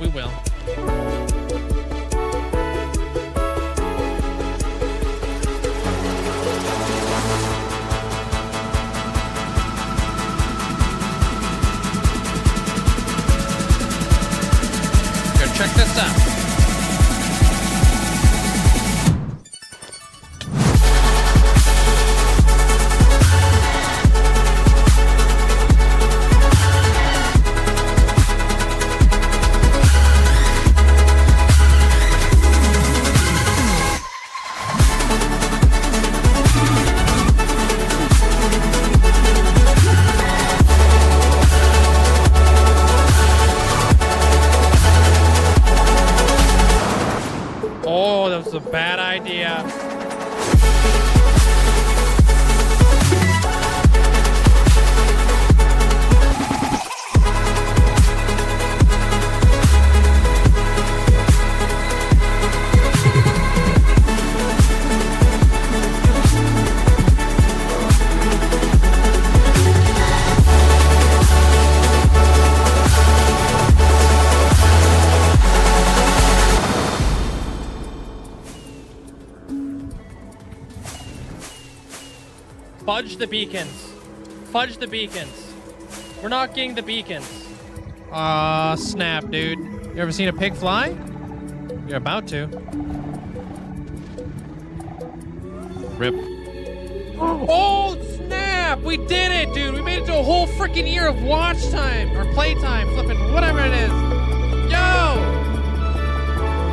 We will. Go check this out. Oh, that was a bad idea. Fudge the beacons. Fudge the beacons. We're not getting the beacons. Aw, snap, dude. You ever seen a pig fly? You're about to. Rip. Oh, snap! We did it, dude! We made it to a whole freaking year of watch time! Or playtime, flipping, whatever it is. Yo!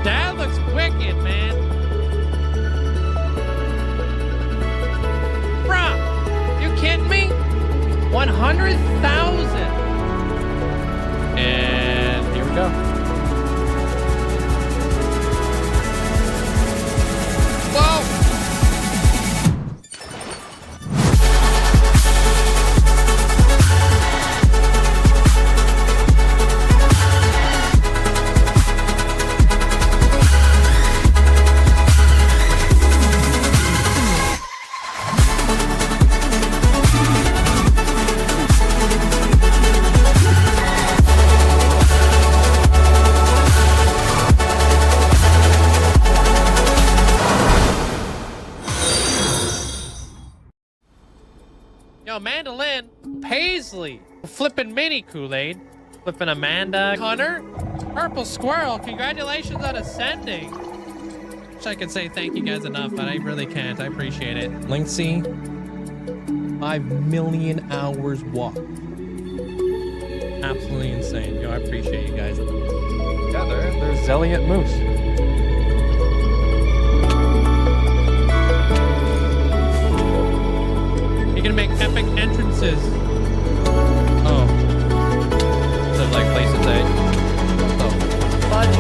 That looks wicked, man. Bruh! You kidding me? 100,000! And here we go. Whoa! Yo, Mandolin, Paisley, flipping mini Kool-Aid, flipping Amanda, Hunter, Purple Squirrel, congratulations on ascending. Wish I could say thank you guys enough, but I really can't. I appreciate it. Linkzzey, 5 million hours walked. Absolutely insane. Yo, I appreciate you guys. Yeah, there's Zelliot Moose. You're gonna make epic entrances. Oh. So like places A. Oh. Fudge.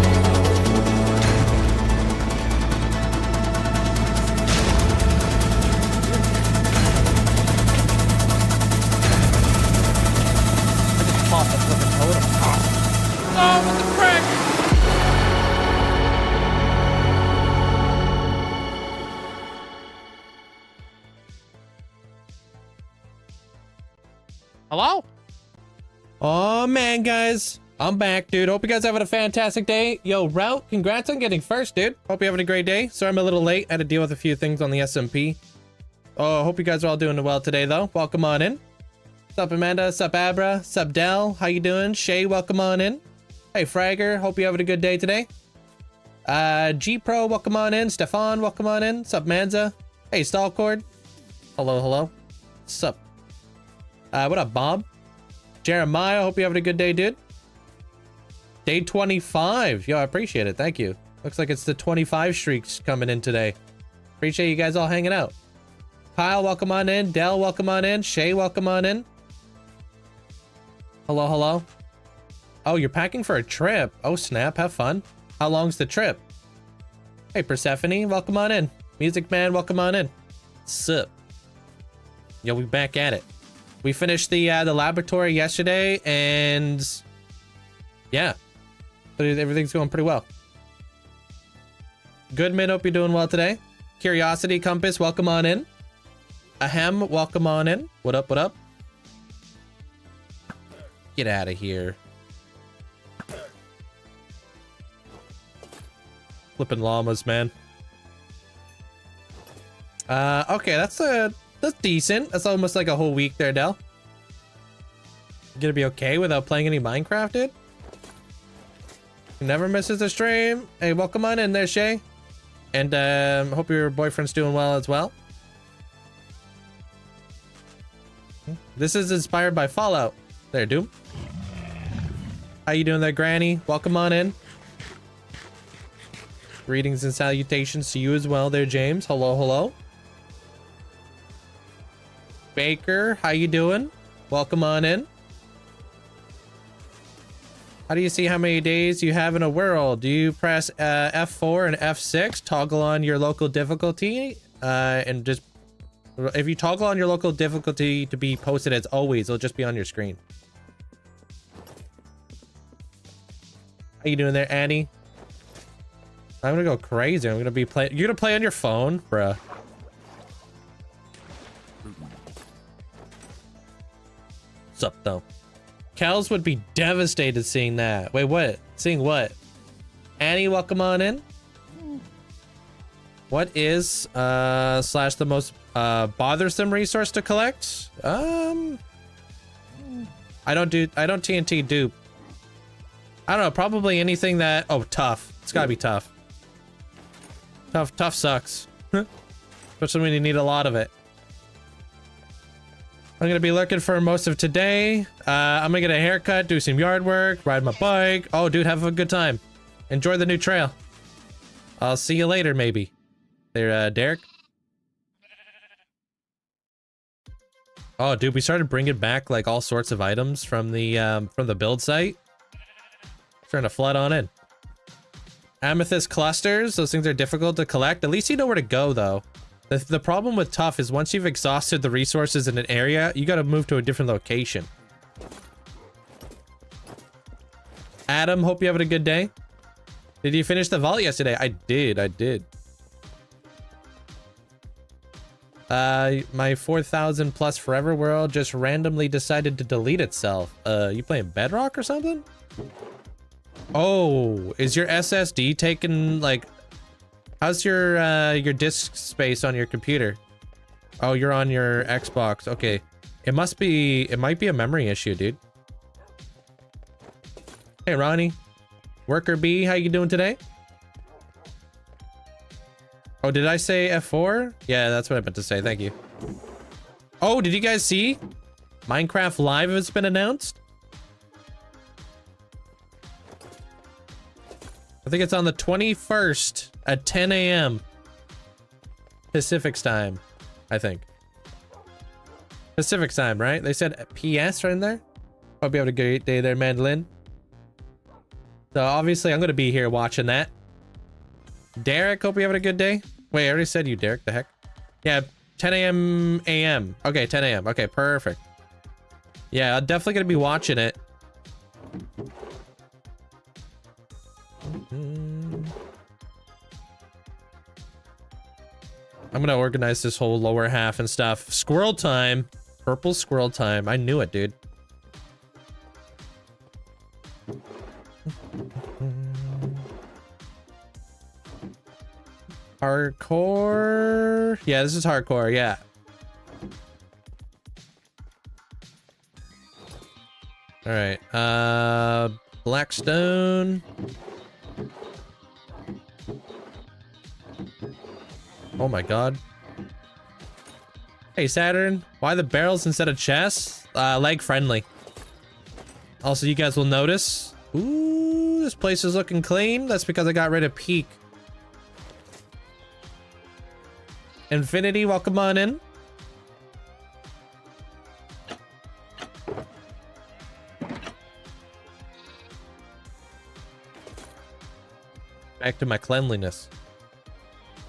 I just popped a flipping totem. Oh, what the frick? Hello? Oh man, guys, I'm back, dude. Hope you guys are having a fantastic day. Yo, Route, congrats on getting first, dude. Hope you're having a great day. Sorry I'm a little late. I had to deal with a few things on the SMP. Oh, hope you guys are all doing well today, though. Welcome on in. Sup, Amanda? Sup, Abra? Sup, Dell? How you doing? Shay, welcome on in. Hey, Fragger. Hope you're having a good day today. G-Pro, welcome on in. Stefan, welcome on in. Sup, Manza? Hey, Stalcord. Hello, hello. Sup? What up, Bob? Jeremiah, hope you're having a good day, dude. Day 25. Yo, I appreciate it. Thank you. Looks like it's the 25 streaks coming in today. Appreciate you guys all hanging out. Kyle, welcome on in. Dell, welcome on in. Shay, welcome on in. Hello, hello. Oh, you're packing for a trip. Oh, snap. Have fun. How long's the trip? Hey, Persephone, welcome on in. Music Man, welcome on in. Sup? Yo, we back at it. We finished the laboratory yesterday, and yeah, but everything's going pretty well. Goodman, hope you're doing well today. Curiosity Compass, welcome on in. Ahem, welcome on in. What up, what up? Get out of here. Flipping llamas, man. Okay, that's decent. That's almost like a whole week there, Del. You gonna be okay without playing any Minecraft, dude? Never misses a stream. Hey, welcome on in there, Shay. And hope your boyfriend's doing well as well. This is inspired by Fallout. There, Doom. How you doing there, Granny? Welcome on in. Greetings and salutations to you as well there, James. Hello, hello. Baker, how you doing? Welcome on in. How do you see how many days you have in a world? Do you press F4 and F6, toggle on your local difficulty, and just if you toggle on your local difficulty to be posted as always, it'll just be on your screen. How you doing there, Annie? I'm gonna go crazy. I'm gonna be playing. You're gonna play on your phone, bruh. What's up, though? Kels would be devastated seeing that. Wait, what? Seeing what? Annie, welcome on in. What is slash the most bothersome resource to collect? I don't TNT dupe. I don't know, probably anything that tough. It's gotta be tough. Tough sucks. Especially when you need a lot of it. I'm gonna be looking for most of today. I'm gonna get a haircut, do some yard work, ride my bike. Oh, dude, have a good time. Enjoy the new trail. I'll see you later, maybe. There, Derek. Oh, dude, we started bringing back like all sorts of items from the build site. Trying to flood on in. Amethyst clusters. Those things are difficult to collect. At least you know where to go, though. The problem with tough is once you've exhausted the resources in an area, you got to move to a different location. Adam, hope you're having a good day. Did you finish the vault yesterday? I did. My 4,000 plus forever world just randomly decided to delete itself. You playing Bedrock or something? Oh, is your SSD taking like... How's your disk space on your computer? Oh, you're on your Xbox. Okay. It might be a memory issue, dude. Hey, Ronnie. Worker B, how you doing today? Oh, did I say F4? Yeah, that's what I meant to say. Thank you. Oh, did you guys see? Minecraft Live has been announced. I think it's on the 21st at 10 a.m. Pacific time, I think. Pacific time, right? They said PS right in there. Hope you have a great day there, Mandolin. So obviously I'm going to be here watching that. Derek, hope you having a good day. Wait, I already said you, Derek. The heck? Yeah, 10 a.m. Okay, 10 a.m. Okay, perfect. Yeah, I'm definitely going to be watching it. I'm gonna organize this whole lower half and stuff. Squirrel time. Purple squirrel time. I knew it, dude. Hardcore. Yeah, this is hardcore. Yeah. All right. Blackstone. Oh my god. Hey Saturn, why the barrels instead of chests? Leg friendly. Also, you guys will notice. Ooh, this place is looking clean. That's because I got rid of Peak. Infinity, welcome on in. Back to my cleanliness.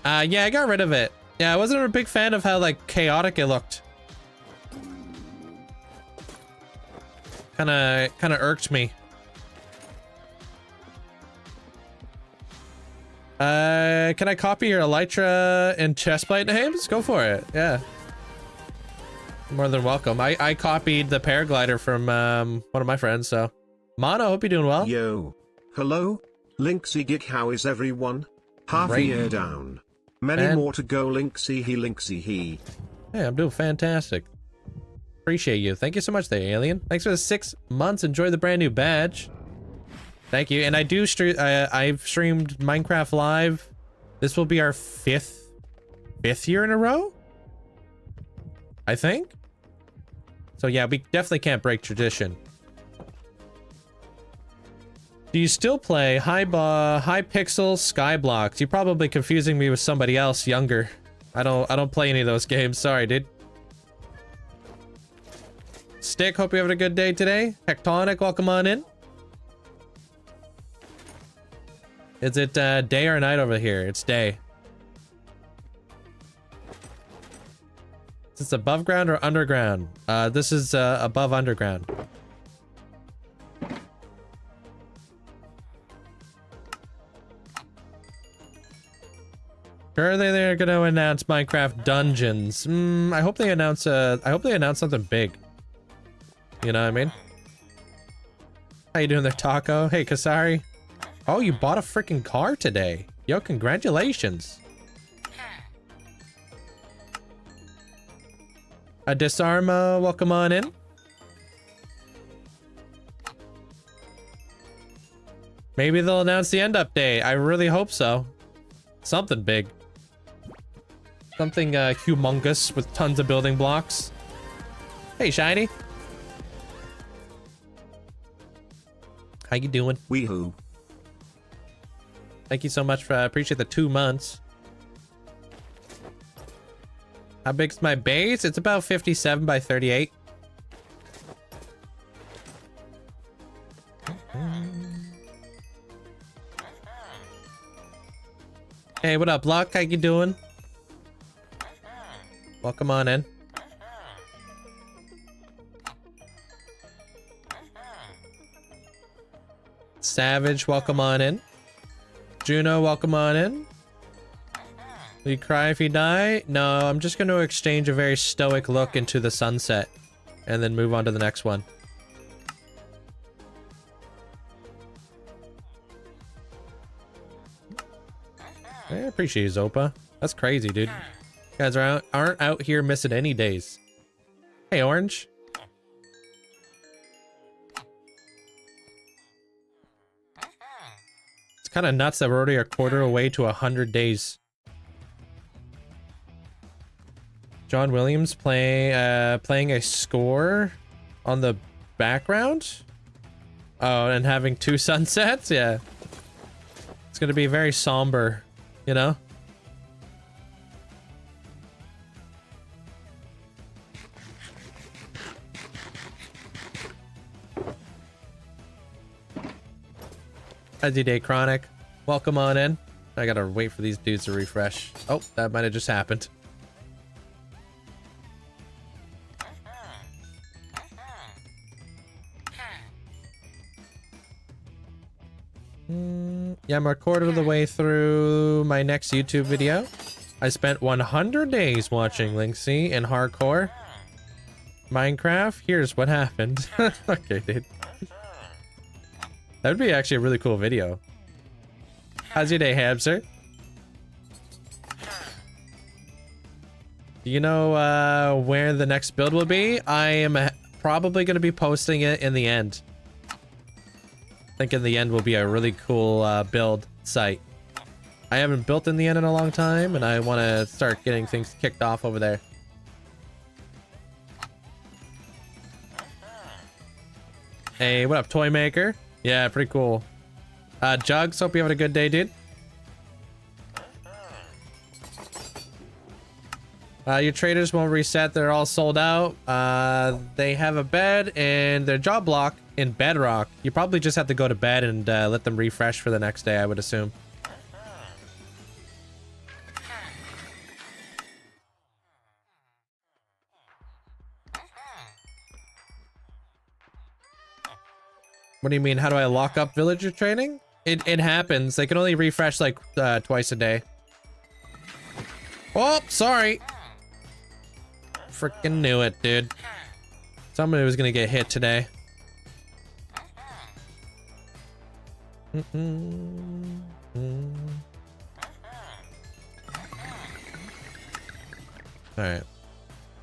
Yeah, I got rid of it. Yeah, I wasn't a big fan of how like chaotic it looked. Kind of irked me. Can I copy your elytra and chestplate names? Go for it. Yeah. More than welcome. I copied the paraglider from one of my friends, so. Mono, hope you're doing well. Yo. Hello? Linkzzey Gig, how is everyone? Half a Great. year down. Many And- more to go. Linkzzey he. Hey, I'm doing fantastic. Appreciate you. Thank you so much there, Alien. Thanks for the 6 months. Enjoy the brand new badge. Thank you. And I do stream. I've streamed Minecraft Live. This will be our fifth year in a row, I think. So yeah, we definitely can't break tradition. Do you still play high pixel Skyblocks? You're probably confusing me with somebody else younger. I don't play any of those games. Sorry, dude. Stick, hope you're having a good day today. Hectonic, welcome on in. Is it day or night over here? It's day. Is this above ground or underground? This is above underground. Surely they're gonna announce Minecraft Dungeons. I hope they announce something big. You know what I mean? How you doing there, Taco? Hey, Kasari. Oh, you bought a freaking car today. Yo, congratulations. Disarma, welcome on in. Maybe they'll announce the end update. I really hope so. Something big. Something humongous with tons of building blocks. Hey, Shiny. How you doing? Weehoo. Thank you so much for appreciate the 2 months. How big's my base? It's about 57 by 38. Hey, what up, Luck? How you doing? Welcome on in. Savage, welcome on in. Juno, welcome on in. Will you cry if you die? No, I'm just going to exchange a very stoic look into the sunset and then move on to the next one. I appreciate you, Zopa. That's crazy, dude. You guys aren't out here missing any days. Hey, Orange. It's kind of nuts that we're already a quarter away to 100 days. John Williams playing a score on the background. Oh, and having 2 sunsets? Yeah. It's gonna be very somber, you know? How's day, Chronic? Welcome on in. I gotta wait for these dudes to refresh. Oh, that might have just happened. Yeah, I'm a quarter of the way through my next YouTube video. I spent 100 days watching Linkzzey in hardcore Minecraft. Here's what happened. Okay, dude. That would be actually a really cool video. How's your day, Hamster? Do you know where the next build will be? I am probably going to be posting it in the end. I think in the end will be a really cool build site. I haven't built in the end in a long time, and I want to start getting things kicked off over there. Hey, what up, Toy Maker? Yeah, pretty cool. Jugs, hope you're having a good day, dude. Your traders won't reset. They're all sold out. They have a bed and their job block in Bedrock. You probably just have to go to bed and let them refresh for the next day, I would assume. What do you mean? How do I lock up villager training? It happens. They can only refresh like twice a day. Oh, sorry. Freaking knew it, dude. Somebody was gonna get hit today. Alright.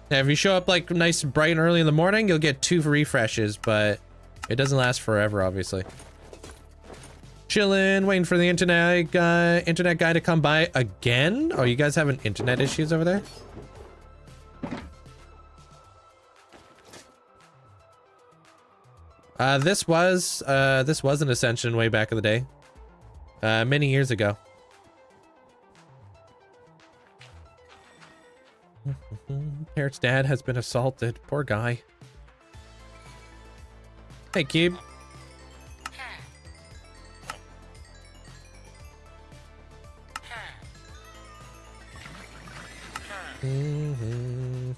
Yeah, if you show up like nice and bright and early in the morning, you'll get 2 refreshes, but it doesn't last forever, obviously. Chillin', waiting for the internet guy to come by again. Oh, you guys having internet issues over there? This was an Ascension way back in the day. Many years ago. Parrot's dad has been assaulted. Poor guy. Hey, Cube.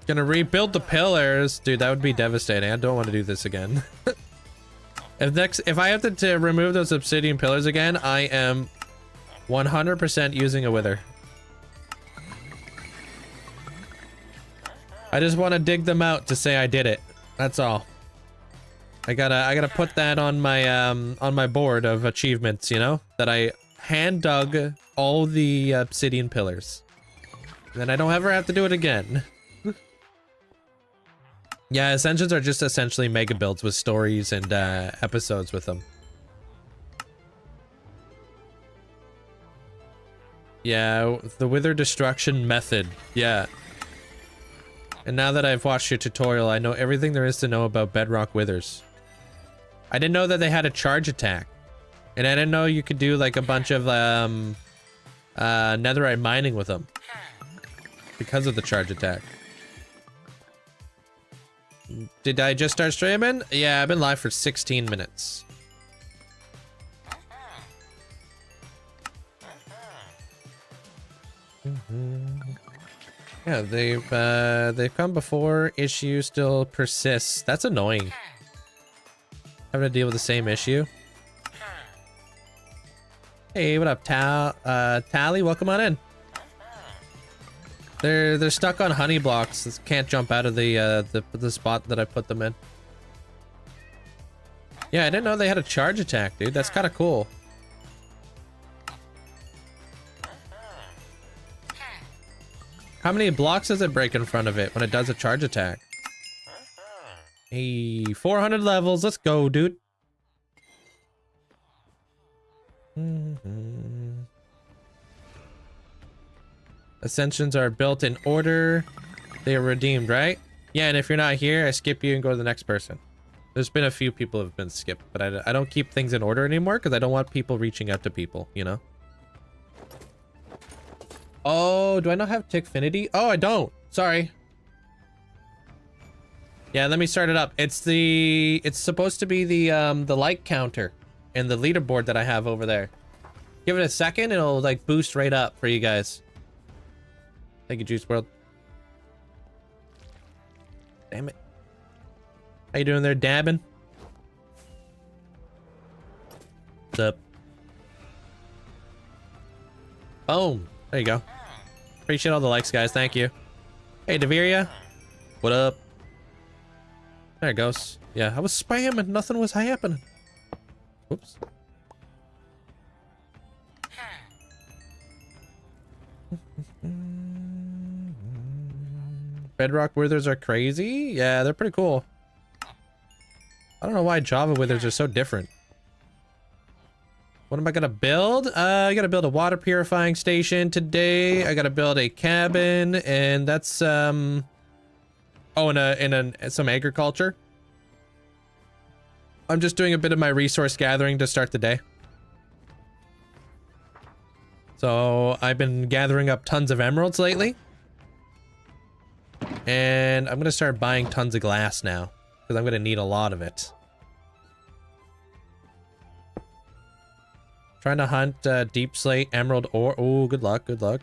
Gonna rebuild the pillars. Dude, that would be devastating. I don't want to do this again. If I have to remove those obsidian pillars again, I am 100% using a wither. I just want to dig them out to say I did it. That's all. I gotta put that on my board of achievements, you know, that I hand dug all the obsidian pillars. Then I don't ever have to do it again. Yeah, Ascensions are just essentially mega builds with stories and episodes with them. Yeah, the Wither Destruction method. Yeah. And now that I've watched your tutorial, I know everything there is to know about bedrock withers. I didn't know that they had a charge attack. And I didn't know you could do like a bunch of netherite mining with them. Because of the charge attack. Did I just start streaming? Yeah, I've been live for 16 minutes. Yeah, they've come before. Issue still persists. That's annoying. Having to deal with the same issue. Hey, what up, Tally? Welcome on in. They're stuck on honey blocks. Can't jump out of the spot that I put them in. Yeah, I didn't know they had a charge attack, dude. That's kind of cool. How many blocks does it break in front of it when it does a charge attack? Hey, 400 levels. Let's go, dude. Ascensions are built in order. They are redeemed, right? Yeah, and if you're not here, I skip you and go to the next person. There's been a few people who have been skipped, but I don't keep things in order anymore because I don't want people reaching out to people, you know? Oh, do I not have Tickfinity? Oh, I don't. Sorry. Yeah, let me start it up. It's supposed to be the like counter and the leaderboard that I have over there. Give it a second, it'll like boost right up for you guys. Thank you, Juice World. Damn it. How you doing there, dabbing? What's up? Boom. There you go. Appreciate all the likes, guys. Thank you. Hey, Deviria. What up? There it goes. Yeah, I was spamming. Nothing was happening. Whoops. Bedrock withers are crazy. Yeah, they're pretty cool. I don't know why Java withers are so different. What am I gonna build? I gotta build a water purifying station today. I gotta build a cabin, and that's oh, in some agriculture. I'm just doing a bit of my resource gathering to start the day. So I've been gathering up tons of emeralds lately. And I'm gonna start buying tons of glass now, because I'm gonna need a lot of it. Trying to hunt deep slate, emerald ore. Oh, good luck, good luck.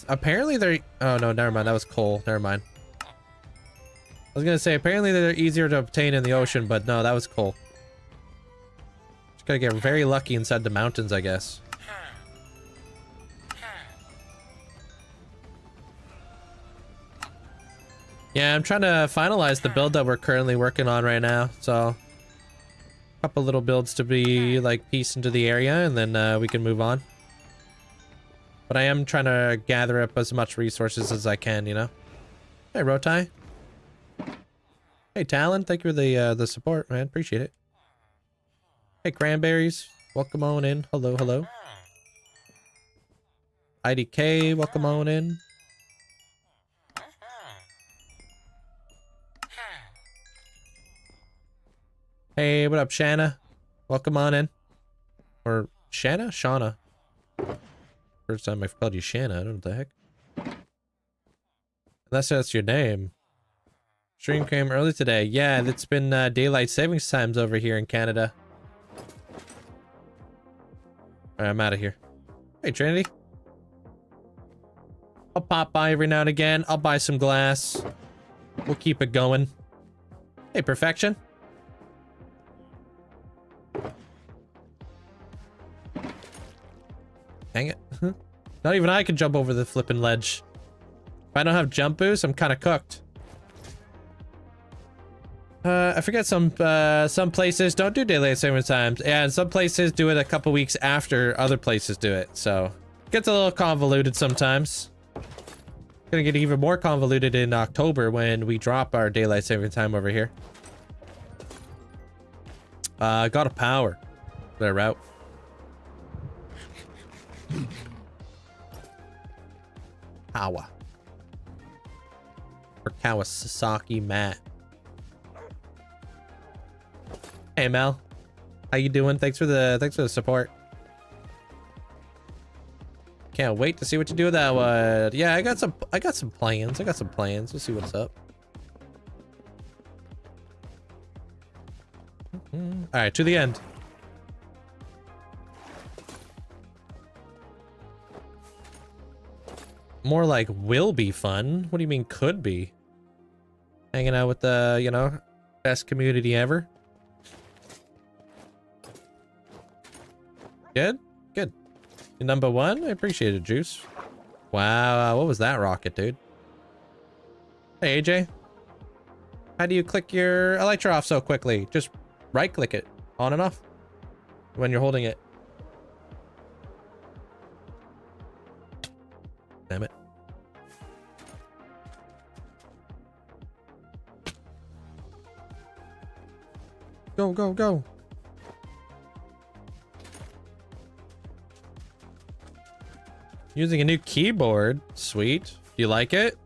Apparently they're... Oh, no, never mind. That was coal. Never mind. I was gonna say, apparently they're easier to obtain in the ocean, but no, that was coal. Just gotta get very lucky inside the mountains, I guess. Yeah, I'm trying to finalize the build that we're currently working on right now, so... Couple little builds to be like pieced into the area, and then we can move on. But I am trying to gather up as much resources as I can, you know? Hey, Rotai. Hey, Talon. Thank you for the support, man. Appreciate it. Hey, Cranberries. Welcome on in. Hello, hello. IDK, welcome on in. Hey, what up, Shanna? Welcome on in. Or Shanna? Shauna. First time I've called you Shanna. I don't know what the heck. Unless that's your name. Stream came early today. Yeah, it's been daylight savings times over here in Canada. Alright, I'm out of here. Hey, Trinity. I'll pop by every now and again. I'll buy some glass. We'll keep it going. Hey, Perfection. Dang it. Not even I can jump over the flipping ledge. If I don't have jump boost, I'm kind of cooked. I forget some places don't do daylight saving times. Yeah, and some places do it a couple weeks after other places do it. So it gets a little convoluted sometimes. Gonna get even more convoluted in October when we drop our daylight saving time over here. Got a power. Their route. Power. Or Kawasaki Matt. Hey Mel. How you doing? Thanks for the support. Can't wait to see what you do with that one. Yeah, I got some plans. We'll see what's up. All right, to the end. More like will be fun. What do you mean could be? Hanging out with the, you know, best community ever. Good? Good. You're number one? I appreciate it, Juice. Wow, what was that rocket, dude? Hey, AJ. How do you click your Elytra off so quickly? Just right-click it. On and off. When you're holding it. Damn it. Go, go, go. Using a new keyboard. Sweet. Do you like it?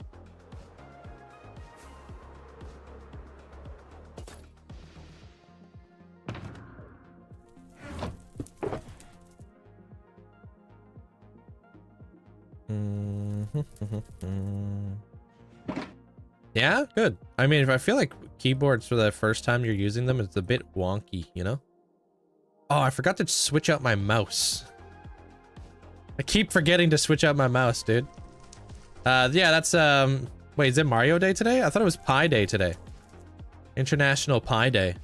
Yeah, good. I mean, if I feel like keyboards for the first time you're using them, it's a bit wonky, you know? Oh, I forgot to switch out my mouse. I keep forgetting to switch out my mouse, dude. Yeah, that's, wait, is it Mario Day today? I thought it was Pi Day today. International Pi Day.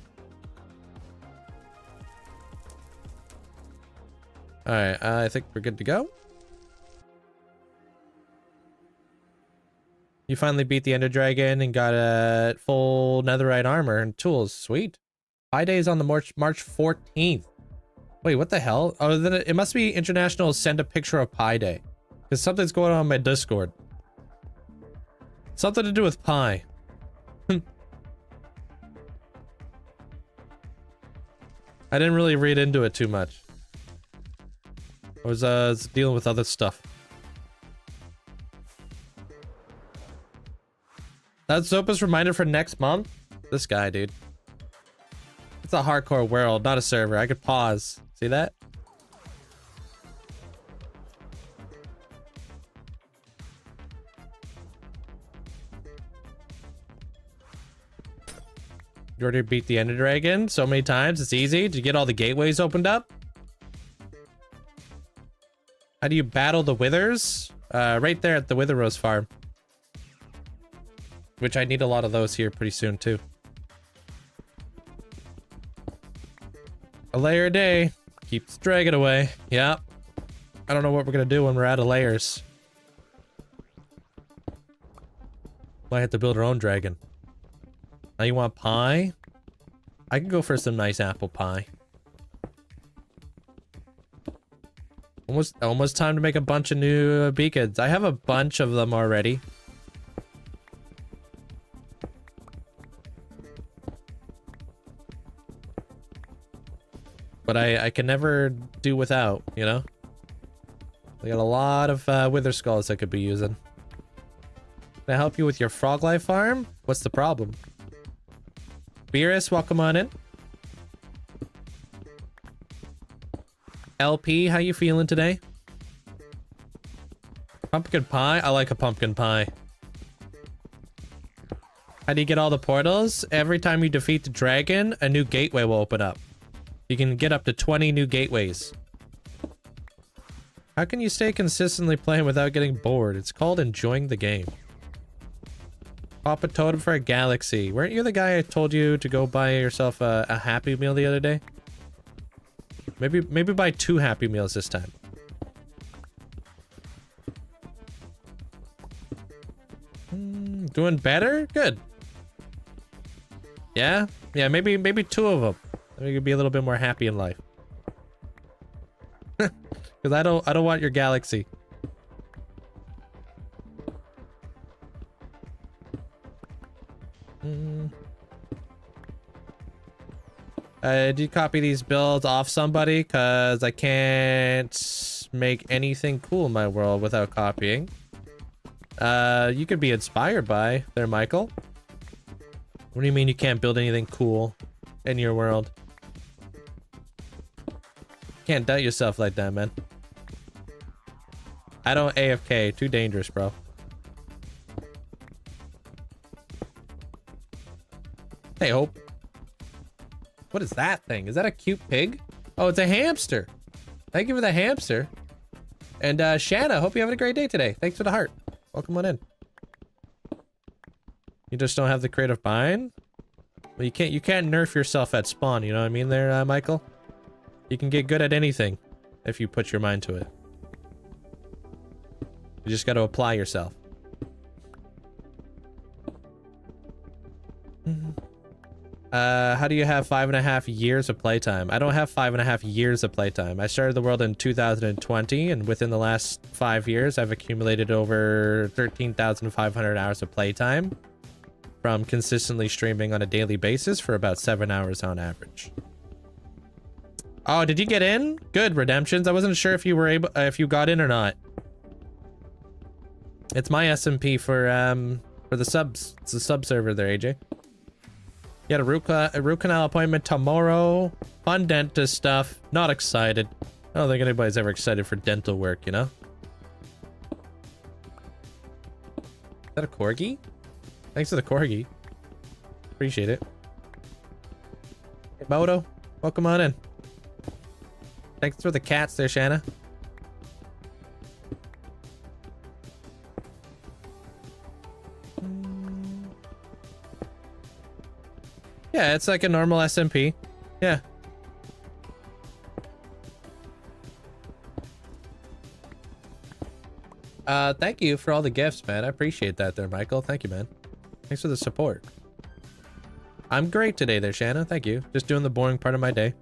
Alright, I think we're good to go. You finally beat the Ender Dragon and got a full netherite armor and tools. Sweet. Pi Day is on the March 14th. Wait, what the hell? Oh, then it must be International Send a Picture of Pi Day. Because something's going on my Discord. Something to do with pie. I didn't really read into it too much. I was dealing with other stuff. That's Zopa's reminder for next month? This guy, dude. It's a hardcore world, not a server. I could pause. See that? You already beat the Ender Dragon so many times. It's easy. Did you get all the gateways opened up? How do you battle the Withers? Right there at the Wither Rose farm. Which I need a lot of those here pretty soon too. A layer a day. Keeps dragging away. Yeah. I don't know what we're gonna do when we're out of layers. Might have to build our own dragon. Now you want pie? I can go for some nice apple pie. Almost time to make a bunch of new beacons. I have a bunch of them already. I can never do without, you know? We got a lot of wither skulls I could be using. Can I help you with your frog life farm? What's the problem? Beerus, welcome on in. LP, how you feeling today? Pumpkin pie? I like a pumpkin pie. How do you get all the portals? Every time you defeat the dragon, a new gateway will open up. You can get up to 20 new gateways. How can you stay consistently playing without getting bored? It's called enjoying the game. Pop a totem for a galaxy. Weren't you the guy I told you to go buy yourself a Happy Meal the other day? Maybe buy 2 Happy Meals this time. Doing better? Good. Yeah? Yeah, maybe 2 of them. Then we could be a little bit more happy in life. Because I don't want your galaxy. Did you copy these builds off somebody? Because I can't make anything cool in my world without copying. You could be inspired by there, Michael. What do you mean you can't build anything cool in your world? Can't doubt yourself like that, man. I don't AFK. Too dangerous, bro. Hey, Hope. What is that thing? Is that a cute pig? Oh, it's a hamster. Thank you for the hamster. And Shanna, hope you're having a great day today. Thanks for the heart. Welcome on in. You just don't have the creative mind? Well, you can't nerf yourself at spawn, you know what I mean there, Michael? You can get good at anything if you put your mind to it. You just got to apply yourself. How do you have 5.5 years of playtime? I don't have 5.5 years of playtime. I started the world in 2020, and within the last 5 years, I've accumulated over 13,500 hours of playtime from consistently streaming on a daily basis for about 7 hours on average. Oh, did you get in? Good, Redemptions. I wasn't sure if you were able, if you got in or not. It's my SMP for the subs. It's a sub server there, AJ. You had a root canal appointment tomorrow. Fun dentist stuff. Not excited. I don't think anybody's ever excited for dental work, you know? Is that a corgi? Thanks for the corgi. Appreciate it. Hey, Moto, welcome on in. Thanks for the cats there, Shanna. Yeah, it's like a normal SMP. Yeah. Thank you for all the gifts, man. I appreciate that there, Michael. Thank you, man. Thanks for the support. I'm great today there, Shanna. Thank you. Just doing the boring part of my day.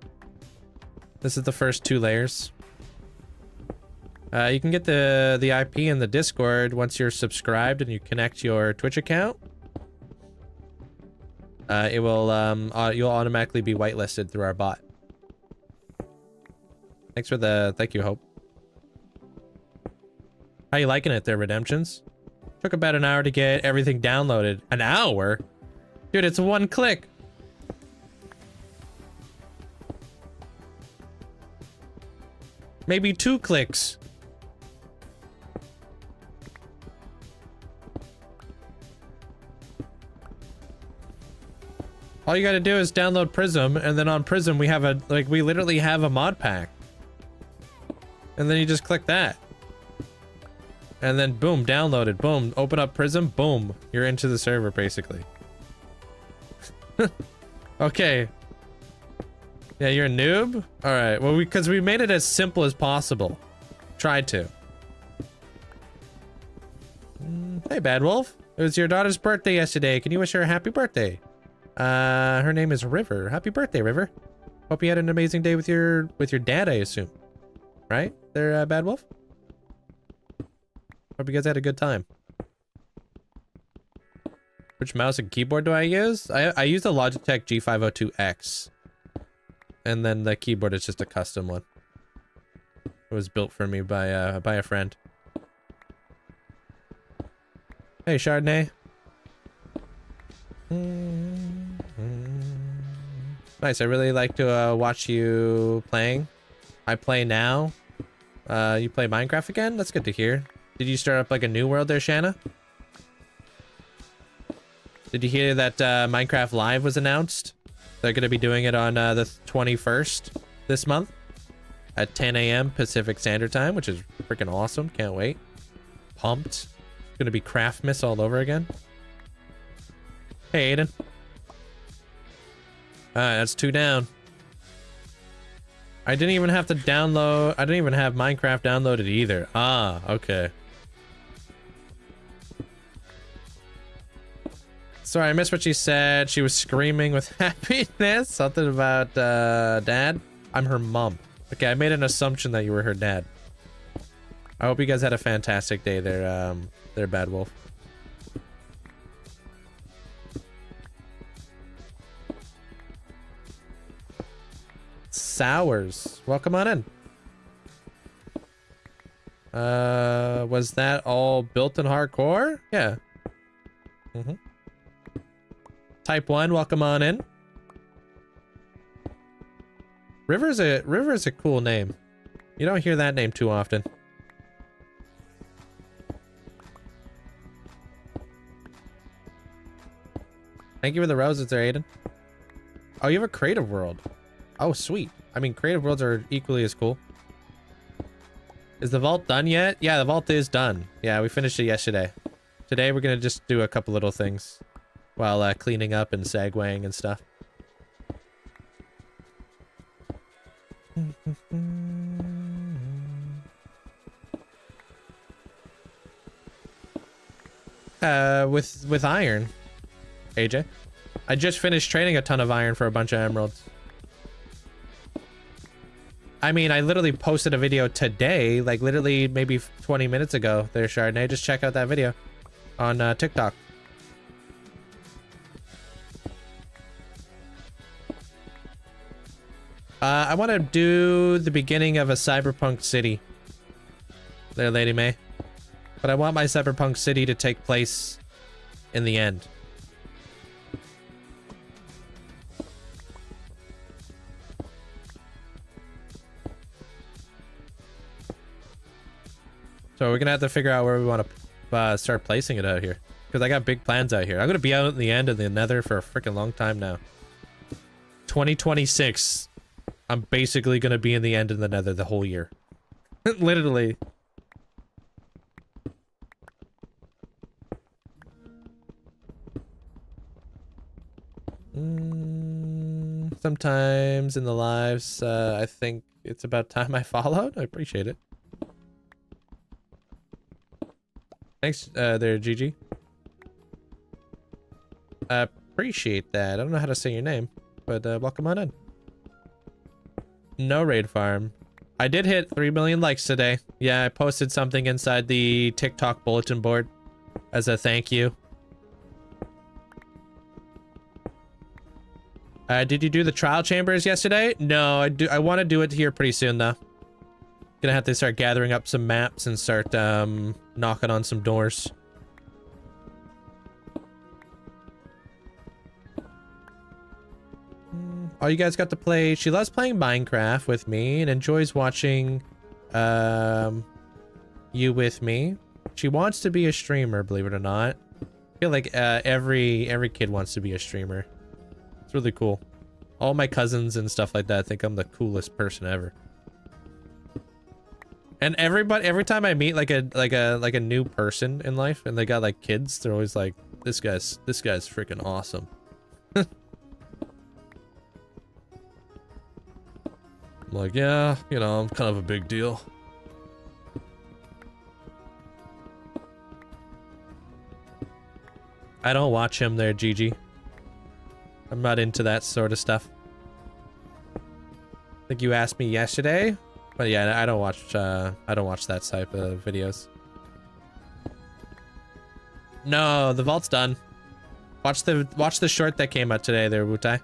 This is the first 2 layers. You can get the IP in the Discord once you're subscribed and you connect your Twitch account. It will you'll automatically be whitelisted through our bot. Thanks for the thank you, Hope. How you liking it there, Redemptions? Took about an hour to get everything downloaded. An hour? Dude, it's 1 click. Maybe 2 clicks. All you gotta do is download Prism, and then on Prism we have a, like, we literally have a mod pack. And then you just click that. And then boom, downloaded, boom, open up Prism, boom, you're into the server basically. Okay. Yeah, you're a noob? Alright, well, because we made it as simple as possible. Tried to. Hey, Bad Wolf. It was your daughter's birthday yesterday. Can you wish her a happy birthday? Her name is River. Happy birthday, River. Hope you had an amazing day with your dad, I assume. Right? There, Bad Wolf? Hope you guys had a good time. Which mouse and keyboard do I use? I use the Logitech G502X. and then the keyboard is just a custom one. It was built for me by a friend. Hey, Chardonnay. Nice. I really like to watch you playing. I play now. You play Minecraft again? That's good to hear. Did you start up like a new world there, Shanna? Did you hear that Minecraft Live was announced? They're going to be doing it on the 21st this month at 10 a.m. Pacific Standard Time, which is freaking awesome. Can't wait. Pumped. It's going to be Craftmas all over again. Hey, Aiden. Alright, that's 2 down. I didn't even have to download... I didn't even have Minecraft downloaded either. Ah, okay. Sorry, I missed what she said. She was screaming with happiness. Something about dad. I'm her mom. Okay, I made an assumption that you were her dad. I hope you guys had a fantastic day there, Bad Wolf. Sours, welcome on in. Was that all built in hardcore? Yeah. Type 1, welcome on in. River's a cool name. You don't hear that name too often. Thank you for the roses there, Aiden. Oh, you have a creative world. Oh, sweet. I mean, creative worlds are equally as cool. Is the vault done yet? Yeah, the vault is done. Yeah, we finished it yesterday. Today, we're gonna just do a couple little things while cleaning up and segwaying and stuff. With iron, AJ. I just finished trading a ton of iron for a bunch of emeralds. I mean, I literally posted a video today, like literally maybe 20 minutes ago there, Chardonnay. Just check out that video on TikTok. I want to do the beginning of a cyberpunk city there, Lady May. But I want my cyberpunk city to take place in the end. So we're gonna have to figure out where we want to start placing it out here, because I got big plans out here. I'm gonna be out in the end of the Nether for a freaking long time now. 2026, I'm basically gonna be in the end of the Nether the whole year, literally. Sometimes in the lives, I think it's about time I followed. I appreciate it. Thanks, there, Gigi. Appreciate that. I don't know how to say your name, but welcome on in. No raid farm. I did hit 3 million likes today. Yeah, I posted something inside the TikTok bulletin board as a thank you. Did you do the trial chambers yesterday? No, I want to do it here pretty soon though. Gonna have to start gathering up some maps and start knocking on some doors. Oh, you guys got to play. She loves playing Minecraft with me and enjoys watching you with me. She wants to be a streamer, believe it or not. I feel like every kid wants to be a streamer. It's really cool. All my cousins and stuff like that think I'm the coolest person ever. And every time I meet like a new person in life and they got like kids, they're always like, this guy's freaking awesome. I'm like, yeah, you know, I'm kind of a big deal. I don't watch him there, Gigi. I'm not into that sort of stuff. I think you asked me yesterday, but yeah, I don't watch that type of videos. No, the vault's done. Watch the short that came out today there, Wutai.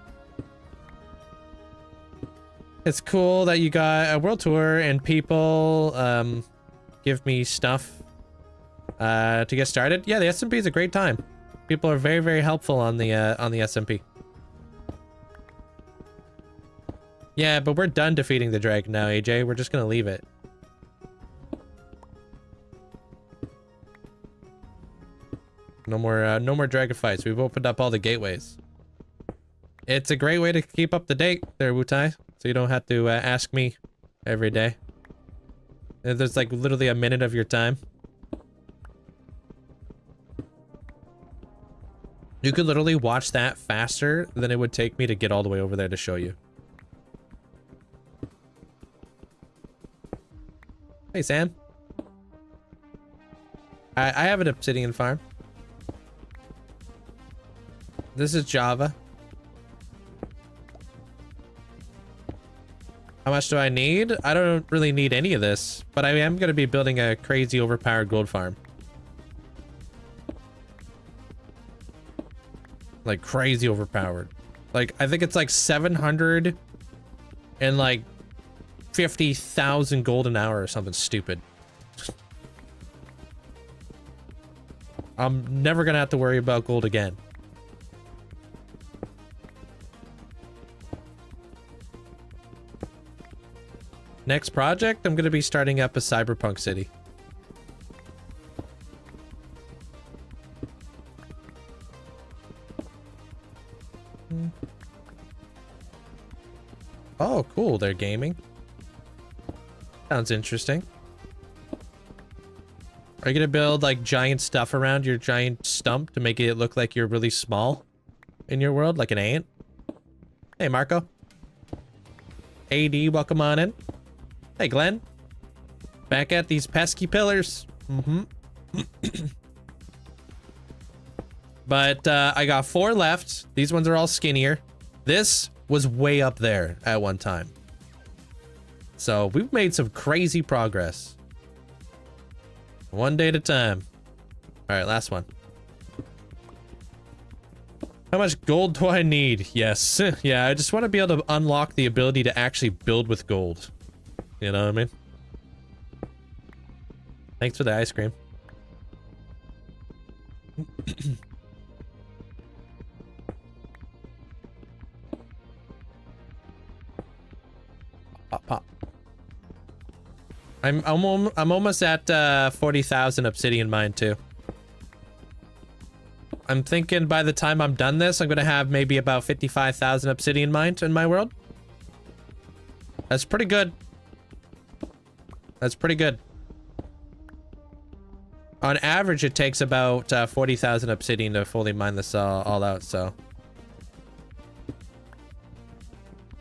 It's cool that you got a world tour and people give me stuff to get started. Yeah, the SMP is a great time. People are very, very helpful on the SMP. Yeah, but we're done defeating the dragon now, AJ. We're just gonna leave it. No more dragon fights. We've opened up all the gateways. It's a great way to keep up to date there, Wutai. So you don't have to ask me every day. And there's like literally a minute of your time. You could literally watch that faster than it would take me to get all the way over there to show you. Hey, Sam. I have an obsidian farm. This is Java. How much do I need? I don't really need any of this, but I am going to be building a crazy overpowered gold farm. Like crazy overpowered. Like, I think it's like 700 and like 50,000 gold an hour or something stupid. I'm never gonna have to worry about gold again. Next project, I'm gonna be starting up a cyberpunk city. Oh, cool. They're gaming. Sounds interesting. Are you gonna build like giant stuff around your giant stump to make it look like you're really small in your world, like an ant? Hey, Marco. AD, welcome on in. Hey, Glenn. Back at these pesky pillars. But I got 4 left. These ones are all skinnier. This was way up there at one time. So we've made some crazy progress. One day at a time. All right, last one. How much gold do I need? Yes. Yeah, I just want to be able to unlock the ability to actually build with gold. You know what I mean? Thanks for the ice cream. Pop, pop. I'm almost at 40,000 obsidian mine too. I'm thinking by the time I'm done this, I'm gonna have maybe about 55,000 obsidian mined in my world. That's pretty good. That's pretty good. On average, it takes about 40,000 obsidian to fully mine this all out, so.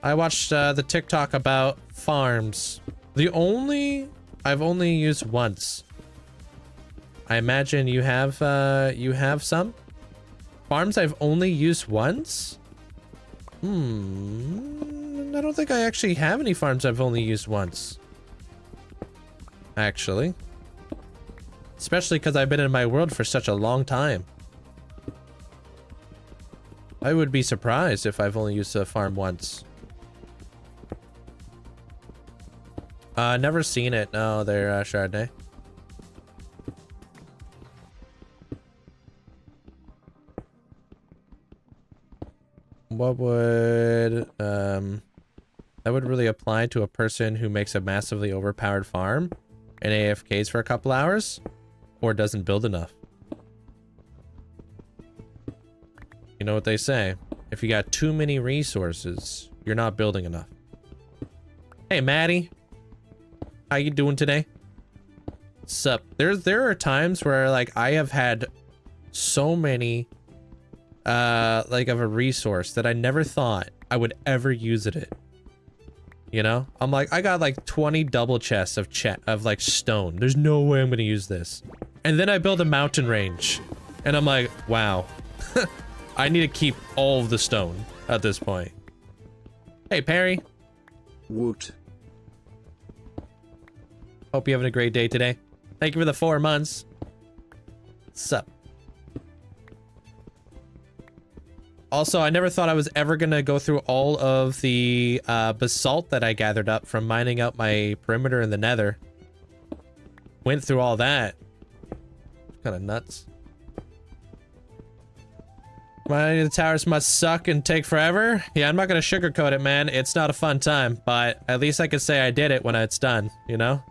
I watched the TikTok about farms. I've only used once. I imagine you have some? Farms I've only used once? I don't think I actually have any farms I've only used once. Actually. Especially because I've been in my world for such a long time. I would be surprised if I've only used a farm once. Never seen it. No, they're Chardonnay. What would that would really apply to a person who makes a massively overpowered farm and AFKs for a couple hours or doesn't build enough? You know what they say, if you got too many resources, you're not building enough. Hey, Maddie. How you doing today? Sup? There are times where like I have had so many like of a resource that I never thought I would ever use it. You know? I'm like, I got like 20 double chests of like stone. There's no way I'm gonna use this. And then I build a mountain range. And I'm like, wow. I need to keep all of the stone at this point. Hey, Perry. Woot. Hope you're having a great day today. Thank you for the 4 months. Sup? Also, I never thought I was ever gonna go through all of the basalt that I gathered up from mining out my perimeter in the nether. Went through all that. Kind of nuts. Mining the towers must suck and take forever. Yeah, I'm not gonna sugarcoat it, man. It's not a fun time, but at least I can say I did it when it's done, you know?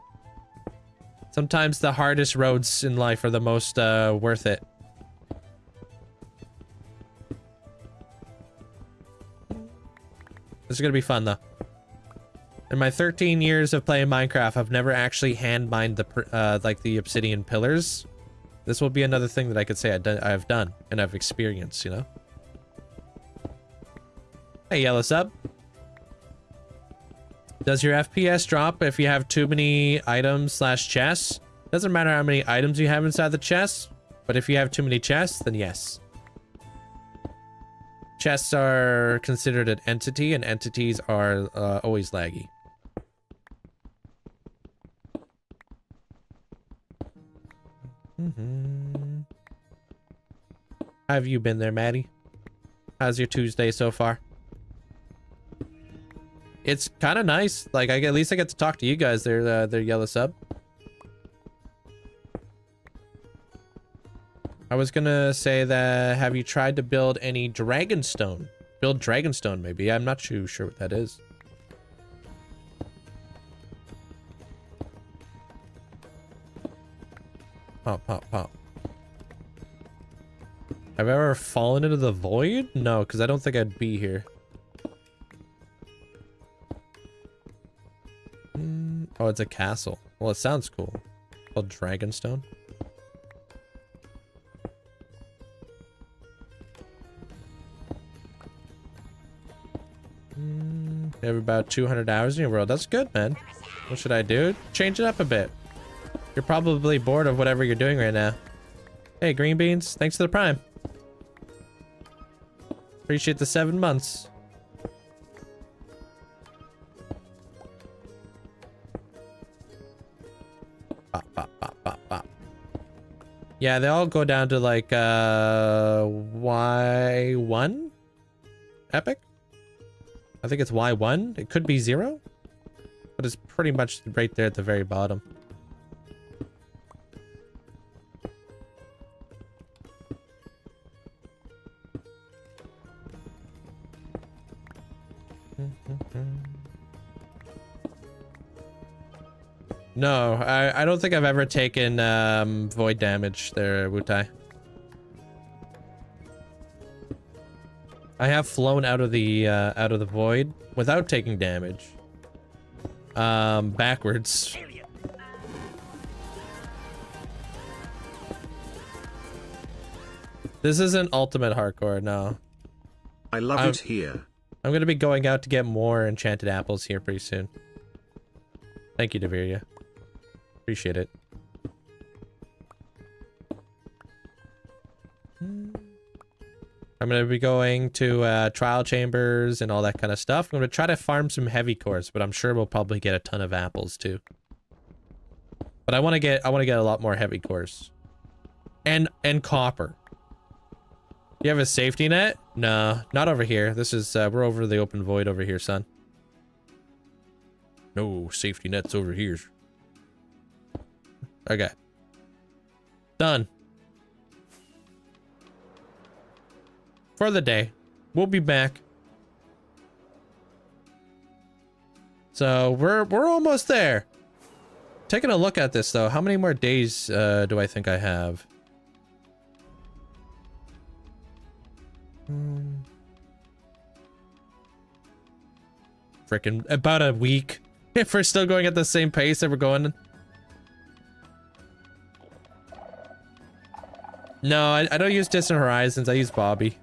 Sometimes the hardest roads in life are the most worth it. This is gonna be fun, though. In my 13 years of playing Minecraft, I've never actually hand mined the like the obsidian pillars. This will be another thing that I could say I've done and I've experienced, you know? Hey, Yellow Sub. Does your FPS drop if you have too many items / chests? Doesn't matter how many items you have inside the chest, but if you have too many chests, then yes. Chests are considered an entity, and entities are always laggy. How have you been there, Maddie? How's your Tuesday so far? It's kind of nice. Like, at least I get to talk to you guys. They're Yellow Sub. I was gonna say that, have you tried to build any dragonstone? Build dragonstone, maybe. I'm not too sure what that is. Pop, pop, pop. Have I ever fallen into the void? No, because I don't think I'd be here. Oh, it's a castle. Well, it sounds cool. Called Dragonstone. You have about 200 hours in your world. That's good, man. What should I do? Change it up a bit. You're probably bored of whatever you're doing right now. Hey, green beans. Thanks for the prime. Appreciate the 7 months. Bop, bop, bop, bop, bop. Yeah, they all go down to like Y1 epic. I think it's Y1. It could be 0, but it's pretty much right there at the very bottom. No, I don't think I've ever taken void damage there, Wutai. I have flown out of the void without taking damage. Backwards. This isn't ultimate hardcore, no. I love it here. I'm gonna be going out to get more enchanted apples here pretty soon. Thank you, Deviria. Appreciate it. I'm gonna be going to trial chambers and all that kind of stuff. I'm gonna try to farm some heavy cores, but I'm sure we'll probably get a ton of apples too. But I want to get a lot more heavy cores. And copper. You have a safety net? No, not over here. This is we're over the open void over here, son. No safety nets over here. Okay. Done. For the day. We'll be back. So we're almost there. Taking a look at this though, how many more days do I think I have? Frickin' about a week. If we're still going at the same pace that we're going. No, I don't use Distant Horizons. I use Bobby.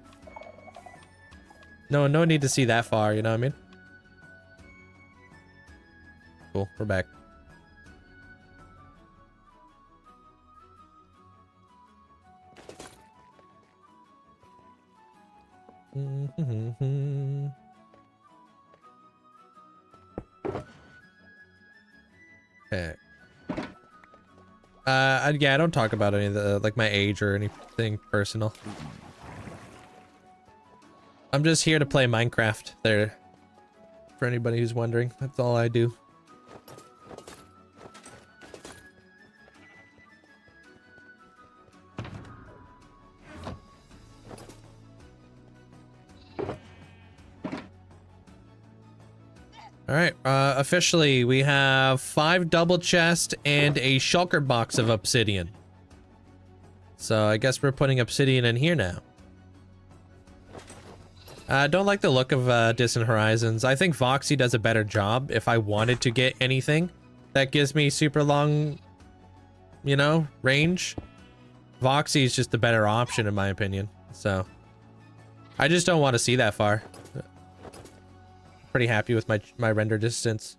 No need to see that far, you know what I mean? Cool, we're back. Okay. Yeah, I don't talk about any of the, like, my age or anything personal. I'm just here to play Minecraft there. For anybody who's wondering, that's all I do. All right, officially we have 5 double chests and a shulker box of obsidian. So I guess we're putting obsidian in here now. I don't like the look of Distant Horizons. I think Voxy does a better job if I wanted to get anything that gives me super long, you know, range. Voxy is just the better option in my opinion. So I just don't want to see that far. Pretty happy with my render distance.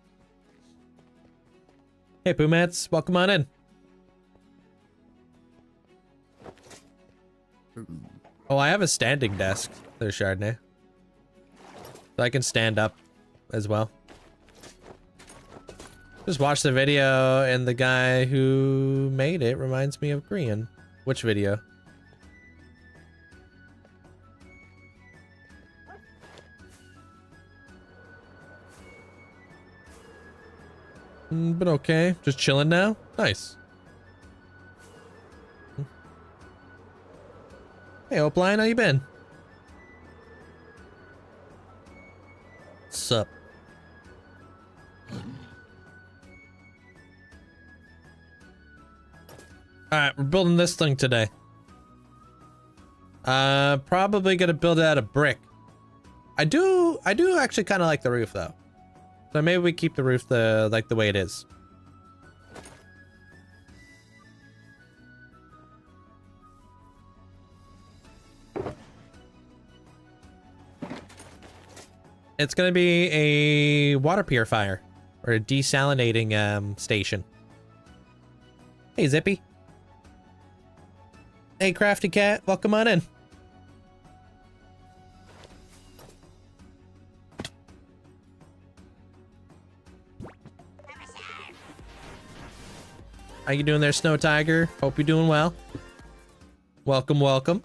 Hey Boomats, welcome on in. Oh, I have a standing desk. There's Chardonnay. So I can stand up as well. Just watched the video and the guy who made it reminds me of Grian. Which video? But okay, just chilling now. Nice. Hey, Opline, how you been? Sup? Alright, we're building this thing today. Probably gonna build it out of brick. I do actually kind of like the roof though. So maybe we keep the roof the way it is. It's gonna be a water purifier or a desalinating station. Hey Zippy. Hey Crafty Cat, welcome on in. How you doing there, Snow Tiger? Hope you're doing well. Welcome, welcome.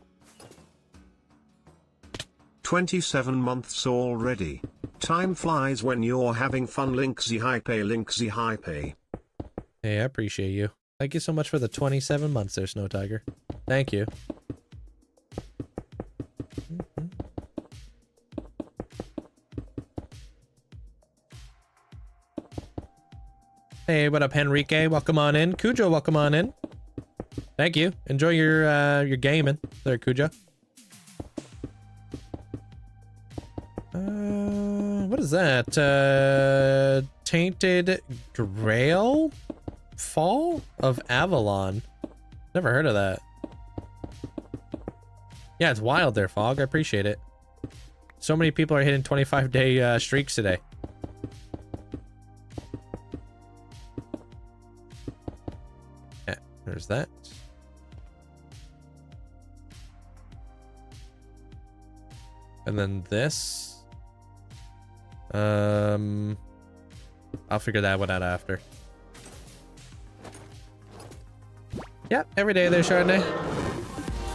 27 months already. Time flies when you're having fun. Linkzzey hype, Linkzzey hype. Hey, I appreciate you. Thank you so much for the 27 months there, Snow Tiger. Thank you. Hey, what up, Henrique? Welcome on in. Cujo, welcome on in. Thank you. Enjoy your gaming there, Cujo. What is that? Tainted Grail Fall of Avalon. Never heard of that. Yeah, it's wild there, Fog. I appreciate it. So many people are hitting 25-day streaks today. Yeah, there's that. And then this. I'll figure that one out after. Yep, every day there, Chardonnay.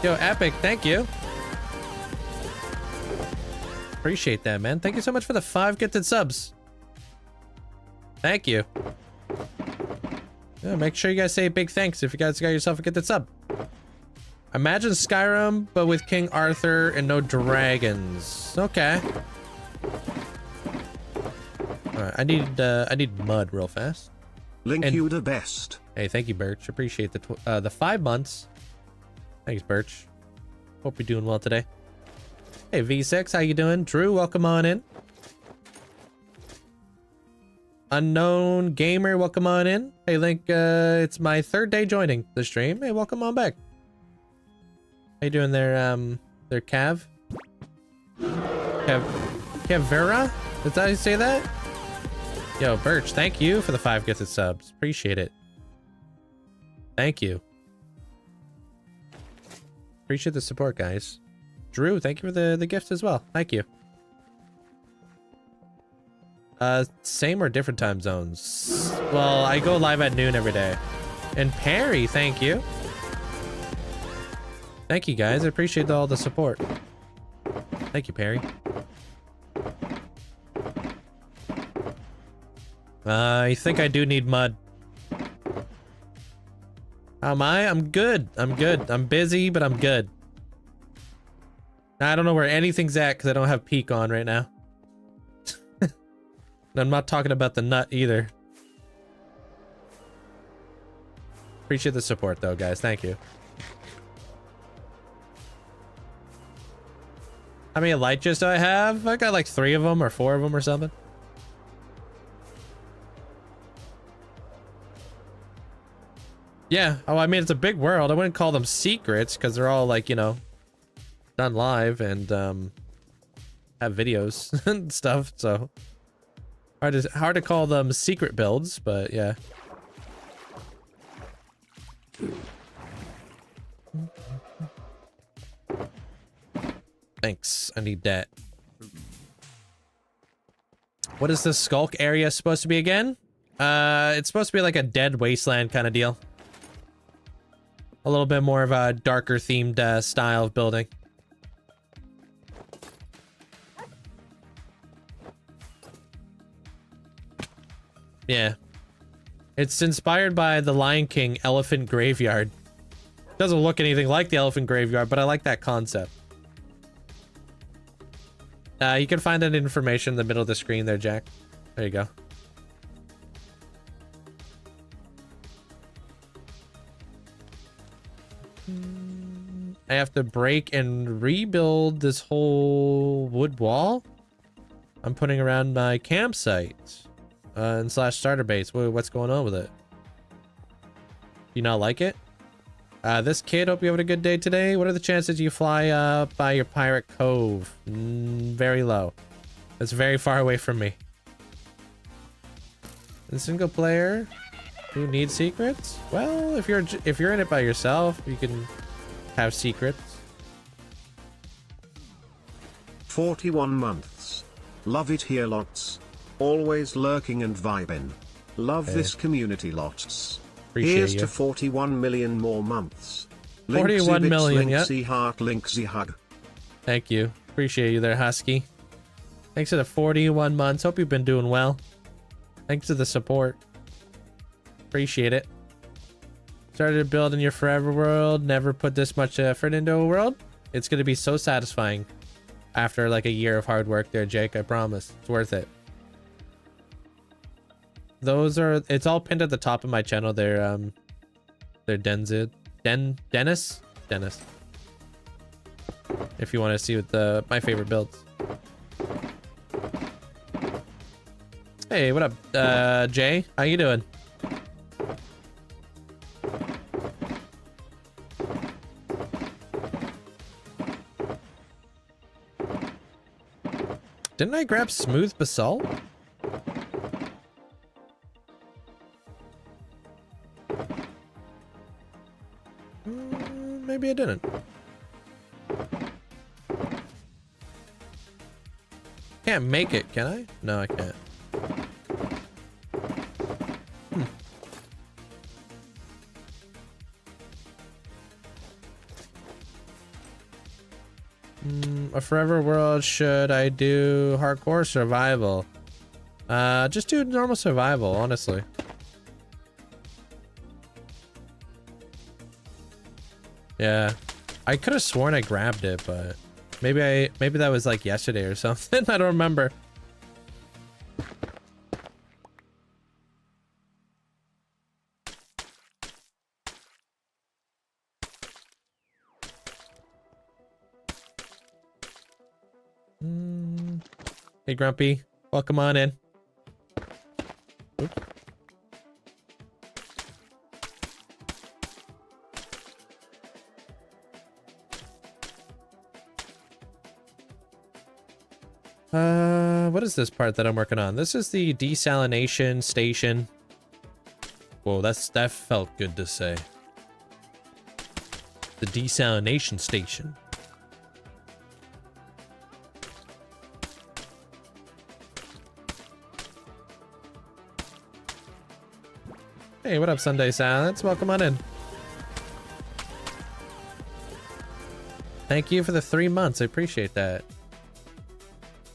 Yo, Epic, thank you. Appreciate that, man. Thank you so much for the 5 gifted subs. Thank you. Yeah, make sure you guys say big thanks if you guys got yourself a gifted sub. Imagine Skyrim, but with King Arthur and no dragons. Okay. Alright, I need mud real fast. Link And- you the best. Hey, thank you, Birch. Appreciate the 5 months. Thanks, Birch. Hope you're doing well today. Hey, V6, how you doing? Drew, welcome on in. Unknown Gamer, welcome on in. Hey, Link, it's my 3rd day joining the stream. Hey, welcome on back. How you doing there, Cav? Cavera? Did I say that? Yo, Birch, thank you for the 5 gifted subs. Appreciate it. Thank you. Appreciate the support, guys. Drew, thank you for the gift as well. Thank you. Same or different time zones? Well, I go live at noon every day. And Perry, thank you. Thank you, guys. I appreciate all the support. Thank you, Perry. I think I do need mud. How am I? I'm good. I'm good. I'm busy, but I'm good. I don't know where anything's at because I don't have peak on right now. I'm not talking about the nut either. Appreciate the support though, guys. Thank you. How many light gist do I have? I got like 3 of them or 4 of them or something. Yeah. Oh, I mean, it's a big world. I wouldn't call them secrets because they're all like, you know, done live and have videos and stuff. So hard to call them secret builds, but yeah. Thanks. I need that. What is the skulk area supposed to be again? It's supposed to be like a dead wasteland kind of deal. A little bit more of a darker themed style of building. Yeah. It's inspired by the Lion King elephant graveyard. Doesn't look anything like the elephant graveyard, but I like that concept. You can find that information in the middle of the screen there, Jack. There you go. I have to break and rebuild this whole wood wall I'm putting around my campsite and / starter base. What's going on with it? You not like it? This kid, hope you're having a good day today. What are the chances you fly by your pirate cove? Very low. That's very far away from me. And single player who needs secrets? Well, if you're in it by yourself, you can have secrets. 41 months. Love it here lots. Always lurking and vibing. Love this community lots. Appreciate Here's you. to 41 million more months. 41 million, yeah. Linkzzey heart, Linkzzey hug. Thank you. Appreciate you there, Husky. Thanks for the 41 months. Hope you've been doing well. Thanks for the support. Appreciate it. Started building your forever world. Never put this much effort into a world. It's going to be so satisfying after like a year of hard work there, Jake. I promise. It's worth it. Those are, it's all pinned at the top of my channel. They're Dennis. If you want to see what my favorite builds. Hey, what up, Jay? How you doing? Didn't I grab smooth basalt? Maybe I didn't. Can't make it, can I? No, I can't. A forever world, should I do hardcore survival? Just do normal survival, honestly. Yeah, I could have sworn I grabbed it, but maybe that was like yesterday or something. I don't remember. Hey, Grumpy, welcome on in. Oop. What is this part that I'm working on? This is the desalination station. Whoa, that felt good to say. The desalination station. Hey, what up, Sunday Silence? Welcome on in. Thank you for the 3 months. I appreciate that.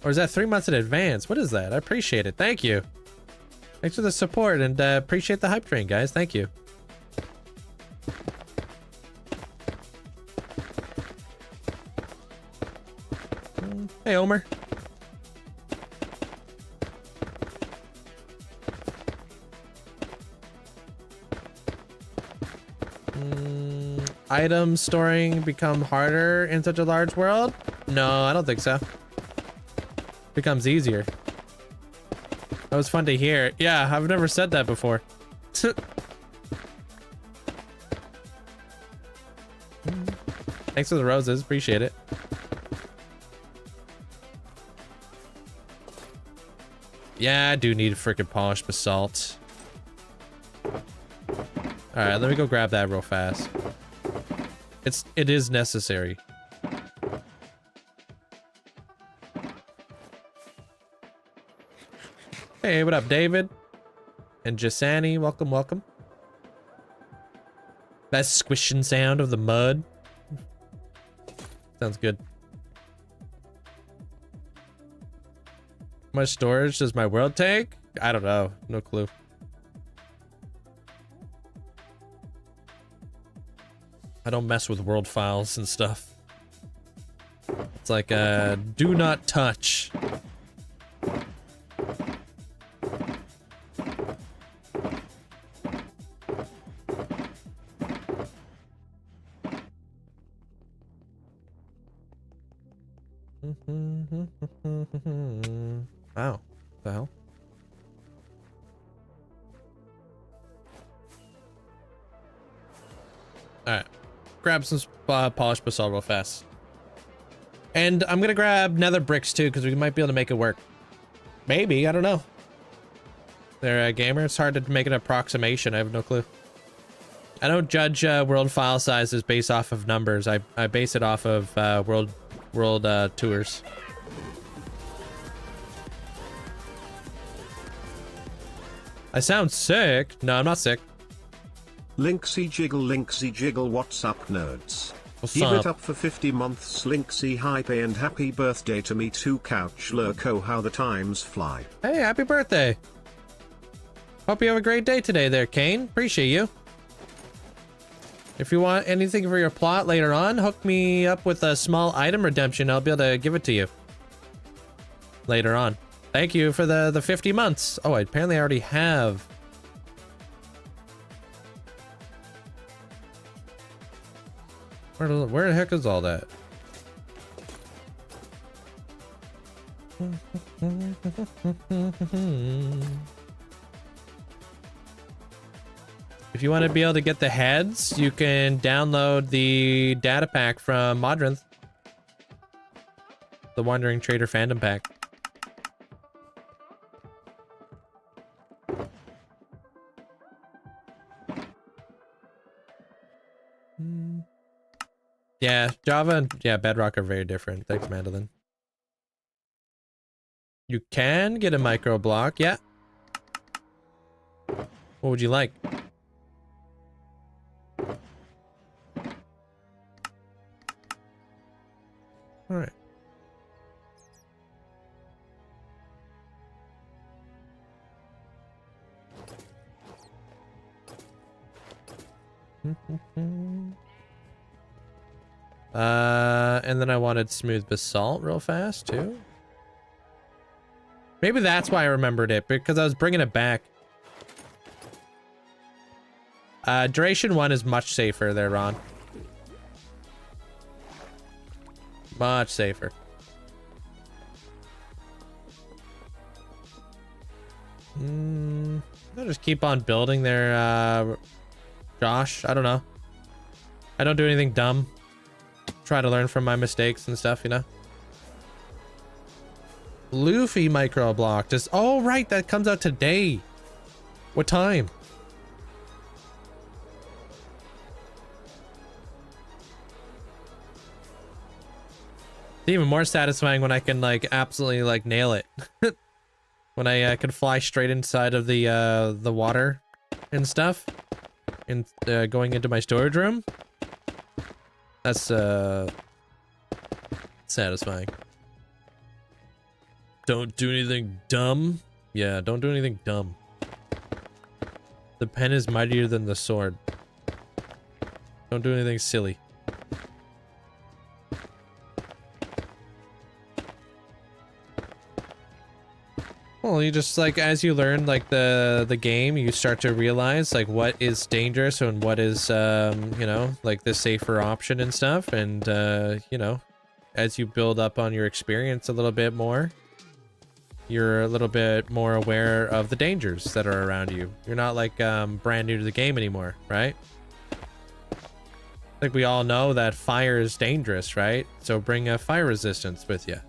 Or is that 3 months in advance? What is that? I appreciate it. Thank you. Thanks for the support and appreciate the hype train, guys. Thank you. Hey, Omer. Item storing become harder in such a large world? No, I don't think so. Becomes easier. That was fun to hear. Yeah, I've never said that before. Thanks for the roses. Appreciate it. Yeah, I do need freaking polished basalt. Alright, let me go grab that real fast. It is necessary. Hey, what up, David? And Jasani, welcome, welcome. That squishing sound of the mud. Sounds good. How much storage does my world take? I don't know. No clue. I don't mess with world files and stuff. It's like, do not touch. Wow. What the hell? Alright. Grab some polished basalt real fast. And I'm gonna grab nether bricks too, because we might be able to make it work. Maybe, I don't know. They're a gamer. It's hard to make an approximation. I have no clue. I don't judge world file sizes based off of numbers. I base it off of world tours. I sound sick. No, I'm not sick. Linkzzey jiggle, what's up, nerds? What's Give up? it up for 50 months, Linkzzey hype, and happy birthday to me too, Couch Lurko, how the times fly. Hey, happy birthday. Hope you have a great day today there, Kane. Appreciate you. If you want anything for your plot later on, hook me up with a small item redemption. I'll be able to give it to you later on. Thank you for the 50 months. Oh, apparently I already have. Where the heck is all that? If you want to be able to get the heads, you can download the data pack from Modrinth. The Wandering Trader fandom pack. Yeah, Java and Bedrock are very different. Thanks, Mandolin. You can get a micro block, yeah. What would you like? All right. And then I wanted smooth basalt real fast too. Maybe that's why I remembered it, because I was bringing it back. Duration 1 is much safer there, Ron. Much safer. I'll just keep on building there, Josh. I don't know. I don't do anything dumb. Try to learn from my mistakes and stuff, you know? Luffy micro block. Just, oh, right. That comes out today. What time? It's even more satisfying when I can, like, absolutely, like, nail it. When I can fly straight inside of the water and stuff. And going into my storage room. That's satisfying. Don't do anything dumb. Yeah, don't do anything dumb. The pen is mightier than the sword. Don't do anything silly. Well, you just like, as you learn like the game, you start to realize like what is dangerous and what is you know, like the safer option and stuff. And you know, as you build up on your experience a little bit more, you're a little bit more aware of the dangers that are around you. You're not like brand new to the game anymore, right? I think we all know that fire is dangerous, right? So bring a fire resistance with you.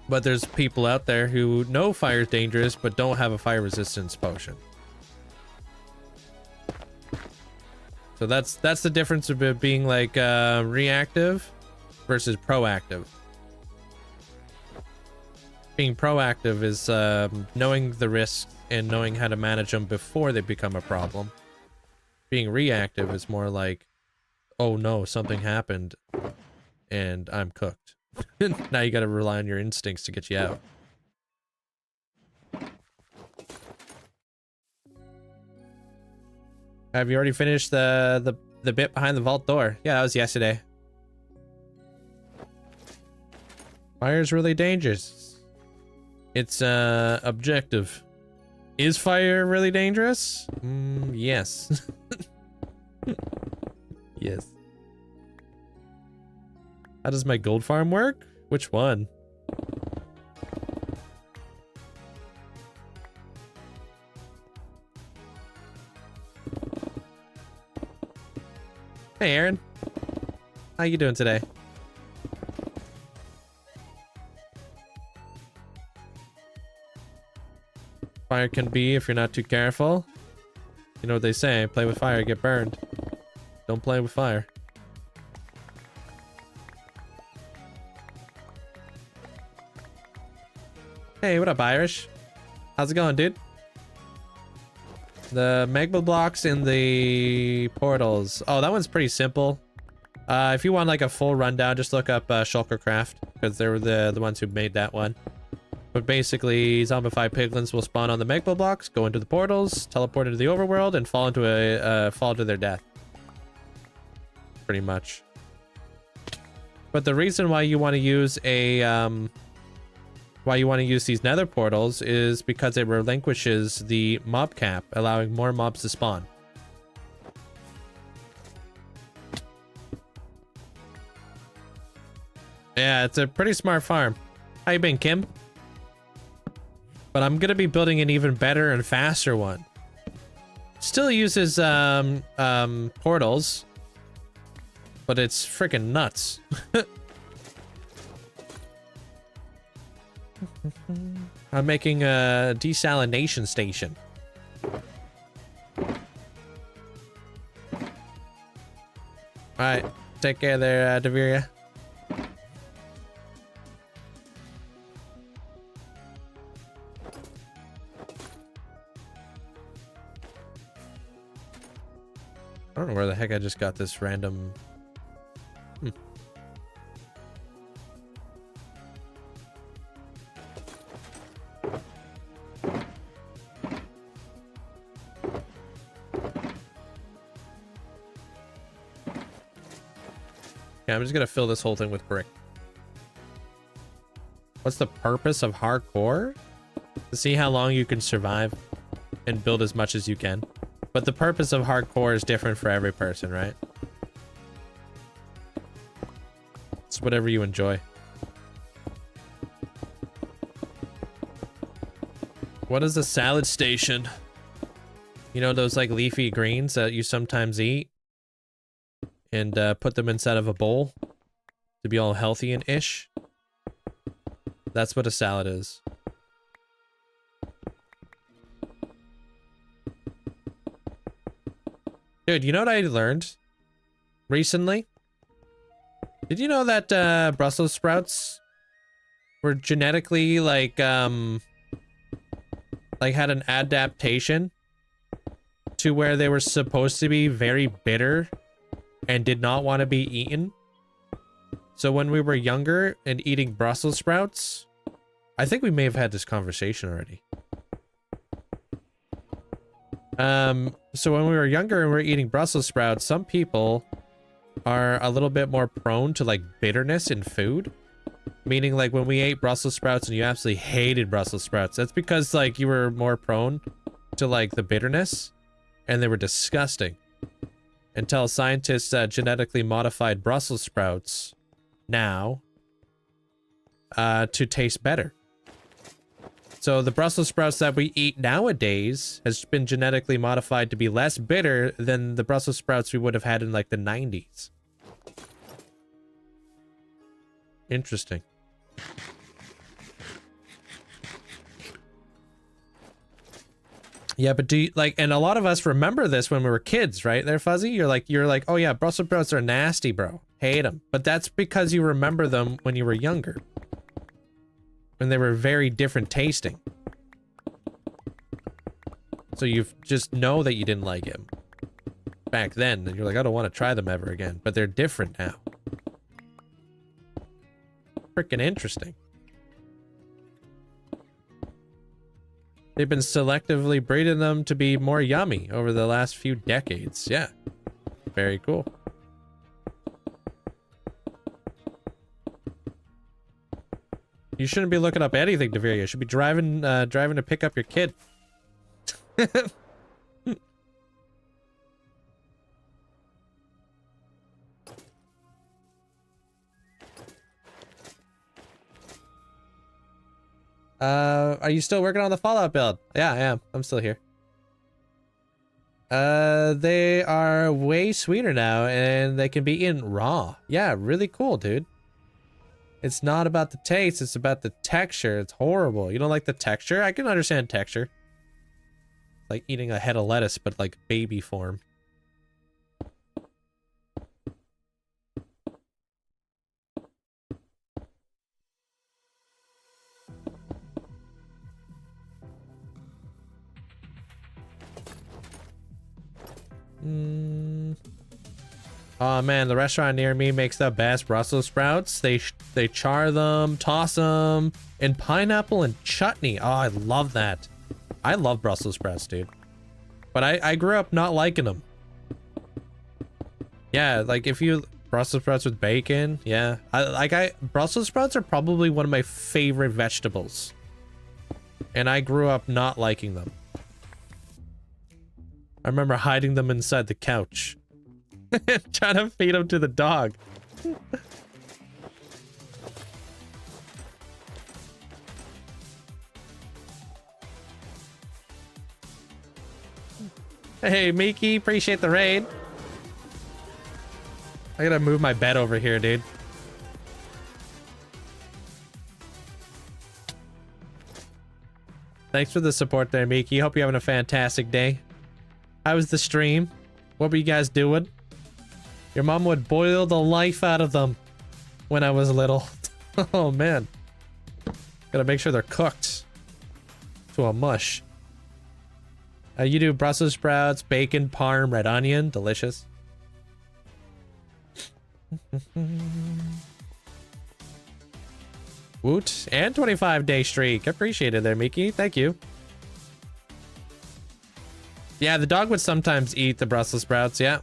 But there's people out there who know fire is dangerous but don't have a fire resistance potion. So that's the difference of being like reactive versus proactive. Being proactive is knowing the risks and knowing how to manage them before they become a problem. Being reactive is more like, oh no, something happened and I'm cooked. Now you gotta rely on your instincts to get you out. Have you already finished the bit behind the vault door? Yeah, that was yesterday. Fire's really dangerous. It's objective. Is fire really dangerous? Yes. Yes. How does my gold farm work? Which one? Hey, Aaron. How you doing today? Fire can be if you're not too careful. You know what they say, play with fire, get burned. Don't play with fire. Hey, what up, Irish? How's it going, dude? The magma blocks in the portals. Oh, that one's pretty simple. If you want like a full rundown, just look up Shulker Craft, because they were the ones who made that one. But basically, zombified piglins will spawn on the magma blocks, go into the portals, teleport into the overworld, and fall into their death. Pretty much. But the reason why you want to use these nether portals is because it relinquishes the mob cap, allowing more mobs to spawn. Yeah, it's a pretty smart farm. How you been, Kim? But I'm gonna be building an even better and faster one. Still uses portals, but it's freaking nuts. I'm making a desalination station. Alright, take care there, Deviria. I don't know where the heck I just got this random... Yeah, I'm just gonna fill this whole thing with brick. What's the purpose of hardcore? To see how long you can survive and build as much as you can. But the purpose of hardcore is different for every person, right? It's whatever you enjoy. What is a salad station? You know those like leafy greens that you sometimes eat? And put them inside of a bowl to be all healthy and ish. That's what a salad is. Dude, you know what I learned recently? Did you know that Brussels sprouts were genetically like had an adaptation to where they were supposed to be very bitter and did not want to be eaten? So when we were younger and eating Brussels sprouts, I think we may have had this conversation already. So when we were younger and we were eating Brussels sprouts, some people are a little bit more prone to like bitterness in food. Meaning like when we ate Brussels sprouts and you absolutely hated Brussels sprouts, that's because like you were more prone to like the bitterness and they were disgusting. Until scientists genetically modified Brussels sprouts now to taste better. So the Brussels sprouts that we eat nowadays has been genetically modified to be less bitter than the Brussels sprouts we would have had in like the 90s. Interesting. Yeah, but do you, like, and a lot of us remember this when we were kids, right? There, Fuzzy? You're like, oh yeah, Brussels sprouts are nasty, bro. Hate them. But that's because you remember them when you were younger. When they were very different tasting. So you just know that you didn't like them back then, and you're like, I don't want to try them ever again. But they're different now. Freaking interesting. They've been selectively breeding them to be more yummy over the last few decades. Yeah. Very cool. You shouldn't be looking up anything, Devere. You should be driving to pick up your kid. Are you still working on the Fallout build? Yeah, I am. I'm still here. They are way sweeter now, and they can be eaten raw. Yeah, really cool, dude. It's not about the taste, it's about the texture. It's horrible. You don't like the texture? I can understand texture. Like eating a head of lettuce, but like baby form. Oh man, the restaurant near me makes the best Brussels sprouts. They char them, toss them, and pineapple and chutney. Oh, I love that. I love Brussels sprouts, dude. But I grew up not liking them. Yeah, like if you Brussels sprouts with bacon, yeah. Brussels sprouts are probably one of my favorite vegetables. And I grew up not liking them. I remember hiding them inside the couch. Trying to feed them to the dog. Hey, Miki, appreciate the raid. I gotta move my bed over here, dude. Thanks for the support there, Miki. Hope you're having a fantastic day. How was the stream? What were you guys doing? Your mom would boil the life out of them when I was little. Oh, man. Gotta make sure they're cooked to a mush. You do Brussels sprouts, bacon, parm, red onion. Delicious. Woot. And 25-day streak. Appreciate it there, Miki. Thank you. Yeah, the dog would sometimes eat the Brussels sprouts, yeah.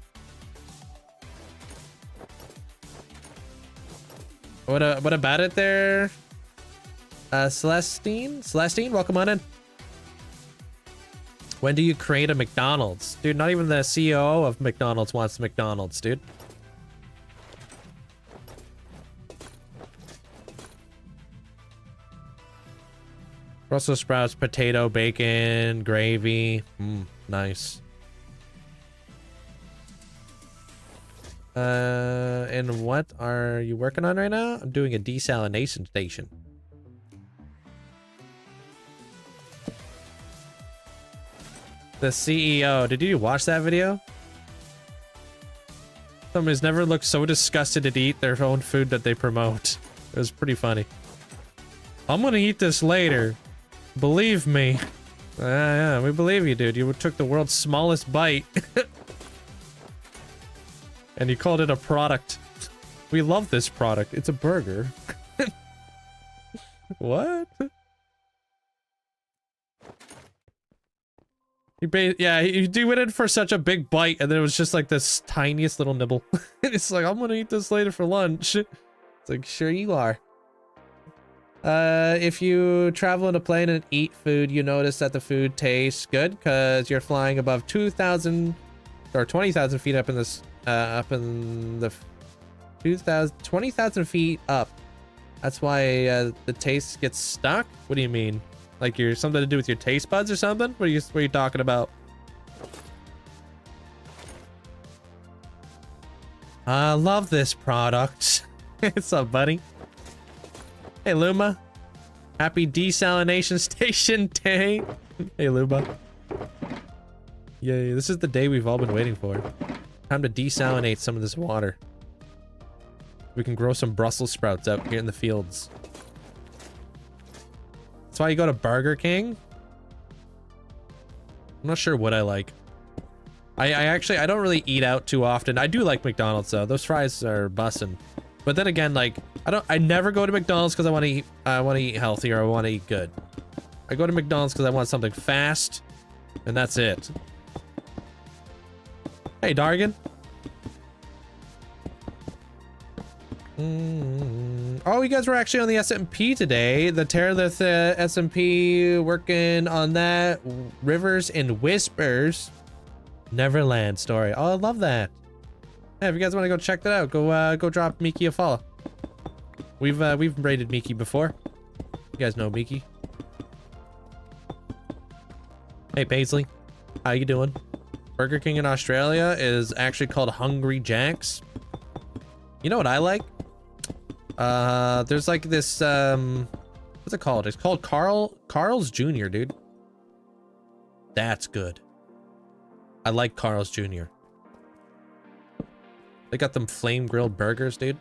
What about it there? Celestine? Celestine, welcome on in. When do you create a McDonald's? Dude, not even the CEO of McDonald's wants McDonald's, dude. Brussels sprouts, potato, bacon, gravy. Nice. And what are you working on right now? I'm doing a desalination station. The CEO. Did you watch that video? Someone who's never looked so disgusted to eat their own food that they promote. It was pretty funny. I'm gonna eat this later. Believe me. Yeah, we believe you, dude. You took the world's smallest bite. And you called it a product. We love this product. It's a burger. What? Yeah, he went in for such a big bite, and then it was just like this tiniest little nibble. It's like, I'm gonna eat this later for lunch. It's like, sure you are. If you travel in a plane and eat food, you notice that the food tastes good because you're flying above 2,000 or 20,000 feet up in this, up in the 20,000 feet up. That's why the taste gets stuck. What do you mean? Like you're something to do with your taste buds or something? What are you talking about? I love this product. What's up, buddy? Hey, Luma. Happy desalination station day. Hey, Luma. Yay, this is the day we've all been waiting for. Time to desalinate some of this water. We can grow some Brussels sprouts out here in the fields. That's why you go to Burger King. I'm not sure what I like. I actually, I don't really eat out too often. I do like McDonald's though. Those fries are bussin'. But then again, like, I never go to McDonald's because I want to eat healthy or I want to eat good. I go to McDonald's because I want something fast, and that's it. Hey, Dargan. Oh, you guys were actually on the SMP today. The Terralith SMP working on that Rivers and Whispers Neverland story. Oh, I love that. Yeah, if you guys want to go check that out, go drop Miki a follow. We've raided Miki before. You guys know Miki. Hey Paisley, how you doing? Burger King in Australia is actually called Hungry Jack's. You know what I like? There's like this what's it called? It's called Carl's Jr., dude. That's good. I like Carl's Jr. They got them flame grilled burgers, dude.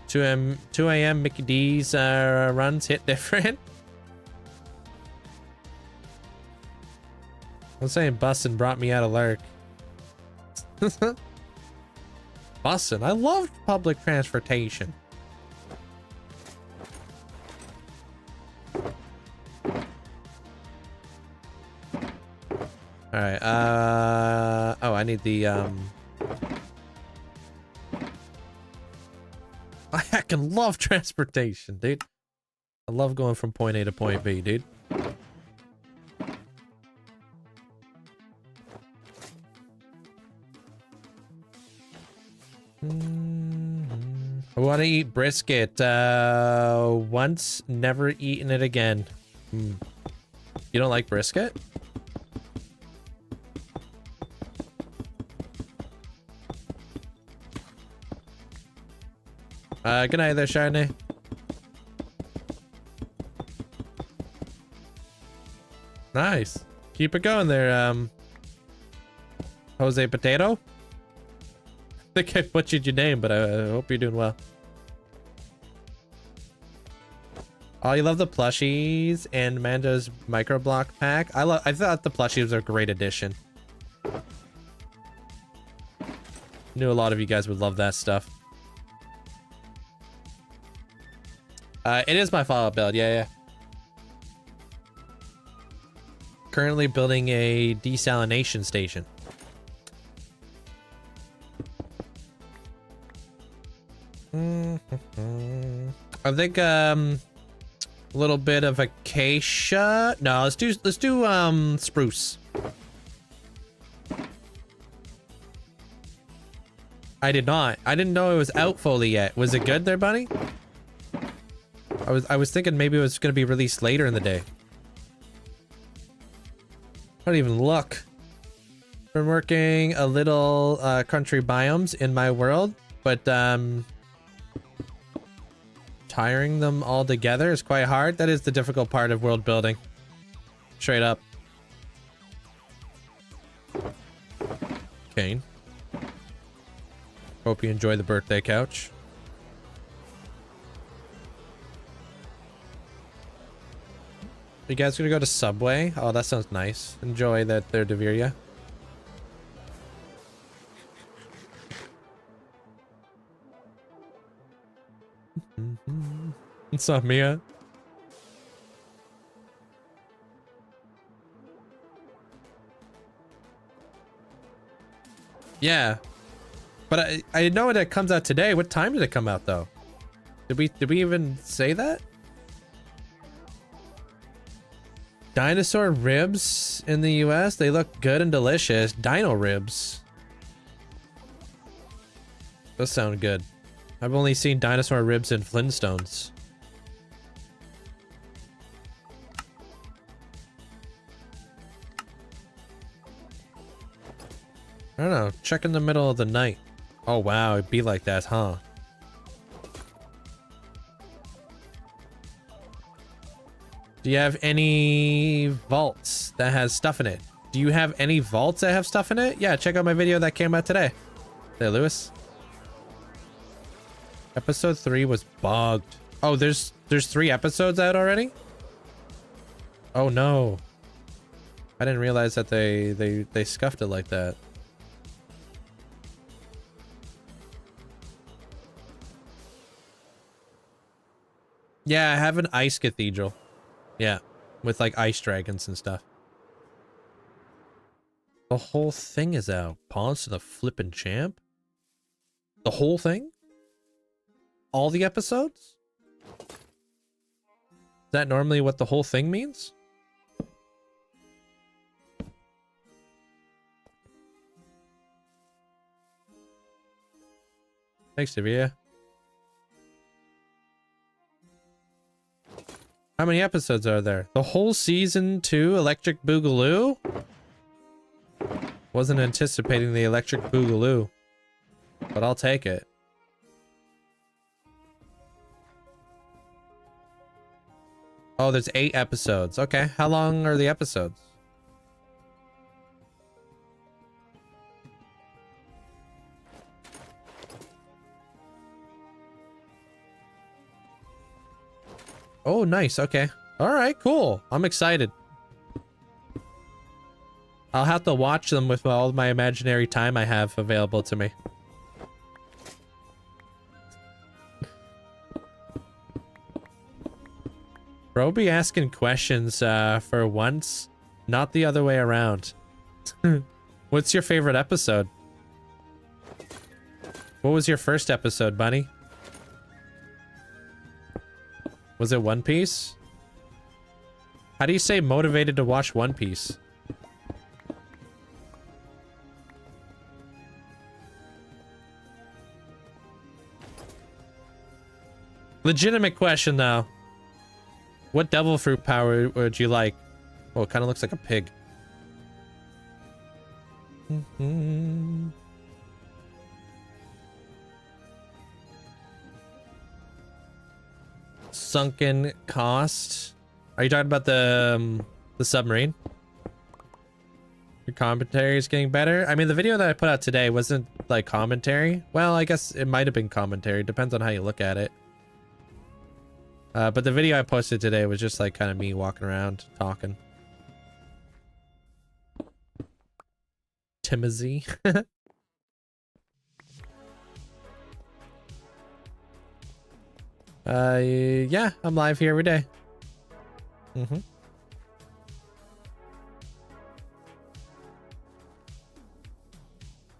Two a.m. Mickey D's runs hit different. I'm saying bussin' brought me out of lurk. Bussin', I love public transportation. All right. Oh, I need the I heckin' love transportation, dude. I love going from point A to point B, dude. I want to eat brisket once, never eaten it again. You don't like brisket? Good night there, Chardonnay. Nice. Keep it going there, Jose Potato. I think I butchered your name, but I hope you're doing well. Oh, you love the plushies and Mando's microblock pack. I thought the plushies are a great addition. Knew a lot of you guys would love that stuff. It is my follow-up build, yeah. Currently building a desalination station. I think a little bit of acacia. No, let's do spruce. I didn't know it was out fully yet. Was it good there, buddy? I was thinking maybe it was gonna be released later in the day. I don't even look. Been working a little country biomes in my world, but tiring them all together is quite hard. That is the difficult part of world building. Straight up. Kane. Hope you enjoy the birthday couch. You guys gonna go to Subway? Oh, that sounds nice. Enjoy that there, Deviria. What's up, Mia? Yeah, but I know that comes out today. What time did it come out though? Did we even say that? Dinosaur ribs in the US, they look good and delicious. Dino ribs. Those sound good. I've only seen dinosaur ribs in Flintstones. I don't know, check in the middle of the night. Oh wow, it'd be like that, huh? Do you have any vaults that has stuff in it? Do you have any vaults that have stuff in it? Yeah, check out my video that came out today. There, Lewis. Episode 3 was bugged. Oh, there's 3 episodes out already? Oh no. I didn't realize that they scuffed it like that. Yeah, I have an ice cathedral. Yeah, with like ice dragons and stuff. The whole thing is out. Pawns to the flippin' champ? The whole thing? All the episodes? Is that normally what the whole thing means? Thanks, Divya. How many episodes are there? The whole season 2 Electric Boogaloo? Wasn't anticipating the Electric Boogaloo, but I'll take it. Oh, there's 8 episodes. Okay, how long are the episodes? Oh, nice. Okay. All right, cool. I'm excited. I'll have to watch them with all my imaginary time I have available to me. Bro be asking questions for once, not the other way around. What's your favorite episode? What was your first episode, Bunny? Was it One Piece? How do you say motivated to watch One Piece? Legitimate question, though. What devil fruit power would you like? Oh, it kind of looks like a pig. Sunken cost. Are you talking about the submarine? Your commentary is getting better. I mean, the video that I put out today wasn't like commentary. Well, I guess it might have been commentary. Depends on how you look at it. But the video I posted today was just like kind of me walking around talking. Timothy. Yeah, I'm live here every day.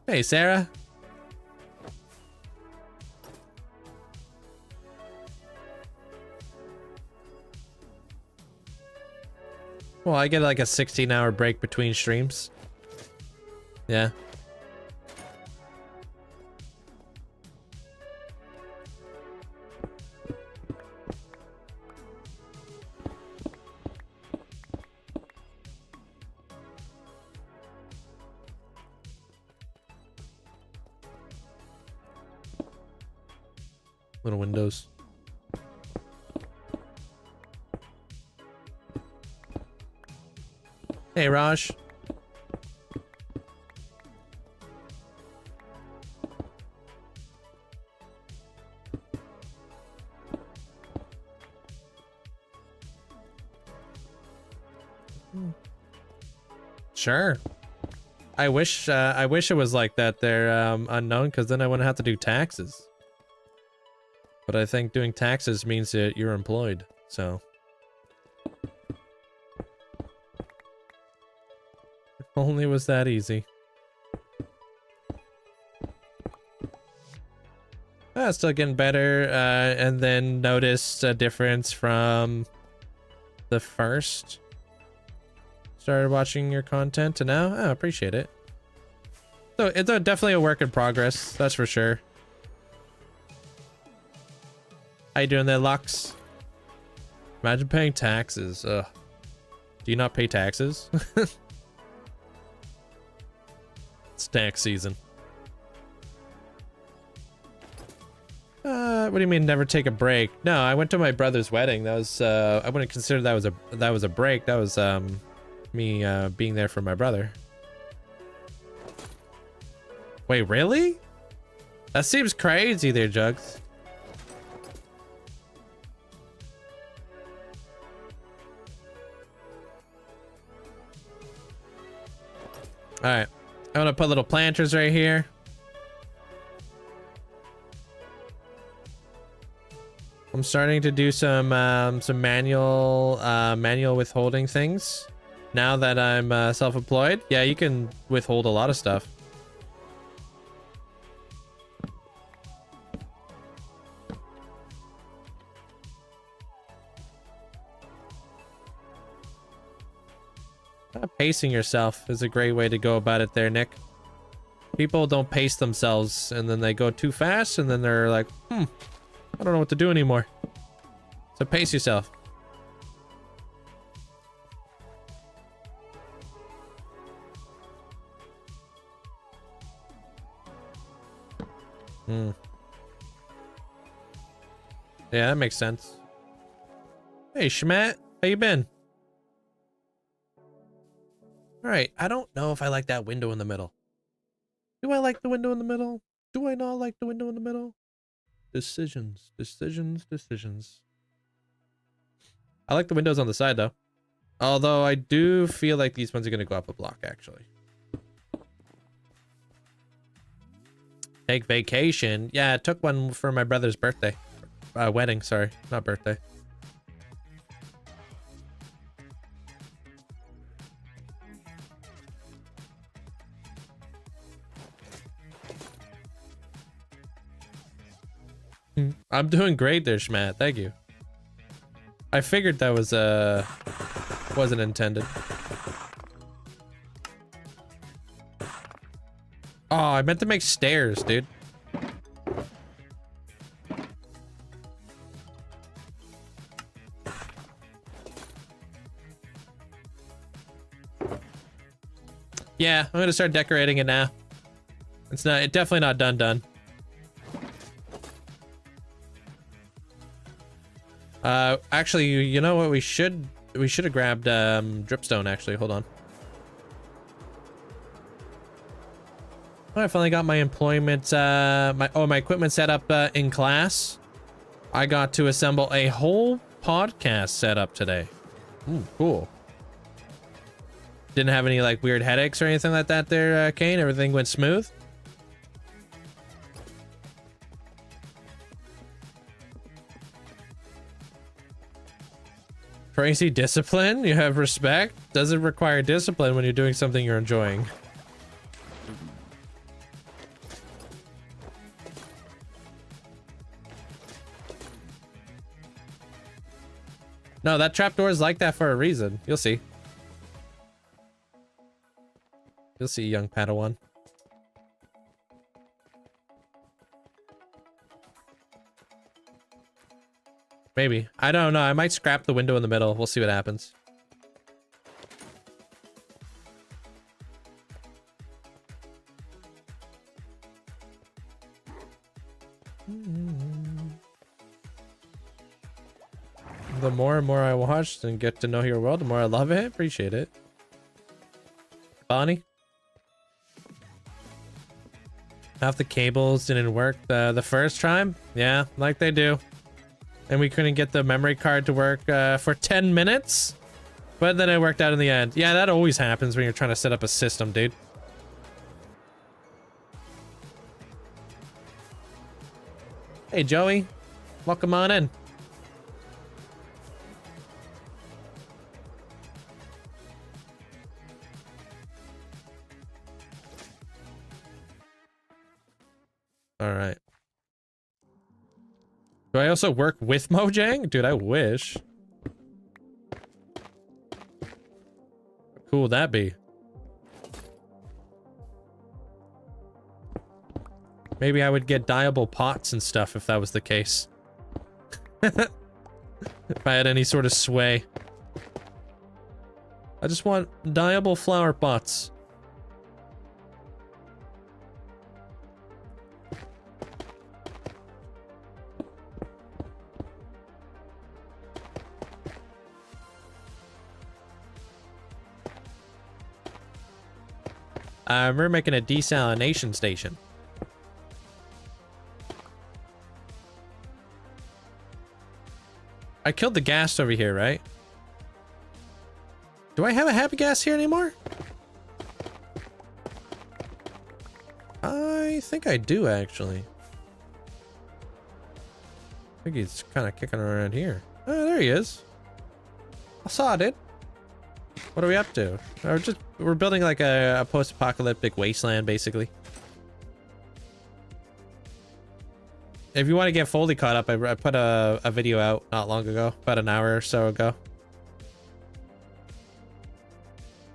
Hey, Sarah. Well, I get like a 16-hour break between streams. Yeah. Little windows. Hey, Raj. Sure. I wish it was like that there, unknown, because then I wouldn't have to do taxes. But I think doing taxes means that you're employed, so. If only it was that easy. Still getting better, and then noticed a difference from the first. Started watching your content to now. I appreciate it. So it's definitely a work in progress, that's for sure. How you doing there, Lux? Imagine paying taxes. Ugh. Do you not pay taxes? It's tax season. What do you mean never take a break? No, I went to my brother's wedding. That was I wouldn't consider that was a break. That was me being there for my brother. Wait, really? That seems crazy there, Jugs. All right, I'm gonna put little planters right here. I'm starting to do some manual withholding things. Now that I'm self-employed, yeah, you can withhold a lot of stuff. Pacing yourself is a great way to go about it there, Nick. People don't pace themselves and then they go too fast and then they're like, I don't know what to do anymore. So pace yourself. Yeah, that makes sense. Hey, Schmat, how you been? All right, I don't know if I like that window in the middle. Do I like the window in the middle? Do I not like the window in the middle? Decisions, decisions, decisions. I like the windows on the side though. Although I do feel like these ones are going to go up a block actually. Take vacation. Yeah, I took one for my brother's birthday. Wedding, sorry, not birthday. I'm doing great there, Schmat. Thank you. I figured that was wasn't intended. Oh, I meant to make stairs, dude. Yeah, I'm gonna start decorating it now. It's definitely not done. Actually, you know what? We should have grabbed dripstone. Actually, hold on. Oh, I finally got my employment, my equipment set up in class. I got to assemble a whole podcast setup today. Ooh, cool. Didn't have any like weird headaches or anything like that there, Kane. Everything went smooth. Crazy discipline? You have respect? Doesn't require discipline when you're doing something you're enjoying. No, that trapdoor is like that for a reason. You'll see. You'll see, young Padawan. Maybe. I don't know. I might scrap the window in the middle. We'll see what happens. The more and more I watch and get to know your world, the more I love it. Appreciate it. Bonnie? Half the cables didn't work the first time? Yeah, like they do. And we couldn't get the memory card to work for 10 minutes. But then it worked out in the end. Yeah, that always happens when you're trying to set up a system, dude. Hey, Joey. Welcome on in. All right. Do I also work with Mojang? Dude, I wish. How cool would that be? Maybe I would get dyeable pots and stuff if that was the case. If I had any sort of sway. I just want dyeable flower pots. We're making a desalination station. I killed the gas over here, right? Do I have a happy gas here anymore? I think I do, actually. I think he's kind of kicking around here. Oh, there he is. I saw it, dude. What are we up to? We're building like a post-apocalyptic wasteland, basically. If you want to get fully caught up, I put a video out not long ago, about an hour or so ago.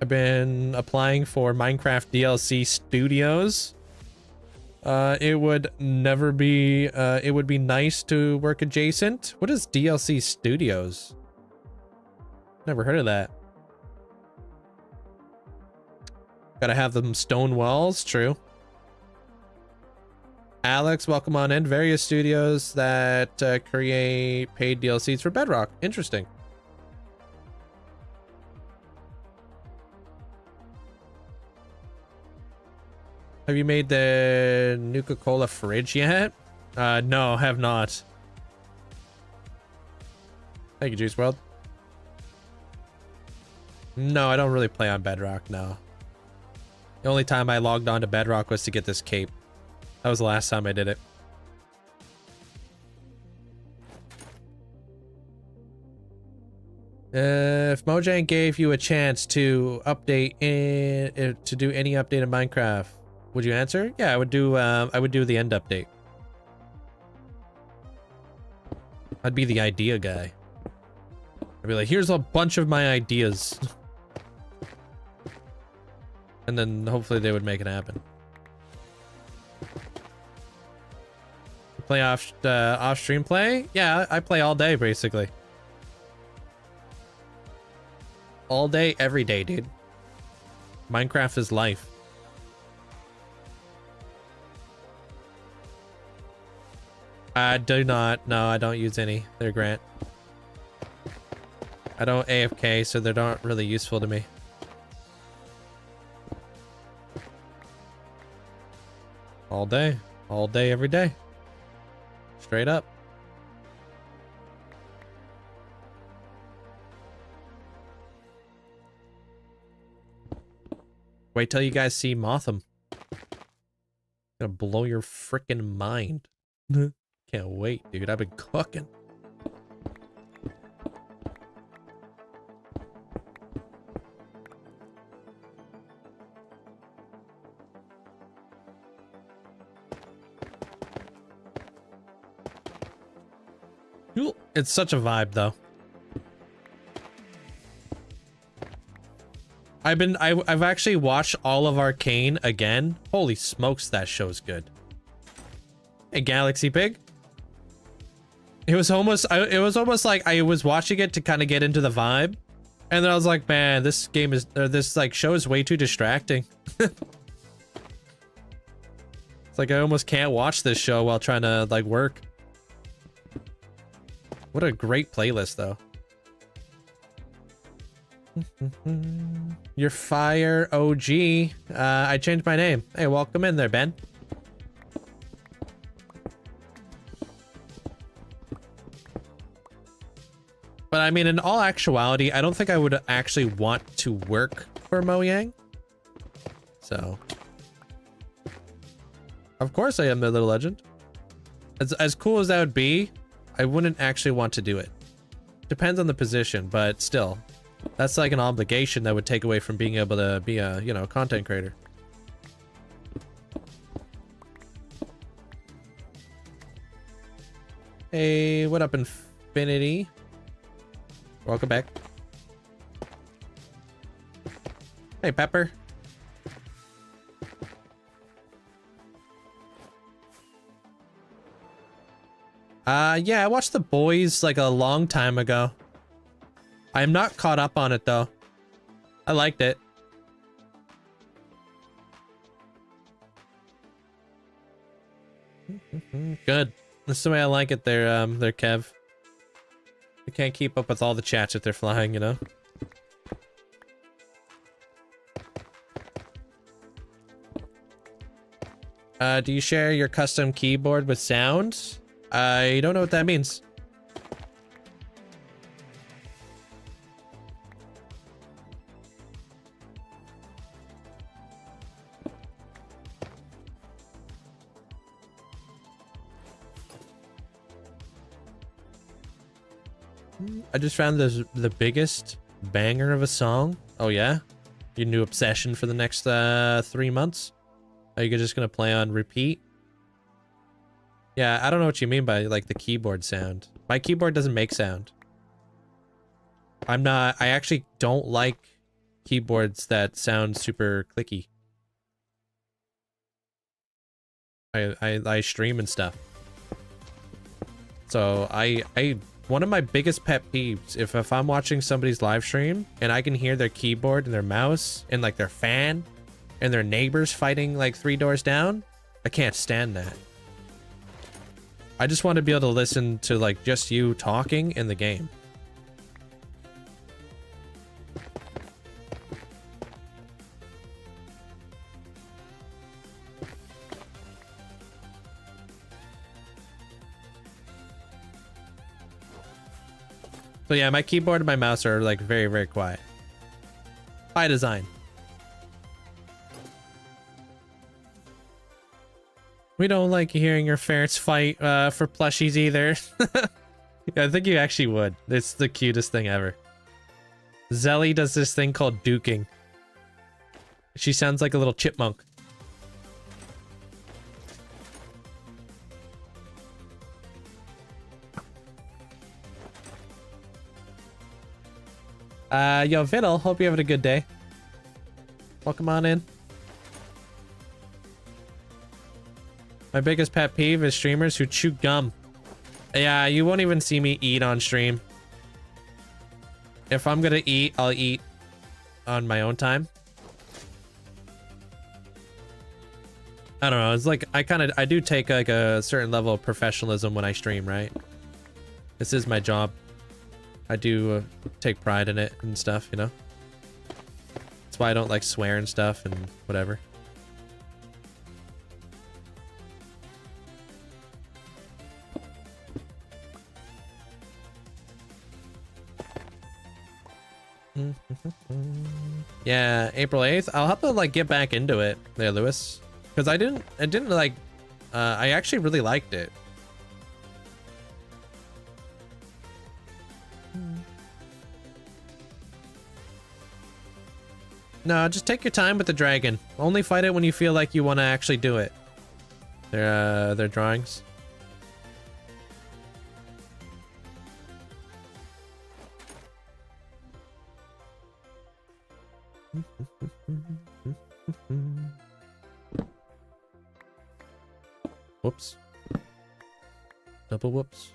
I've been applying for Minecraft DLC studios. It would never be, it would be nice to work adjacent. What is DLC studios? Never heard of that. Gotta have them stone walls, true. Alex, welcome on in. Various studios that create paid DLCs for Bedrock. Interesting. Have you made the Nuka-Cola fridge yet? No, have not. Thank you, Juice World. No, I don't really play on Bedrock, no. The only time I logged on to Bedrock was to get this cape. That was the last time I did it. If Mojang gave you a chance to update to do any update in Minecraft, would you answer? Yeah, I would do the end update. I'd be the idea guy. I'd be like, here's a bunch of my ideas. And then hopefully they would make it happen. Play off stream play? Yeah, I play all day basically. All day, every day, dude. Minecraft is life. I do not. No, I don't use any. They're Grant. I don't AFK, so they're not really useful to me. All day, every day. Straight up. Wait till you guys see Motham. Gonna blow your freaking mind. Can't wait, dude. I've been cooking. It's such a vibe, though. I've actually watched all of Arcane again. Holy smokes, that show's good. Hey, Galaxy Pig. It was almost like I was watching it to kind of get into the vibe, and then I was like, man, this game is, or this like show is way too distracting. It's like I almost can't watch this show while trying to like work. What a great playlist, though. You're fire OG. I changed my name. Hey, welcome in there, Ben. But I mean, in all actuality, I don't think I would actually want to work for Mojang. So, of course I am the little legend. As cool as that would be, I wouldn't actually want to do it. Depends on the position, but still. That's like an obligation that would take away from being able to be a, you know, content creator. Hey, what up, Infinity? Welcome back. Hey, Pepper. Yeah, I watched The Boys like a long time ago. I'm not caught up on it though. I liked it. Good. That's the way I like it there, Kev. I can't keep up with all the chats that they're flying, you know? Do you share your custom keyboard with sound? I don't know what that means. I just found the biggest banger of a song. Oh yeah? Your new obsession for the next 3 months? Are you just gonna play on repeat? Yeah, I don't know what you mean by like the keyboard sound. My keyboard doesn't make sound. I actually don't like keyboards that sound super clicky. I stream and stuff. So one of my biggest pet peeves, if I'm watching somebody's live stream and I can hear their keyboard and their mouse and like their fan and their neighbors fighting like 3 doors down, I can't stand that. I just want to be able to listen to like just you talking in the game. So yeah, my keyboard and my mouse are like very, very quiet. By design. We don't like hearing your ferrets fight for plushies either. Yeah, I think you actually would. It's the cutest thing ever. Zelly does this thing called duking. She sounds like a little chipmunk. Yo, Viddle, hope you're having a good day. Welcome on in. My biggest pet peeve is streamers who chew gum. Yeah, you won't even see me eat on stream. If I'm gonna eat, I'll eat on my own time. I don't know, it's like, I do take like a certain level of professionalism when I stream, right? This is my job. I do take pride in it and stuff, you know? That's why I don't like swear and stuff and whatever. Yeah, April 8th. I'll have to like get back into it there, Lewis. Because I didn't like, I actually really liked it. No, just take your time with the dragon. Only fight it when you feel like you want to actually do it. Their drawings. Whoops. Double whoops.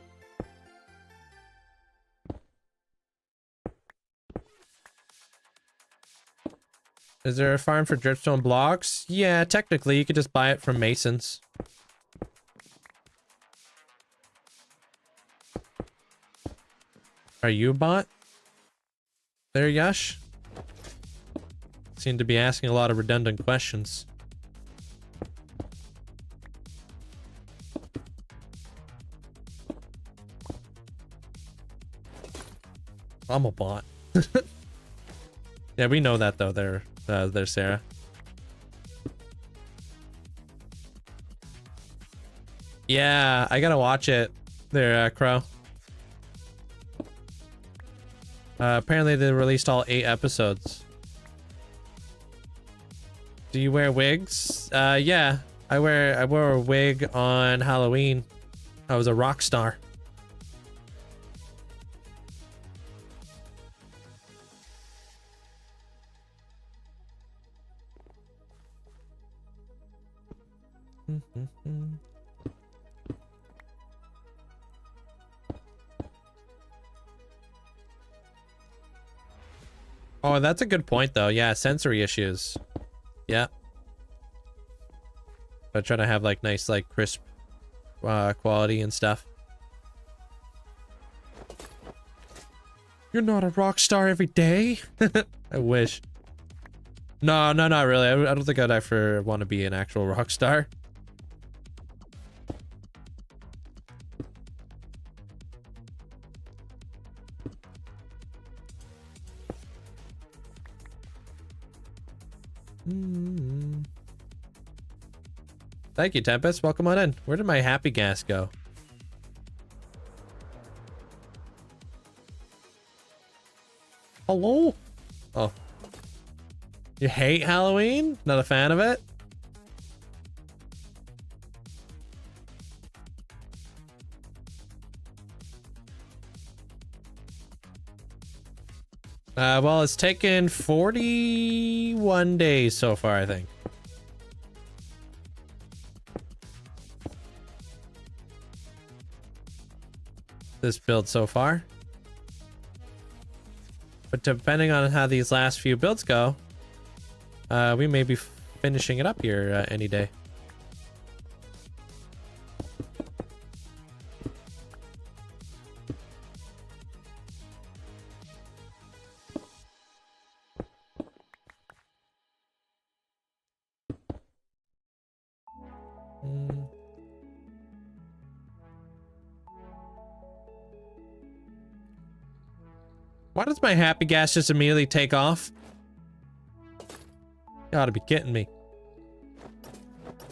Is there a farm for dripstone blocks? Yeah, technically you could just buy it from masons. Are you a bot? There, Yash? Seem to be asking a lot of redundant questions. I'm a bot. Yeah, we know that though. There, Sarah. Yeah, I gotta watch it. There, Crow. Apparently they released all 8 episodes. Do you wear wigs? Yeah. I wore a wig on Halloween. I was a rock star. Oh, that's a good point though. Yeah, sensory issues. Yeah. But trying to have like nice, like crisp quality and stuff. You're not a rock star every day. I wish. No, not really. I don't think I'd ever want to be an actual rock star. Thank you, Tempest. Welcome on in. Where did my happy gas go? Hello? Oh. You hate Halloween? Not a fan of it? Well, it's taken 41 days so far, I think. This build so far. But depending on how these last few builds go, we may be finishing it up here any day. Why does my happy gas just immediately take off? Gotta be kidding me.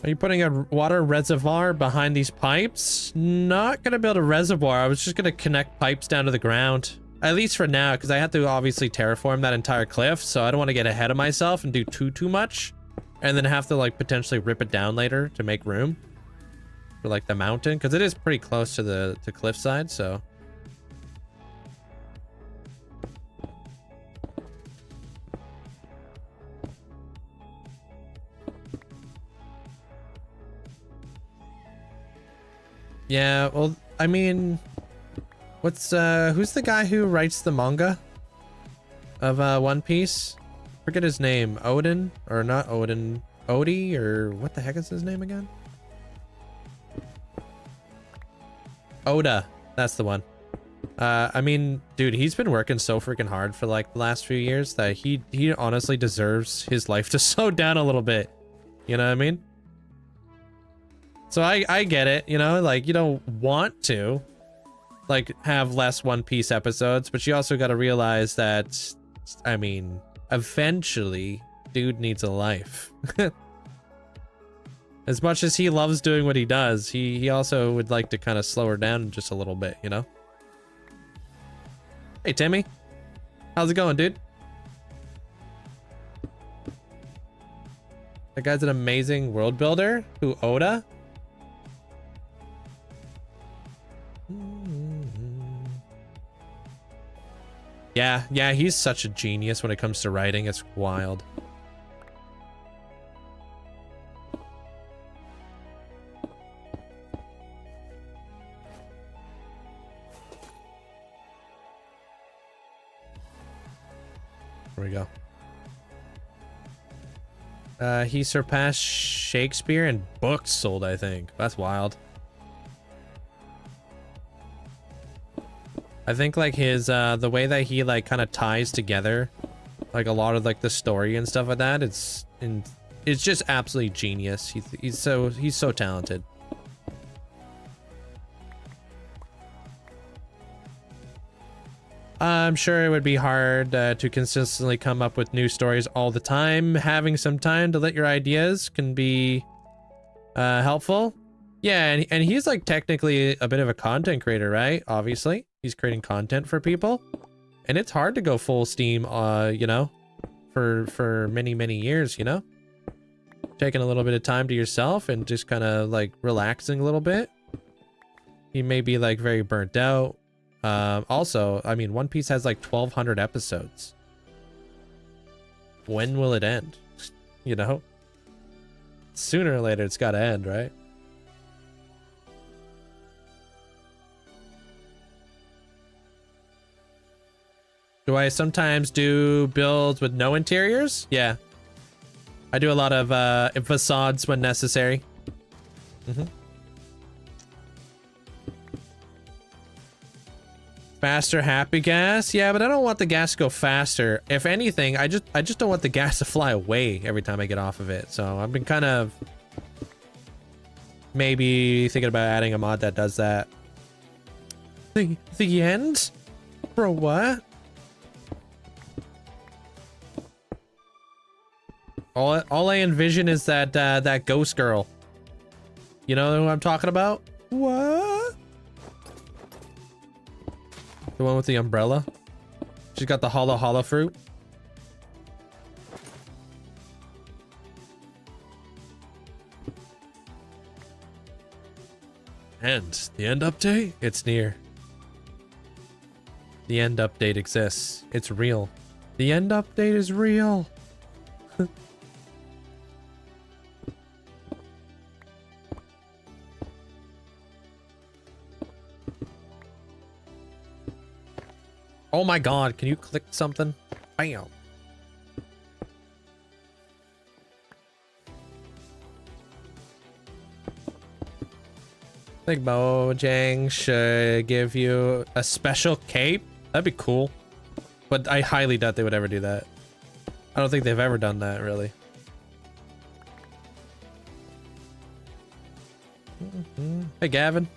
Are you putting a water reservoir behind these pipes? Not gonna build a reservoir. I was just gonna connect pipes down to the ground. At least for now, because I have to obviously terraform that entire cliff, so I don't want to get ahead of myself and do too much. And then have to like potentially rip it down later to make room for like the mountain, because it is pretty close to the cliffside, so. Yeah, well, I mean, who's the guy who writes the manga of One Piece? Forget his name. Odin? Or not Odin. Odie? Or what the heck is his name again? Oda. That's the one. I mean, dude, he's been working so freaking hard for like the last few years that he honestly deserves his life to slow down a little bit. You know what I mean? So I get it, you know, like you don't want to like have less One Piece episodes, but you also got to realize that, I mean, eventually dude needs a life. As much as he loves doing what he does, he also would like to kind of slow her down just a little bit, you know? Hey, Timmy. How's it going, dude? That guy's an amazing world builder. Who, Oda? Yeah, he's such a genius when it comes to writing. It's wild. There we go. He surpassed Shakespeare in books sold, I think. That's wild. I think like his the way that he like kind of ties together like a lot of like the story and stuff like that, it's just absolutely genius. He's so talented. I'm sure it would be hard to consistently come up with new stories all the time. Having some time to let your ideas can be helpful. Yeah, and he's like technically a bit of a content creator, right? Obviously, he's creating content for people. And it's hard to go full steam, you know, for many years, you know? Taking a little bit of time to yourself and just kind of like relaxing a little bit. You may be like very burnt out. Also, I mean, One Piece has like 1,200 episodes. When will it end? You know? Sooner or later, it's got to end, right? Do I sometimes do builds with no interiors? Yeah. I do a lot of facades when necessary. Faster happy gas? Yeah, but I don't want the gas to go faster. If anything, I just don't want the gas to fly away every time I get off of it. So I've been kind of maybe thinking about adding a mod that does that. The end? Bro, what? All I envision is that that ghost girl. You know who I'm talking about? What? The one with the umbrella? She's got the hollow fruit. And the end update? It's near. The end update exists. It's real. The end update is real. Oh my god, can you click something? Bam. I think Mojang should give you a special cape. That'd be cool. But I highly doubt they would ever do that. I don't think they've ever done that, really. Hey, Gavin.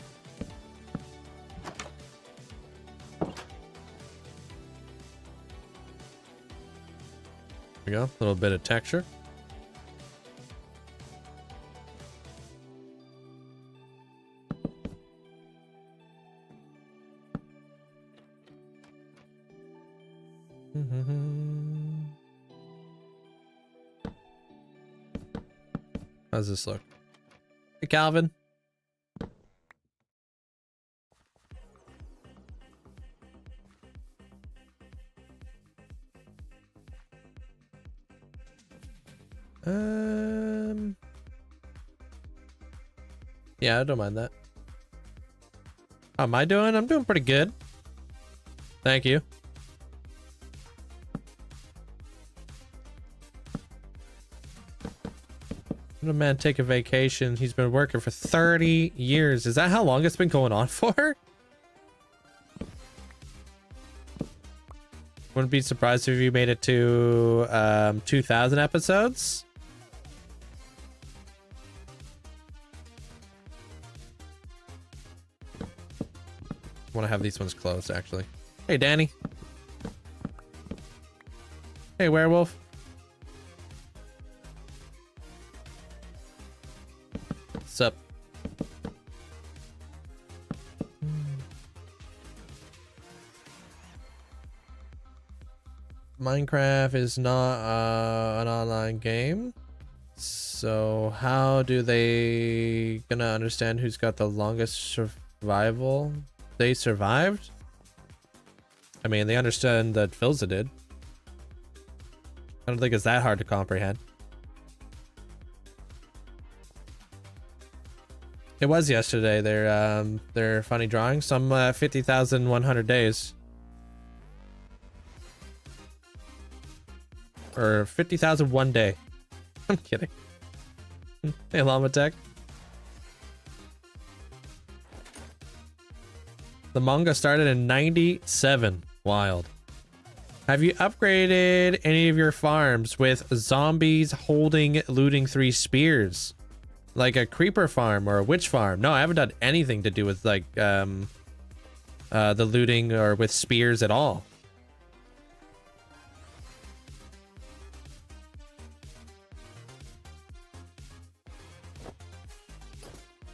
There we go. A little bit of texture. How's this look? Hey, Calvin. Yeah, I don't mind that. How am I doing? I'm doing pretty good. Thank you. Let a man take a vacation. He's been working for 30 years. Is that how long it's been going on for? Wouldn't be surprised if you made it to 2,000 episodes. I want to have these ones closed, actually. Hey, Danny. Hey, werewolf. What's up? Minecraft is not an online game. So how do they gonna understand who's got the longest survival? They survived? I mean, they understand that Philza did. I don't think it's that hard to comprehend. It was yesterday. Their funny drawing. Some 50,100 days. Or 50,001 day. I'm kidding. Hey, Llama Tech. The manga started in 97. Wild. Have you upgraded any of your farms with zombies looting 3 spears? Like a creeper farm or a witch farm? No, I haven't done anything to do with like the looting or with spears at all.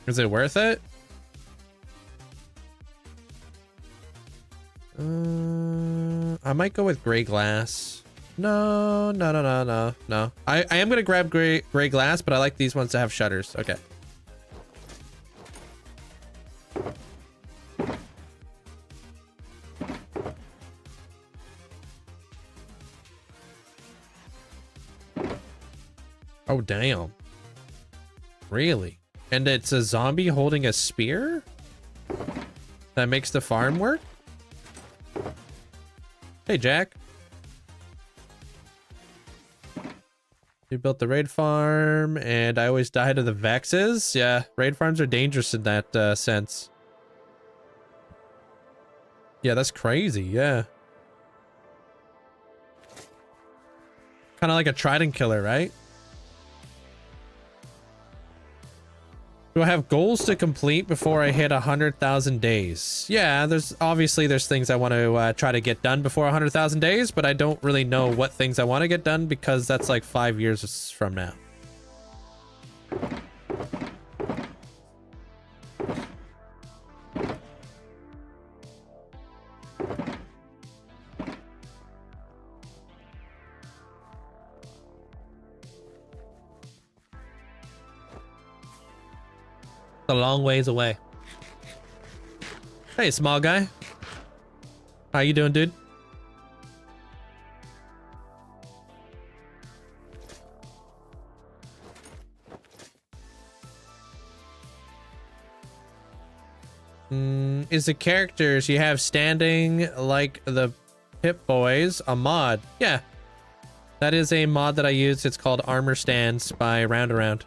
Is it worth it? I might go with gray glass. No. I am gonna grab gray glass, but I like these ones to have shutters. Okay. Oh, damn. Really? And it's a zombie holding a spear? That makes the farm work? Hey, Jack. You built the raid farm, and I always die to the Vexes? Yeah, raid farms are dangerous in that sense. Yeah, that's crazy, yeah. Kind of like a trident killer, right? Do I have goals to complete before I hit 100,000 days? Yeah, there's things I want to try to get done before 100,000 days, but I don't really know what things I want to get done because that's like 5 years from now. A long ways away. Hey, small guy. How you doing, dude? Is the characters you have standing like the Pip Boys a mod? Yeah. That is a mod that I use. It's called Armor Stands by Roundaround.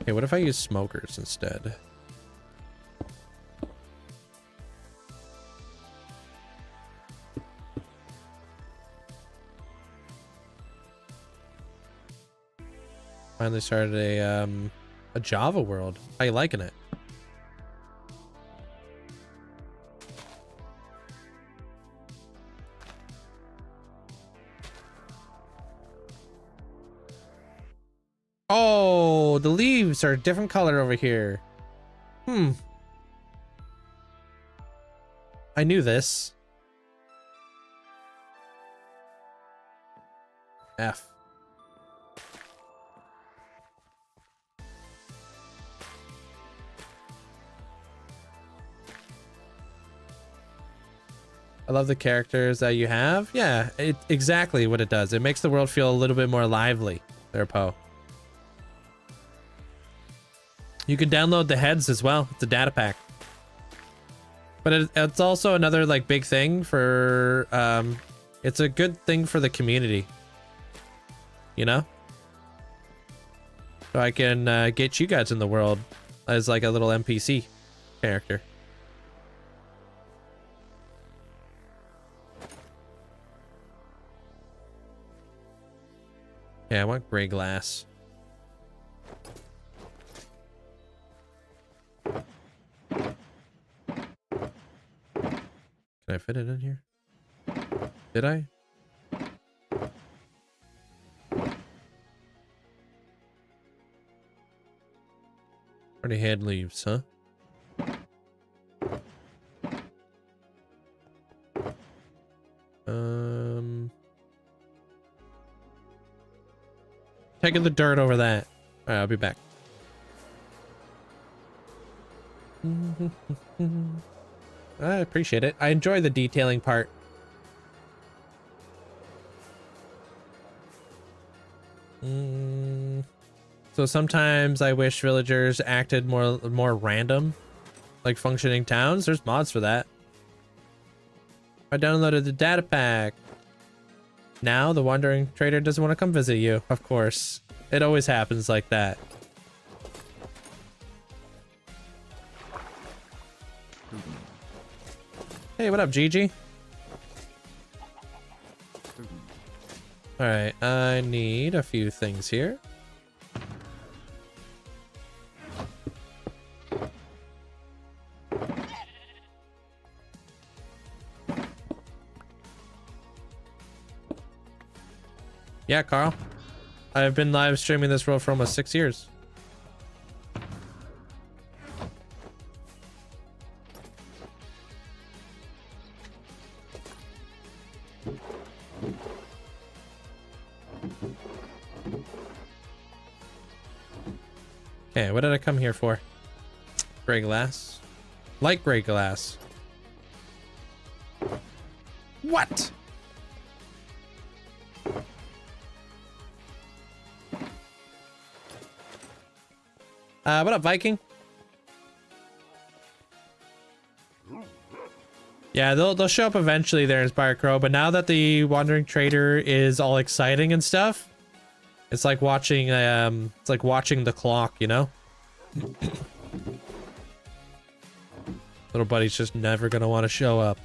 Okay, what if I use smokers instead? Finally started a Java world. How you liking it? Oh, the leaves are a different color over here. I knew this. F. I love the characters that you have. Yeah, exactly what it does. It makes the world feel a little bit more lively. There, Poe. You can download the heads as well. It's a data pack. But it's also another like big thing for it's a good thing for the community. You know? So I can get you guys in the world as like a little NPC character. Yeah, I want gray glass. Can I fit it in here? Did I? Already had leaves, huh? Taking the dirt over that. All right, I'll be back. I appreciate it. I enjoy the detailing part. So sometimes I wish villagers acted more random, like functioning towns. There's mods for that. I downloaded the data pack. Now the wandering trader doesn't want to come visit you. Of course, it always happens like that. Hey, what up, Gigi? All right, I need a few things here. Yeah, Carl. I've been live streaming this world for almost 6 years. Okay, what did I come here for? Gray glass. Light gray glass. What? What up, Viking? Yeah, they'll show up eventually there in Spire Crow, but now that the Wandering Trader is all exciting and stuff, it's like watching the clock, you know? Little buddy's just never gonna want to show up.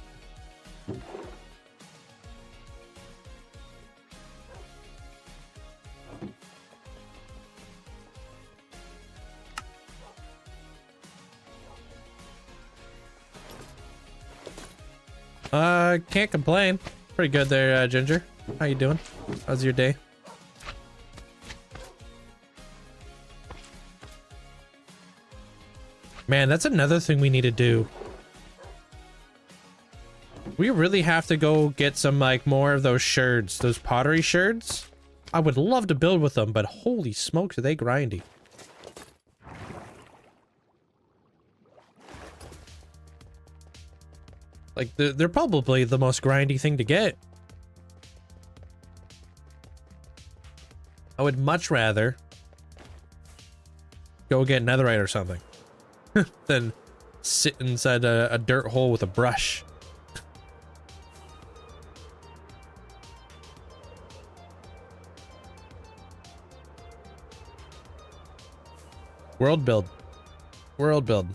Can't complain. Pretty good there, Ginger. How you doing? How's your day? Man, that's another thing we need to do. We really have to go get some, like, more of those sherds, those pottery sherds. I would love to build with them, but holy smokes, are they grindy. Like, they're probably the most grindy thing to get. I would much rather go get netherite or something than sit inside a dirt hole with a brush. World build. World build.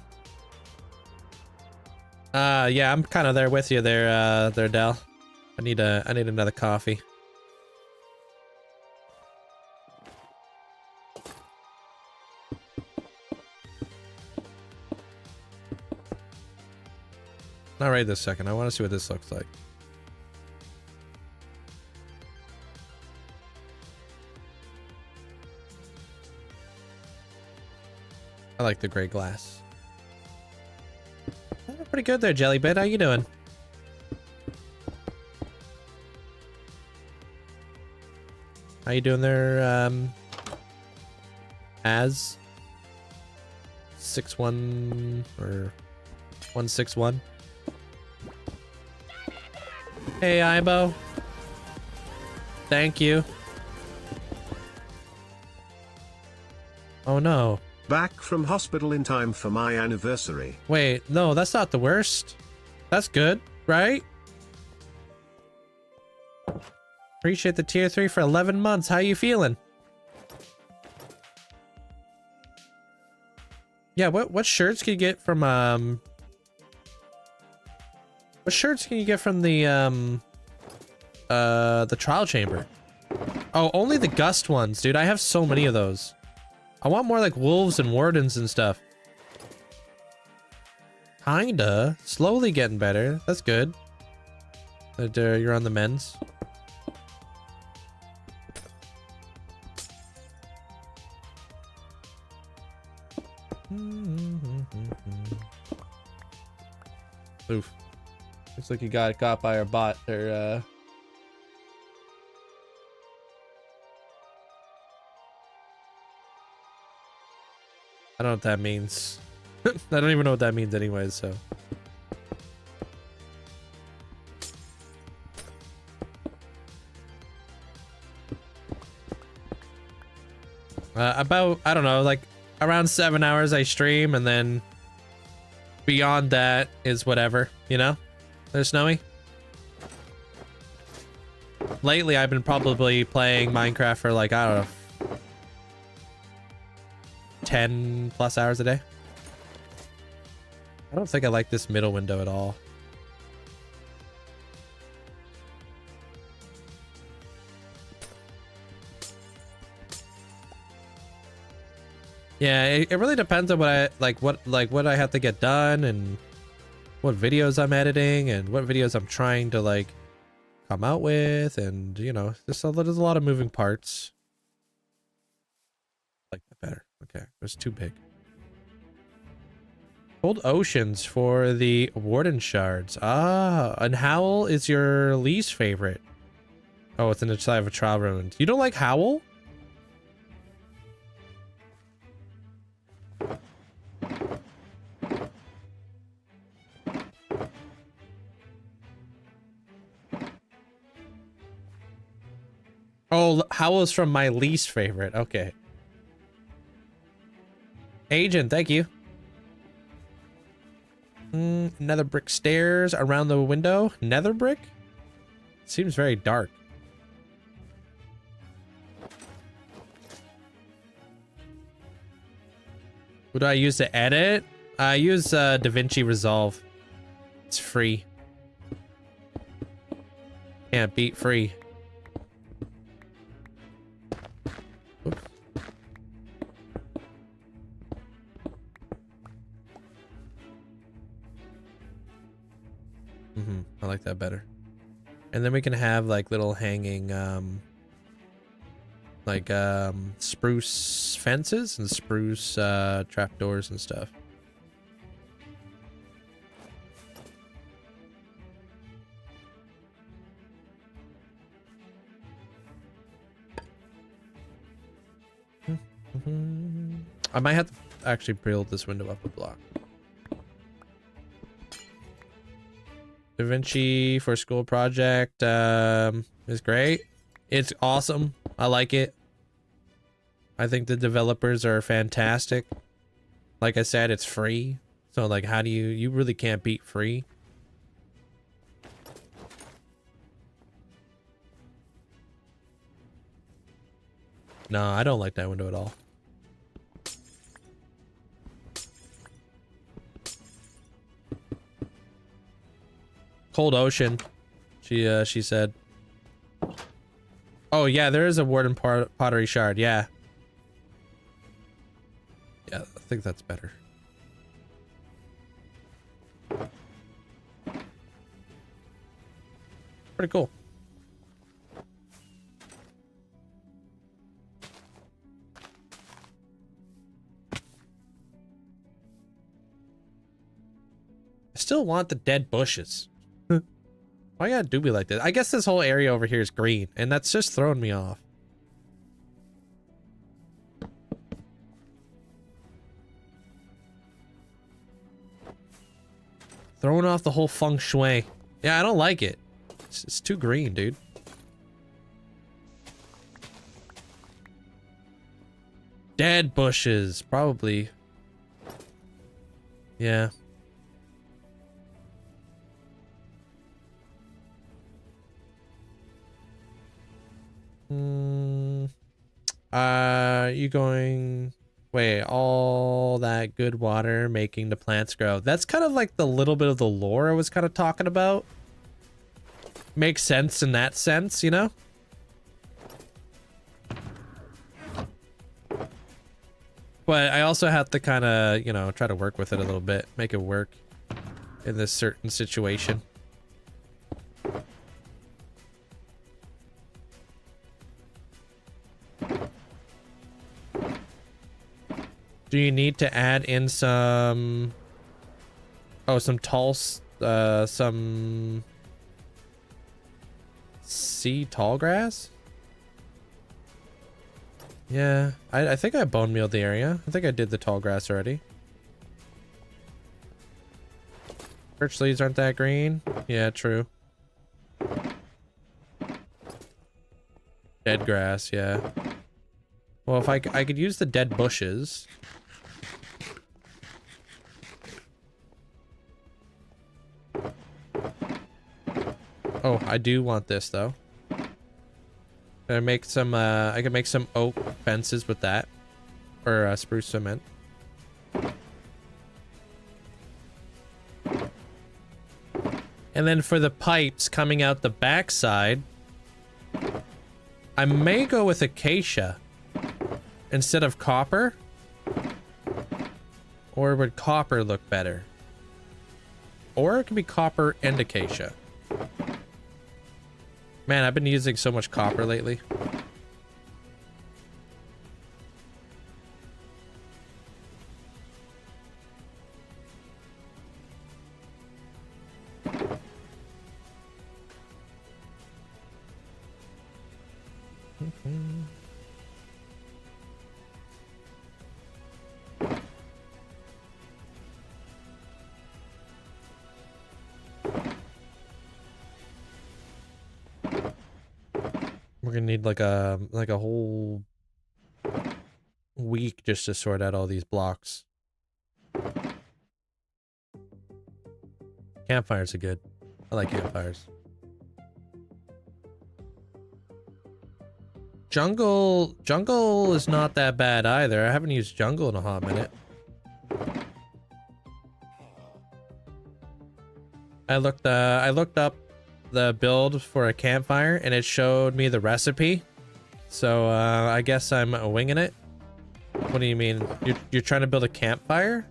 Yeah, I'm kind of there with you there, Del. I need another coffee. Not right this second. I want to see what this looks like. I like the gray glass. Pretty good there, Jellybit. How you doing? How you doing there, as 61 or 161? Hey, Ibo. Thank you. Oh no. Back from hospital in time for my anniversary. Wait, no, that's not the worst. That's good, right? Appreciate the tier 3 for 11 months. How you feeling? Yeah, what shirts can you get from what shirts can you get from the trial chamber? Oh, only the gust ones, dude. I have so many of those. I want more like wolves and wardens and stuff. Kinda. Slowly getting better. That's good. But you're on the men's. Oof. Looks like you got caught by our bot or I don't know what that means. I don't even know what that means anyways, so. About, I don't know, like around 7 hours I stream, and then beyond that is whatever, you know? There's Snowy. Lately I've been probably playing Minecraft for like, I don't know, 10 plus hours a day. I don't think I like this middle window at all. Yeah, it really depends on what I like, what I have to get done, and what videos I'm editing, and what videos I'm trying to like come out with, and you know, there's a lot of moving parts. I like that better. Okay, it was too big. Cold Oceans for the Warden Shards. Ah, and Howl is your least favorite. Oh, it's in the side of a trial room. You don't like Howl? Oh, Howl's from my least favorite. Okay. Agent, thank you. Nether brick stairs around the window. Nether brick? Seems very dark. What do I use to edit? I use DaVinci Resolve. It's free. Can't beat free. Oops. I like that better. And then we can have like little hanging spruce fences and spruce trapdoors and stuff. I might have to actually build this window up a block. DaVinci for school project is great. It's awesome. I like it. I think the developers are fantastic. Like I said, it's free. So like, how do you really can't beat free. No, I don't like that window at all. Cold Ocean, she said. Oh yeah, there is a Warden pottery shard. Yeah, I think that's better. Pretty cool. I still want the dead bushes. Why gotta do me like this? I guess this whole area over here is green, and that's just throwing me off. Throwing off the whole feng shui. Yeah, I don't like it. It's too green, dude. Dead bushes, probably. Yeah. You going... Wait, all that good water making the plants grow. That's kind of like the little bit of the lore I was kind of talking about. Makes sense in that sense, you know? But I also have to kind of, you know, try to work with it a little bit. Make it work in this certain situation. Do you need to add in some... Oh, some some... sea tall grass? Yeah, I think I bone mealed the area. I think I did the tall grass already. Birch leaves aren't that green. Yeah, true. Dead grass, yeah. Well, if I could use the dead bushes. Oh, I do want this though. I make some I can make some oak fences with that, or spruce cement. And then for the pipes coming out the backside, I may go with acacia instead of copper. Or would copper look better? Or it could be copper and acacia. Man, I've been using so much copper lately. We're gonna need like a whole week just to sort out all these blocks. Campfires are good. I like campfires. Jungle is not that bad either. I haven't used jungle in a hot minute. I looked up the build for a campfire and it showed me the recipe. So I guess I'm winging it. What do you mean? You're trying to build a campfire?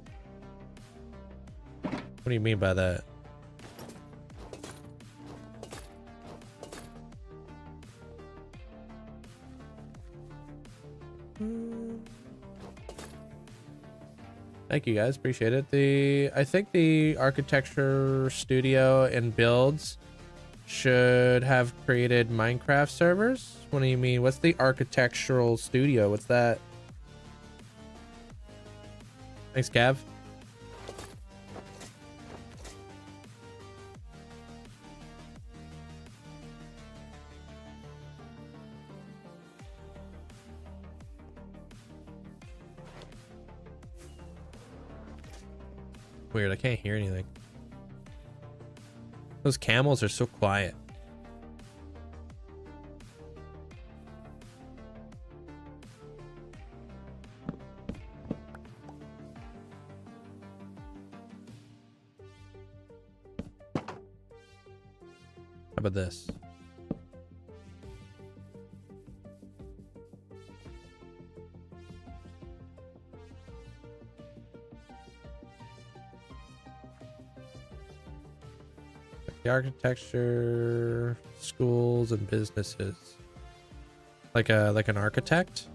What do you mean by that? Thank you guys, appreciate it. I think the architecture studio and builds should have created Minecraft servers. What do you mean? What's the architectural studio? What's that? Thanks, Gav. Weird, I can't hear anything. Those camels are so quiet. How about this? The architecture, schools, and businesses. Like an architect?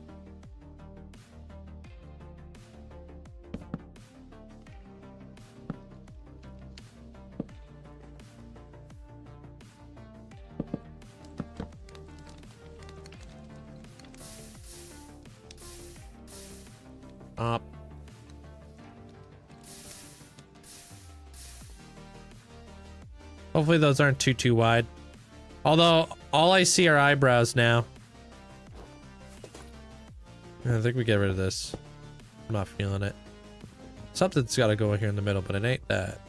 Up. Hopefully those aren't too wide. Although, all I see are eyebrows now. I think we get rid of this. I'm not feeling it. Something's got to go in here in the middle, but it ain't that.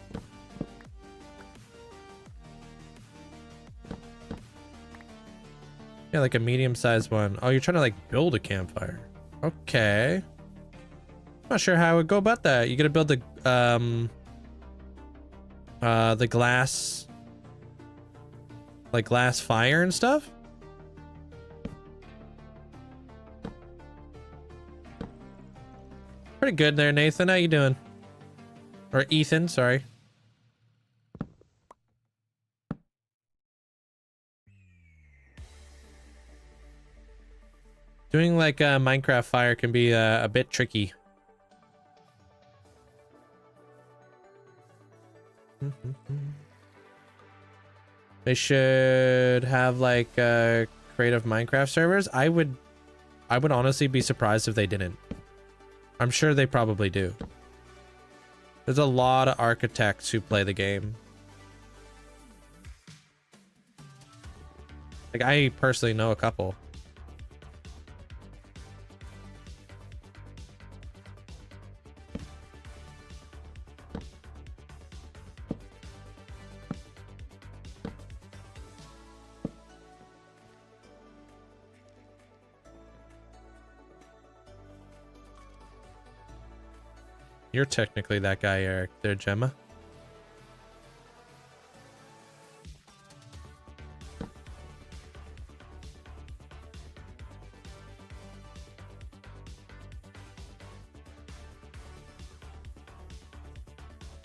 Yeah, like a medium-sized one. Oh, you're trying to, like, build a campfire. Okay. Not sure how I would go about that. You gotta build the glass... like glass fire and stuff? Pretty good there, Nathan. How you doing? Or Ethan, sorry. Doing like a Minecraft fire can be a bit tricky. They should have like creative Minecraft servers. I would honestly be surprised if they didn't. I'm sure they probably do. There's a lot of architects who play the game. Like I personally know a couple. You're technically that guy, Eric. There, Gemma.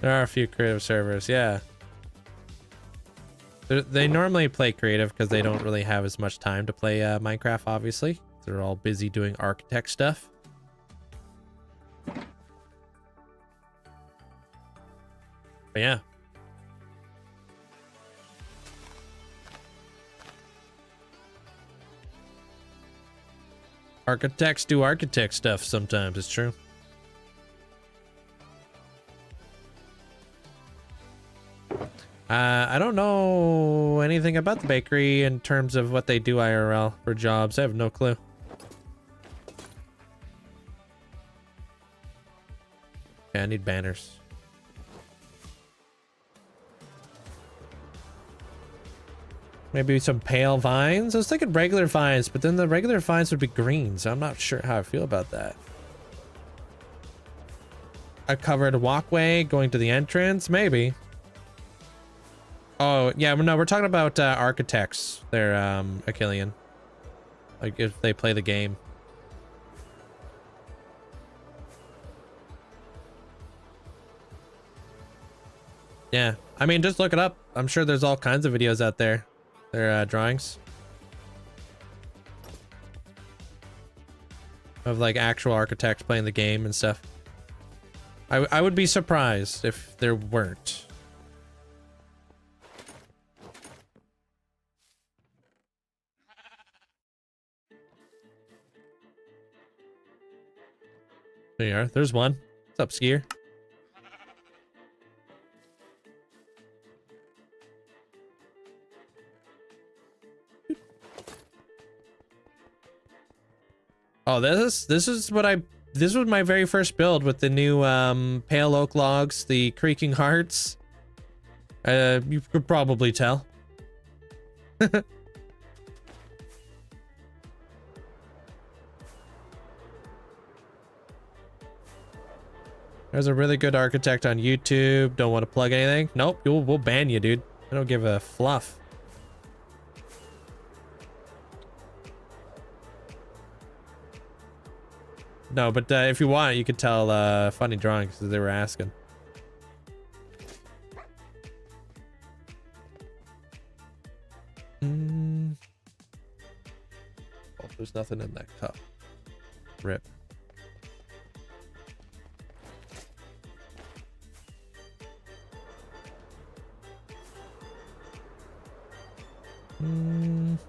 There are a few creative servers, yeah. They normally play creative because they don't really have as much time to play Minecraft, obviously. They're all busy doing architect stuff. But yeah. Architects do architect stuff sometimes, it's true. I don't know anything about the bakery in terms of what they do IRL for jobs. I have no clue. Yeah, I need banners. Maybe some pale vines? I was thinking regular vines, but then the regular vines would be green, so I'm not sure how I feel about that. A covered walkway going to the entrance? Maybe. Oh, yeah, no, we're talking about architects. They're Achillean. Like, if they play the game. Yeah, I mean, just look it up. I'm sure there's all kinds of videos out there. Their drawings. Of, like, actual architects playing the game and stuff. I would be surprised if there weren't. There you are. There's one. What's up, Skier? Oh, this was my very first build with the new pale oak logs, the creaking hearts. You could probably tell. There's a really good architect on YouTube. Don't want to plug anything? Nope, we'll ban you, dude. I don't give a fluff. No, but if you want, you could tell funny drawings as they were asking. Oh, there's nothing in that cup. Rip.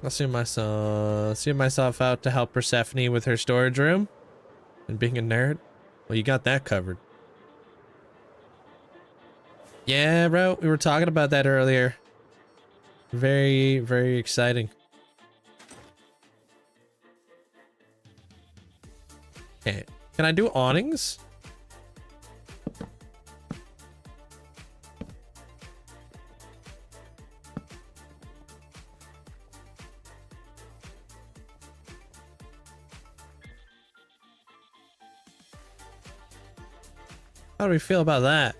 I'll see myself out to help Persephone with her storage room. And being a nerd? Well, you got that covered. Yeah, bro. We were talking about that earlier. Very, very exciting. Okay. Can I do awnings? How do we feel about that?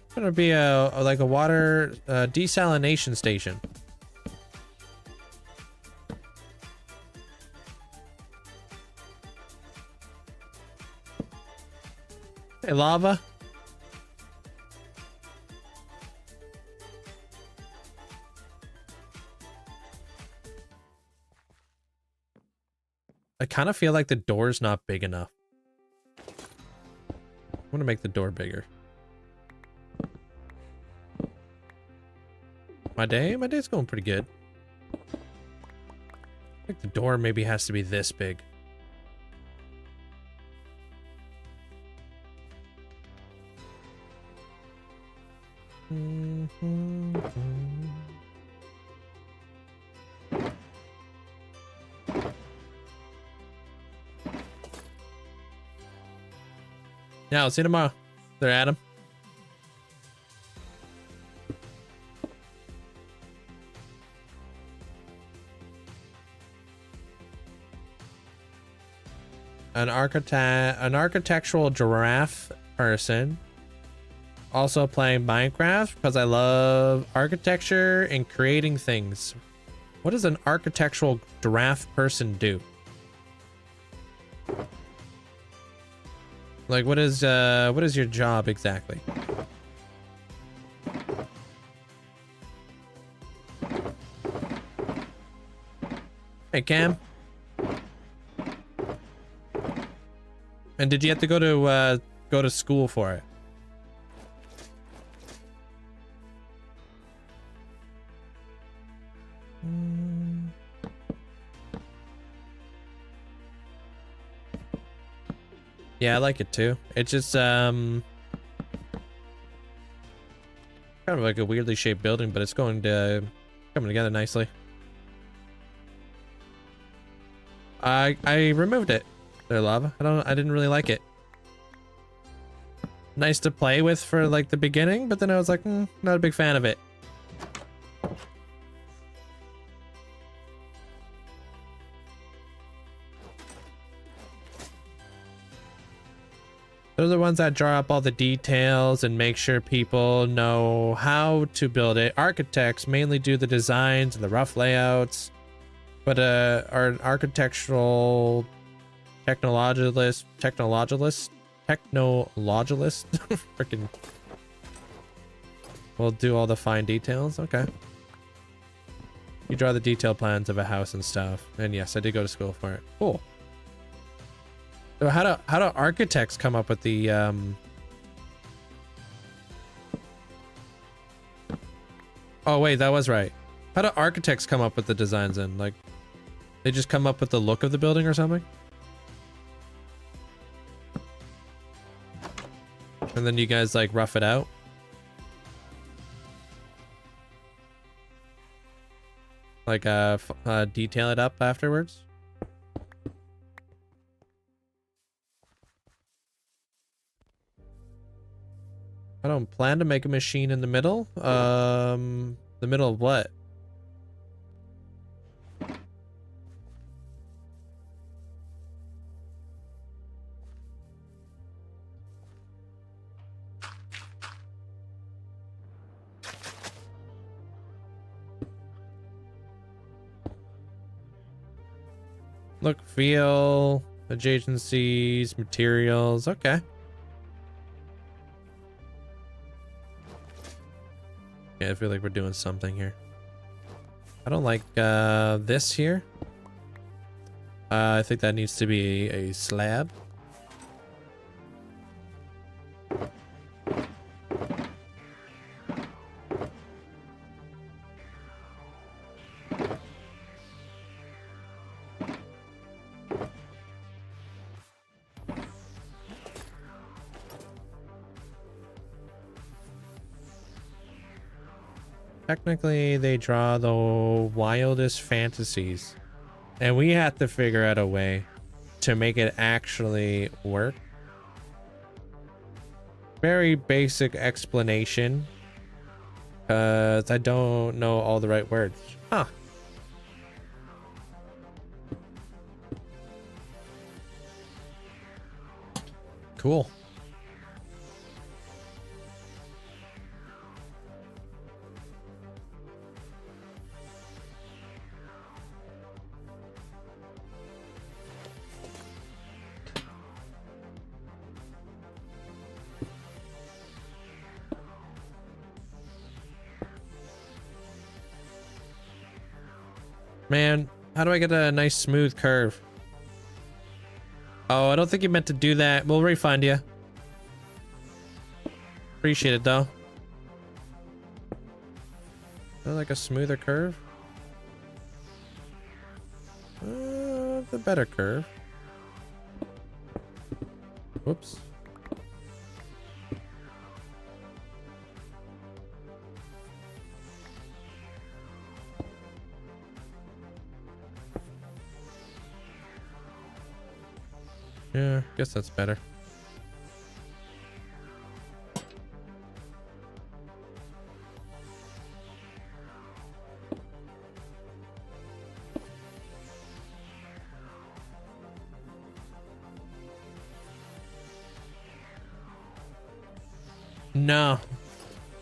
It's gonna be like a water desalination station. Hey, lava. I kind of feel like the door's not big enough. I want to make the door bigger. My day's going pretty good. I think the door maybe has to be this big. Yeah, I'll see you tomorrow. There, Adam. An architectural giraffe person. Also playing Minecraft because I love architecture and creating things. What does an architectural giraffe person do? Like, what is your job exactly? Hey, Cam. And did you have to go to school for it? Yeah, I like it too. It's just kind of like a weirdly shaped building, but it's coming together nicely. I removed it. There, lava. I didn't really like it. Nice to play with for like the beginning, but then I was like, not a big fan of it. Those are the ones that draw up all the details and make sure people know how to build it. Architects mainly do the designs and the rough layouts, but are an architectural technologist, freaking will do all the fine details. Okay. You draw the detailed plans of a house and stuff. And yes, I did go to school for it. Cool. So how do architects come up with the Oh wait, that was right. How do architects come up with the designs in? Like they just come up with the look of the building or something? And then you guys like rough it out? Like detail it up afterwards? I don't plan to make a machine in the middle. The middle of what? Look, feel, adjacencies, materials. Okay. Yeah, I feel like we're doing something here. I don't like this here. I think that needs to be a slab. Technically, they draw the wildest fantasies, and we have to figure out a way to make it actually work. Very basic explanation, because I don't know all the right words. Huh. Cool. Man, how do I get a nice smooth curve? Oh, I don't think you meant to do that. We'll refund you. Appreciate it though. Like a smoother curve? The better curve. Whoops. Yeah, guess that's better. No.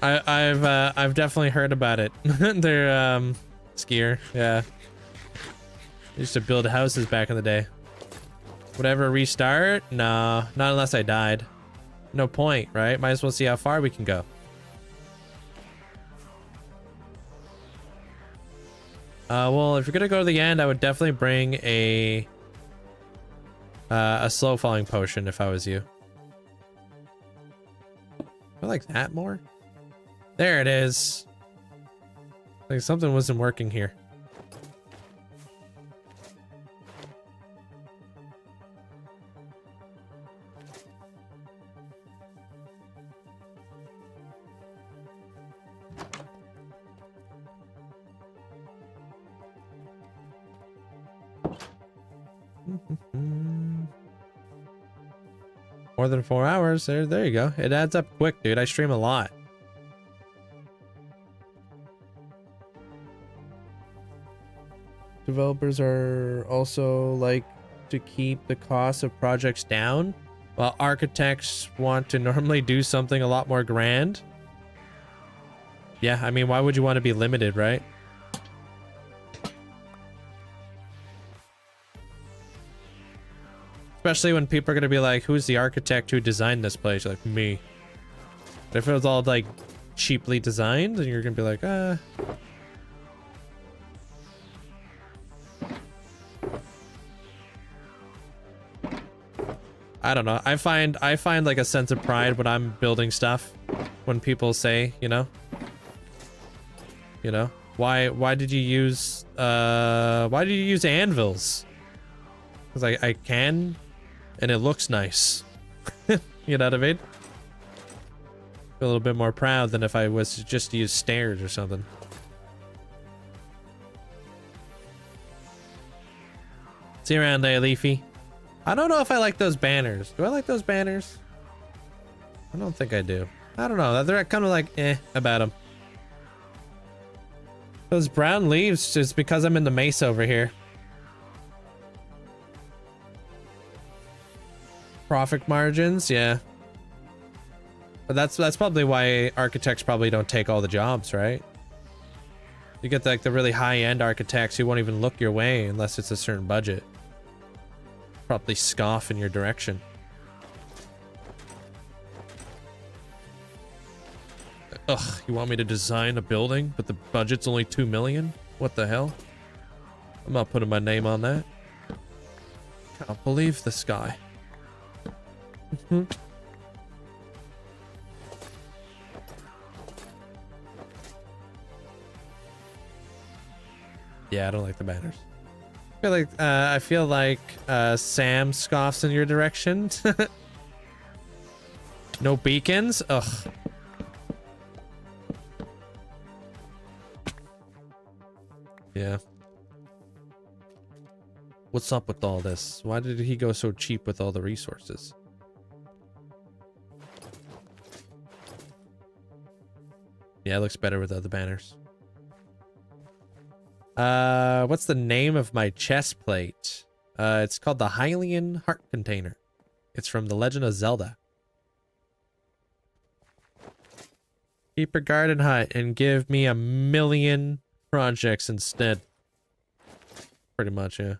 I've definitely heard about it. They're skier, yeah. They used to build houses back in the day. Would I ever restart? No, not unless I died. No point, right? Might as well see how far we can go. Well, if you're gonna go to the end, I would definitely bring a slow falling potion if I was you. I like that more. There it is. Like something wasn't working here. More than 4 hours. There you go. It adds up quick, dude. I stream a lot. Developers are also like to keep the cost of projects down, while architects want to normally do something a lot more grand. Yeah, I mean, why would you want to be limited, right? Especially when people are going to be like, who's the architect who designed this place? Like, me. But if it was all like cheaply designed, then you're going to be like, I don't know. I find like a sense of pride when I'm building stuff. When people say, you know, why did you use anvils? Because I can, and it looks nice. You know what I mean? Feel a little bit more proud than if I was just to use stairs or something. See you around there, Leafy. I don't know if I like those banners. Do I like those banners? I don't think I do. I don't know. They're kind of like about them. Those brown leaves just because I'm in the mace over here. Profit margins, yeah. But that's probably why architects probably don't take all the jobs, right? You get like the really high-end architects who won't even look your way unless it's a certain budget. Probably scoff in your direction. Ugh, you want me to design a building, but the budget's only 2 million? What the hell? I'm not putting my name on that. Can't believe this guy. Yeah, I don't like the banners. I feel like Sam scoffs in your direction. No beacons? Ugh. Yeah. What's up with all this? Why did he go so cheap with all the resources? Yeah, it looks better with other banners. What's the name of my chest plate? It's called the Hylian Heart Container. It's from The Legend of Zelda. Keep your garden hut and give me 1 million projects instead. Pretty much, yeah.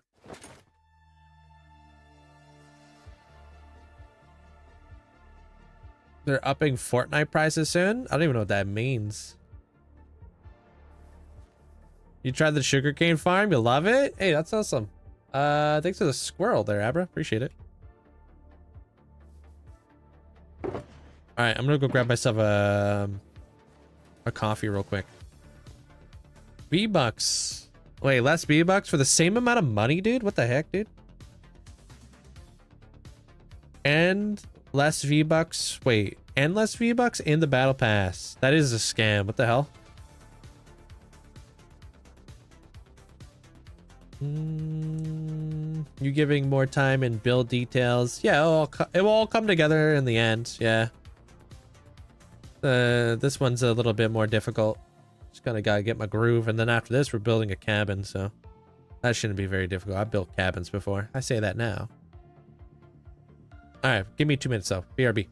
They're upping Fortnite prices soon? I don't even know what that means. You tried the sugarcane farm? You love it? Hey, that's awesome. Thanks for the squirrel there, Abra. Appreciate it. Alright, I'm gonna go grab myself a coffee real quick. V-Bucks. Wait, less V-Bucks for the same amount of money, dude? What the heck, dude? And less V-Bucks. Wait, and less V-Bucks in the battle pass. That is a scam. What the hell? You giving more time and build details. Yeah, it will all come together in the end. Yeah. This one's a little bit more difficult. Just kind of gotta get my groove. And then after this, we're building a cabin. So that shouldn't be very difficult. I've built cabins before. I say that now. All right, give me 2 minutes though. BRB.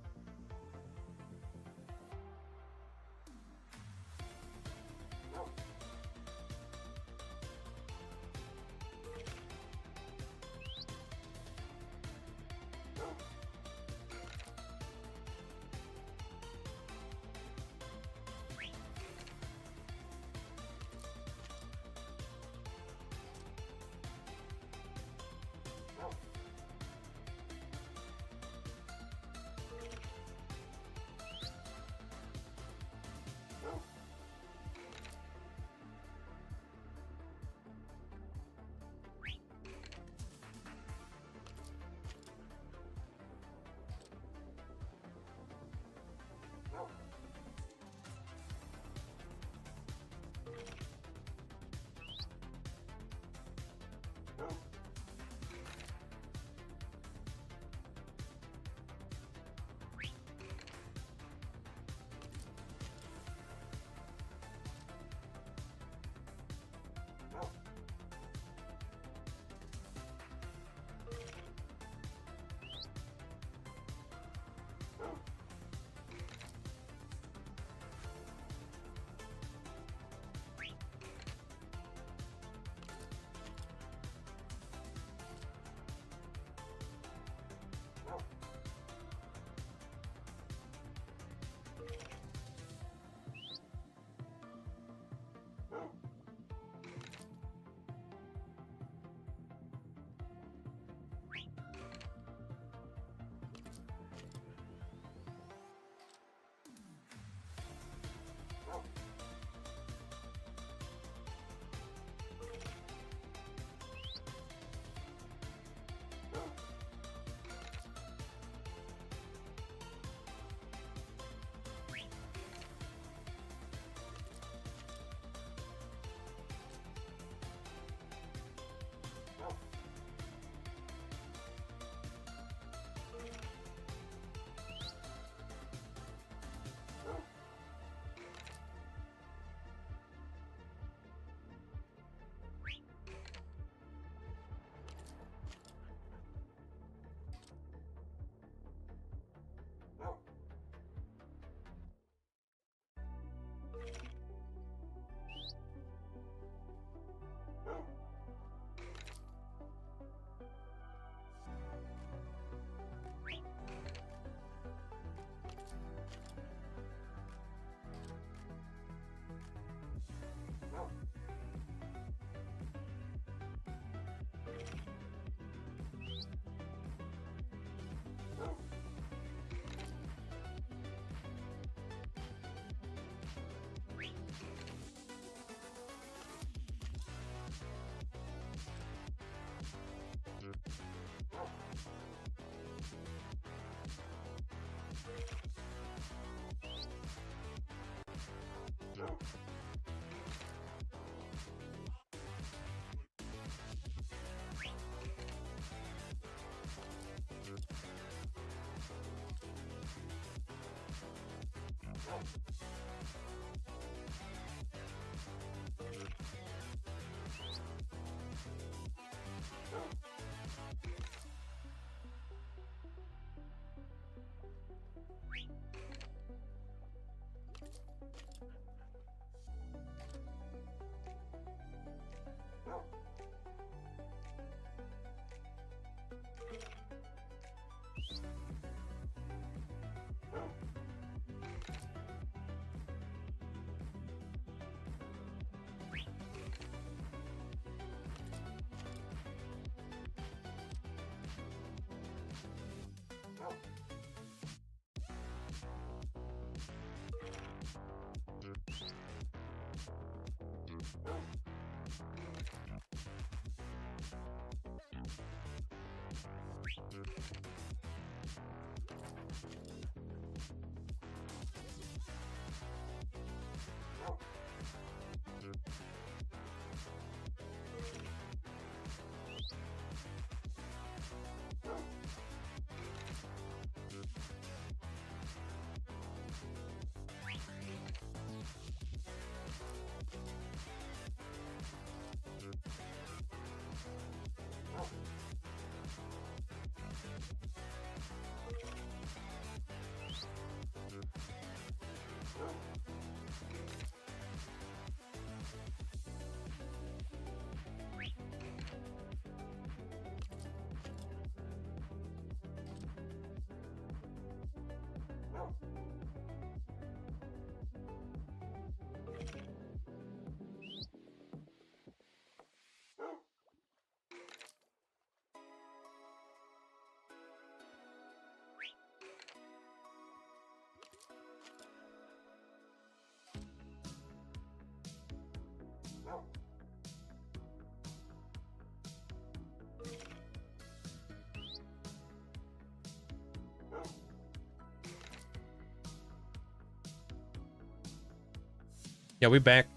Yeah, we back.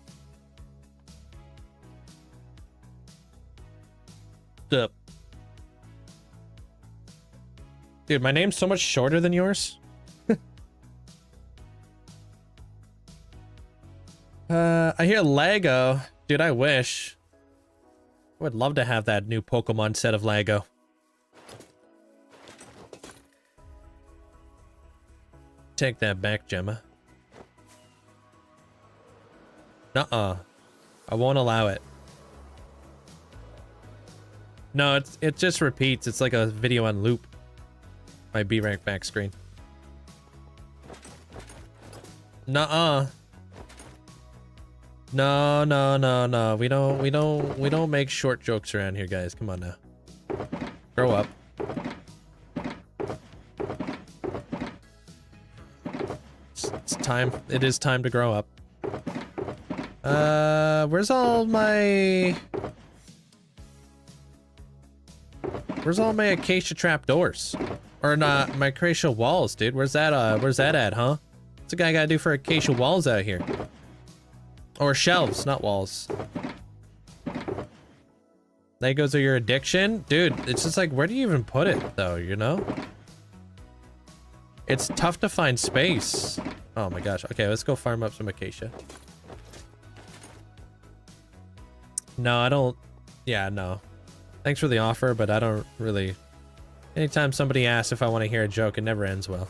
Up. Dude, my name's so much shorter than yours. I hear Lego. Dude, I wish. I would love to have that new Pokemon set of Lego. Take that back, Gemma. Nuh-uh. I won't allow it. No, it just repeats. It's like a video on loop. My B rank back screen. Nuh-uh. No. We don't make short jokes around here, guys. Come on now. Grow up. It's time. It is time to grow up. Where's all my acacia trap doors? Or not my acacia walls, dude. Where's that at, huh? What's a guy gotta do for acacia walls out here? Or shelves, not walls. Legos are your addiction? Dude, it's just like, where do you even put it, though, you know? It's tough to find space. Oh my gosh. Okay, let's go farm up some acacia. No, I don't... Yeah, no. Thanks for the offer, but I don't really... Anytime somebody asks if I want to hear a joke, it never ends well.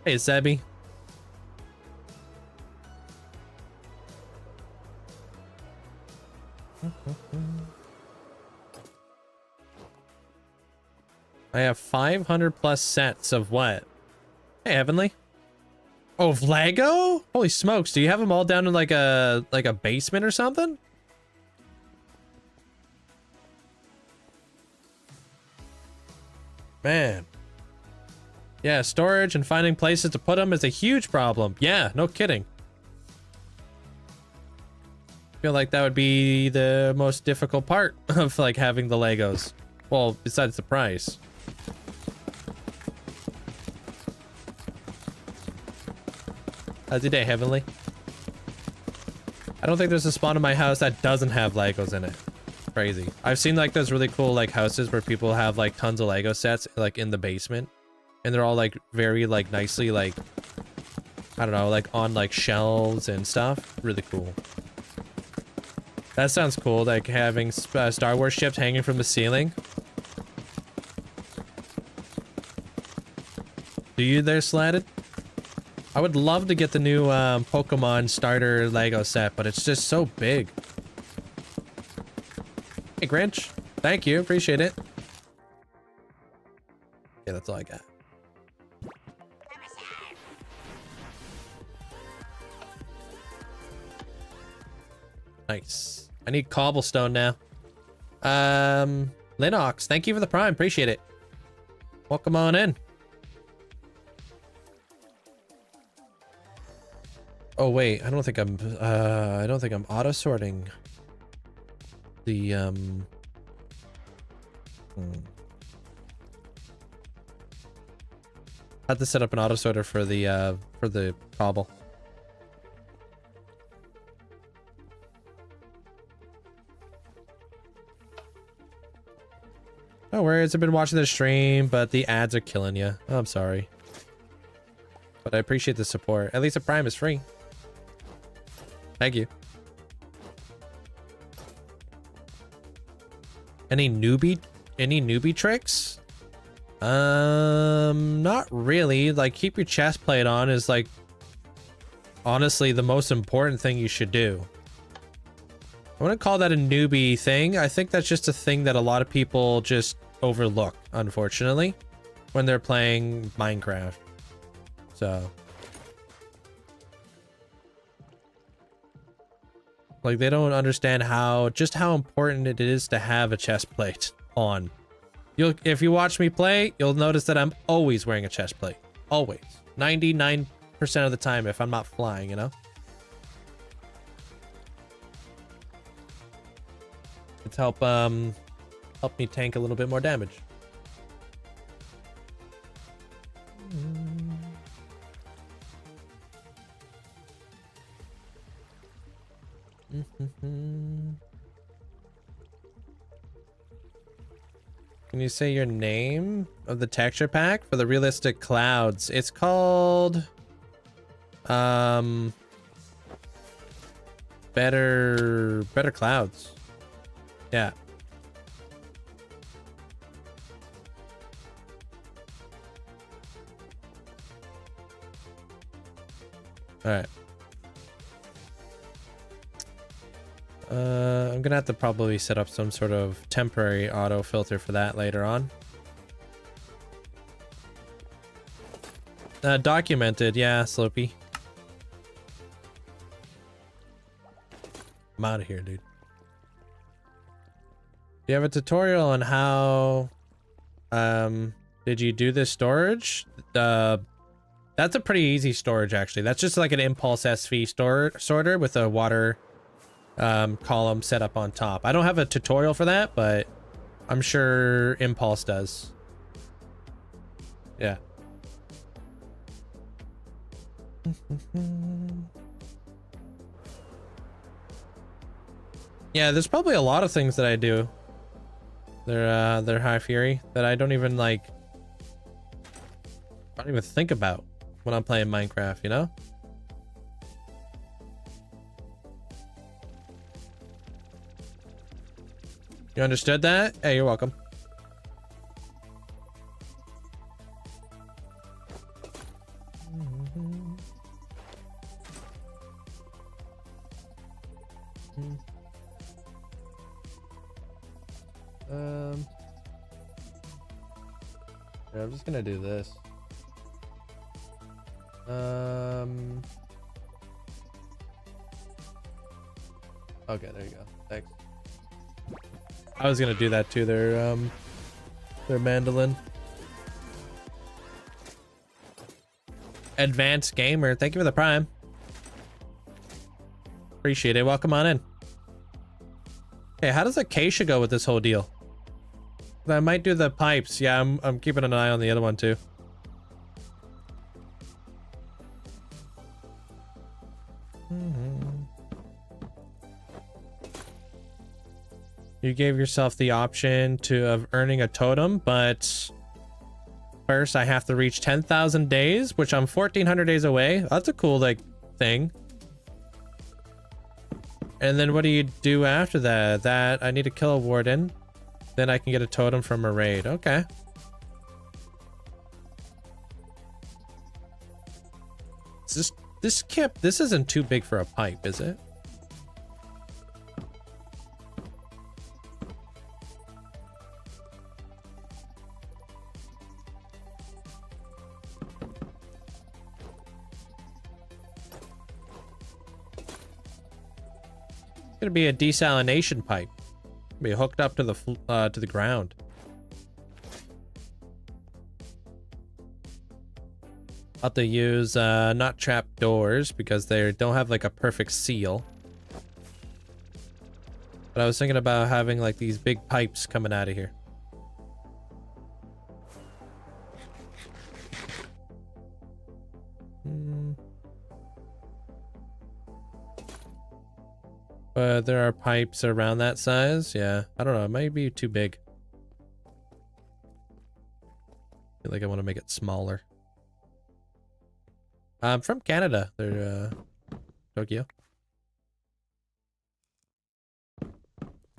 Hey, Zebby. I have 500 plus sets of what? Hey, Heavenly. Oh, of Lego? Holy smokes, do you have them all down in like a basement or something? Man. Yeah, storage and finding places to put them is a huge problem. Yeah, no kidding. I feel like that would be the most difficult part of like having the Legos. Well, besides the price. How's your day, Heavenly? I don't think there's a spot in my house that doesn't have Legos in it. Crazy. I've seen like those really cool like houses where people have like tons of Lego sets like in the basement. And they're all like very like nicely like, I don't know, like on like shelves and stuff. Really cool. That sounds cool, like having Star Wars ships hanging from the ceiling. Do you there, Slatted? I would love to get the new Pokemon starter Lego set, but it's just so big. Hey, Grinch. Thank you. Appreciate it. Yeah, that's all I got. Nice. I need cobblestone now. Linux, thank you for the prime. Appreciate it. Welcome on in. Oh wait, I don't think I'm auto sorting the I have to set up an auto sorter for the cobble. No worries, I've been watching the stream, but the ads are killing you. Oh, I'm sorry. But I appreciate the support. At least the Prime is free. Thank you. Any newbie tricks? Not really. Like, keep your chest plate on is like honestly the most important thing you should do. I wouldn't call that a newbie thing. I think that's just a thing that a lot of people just overlook, unfortunately, when they're playing Minecraft. So, like, they don't understand just how important it is to have a chest plate on. If you watch me play, you'll notice that I'm always wearing a chest plate. Always. 99% of the time if I'm not flying, you know? It's help me tank a little bit more damage. Can you say your name of the texture pack for the realistic clouds? It's called better clouds. Yeah. All right. I'm gonna have to probably set up some sort of temporary auto filter for that later on. Documented, yeah, Slopey. I'm out of here, dude. Do you have a tutorial on how did you do this storage? That's a pretty easy storage, actually. That's just like an impulse SV sorter with a water column set up on top. I don't have a tutorial for that, but I'm sure impulse does. Yeah. Yeah, there's probably a lot of things that I do. They're high fury that I don't even think about when I'm playing Minecraft, you know? You understood that? Hey, you're welcome. Yeah, I'm just gonna do this. Okay, there you go. Thanks. I was gonna do that too. Their mandolin. Advanced gamer, thank you for the prime. Appreciate it. Welcome on in. Okay, how does Acacia go with this whole deal? I might do the pipes. Yeah, I'm keeping an eye on the other one too. You gave yourself the option of earning a totem, but first I have to reach 10,000 days, which I'm 1,400 days away. That's a cool thing. And then what do you do after that? That I need to kill a warden. Then I can get a totem from a raid. Okay. This isn't too big for a pipe, is it? It's gonna be a desalination pipe. Be hooked up to the ground. I'll have to use not trap doors because they don't have a perfect seal. But I was thinking about having these big pipes coming out of here. But there are pipes around that size. Yeah, I don't know. It might be too big. I feel like I want to make it smaller. I'm from Canada. They're Tokyo.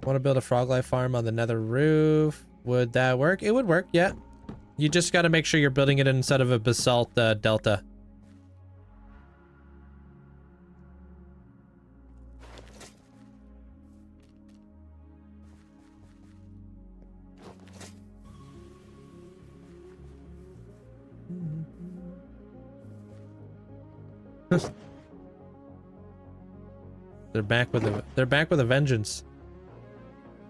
Want to build a frog life farm on the nether roof? Would that work? It would work, yeah. You just got to make sure you're building it instead of a basalt delta. They're back with a vengeance.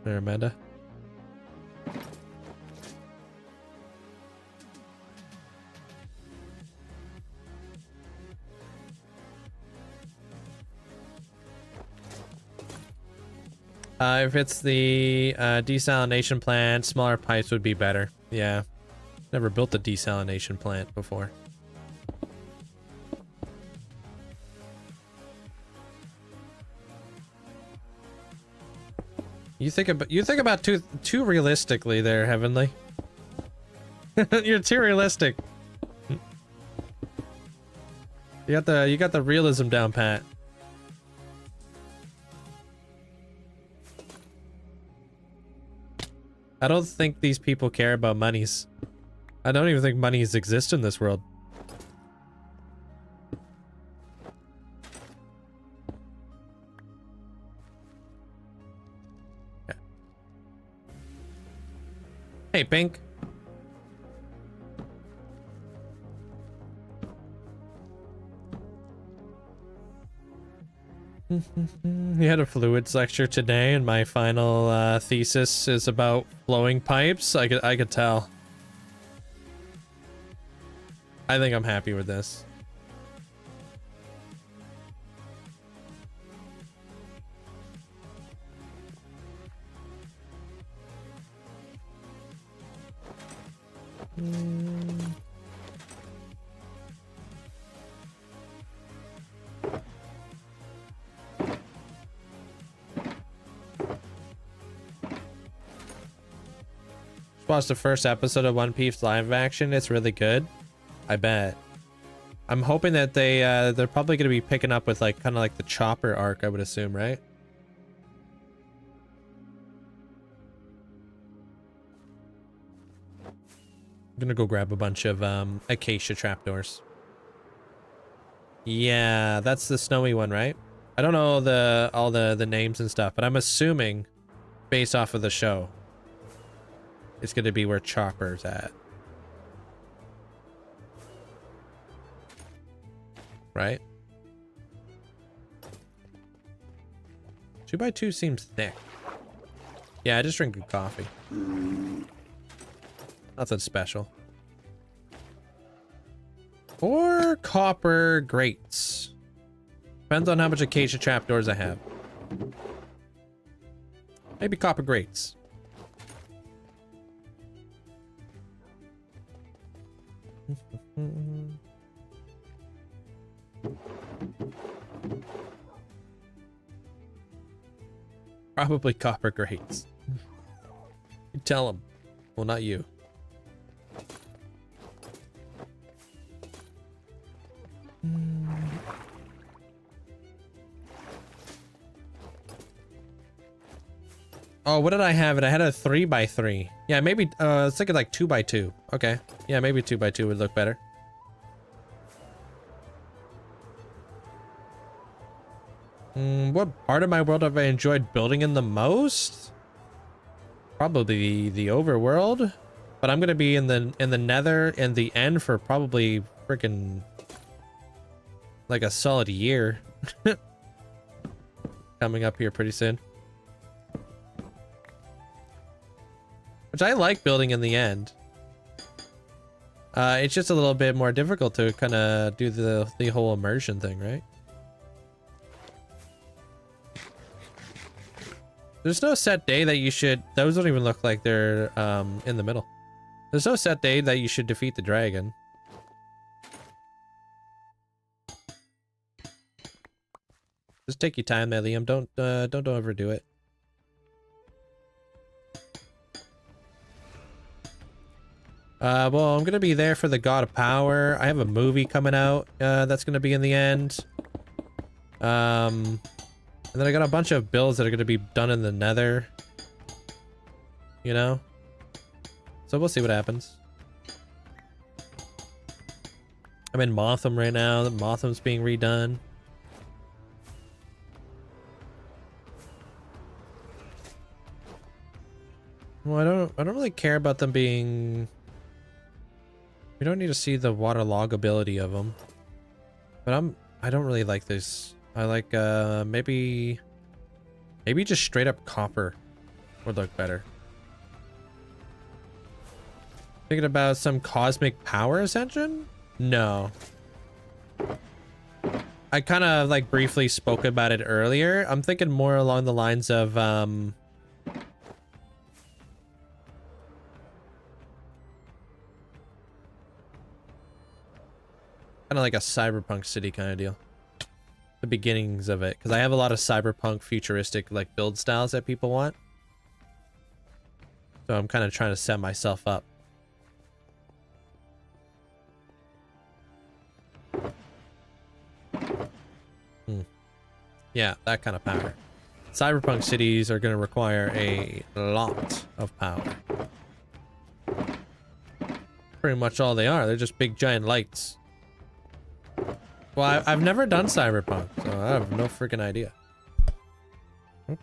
There, Amanda. If it's the desalination plant, smaller pipes would be better. Yeah. Never built a desalination plant before. You think about too realistically there, Heavenly. You're too realistic. You got the realism down pat. I don't think these people care about monies. I don't even think monies exist in this world. Yeah. Hey, Pink. We had a fluids lecture today, and my final thesis is about flowing pipes. I could tell. I think I'm happy with this. Watched the first episode of One Piece live action. It's really good. I bet. I'm hoping that they're probably going to be picking up with like kind of like the Chopper arc, I would assume, right? I'm gonna go grab a bunch of acacia trapdoors. Yeah, that's the snowy one, right? I don't know all the names and stuff, but I'm assuming based off of the show it's gonna be where Chopper's at. Right? 2x2 seems thick. Yeah, I just drink good coffee. Nothing special. Or copper grates. Depends on how much acacia trapdoors I have. Maybe copper grates. Probably copper grates. You tell him. Well, not you. Oh, what did I have? I had a 3x3. Yeah, maybe it's like 2x2. Okay. Yeah, maybe 2x2 would look better. What part of my world have I enjoyed building in the most? Probably the overworld, but I'm gonna be in the nether and the end for probably freaking like a solid year. Coming up here pretty soon. Which I like building in the end. It's just a little bit more difficult to kind of do the whole immersion thing, right? There's no set day that you should... Those don't even look like they're in the middle. There's no set day that you should defeat the dragon. Just take your time there, Liam. Don't overdo it. Well, I'm gonna be there for the God of Power. I have a movie coming out that's gonna be in the end. And then I got a bunch of builds that are gonna be done in the nether. You know? So we'll see what happens. I'm in Motham right now. The Motham's being redone. Well, I don't really care about them being... We don't need to see the waterlog ability of them. But I don't really like this. I like maybe just straight up copper would look better. Thinking about some cosmic power ascension? No. I kind of like briefly spoke about it earlier. I'm thinking more along the lines of kind of like a cyberpunk city kind of deal. The beginnings of it, because I have a lot of cyberpunk futuristic like build styles that people want. So I'm kind of trying to set myself up. Yeah, that kind of power. Cyberpunk cities are going to require a lot of power. Pretty much all they are. They're just big giant lights. Well, I've never done Cyberpunk, so I have no freaking idea. Oops.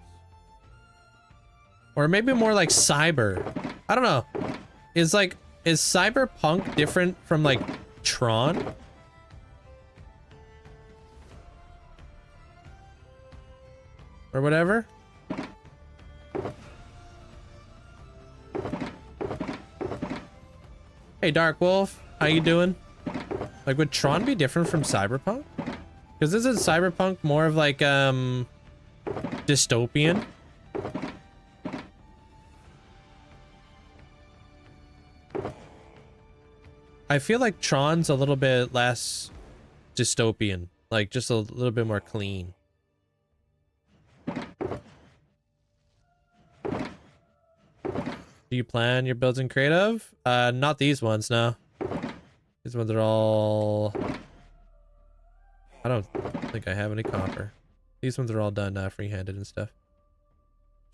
Or maybe more like Cyber. I don't know. Is Cyberpunk different from like Tron? Or whatever? Hey Dark Wolf, how you doing? Like, would Tron be different from Cyberpunk? Because isn't Cyberpunk more of like dystopian? I feel like Tron's a little bit less dystopian, like just a little bit more clean. Do you plan your builds in creative? Not these ones, no. These ones are all... I don't think I have any copper. These ones are all done free-handed and stuff.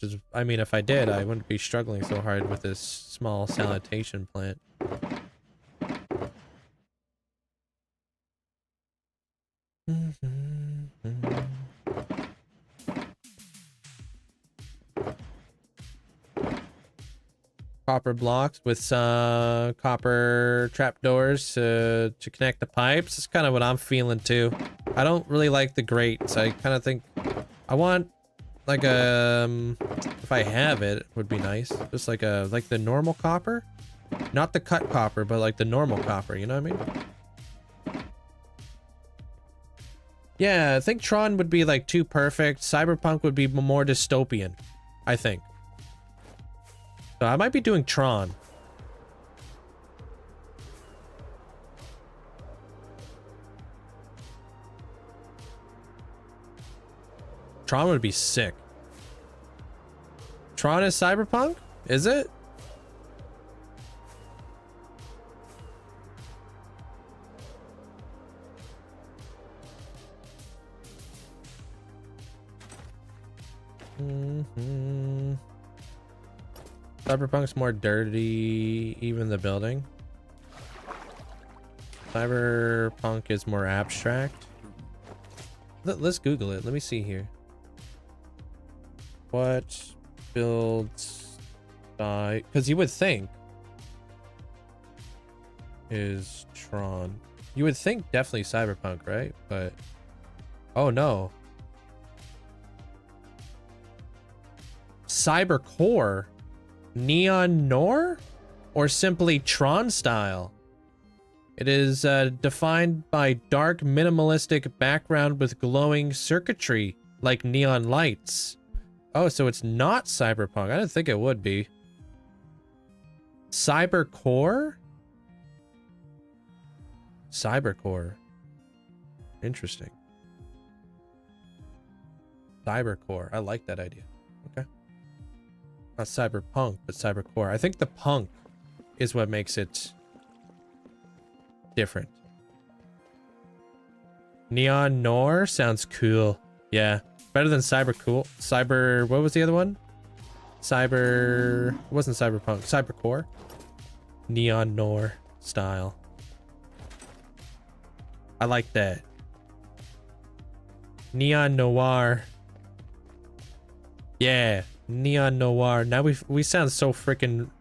Which is, I mean, if I did, I wouldn't be struggling so hard with this small sanitation plant. Copper blocks with some copper trapdoors to connect the pipes. That's kind of what I'm feeling too. I don't really like the grates. I kind of think I want like a if I have it, would be nice. Just like the normal copper, not the cut copper, but like the normal copper. You know what I mean? Yeah, I think Tron would be like too perfect. Cyberpunk would be more dystopian, I think. So I might be doing Tron. Tron would be sick. Tron is Cyberpunk? Is it? Cyberpunk's more dirty, even the building. Cyberpunk is more abstract. Let's Google it. Let me see here. What builds die? Because you would think is Tron. You would think definitely Cyberpunk, right? But oh no. Cybercore? Neon Noir? Or simply Tron style? It is defined by dark minimalistic background with glowing circuitry like neon lights. Oh, so it's not Cyberpunk. I didn't think it would be. Cybercore? Cybercore. Interesting. Cybercore. I like that idea. Okay. Not Cyberpunk, but Cybercore. I think the punk is what makes it different. Neon Noir sounds cool. Yeah. Better than what was the other one? It wasn't Cyberpunk. Cybercore. Neon Noir style. I like that. Neon Noir. Yeah. Neon Noir. Now we sound so freaking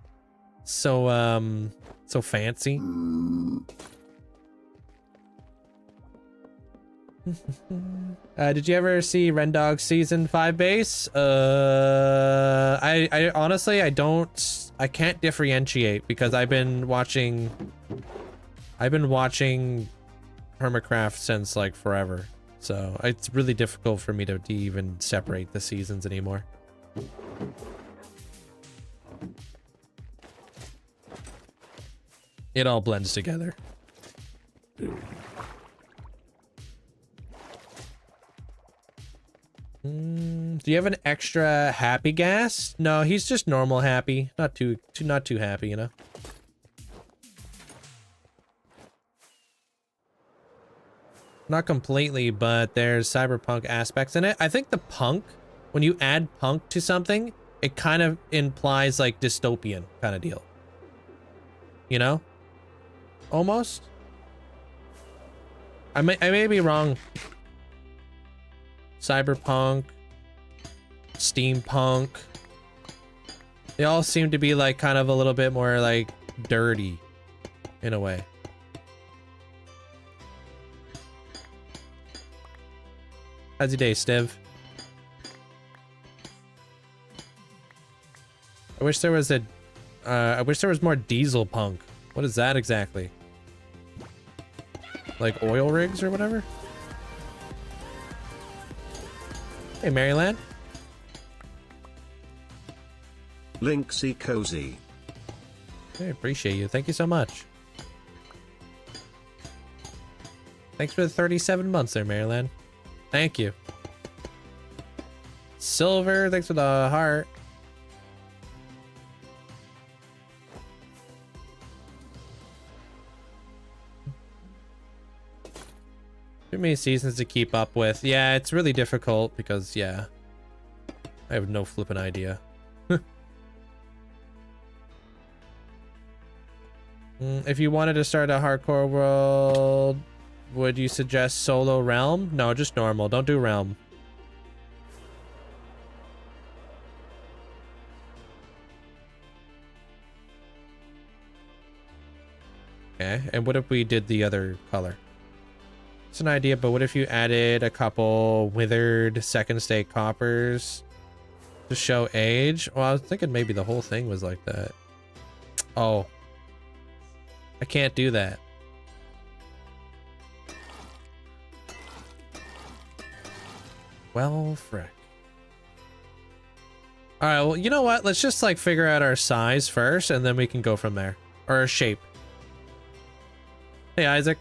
so fancy. Did you ever see Rendog season 5 base? I honestly I can't differentiate because I've been watching Permacraft since like forever. So it's really difficult for me to even separate the seasons anymore. It all blends together. Do Do you have an extra happy gas? No, he's just normal happy. Not too happy, you know? Not completely, but there's cyberpunk aspects in it. I think the punk, when you add punk to something, it kind of implies like dystopian kind of deal. You know? Almost. I may be wrong. Cyberpunk, steampunk. They all seem to be like kind of a little bit more like dirty in a way. How's your day, Steve? I wish there was more diesel punk. What is that exactly? Like oil rigs or whatever? Hey, Maryland. Linkzzey cozy. I appreciate you. Thank you so much. Thanks for the 37 months there, Maryland. Thank you. Silver, thanks for the heart. Too many seasons to keep up with. Yeah, it's really difficult because, yeah, I have no flippin' idea. If you wanted to start a hardcore world, would you suggest solo realm? No, just normal. Don't do realm. Okay, and what if we did the other color? It's an idea, but what if you added a couple withered second state coppers to show age? Well, I was thinking maybe the whole thing was like that. Oh. I can't do that. Well, frick. Alright, well, you know what? Let's just, like, figure out our size first, and then we can go from there. Or our shape. Hey, Isaac.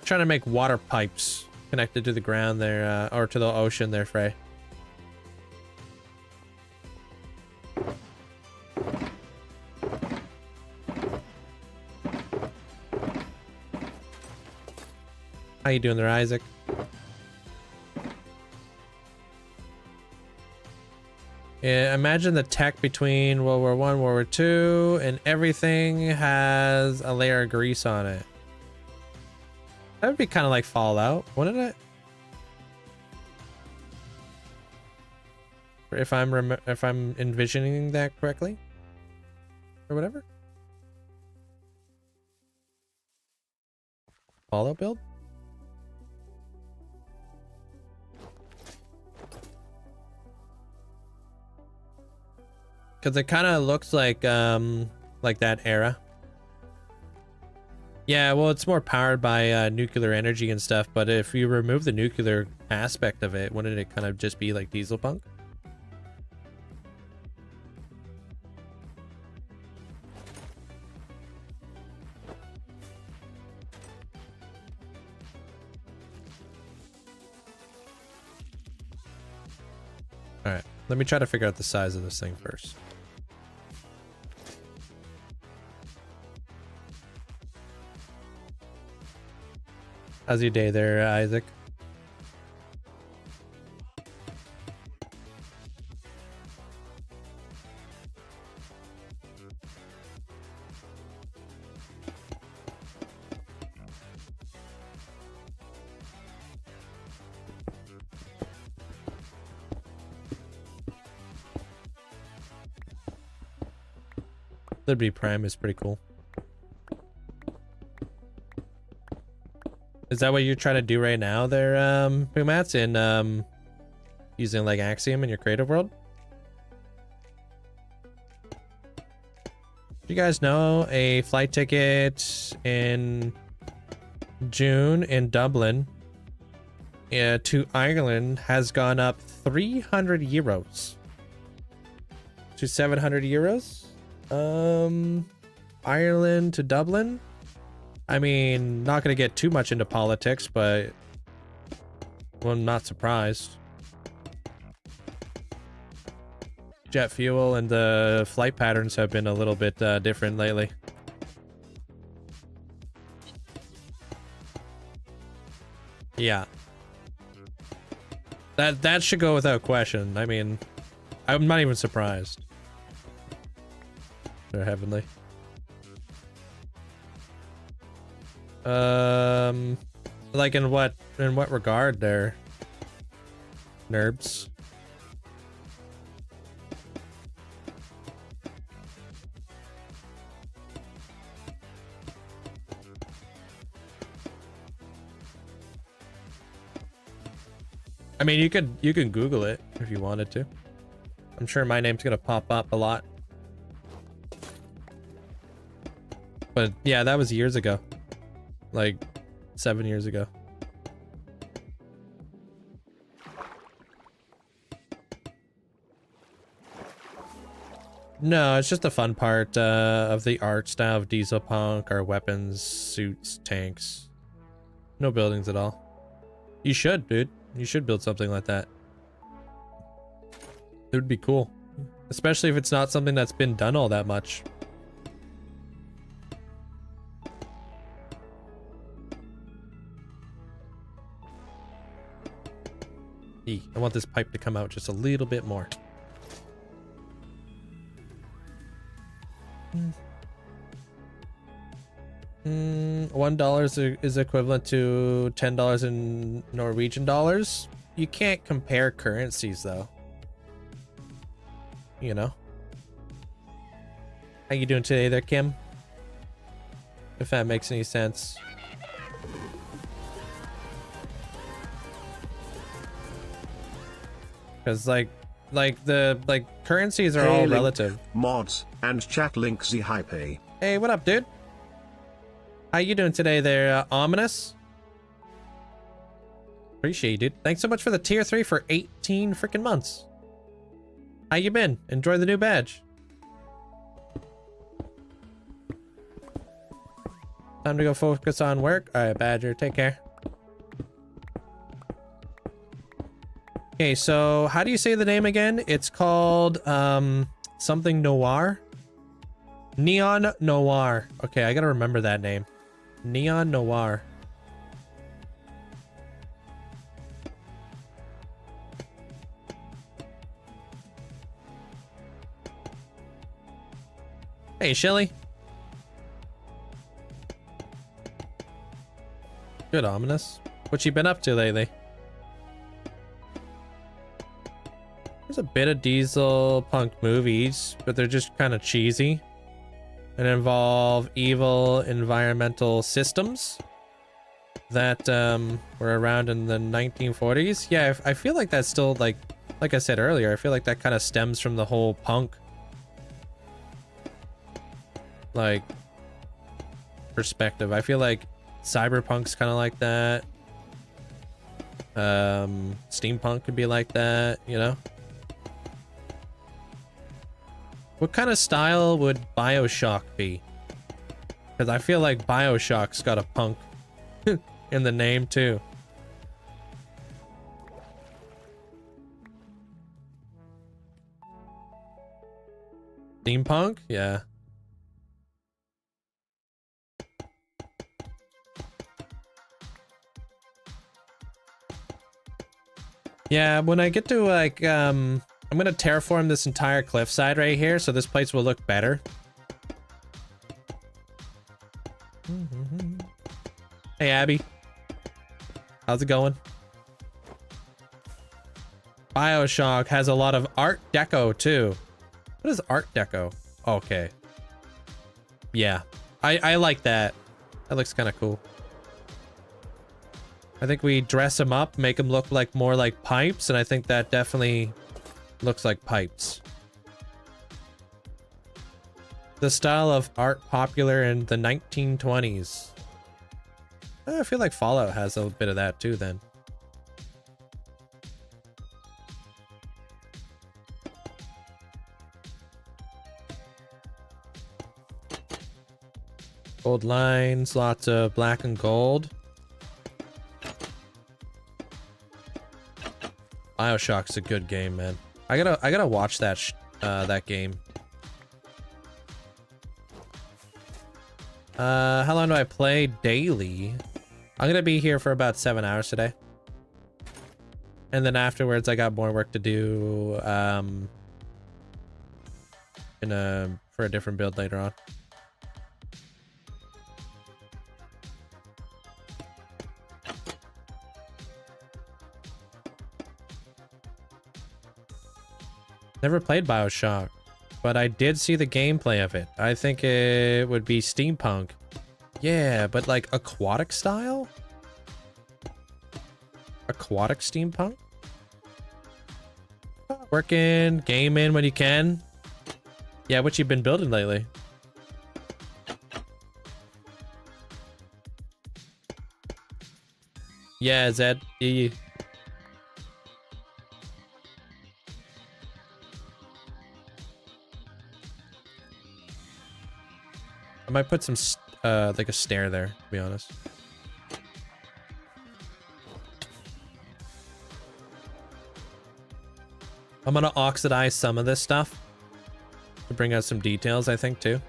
Trying to make water pipes connected to the ground there, or to the ocean there, Frey. How you doing there, Isaac? Yeah, imagine the tech between World War I, World War II, and everything has a layer of grease on it. That would be kind of like Fallout, wouldn't it? If I'm envisioning that correctly, or whatever. Fallout build. Because it kind of looks like that era. Yeah, well, it's more powered by nuclear energy and stuff, but if you remove the nuclear aspect of it, wouldn't it kind of just be like diesel punk? All right, let me try to figure out the size of this thing first. How's your day there, Isaac? Liberty Prime is pretty cool. Is that what you're trying to do right now there, Pumats, in using like Axiom in your creative world? Do you guys know a flight ticket in June in Dublin to Ireland has gone up 300 euros to 700 euros? Ireland to Dublin? I mean, not gonna get too much into politics, but well, I'm not surprised. Jet fuel and the flight patterns have been a little bit different lately. Yeah. That should go without question. I mean, I'm not even surprised. They're heavenly. Like in what regard there? Nerbs. I mean, you can Google it if you wanted to. I'm sure my name's gonna pop up a lot. But yeah, that was years ago. Like 7 years ago. No, it's just the fun part of the art style of diesel punk, our weapons, suits, tanks. No buildings at all. You should, dude. You should build something like that. It would be cool. Especially if it's not something that's been done all that much. I want this pipe to come out just a little bit more. $1 is equivalent to $10 in Norwegian dollars. You can't compare currencies though. You know? How you doing today there, Kim? If that makes any sense. Because like currencies are all relative. Mods and chat Linkzzey hype. Hey, what up, dude? How you doing today there, Ominous? Appreciate you, dude. Thanks so much for the tier 3 for 18 freaking months. How you been? Enjoy the new badge. Time to go focus on work. All right, Badger, take care. Okay, so how do you say the name again? It's called something Noir. Neon Noir. Okay, I gotta remember that name. Neon Noir. Hey, Shelly. Good, Ominous. What you been up to lately? There's a bit of diesel punk movies, but they're just kind of cheesy and involve evil environmental systems that were around in the 1940s. Yeah, I feel like that's still like I said earlier, I feel like that kind of stems from the whole punk like perspective. I feel like cyberpunk's kind of like that. Steampunk could be like that, you know? What kind of style would BioShock be? Because I feel like BioShock's got a punk in the name too. Steampunk? Yeah. Yeah, when I get to like, I'm gonna terraform this entire cliffside right here, so this place will look better. Hey, Abby. How's it going? BioShock has a lot of Art Deco, too. What is Art Deco? Okay. Yeah. I like that. That looks kind of cool. I think we dress them up, make them look like more like pipes, and I think that definitely looks like pipes. The style of art popular in the 1920s. I feel like Fallout has a bit of that too then. Gold lines, lots of black and gold. BioShock's a good game, man. I gotta watch that game. How long do I play daily? I'm gonna be here for about 7 hours today. And then afterwards, I got more work to do, for a different build later on. Never played BioShock, but I did see the gameplay of it. I think it would be steampunk. Yeah, but like aquatic style? Aquatic steampunk? Working, gaming when you can. Yeah, what you been building lately? Yeah, Zed. Yeah. I might put some, like a stair there, to be honest. I'm gonna oxidize some of this stuff to bring out some details, I think, too.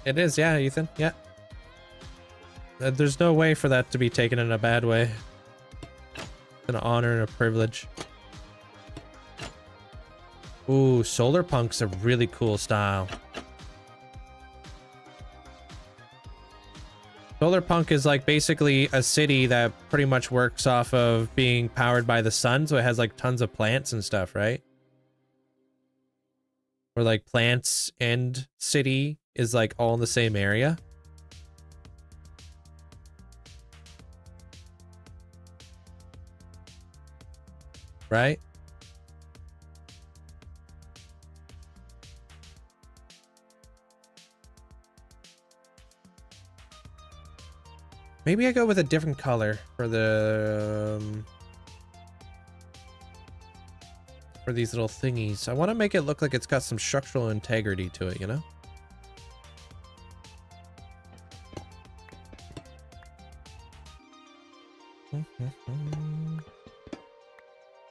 It is, yeah, Ethan, yeah. There's no way for that to be taken in a bad way. It's an honor and a privilege. Ooh, solar punk's a really cool style. Solar punk is like basically a city that pretty much works off of being powered by the sun, so it has like tons of plants and stuff, right? Or like plants and city is like all in the same area. Right? Maybe I go with a different color for the for these little thingies. I want to make it look like it's got some structural integrity to it, you know?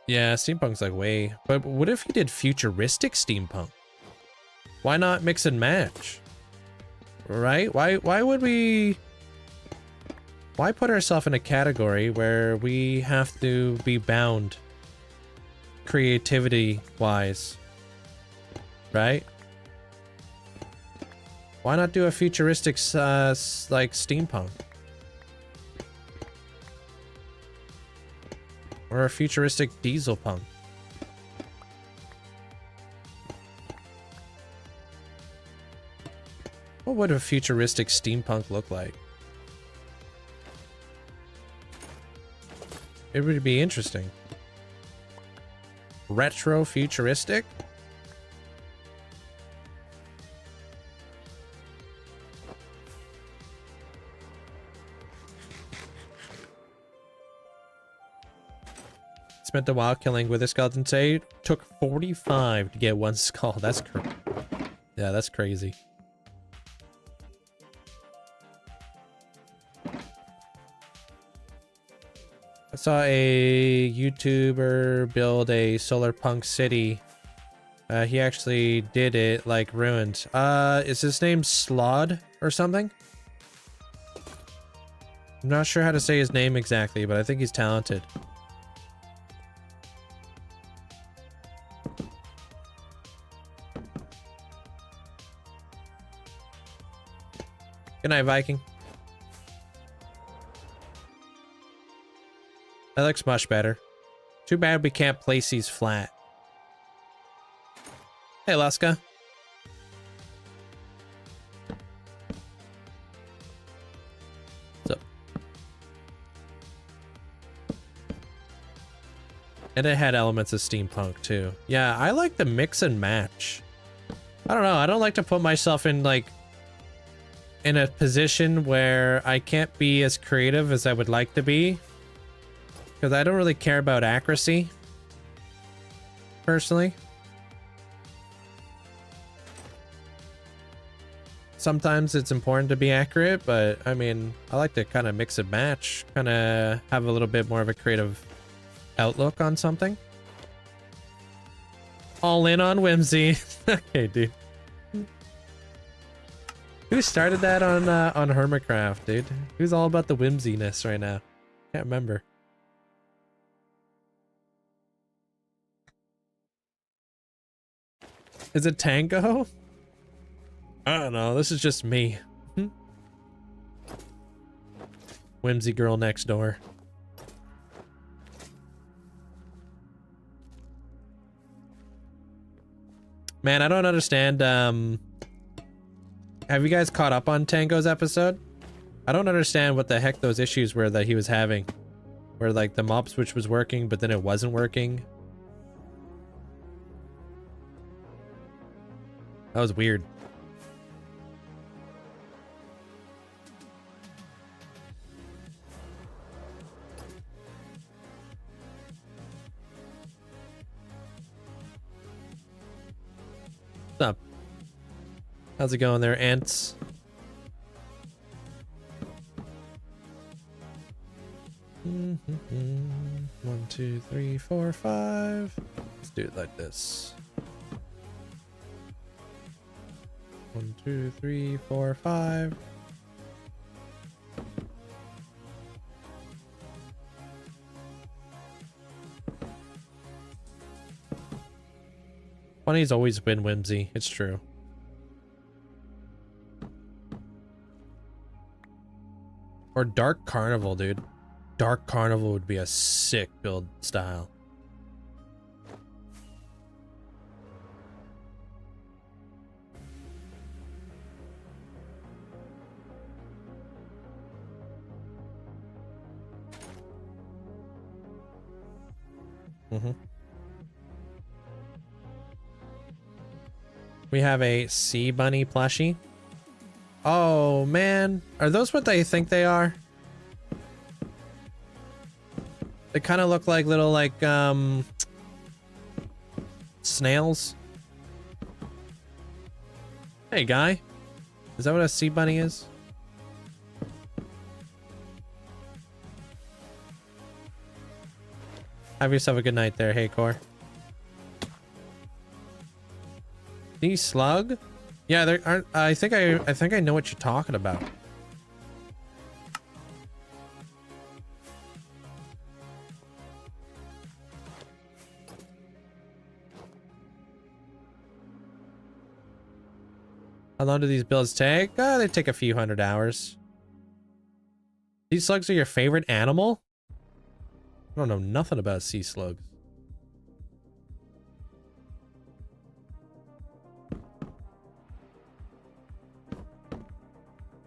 Yeah, steampunk's like way. But what if you did futuristic steampunk? Why not mix and match? Right? Why would we... Why put ourselves in a category where we have to be bound creativity-wise? Right? Why not do a futuristic, like, steampunk? Or a futuristic diesel punk? What would a futuristic steampunk look like? It would be interesting. Retro futuristic? Spent a while killing with a skeleton say took 45 to get one skull. That's yeah, that's crazy. I saw a YouTuber build a solar punk city. He actually did it like ruined. Is his name Slod or something? I'm not sure how to say his name exactly, but I think he's talented. Good night, Viking. That looks much better. Too bad we can't place these flat. Hey, Laska. What's up? And it had elements of steampunk too. Yeah, I like the mix and match. I don't know. I don't like to put myself in like in a position where I can't be as creative as I would like to be. Because I don't really care about accuracy, personally. sometimes it's important to be accurate, but I mean, I like to kind of mix and match, kind of have a little bit more of a creative outlook on something. All in on Linkzzey. Okay, dude. Who started that on Hermitcraft, dude? Who's all about the whimsiness right now? Can't remember. Is it Tango? I don't know. This is just me. Whimsy girl next door. Man, I don't understand. Have you guys caught up on Tango's episode? I don't understand what the heck those issues were that he was having. Where like the mob switch was working, but then it wasn't working. That was weird. What's up? How's it going there, ants? One, two, three, four, five. Let's do it like this. 1, 2, 3, 4, 5. Funny's always been whimsy. It's true. Or Dark Carnival, dude. Dark Carnival would be a sick build style. We have a sea bunny plushie. Oh man, are those what they think they are? They kind of look like little snails. Hey guy, is that what a sea bunny is? Have yourself a good night there, hey Core. Sea slug? Yeah, there aren't. I think I know what you're talking about. How long do these builds take? They take a few 100 hours. Sea slugs are your favorite animal? I don't know nothing about sea slugs.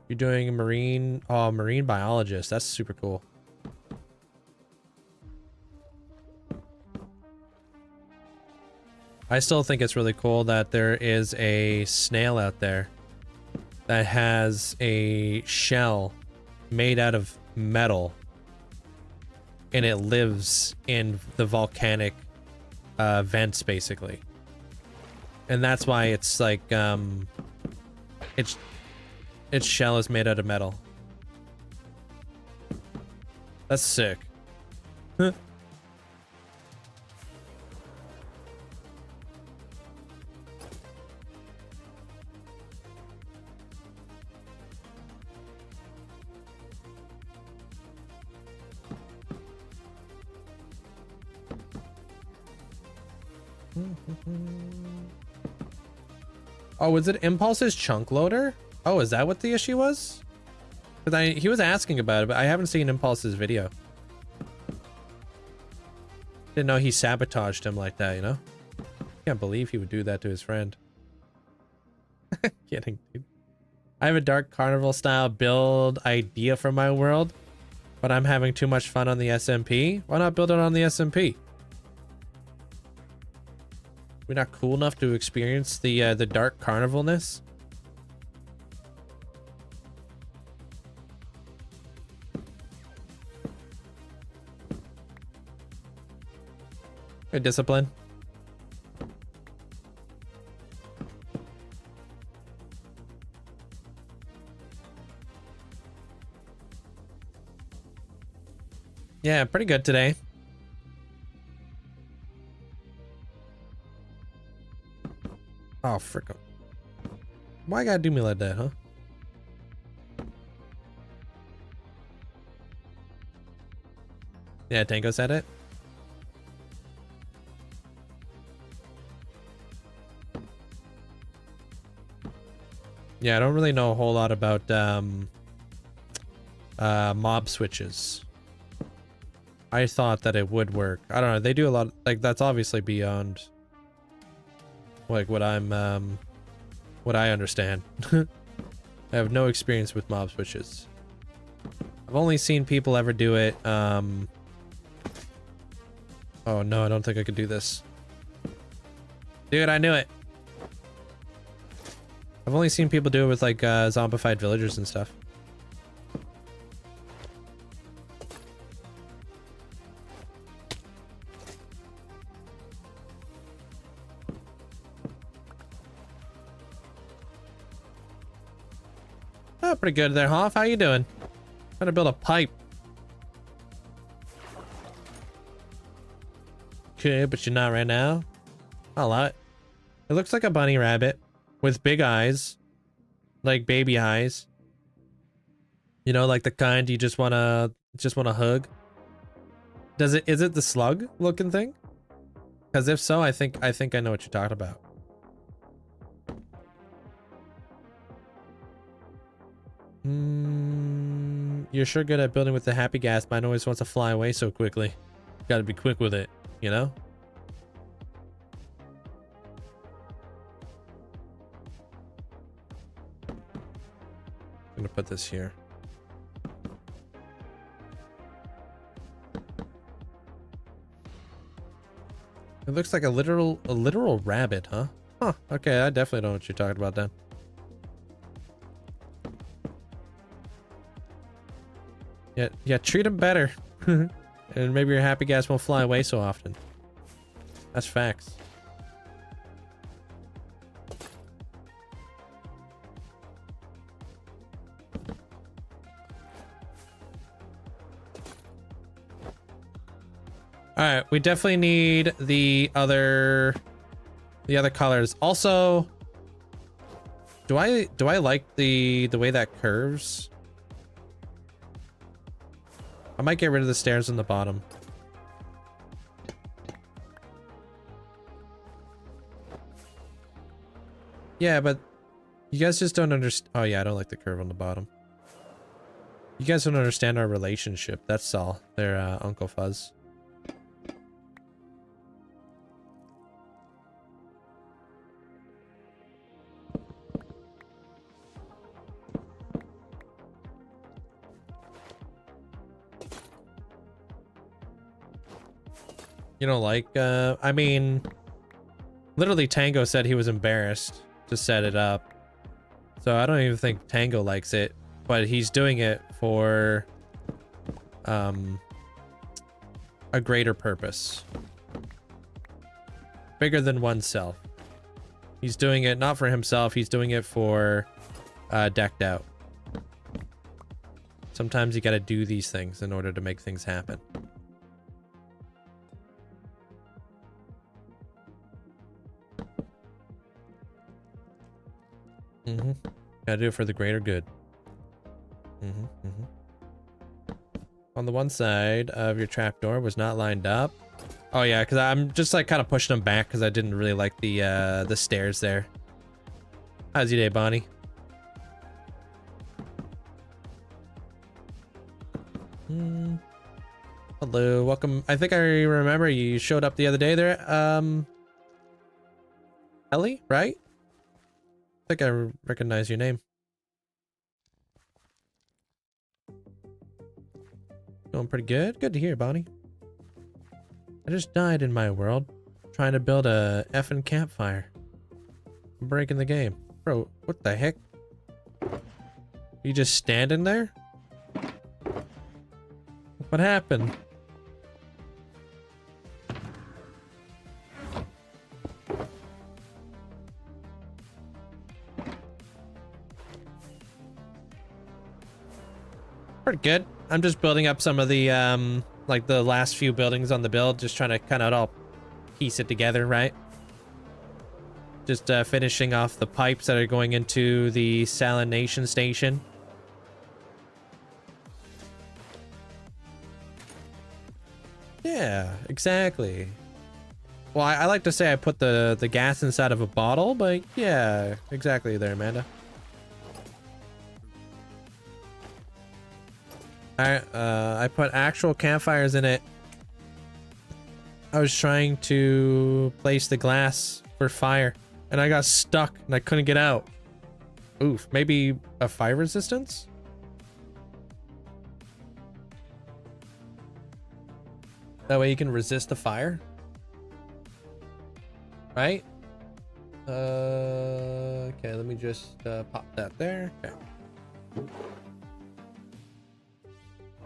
You're doing marine biologist. That's super cool. I still think it's really cool that there is a snail out there that has a shell made out of metal and it lives in the volcanic vents basically. And that's why it's like its shell is made out of metal. That's sick. Huh. Oh, was it Impulse's chunk loader? Oh, is that what the issue was? Because he was asking about it, but I haven't seen Impulse's video. Didn't know he sabotaged him like that, you know? Can't believe he would do that to his friend. Kidding, dude. I have a Dark Carnival style build idea for my world, but I'm having too much fun on the SMP. Why not build it on the SMP? We're not cool enough to experience the Dark Carnivalness. Good discipline. Yeah, pretty good today. Oh, frick. Why you gotta do me like that, huh? Yeah, Tango said it. Yeah, I don't really know a whole lot about mob switches. I thought that it would work. I don't know. They do a lot. Like, that's obviously beyond like what I understand. I have no experience with mob switches. I've only seen people ever do it. Oh no, I don't think I could do this. Dude, I knew it. I've only seen people do it with like zombified villagers and stuff. Oh, pretty good there, Hoff. How you doing? Trying to build a pipe. Okay, but you're not right now. I'll allow it. It looks like a bunny rabbit with big eyes, like baby eyes. You know, like the kind you just wanna hug. Is it the slug looking thing? Because if so, I think I know what you're talking about. You're sure good at building with the happy gas. Mine always wants to fly away so quickly. Gotta be quick with it, you know? I'm gonna put this here. It looks like a literal rabbit, huh? Huh, okay, I definitely know what you're talking about then. Yeah, treat them better. And maybe your happy gas won't fly away so often. That's facts. Alright, we definitely need the other colors. Also, do I like the way that curves? I might get rid of the stairs on the bottom. Yeah, but you guys just don't understand. Oh yeah, I don't like the curve on the bottom. You guys don't understand our relationship. That's all. They're Uncle Fuzz. You know, like, I mean, literally Tango said he was embarrassed to set it up. So I don't even think Tango likes it, but he's doing it for a greater purpose. Bigger than oneself. He's doing it not for himself, he's doing it for Decked Out. Sometimes you gotta do these things in order to make things happen. Gotta do it for the greater good. On the one side of your trapdoor was not lined up. Oh yeah, because I'm just like kind of pushing them back because I didn't really like the stairs there. How's your day, Bonnie? Hello, welcome. I think I remember you showed up the other day there. Ellie, right? I think I recognize your name. Going pretty good. Good to hear, Bonnie. I just died in my world, trying to build a effing campfire. I'm breaking the game. Bro, what the heck? You just standing there? What happened? Pretty good. I'm just building up some of the like the last few buildings on the build, just trying to kind of all piece it together, right? Just finishing off the pipes that are going into the salination station. Yeah, exactly. Well, I like to say I put the gas inside of a bottle, but yeah, exactly there, Amanda. I put actual campfires in it. I was trying to place the glass for fire, and I got stuck, and I couldn't get out. Oof, maybe a fire resistance? That way you can resist the fire. Right? Okay, let me just pop that there. Okay.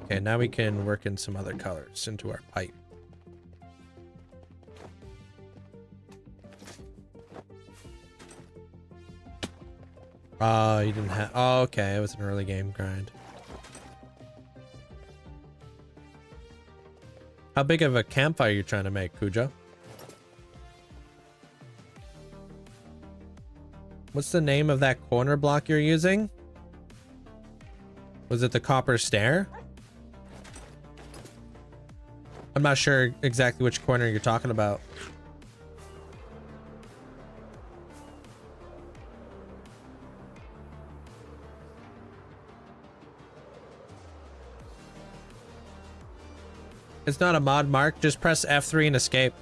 Okay, now we can work in some other colors into our pipe. Oh, you didn't have... Oh, okay, it was an early game grind. How big of a campfire are you trying to make, Cujo? What's the name of that corner block you're using? Was it the copper stair? I'm not sure exactly which corner you're talking about. It's not a mod, Mark. Just press F3 and escape.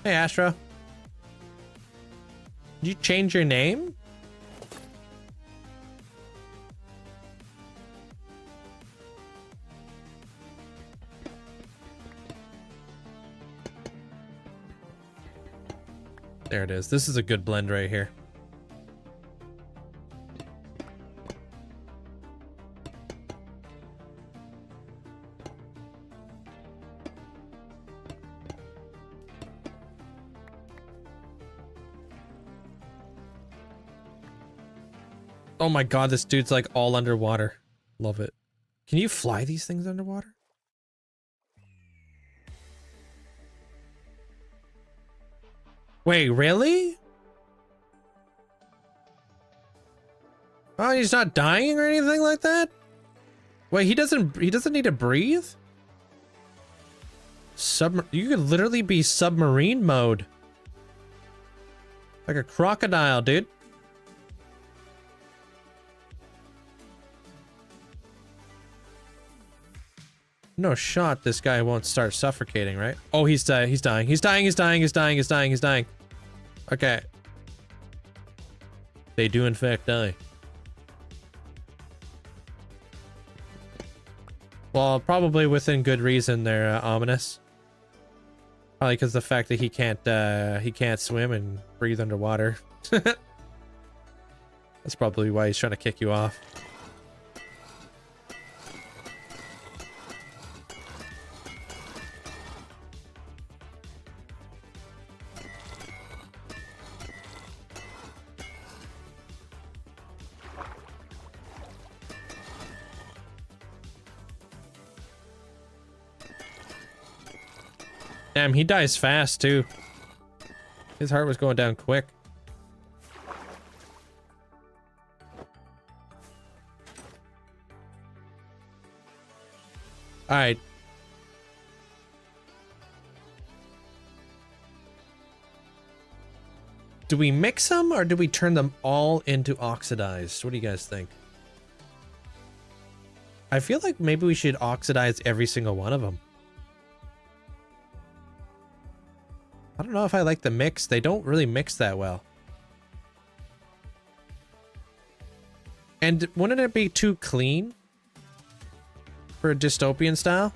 Hey, Astra. Did you change your name? There it is. This is a good blend right here. Oh my god, this dude's like all underwater. Love it. Can you fly these things underwater? Wait, really? Oh, he's not dying or anything like that? Wait, he doesn't need to breathe? You could literally be submarine mode. Like a crocodile, dude. No shot this guy won't start suffocating, right? Oh, he's dying. He's dying. Okay. They do in fact die. Well, probably within good reason they're ominous. Probably because the fact that he can't swim and breathe underwater. That's probably why he's trying to kick you off. Damn, he dies fast too. His heart was going down quick. All right. Do we mix them or do we turn them all into oxidized? What do you guys think? I feel like maybe we should oxidize every single one of them. I don't know if I like the mix. They don't really mix that well. And wouldn't it be too clean for a dystopian style?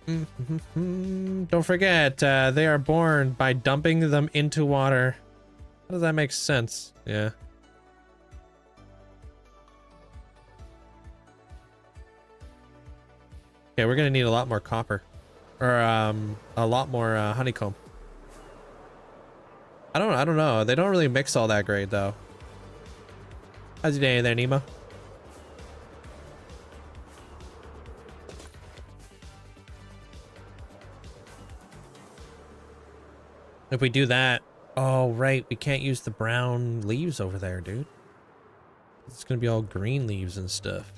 Don't forget, they are born by dumping them into water. How does that make sense? Yeah. Okay, we're gonna need a lot more copper. Or, a lot more, honeycomb. I don't know. They don't really mix all that great though. How's your day there, Nemo? If we do that, oh right, we can't use the brown leaves over there, dude. It's gonna be all green leaves and stuff.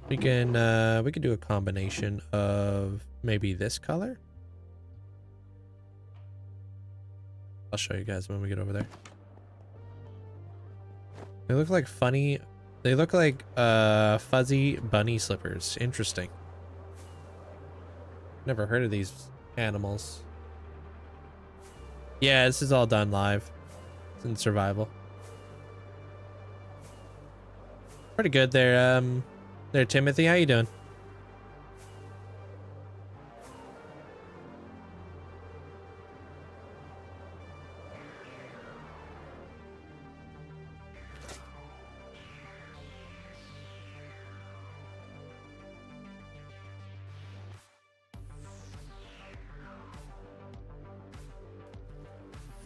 We can do a combination of maybe this color. I'll show you guys when we get over there. They look like funny. They look like fuzzy bunny slippers. Interesting. Never heard of these animals. Yeah, this is all done live. It's in survival. Pretty good there, there, Timothy. How you doing?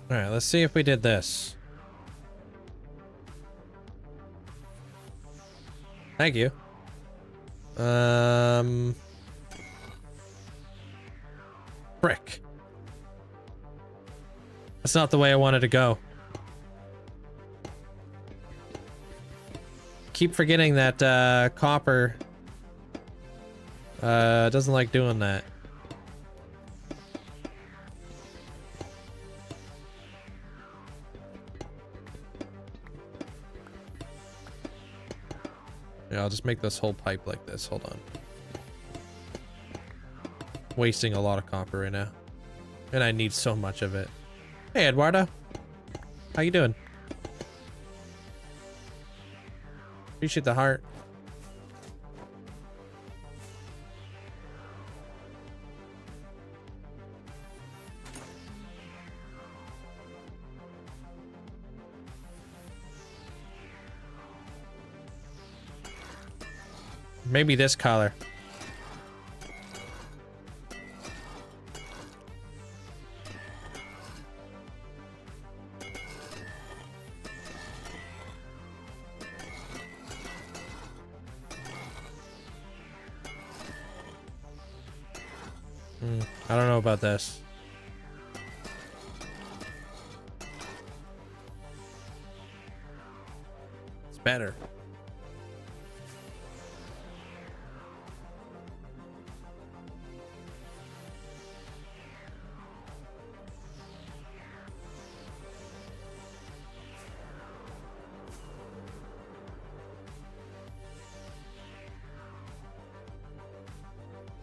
All right, let's see if we did this. Thank you. Frick. That's not the way I wanted to go. Keep forgetting that copper doesn't like doing that. Yeah, I'll just make this whole pipe like this. Hold on. Wasting a lot of copper right now. And I need so much of it. Hey, Eduardo. How you doing? Appreciate the heart. Maybe this color. I don't know about this. It's better.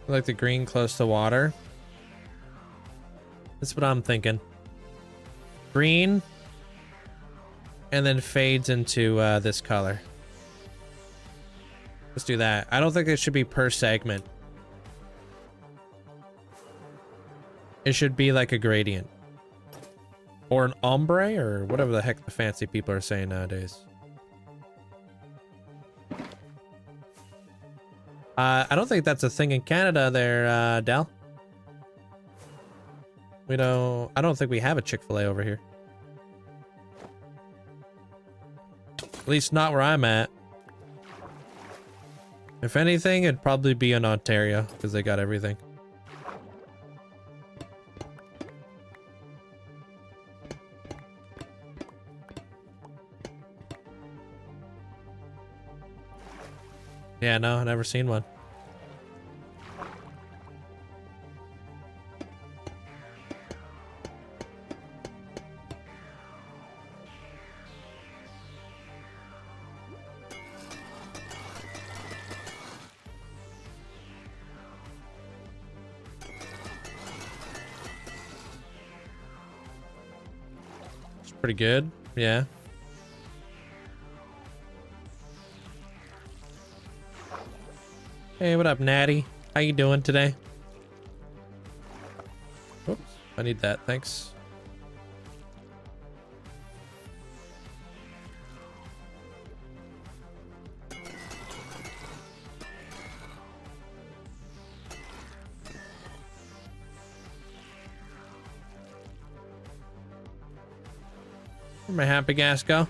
I like the green close to water. That's what I'm thinking. Green. And then fades into this color. Let's do that. I don't think it should be per segment. It should be like a gradient. Or an ombre, or whatever the heck the fancy people are saying nowadays. I don't think that's a thing in Canada there, Del. I don't think we have a Chick-fil-A over here. At least not where I'm at. If anything, it'd probably be in Ontario, because they got everything. Yeah, no, never seen one. It's pretty good, yeah. Hey, what up, Natty? How you doing today? Oops, I need that, thanks. Where'd my happy gas go?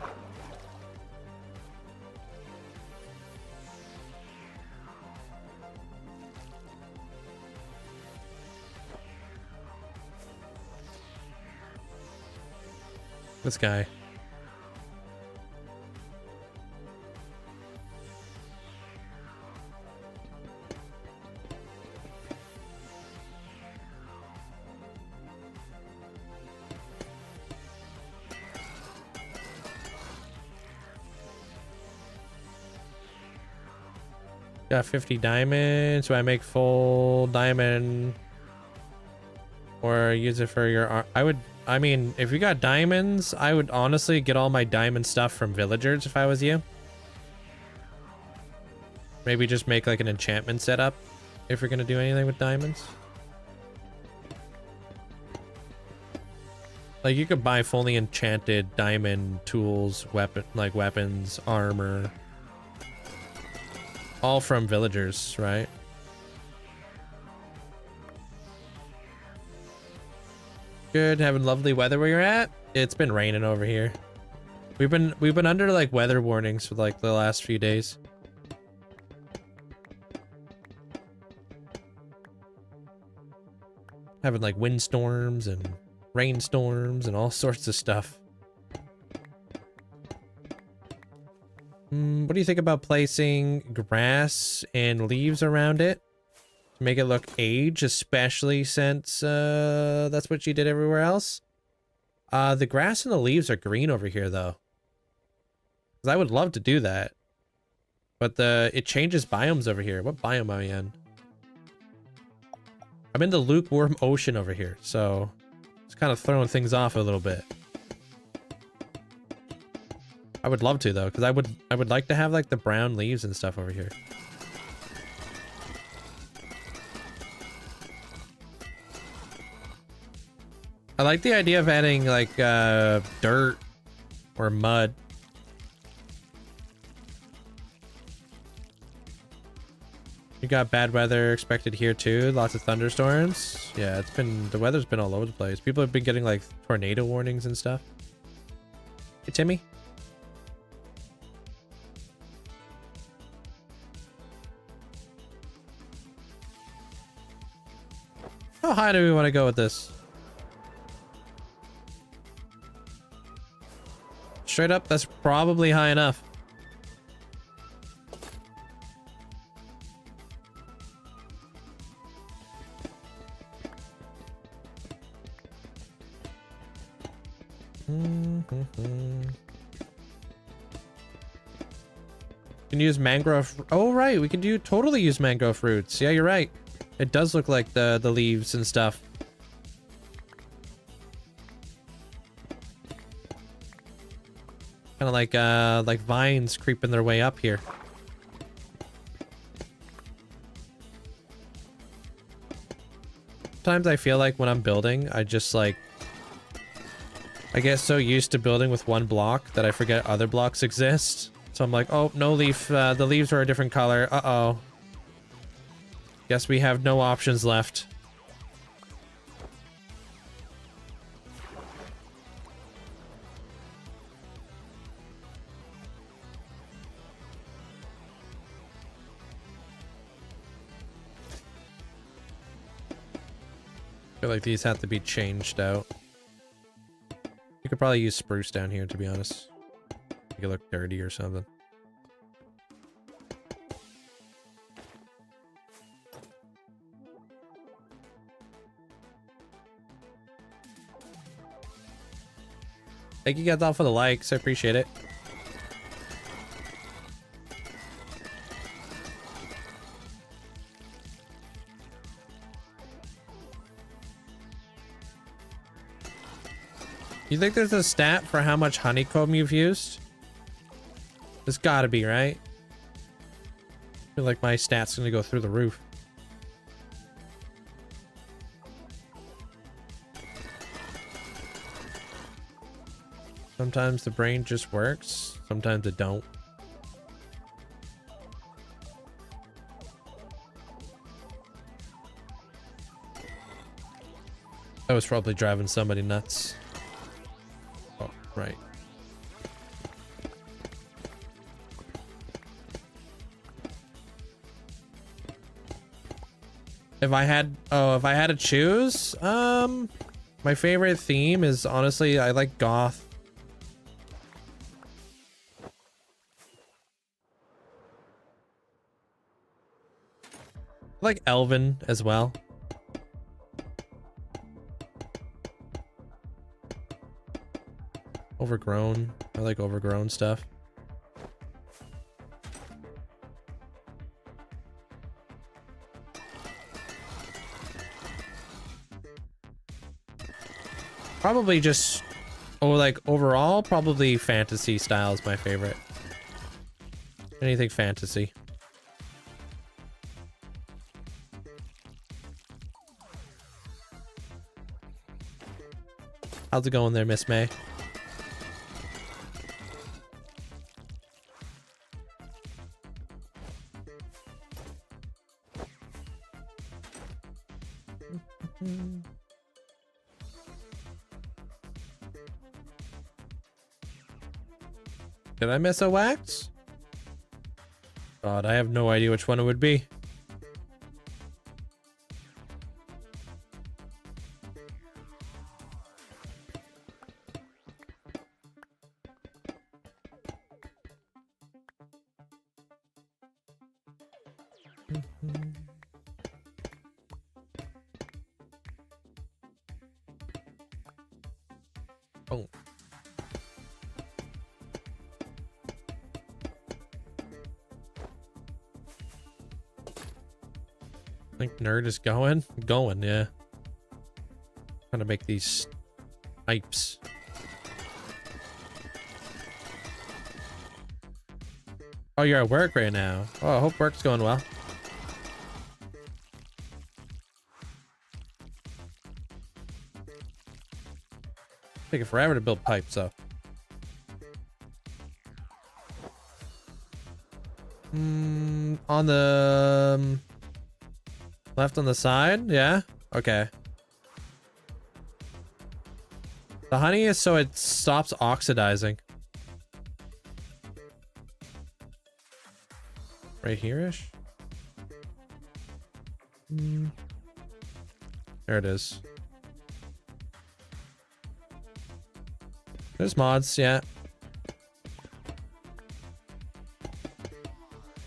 This guy. Got 50 diamonds. Do I make full diamond or use it for your I mean, if you got diamonds, I would honestly get all my diamond stuff from villagers if I was you. Maybe just make like an enchantment setup if you're gonna do anything with diamonds. Like you could buy fully enchanted diamond tools, weapons, armor, all from villagers, right? Good, having lovely weather where you're at. It's been raining over here. We've been under like weather warnings for like the last few days. Having like windstorms and rainstorms and all sorts of stuff. What do you think about placing grass and leaves around it to make it look aged, especially since that's what you did everywhere else? The grass and the leaves are green over here though. 'Cause I would love to do that. But it changes biomes over here. What biome am I in? I'm in the lukewarm ocean over here, so it's kind of throwing things off a little bit. I would love to though, because I would like to have like the brown leaves and stuff over here. I like the idea of adding like dirt or mud. You got bad weather expected here too. Lots of thunderstorms. Yeah, the weather's been all over the place. People have been getting like tornado warnings and stuff. Hey, Timmy. How high do we want to go with this? Straight up, that's probably high enough. Can use mangrove. Oh, right. We can totally use mangrove roots. Yeah, you're right. It does look like the leaves and stuff. Kind of like vines creeping their way up here. Sometimes I feel like when I'm building, I just like I get so used to building with one block that I forget other blocks exist. So I'm like, oh, no leaf. The leaves are a different color. Uh-oh. Guess we have no options left. I feel like these have to be changed out. You could probably use spruce down here, to be honest. Make it look dirty or something. Thank you guys all for the likes. I appreciate it. You think there's a stat for how much honeycomb you've used? There's gotta be, right? I feel like my stat's gonna go through the roof. Sometimes the brain just works, sometimes it don't. That was probably driving somebody nuts. Oh, right. If I had to choose, my favorite theme is honestly, I like goth. I like elven as well. Overgrown. I like overgrown stuff. Probably just, like overall, probably fantasy style is my favorite. Anything fantasy. How's it going there, Miss May? Did I miss a wax? God, I have no idea which one it would be. Oh. I think nerd is going. Going, yeah. Trying to make these pipes. Oh, you're at work right now. Oh, I hope work's going well. Taking forever to build pipes, though. On the left on the side, yeah. Okay. The honey is so it stops oxidizing. Right here-ish. There it is. There's mods, yeah.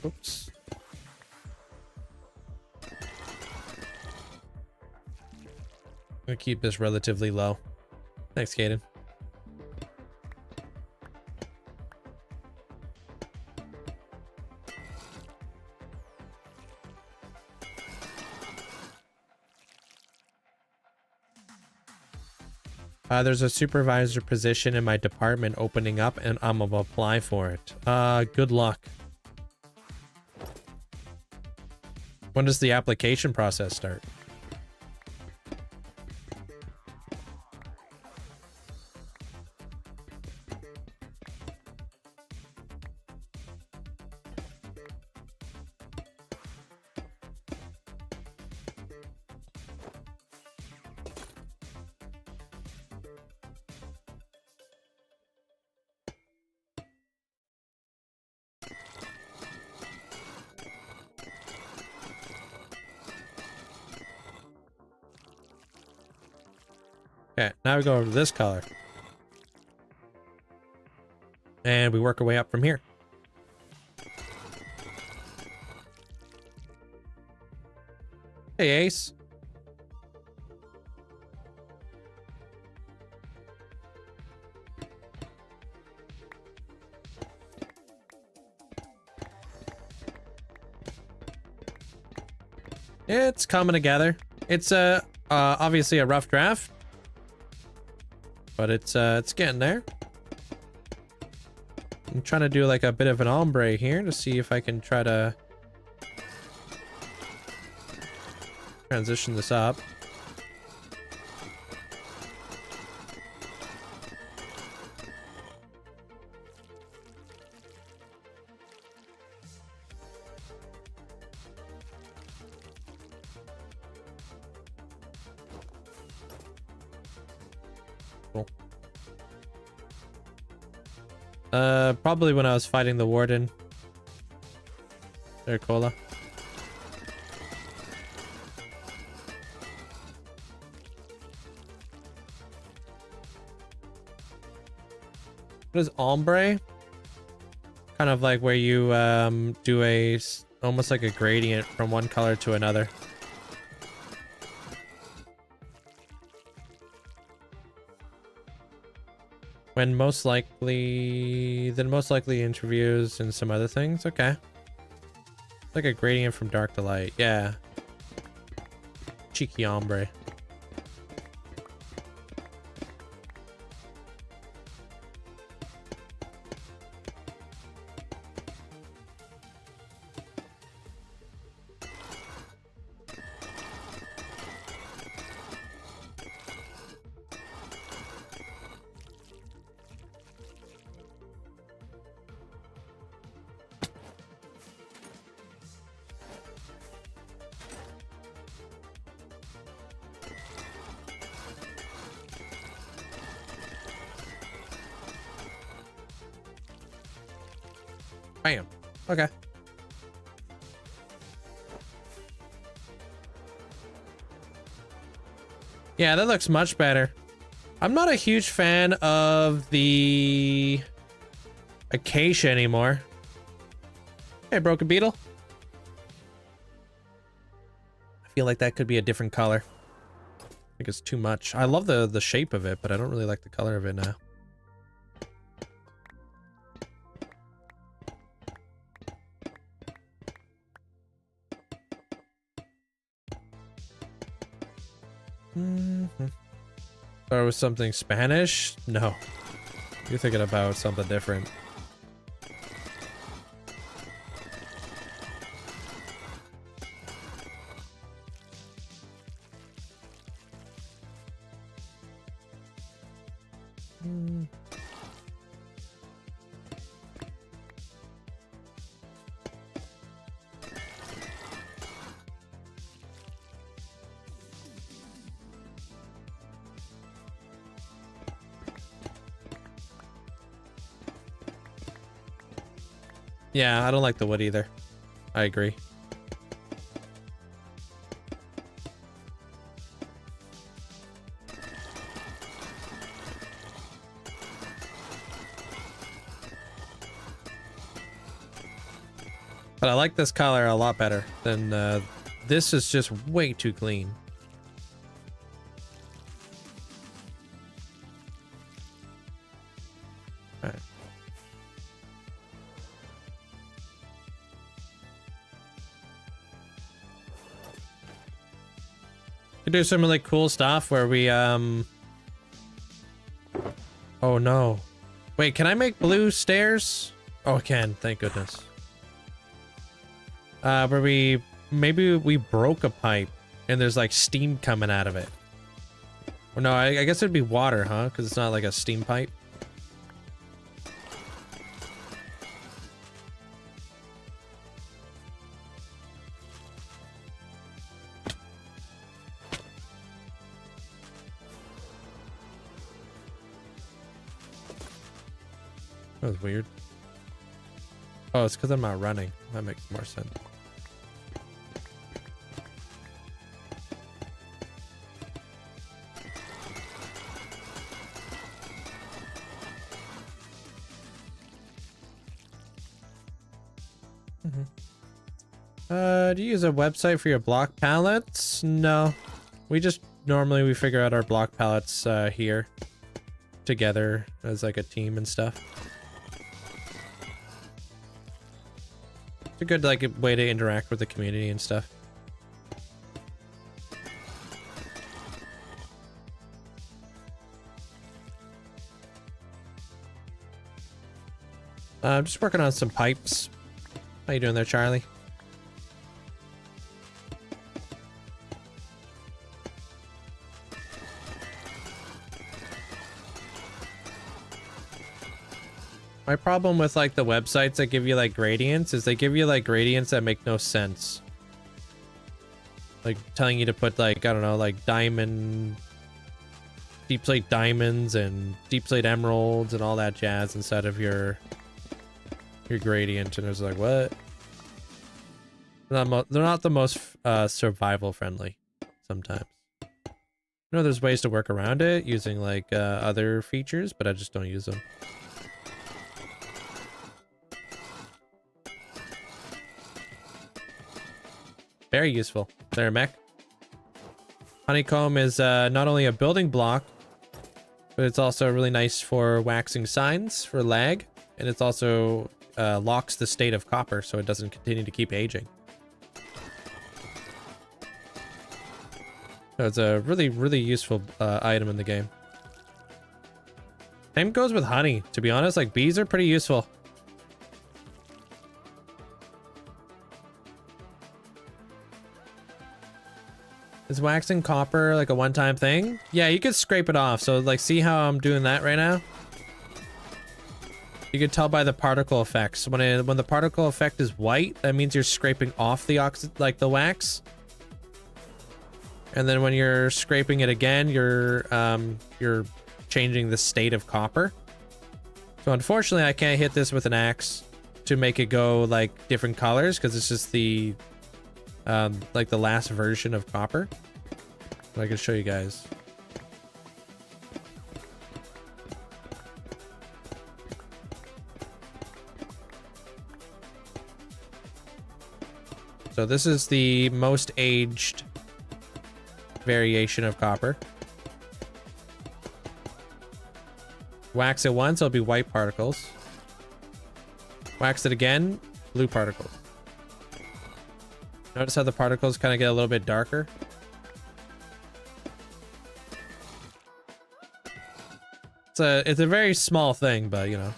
Oops. I'm gonna keep this relatively low. Thanks, Kaden. There's a supervisor position in my department opening up and I'm gonna apply for it. Good luck. When does the application process start? Okay, now we go over to this color. And we work our way up from here. Hey, Ace. It's coming together. It's obviously a rough draft. But it's getting there. I'm trying to do like a bit of an ombre here to see if I can try to transition this up. Probably when I was fighting the warden. There, Cola. What is ombre? Kind of like where you do almost like a gradient from one color to another. When most likely, then most likely interviews and some other things. Okay. Like a gradient from dark to light. Yeah. Cheeky ombre. Bam. Okay. Yeah, that looks much better. I'm not a huge fan of the acacia anymore. Hey, Broken Beetle. I feel like that could be a different color. I think it's too much. I love the shape of it, but I don't really like the color of it now. Or was something Spanish? No. You're thinking about something different. Yeah, I don't like the wood either. I agree. But I like this color a lot better than this is just way too clean. All right. We do some really cool stuff where we oh no. Wait, can I make blue stairs? Oh, I can, thank goodness. Where maybe we broke a pipe and there's like steam coming out of it. Well, no, I guess it'd be water, huh? Because it's not like a steam pipe. That was weird. Oh, it's because I'm not running. That makes more sense. Do you use a website for your block palettes? No. We just normally figure out our block palettes here together as like a team and stuff. It's a good like way to interact with the community and stuff. I'm just working on some pipes. How you doing there, Charlie? My problem with like the websites that give you like gradients is they give you like gradients that make no sense. Like telling you to put like, I don't know, like diamond, deep slate diamonds and deep slate emeralds and all that jazz inside of your gradient, and it's like, what? They're not the most survival friendly sometimes. I know there's ways to work around it using like other features, but I just don't use them. Very useful. There, mech. Honeycomb is not only a building block, but it's also really nice for waxing signs for lag, and it's also locks the state of copper so it doesn't continue to keep aging. So it's a really, really useful item in the game. Same goes with honey, to be honest. Like, bees are pretty useful. Is waxing copper like a one-time thing? Yeah, you could scrape it off. So like, see how I'm doing that right now? You can tell by the particle effects. When the particle effect is white, that means you're scraping off the the wax. And then when you're scraping it again, you're changing the state of copper. So unfortunately, I can't hit this with an axe to make it go like different colors because it's just the like the last version of copper. But I can show you guys. So this is the most aged variation of copper. Wax it once, it'll be white particles. Wax it again, blue particles. Notice how the particles kind of get a little bit darker. It's a very small thing, but you know.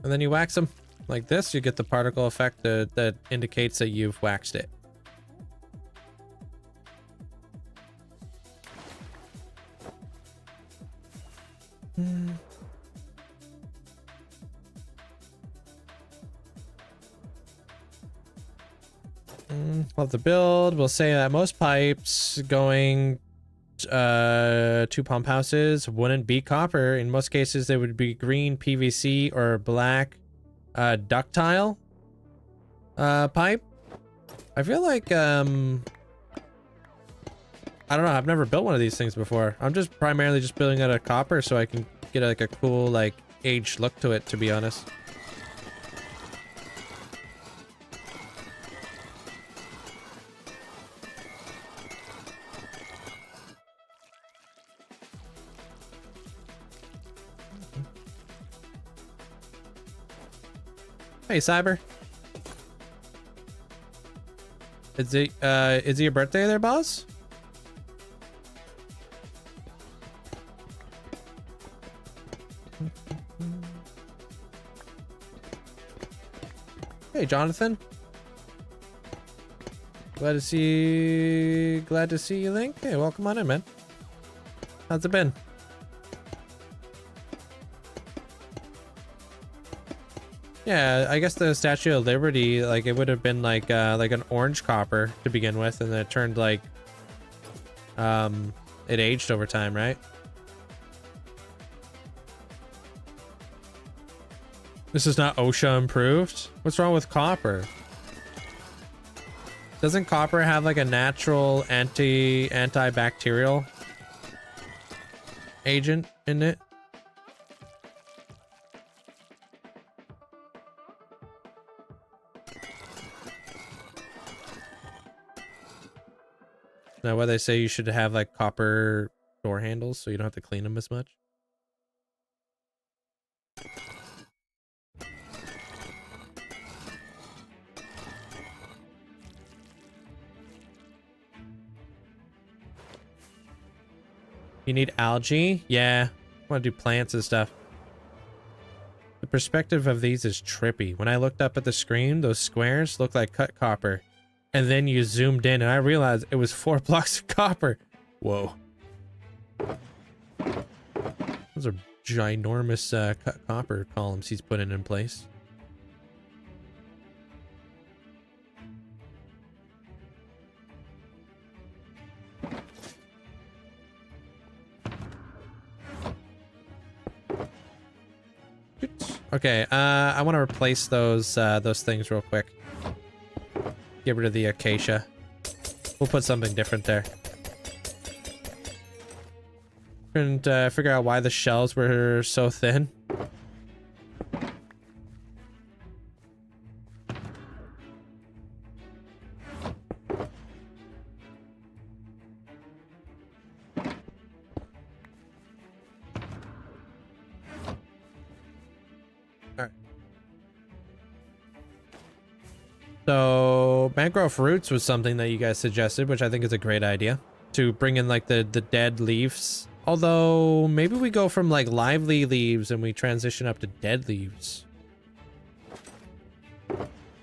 And then you wax them like this, you get the particle effect that indicates that you've waxed it. Love the build. We'll say that most pipes going to pump houses wouldn't be copper. In most cases, they would be green PVC or black ductile pipe. I feel like I don't know, I've never built one of these things before. I'm just primarily just building out of copper so I can get like a cool like aged look to it, to be honest. Hey, Cyber. Is it your birthday there, boss? Hey, Jonathan. Glad to see you, Link. Hey, welcome on in, man. How's it been? Yeah, I guess the Statue of Liberty, like, it would have been like an orange copper to begin with, and then it turned like it aged over time, right? This is not OSHA improved. What's wrong with copper? Doesn't copper have like a natural antibacterial agent in it? Now, why they say you should have like copper door handles so you don't have to clean them as much. You need algae? Yeah, I want to do plants and stuff. The perspective of these is trippy. When I looked up at the screen, those squares look like cut copper. And then you zoomed in and I realized it was 4 blocks of copper. Whoa. Those are ginormous cut copper columns he's putting in place. Okay, I want to replace those things real quick. Get rid of the acacia. We'll put something different there. Couldn't figure out why the shells were so thin. So mangrove roots was something that you guys suggested, which I think is a great idea, to bring in like the dead leaves. Although maybe we go from like lively leaves and we transition up to dead leaves.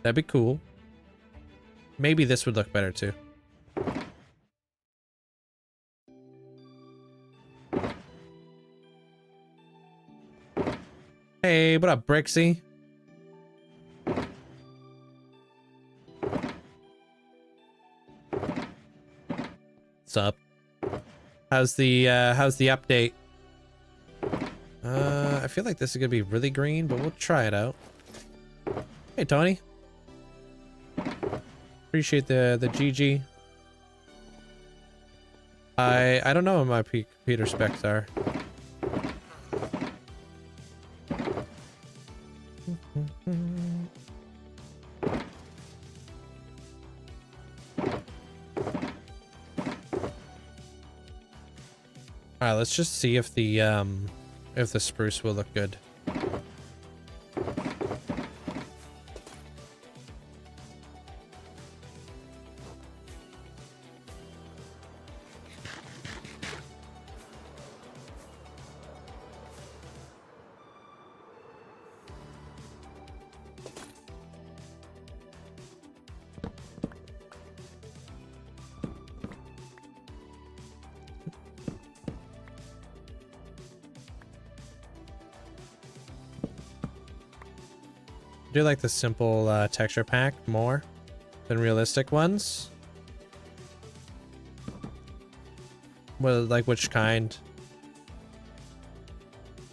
That'd be cool. Maybe this would look better too. Hey, what up, Brixie? What's up? How's the update? I feel like this is gonna be really green, but we'll try it out. Hey, Tony. Appreciate the GG. I don't know what my computer specs are. All right, let's just see if the spruce will look good. I do like the simple texture pack more than realistic ones. Well, like which kind?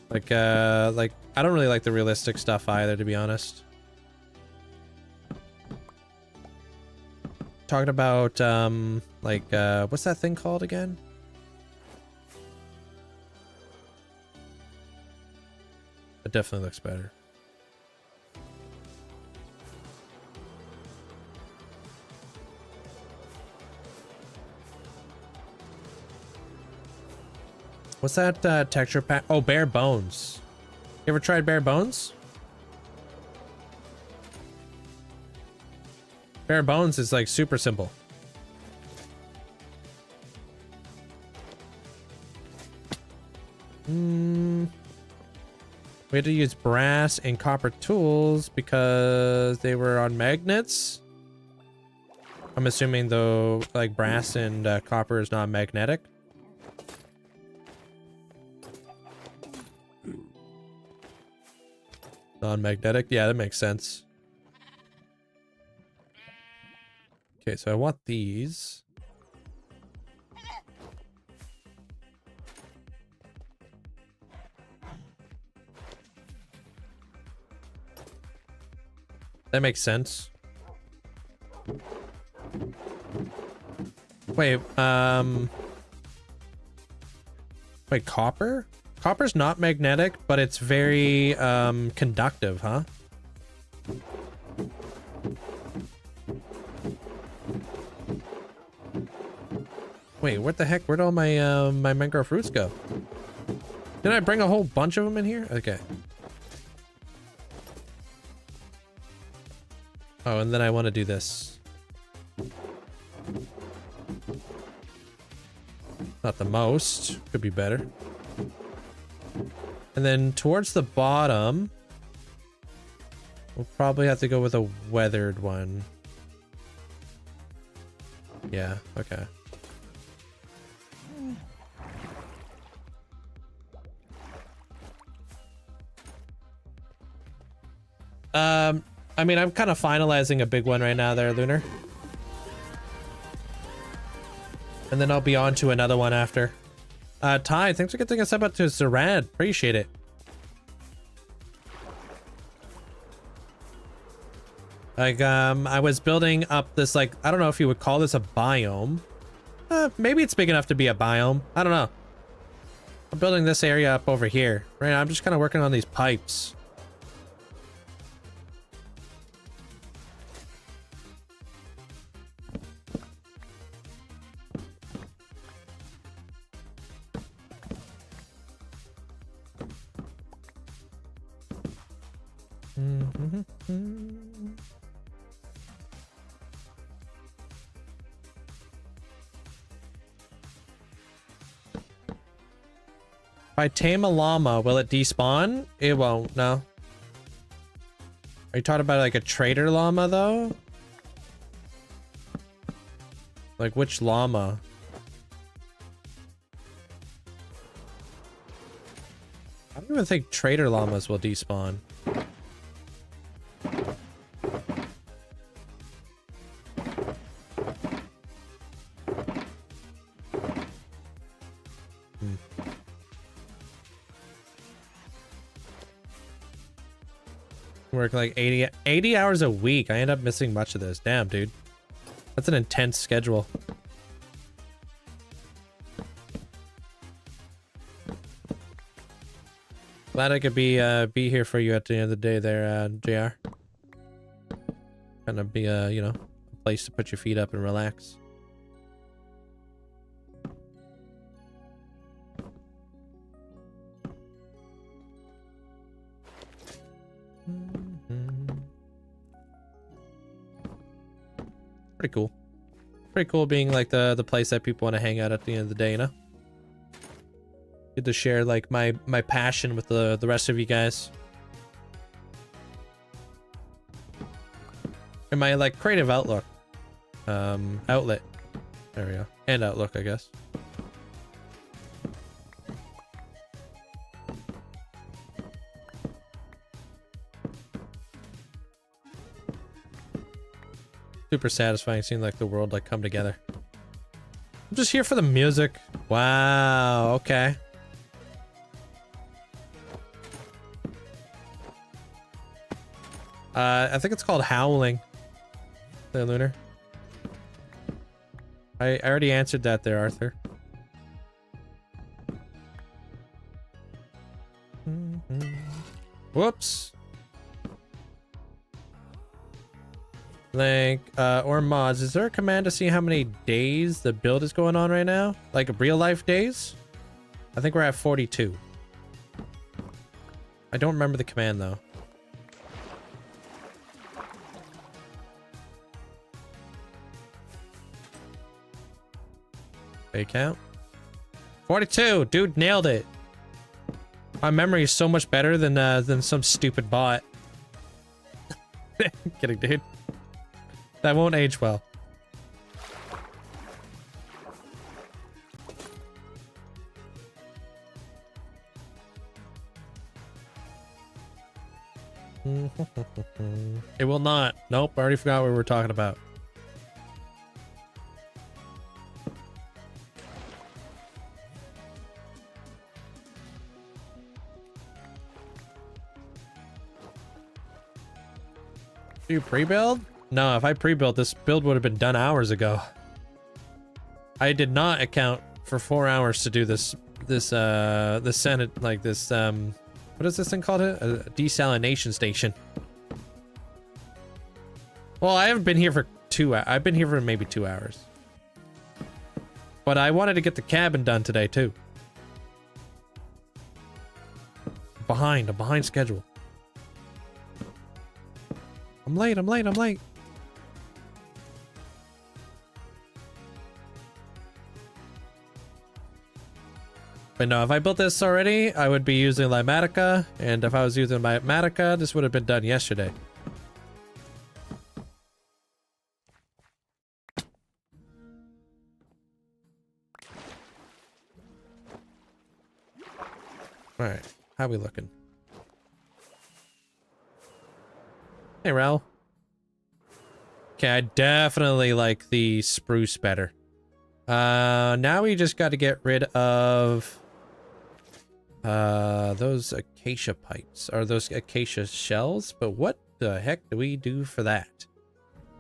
Like I don't really like the realistic stuff either, to be honest. Talking about what's that thing called again? It definitely looks better. What's that texture pack? Oh, bare bones. You ever tried bare bones? Bare bones is like super simple. We had to use brass and copper tools because they were on magnets. I'm assuming though, like brass and copper is not magnetic. Non-magnetic? Yeah, that makes sense. Okay, so I want these. That makes sense. Wait, wait, copper? Copper's not magnetic, but it's very conductive, huh? Wait, what the heck? Where'd all my my mangrove roots go? Did I bring a whole bunch of them in here? Okay. Oh, and then I want to do this. Not the most. Could be better. And then towards the bottom, we'll probably have to go with a weathered one. Yeah, okay. I mean, I'm kind of finalizing a big one right now there, Lunar. And then I'll be on to another one after. Ty, thanks for getting us up to Zarad. Appreciate it. Like, I was building up this, like, I don't know if you would call this a biome. Maybe it's big enough to be a biome. I don't know. I'm building this area up over here. Right now, I'm just kind of working on these pipes. If I tame a llama, will it despawn? It won't, no. Are you talking about like a trader llama though? Like which llama? I don't even think trader llamas will despawn. Work like 80 hours a week. I end up missing much of this. Damn, dude. That's an intense schedule. Glad I could be here for you at the end of the day there, JR. Kind of be you know, a place to put your feet up and relax. Pretty cool. Pretty cool being like the place that people want to hang out at the end of the day, you know? Good to share like my passion with the rest of you guys. And my like creative outlook. Outlet. There we go. And outlook, I guess. Super satisfying seeing like the world like come together. I'm just here for the music. Wow, okay. I think it's called Howling. There, Lunar. I already answered that there, Arthur. Whoops. Like, or mods, is there a command to see how many days the build is going on right now? Like real life days? I think we're at 42. I don't remember the command though. They count? 42! Dude, nailed it! My memory is so much better than some stupid bot. Kidding, dude. That won't age well. It will not. Nope, I already forgot what we were talking about. Do you pre-build? No, if I pre-built, this build would have been done hours ago. I did not account for 4 hours to do this Senate, like this, what is this thing called? A desalination station. Well, I haven't been here for I've been here for maybe 2 hours. But I wanted to get the cabin done today, too. I'm behind schedule. I'm late. But no, if I built this already, I would be using Limatica, and if I was using Limatica, this would have been done yesterday. Alright, how we looking? Hey, Raul. Okay, I definitely like the spruce better. Now we just got to get rid of those acacia pipes, or those acacia shells. But what the heck do we do for that?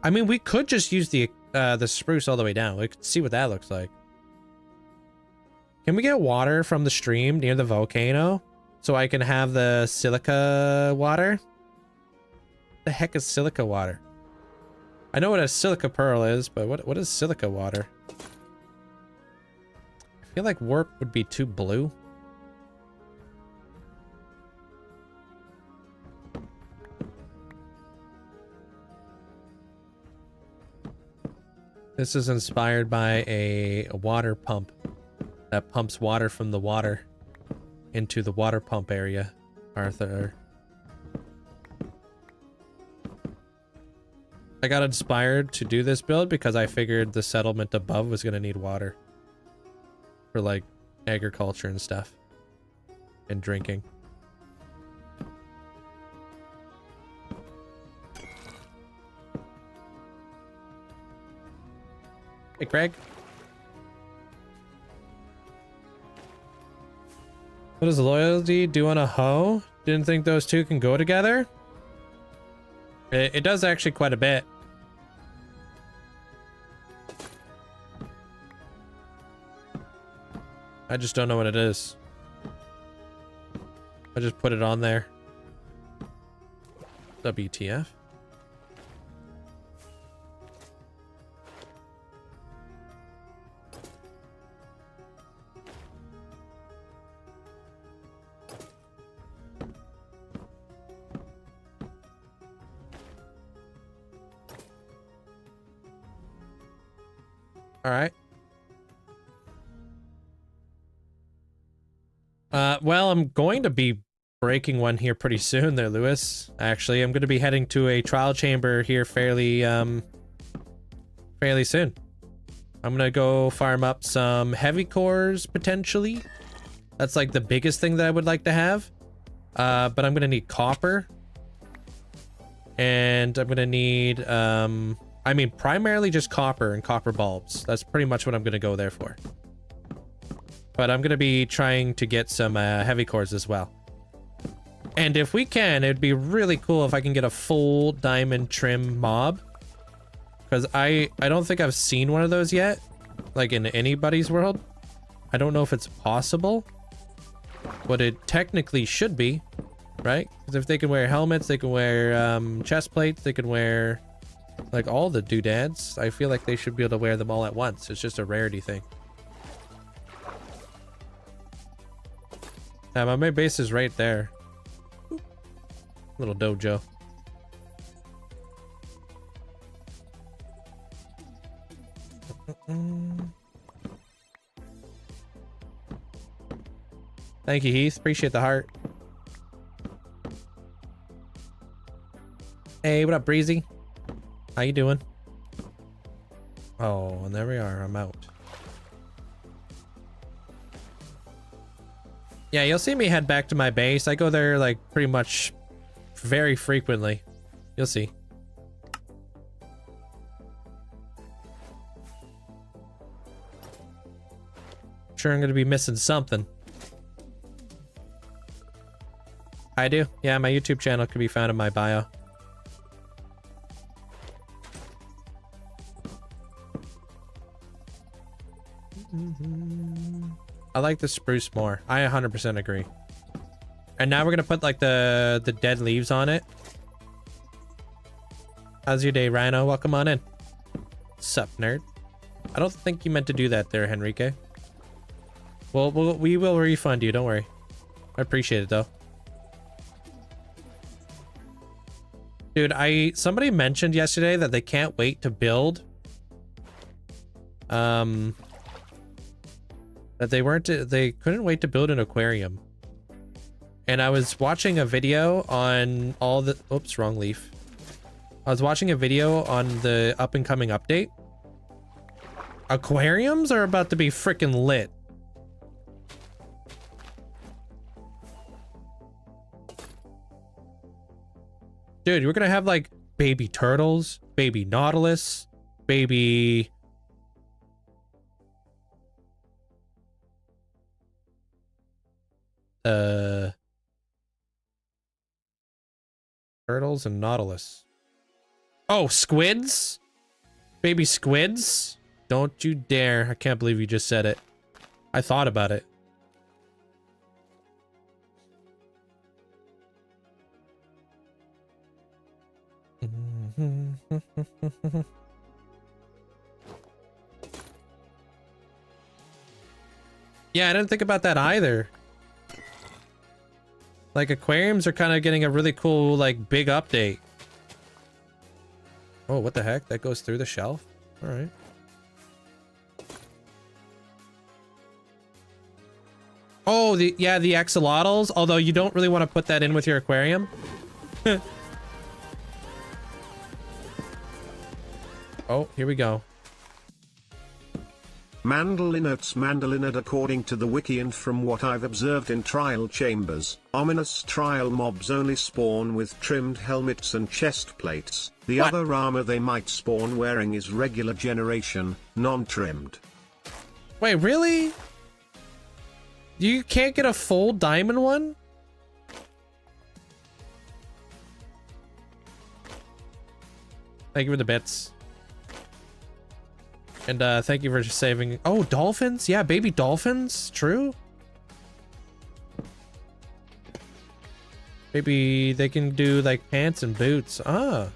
I mean, we could just use the spruce all the way down. We could see what that looks like. Can we get water from the stream near the volcano so I can have the silica water? The heck is silica water? I know what a silica pearl is, but what is silica water? I feel like warp would be too blue. This is inspired by a water pump that pumps water from the water into the water pump area, Arthur. I got inspired to do this build because I figured the settlement above was going to need water for like agriculture and stuff and drinking. Hey, Craig. What does loyalty do on a hoe? Didn't think those two can go together? It does actually quite a bit. I just don't know what it is. I just put it on there. WTF? All right. Well, I'm going to be breaking one here pretty soon there, Lewis. Actually, I'm going to be heading to a trial chamber here fairly soon. I'm going to go farm up some heavy cores, potentially. That's like the biggest thing that I would like to have. But I'm going to need copper. And I'm going to need, I mean, primarily just copper and copper bulbs. That's pretty much what I'm going to go there for. But I'm going to be trying to get some heavy cores as well. And if we can, it'd be really cool if I can get a full diamond trim mob. Because I don't think I've seen one of those yet. Like in anybody's world. I don't know if it's possible. But it technically should be. Right? Because if they can wear helmets, they can wear chest plates, they can wear like all the doodads. I feel like they should be able to wear them all at once. It's just a rarity thing. My base is right there. Little dojo. Thank you, Heath. Appreciate the heart. Hey, what up, Breezy? How you doing? Oh, and there we are. I'm out. Yeah, you'll see me head back to my base. I go there like pretty much very frequently. You'll see. Sure, I'm gonna be missing something. I do. Yeah, my YouTube channel can be found in my bio. I like the spruce more. I 100% agree. And now we're gonna put like the dead leaves on it. How's your day, Rhino? Welcome on in. Sup, nerd? I don't think you meant to do that there, Henrique. Well, we will refund you. Don't worry. I appreciate it though. Dude, somebody mentioned yesterday that they can't wait to build. That they couldn't wait to build an aquarium. And I was watching a video on all the, oops, wrong leaf. I was watching a video on the up and coming update. Aquariums are about to be freaking lit. Dude, we're gonna have like baby turtles, baby nautilus, baby turtles turtles and nautilus. Oh, squids? Baby squids? Don't you dare. I can't believe you just said it. I thought about it. Yeah, I didn't think about that either. Like, aquariums are kind of getting a really cool, like, big update. Oh, what the heck? That goes through the shelf? Alright. Oh, the axolotls, although you don't really want to put that in with your aquarium. Oh, here we go. Mandalinate according to the wiki and from what I've observed in trial chambers, ominous trial mobs only spawn with trimmed helmets and chest plates. The What? other armor they might spawn wearing is regular generation, non-trimmed. Wait, really? You can't get a full diamond one? Thank you for the bits. And thank you for saving. Oh, dolphins? Yeah, baby dolphins. True. Maybe they can do like pants and boots. Ah.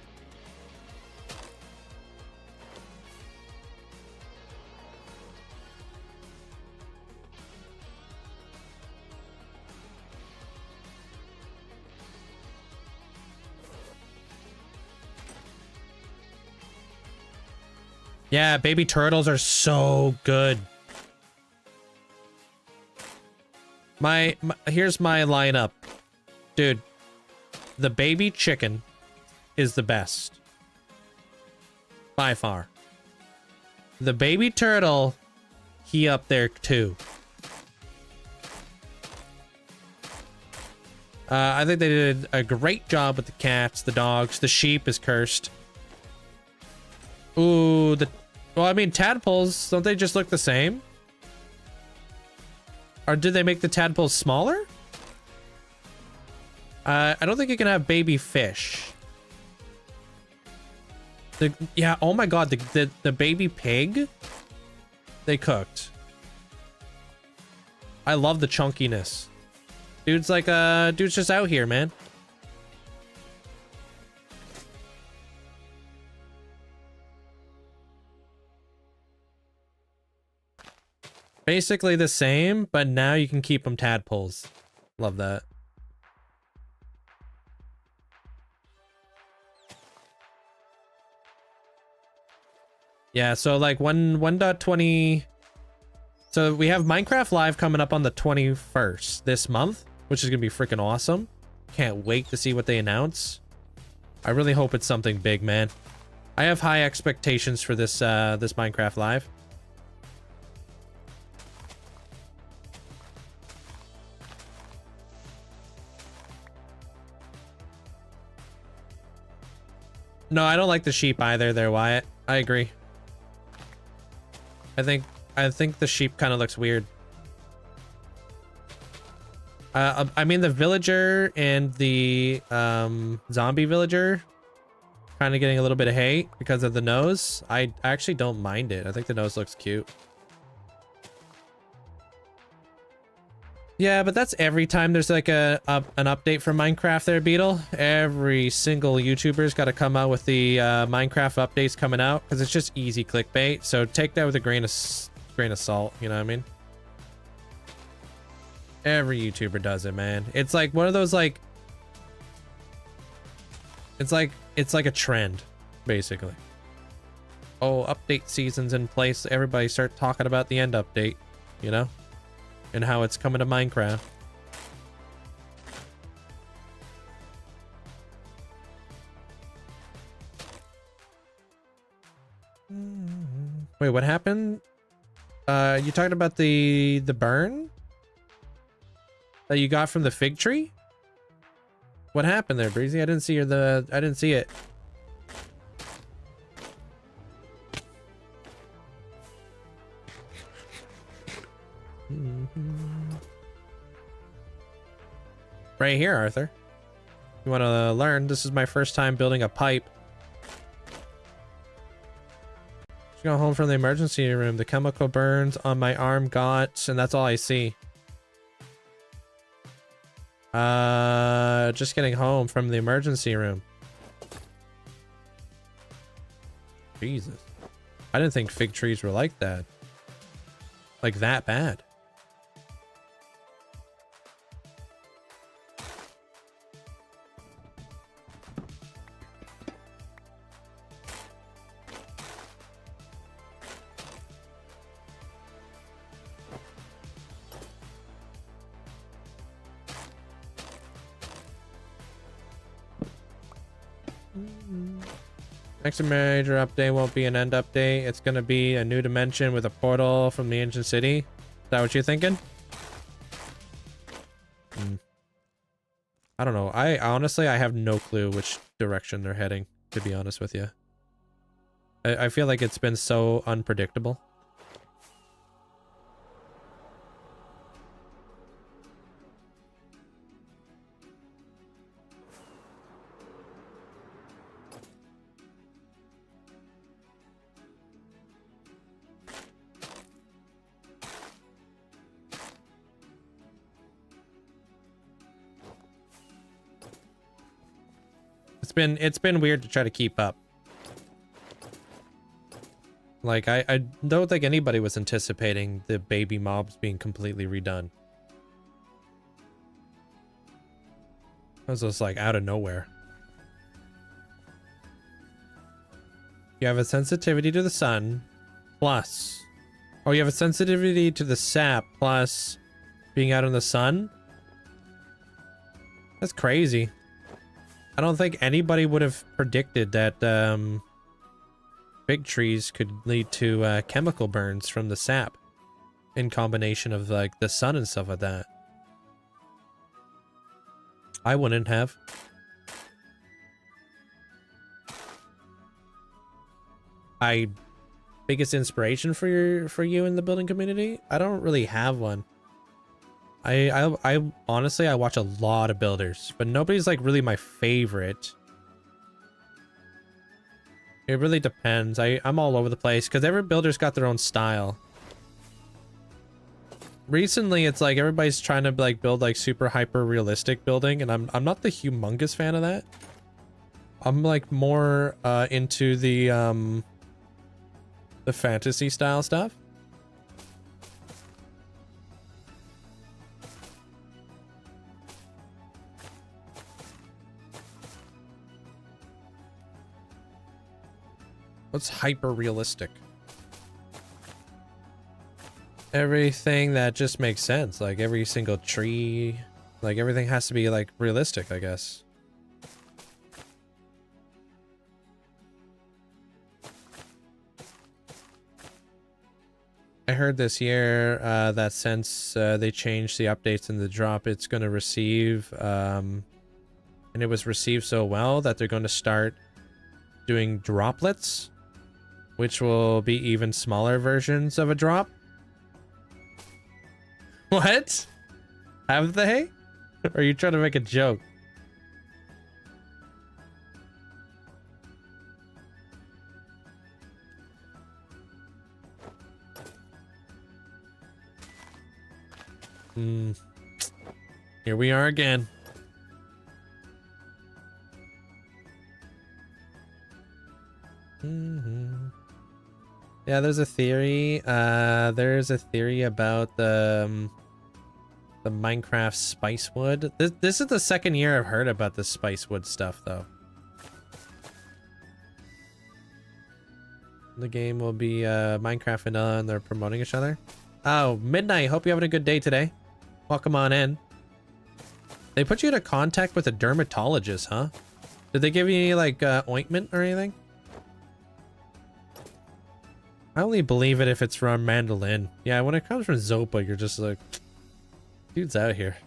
Yeah, baby turtles are so good. Here's my lineup. Dude, the baby chicken is the best. By far. The baby turtle, he up there too. I think they did a great job with the cats, the dogs, the sheep is cursed. Ooh, well, I mean, tadpoles, don't they just look the same? Or did they make the tadpoles smaller? I don't think you can have baby fish. Yeah, oh my god, the baby pig they cooked. I love the chunkiness. Dude's like, dude's just out here, man. Basically the same, but now you can keep them tadpoles. Love that. Yeah, so like 1.20. So we have Minecraft Live coming up on the 21st this month, which is gonna be freaking awesome. Can't wait to see what they announce. I really hope it's something big, man. I have high expectations for this this Minecraft Live. No, I don't like the sheep either there, Wyatt. I agree. I think the sheep kind of looks weird. I mean, the villager and the zombie villager kind of getting a little bit of hate because of the nose. I actually don't mind it. I think the nose looks cute. Yeah, but that's every time there's like an update for Minecraft there, Beetle. Every single YouTuber's got to come out with the Minecraft updates coming out because it's just easy clickbait. So take that with a grain of salt, you know what I mean? Every YouTuber does it, man. It's like one of those like it's like a trend, basically. Oh, update season's in place. Everybody start talking about the end update, you know? And how it's coming to Minecraft. Wait, what happened? You talking about the burn that you got from the fig tree? What happened there, Breezy? I didn't see I didn't see it. Right here, Arthur. You want to learn? This is my first time building a pipe. Just got home from the emergency room. The chemical burns on my arm got, and that's all I see. Just getting home from the emergency room. Jesus. I didn't think fig trees were like that. Like that bad. Next major update won't be an end update. It's gonna be a new dimension with a portal from the ancient city. Is that what you're thinking? I don't know. I honestly, I have no clue which direction they're heading, to be honest with you. I feel like it's been so unpredictable. It's been weird to try to keep up. Like I don't think anybody was anticipating the baby mobs being completely redone. It was just like out of nowhere. You have a sensitivity to the sun plus, oh, you have a sensitivity to the sap plus being out in the sun. That's crazy. I don't think anybody would have predicted that big trees could lead to chemical burns from the sap in combination of like the sun and stuff like that. I wouldn't have. Biggest inspiration for you in the building community? I don't really have one. I honestly, I watch a lot of builders, but nobody's like really my favorite. It really depends. I'm all over the place because every builder's got their own style. Recently, it's like everybody's trying to like build like super hyper realistic building, and I'm not the humongous fan of that. I'm like more into the fantasy style stuff. What's hyper realistic? Everything that just makes sense, like every single tree, like everything has to be like realistic, I guess. I heard this year that since they changed the updates in the drop, it's going to receive, and it was received so well that they're going to start doing droplets, which will be even smaller versions of a drop. What? Have they? Or are you trying to make a joke? Here we are again. Yeah, there's a theory. There's a theory about the Minecraft Spicewood. This is the second year I've heard about this Spicewood stuff, though. The game will be Minecraft Vanilla, and they're promoting each other. Oh, Midnight. Hope you're having a good day today. Welcome on in. They put you in contact with a dermatologist, huh? Did they give you any like ointment or anything? I only believe it if it's from Mandolin. Yeah, when it comes from Zopa, you're just like, dude's out here.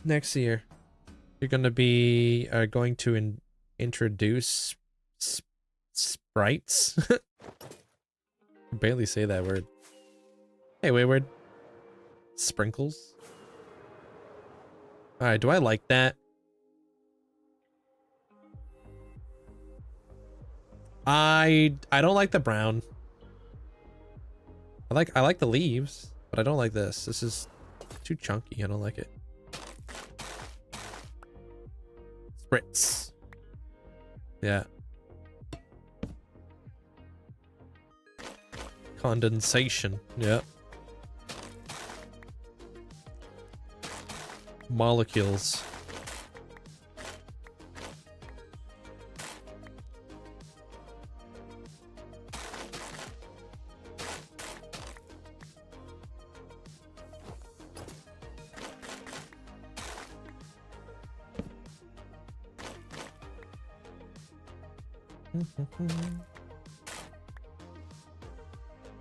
Next year, you're going to be introduce Sprites. I can barely say that word. Hey, Wayward. Sprinkles. All right, do I like that? I don't like the brown. I like the leaves, but I don't like this. This is too chunky. I don't like it. Spritz. Yeah. Condensation. Yeah. Molecules.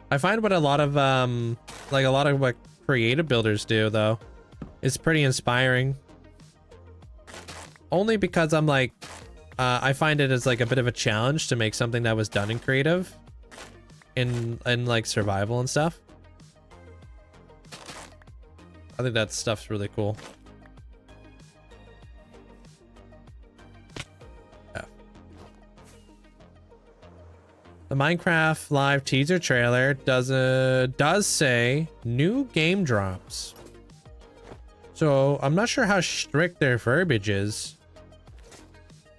I find what a lot of like creative builders do though is pretty inspiring. Only because I'm like I find it as like a bit of a challenge to make something that was done in creative in like survival and stuff. I think that stuff's really cool. The Minecraft live teaser trailer does say new game drops. So I'm not sure how strict their verbiage is,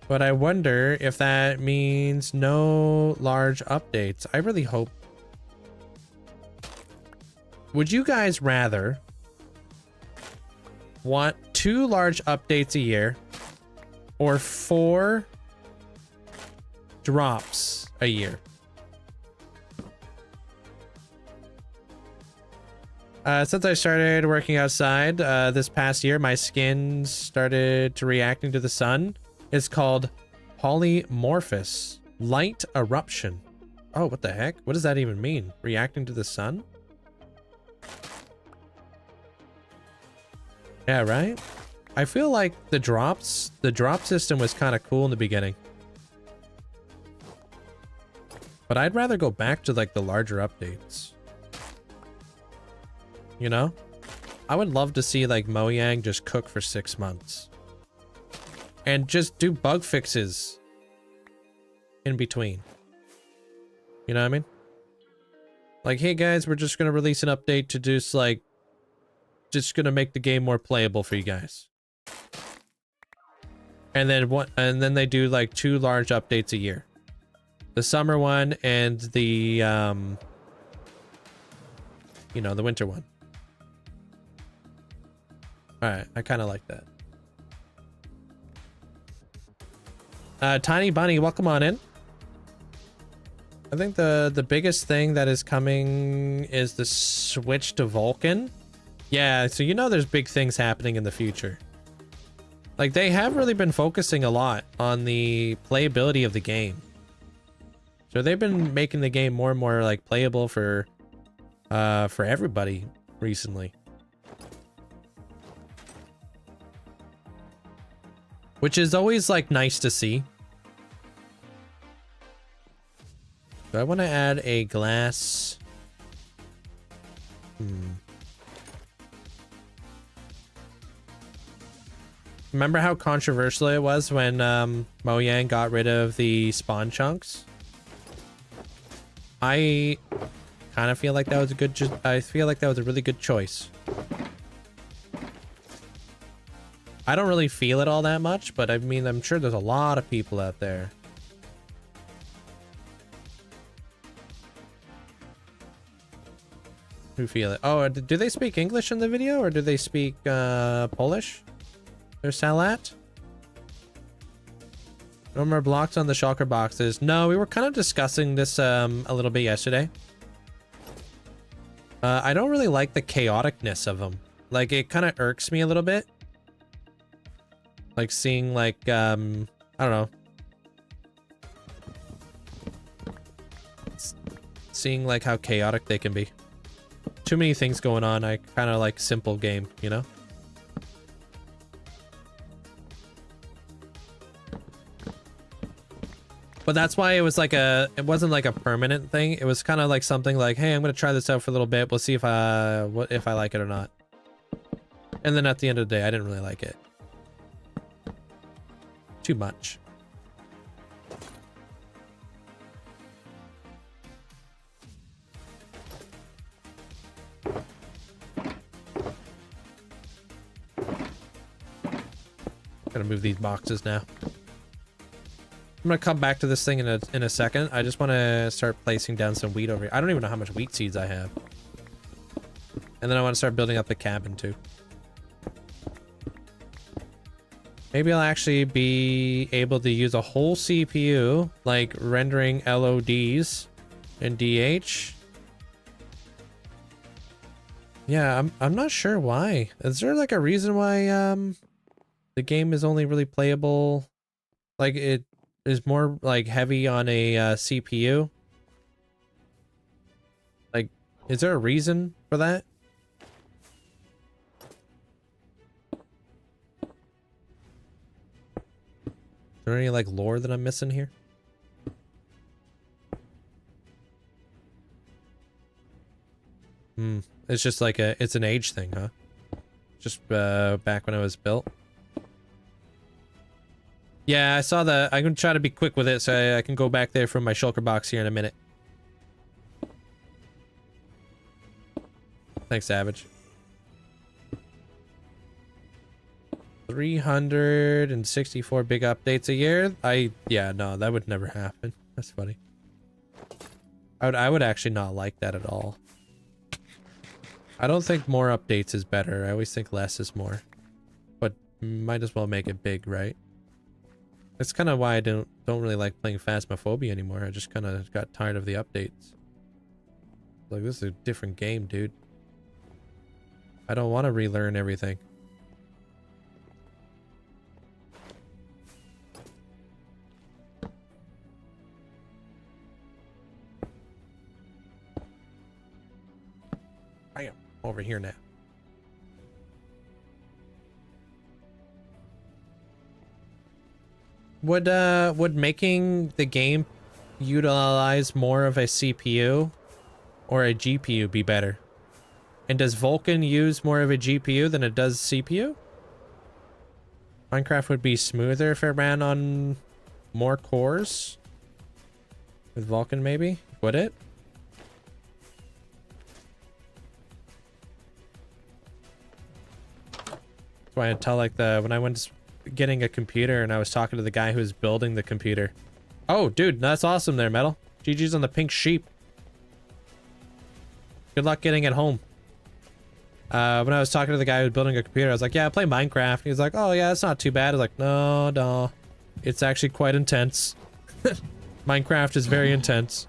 but I wonder if that means no large updates. I really hope. Would you guys rather want 2 large updates a year or 4 drops a year? Since I started working outside this past year, my skin started to reacting to the sun. It's called polymorphous light eruption. Oh, what the heck? What does that even mean? Reacting to the sun? Yeah, right? I feel like the drop system was kind of cool in the beginning. But I'd rather go back to like the larger updates. You know? I would love to see like Mojang just cook for 6 months. And just do bug fixes in between. You know what I mean? Like, hey guys, we're just gonna release an update to just like just gonna make the game more playable for you guys. And then they do like 2 large updates a year. The summer one and the you know, the winter one. All right, I kind of like that. Tiny Bunny, welcome on in. I think the biggest thing that is coming is the switch to Vulkan. Yeah, so you know there's big things happening in the future. Like, they have really been focusing a lot on the playability of the game. So they've been making the game more and more like playable for everybody recently. Which is always like nice to see. Do I want to add a glass? Remember how controversial it was when Mojang got rid of the spawn chunks? I kind of feel like that was a really good choice. I don't really feel it all that much, but I mean, I'm sure there's a lot of people out there. Who feel it. Oh, do they speak English in the video or do they speak Polish? There's Salat? No more blocks on the shulker boxes. No, we were kind of discussing this a little bit yesterday. I don't really like the chaoticness of them. Like, it kind of irks me a little bit. Like seeing like, I don't know. Seeing like how chaotic they can be. Too many things going on. I kind of like simple game, you know? But that's why it was like it wasn't like a permanent thing. It was kind of like something like, hey, I'm gonna try this out for a little bit. We'll see if I like it or not. And then at the end of the day, I didn't really like it. Too much. Gonna move these boxes now. I'm gonna come back to this thing in a second. I just want to start placing down some wheat over here. I don't even know how much wheat seeds I have. And then I want to start building up the cabin too. Maybe I'll actually be able to use a whole CPU, like rendering LODs and DH. Yeah, I'm not sure why. Is there like a reason why the game is only really playable, like it is more like heavy on a CPU? Like, is there a reason for that? Is there any like lore that I'm missing here? It's just like it's an age thing, huh? Just back when it was built. Yeah, I saw that. I'm gonna try to be quick with it so I can go back there from my shulker box here in a minute. Thanks, Savage. 364 big updates a year? Yeah, no, that would never happen. That's funny. I would actually not like that at all. I don't think more updates is better. I always think less is more. But might as well make it big, right? That's kind of why I don't really like playing Phasmophobia anymore. I just kind of got tired of the updates. Like, this is a different game, dude. I don't want to relearn everything. I am over here now. Would making the game utilize more of a CPU or a GPU be better? And does Vulkan use more of a GPU than it does CPU? Minecraft would be smoother if it ran on more cores? With Vulkan, maybe? Would it? That's why I tell, like, when I went getting a computer and I was talking to the guy who was building the computer. Oh, dude, that's awesome there, Metal. GG's on the pink sheep. Good luck getting it home. When I was talking to the guy who was building a computer, I was like, yeah, I play Minecraft. He was like, oh, yeah, that's not too bad. I was like, no. It's actually quite intense. Minecraft is very intense.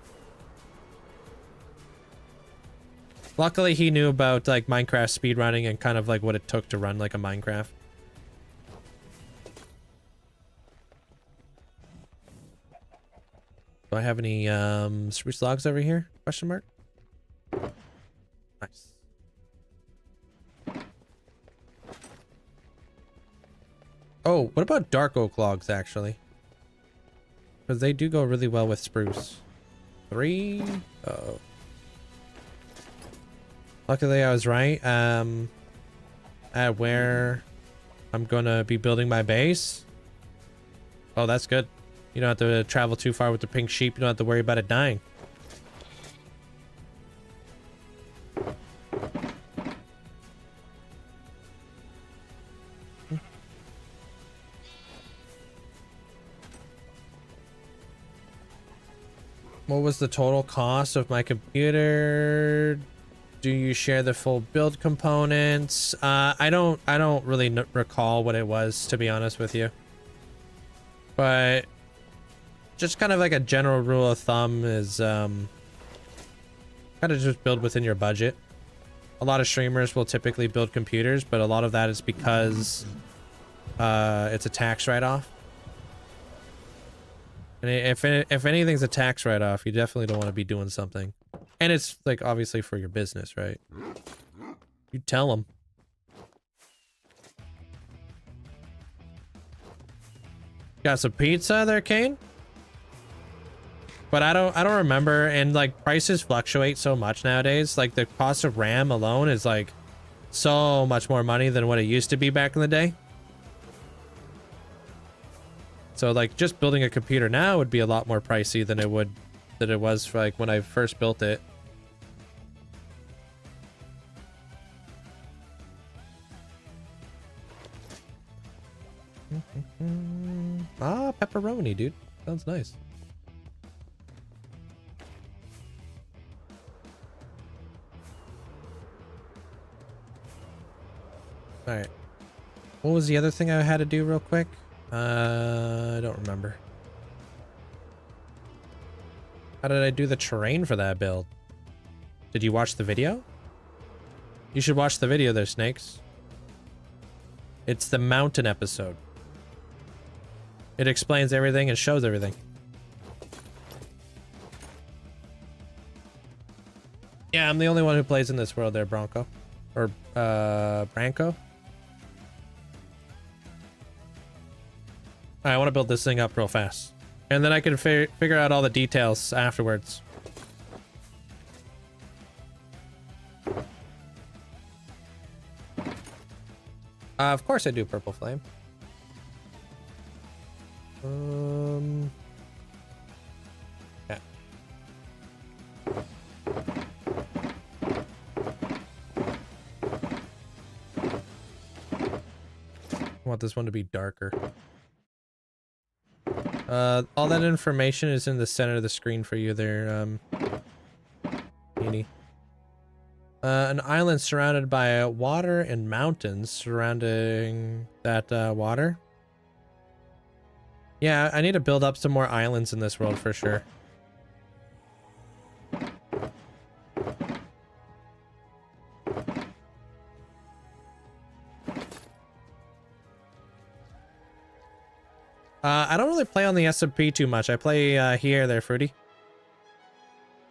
Luckily, he knew about, like, Minecraft speedrunning and kind of, like, what it took to run, like, a Minecraft. Do I have any, spruce logs over here? Question mark? Nice. Oh, what about dark oak logs, actually? Because they do go really well with spruce. 3? Uh-oh. Luckily, I was right. At where I'm gonna be building my base. Oh, that's good. You don't have to travel too far with the pink sheep. You don't have to worry about it dying. What was the total cost of my computer? Do you share the full build components? I don't really recall what it was, to be honest with you. But just kind of like a general rule of thumb is kind of just build within your budget. A lot of streamers will typically build computers, but a lot of that is because it's a tax write-off. And if anything's a tax write-off, you definitely don't want to be doing something. And it's, like, obviously for your business, right? You tell them. Got some pizza there, Kane? But I don't remember, and like prices fluctuate so much nowadays. Like the cost of RAM alone is like so much more money than what it used to be back in the day. So like just building a computer now would be a lot more pricey than it was for like when I first built it. Ah, pepperoni, dude. Sounds nice. All right. What was the other thing I had to do real quick? I don't remember. How did I do the terrain for that build? Did you watch the video? You should watch the video there, Snakes. It's the mountain episode. It explains everything and shows everything. Yeah, I'm the only one who plays in this world there, Bronco. Or, Branco. I want to build this thing up real fast. And then I can figure out all the details afterwards. Of course I do purple flame. Yeah. I want this one to be darker. All that information is in the center of the screen for you there, Beanie. An island surrounded by water and mountains surrounding that water. Yeah, I need to build up some more islands in this world for sure. I don't really play on the SMP too much. I play here, there, Fruity.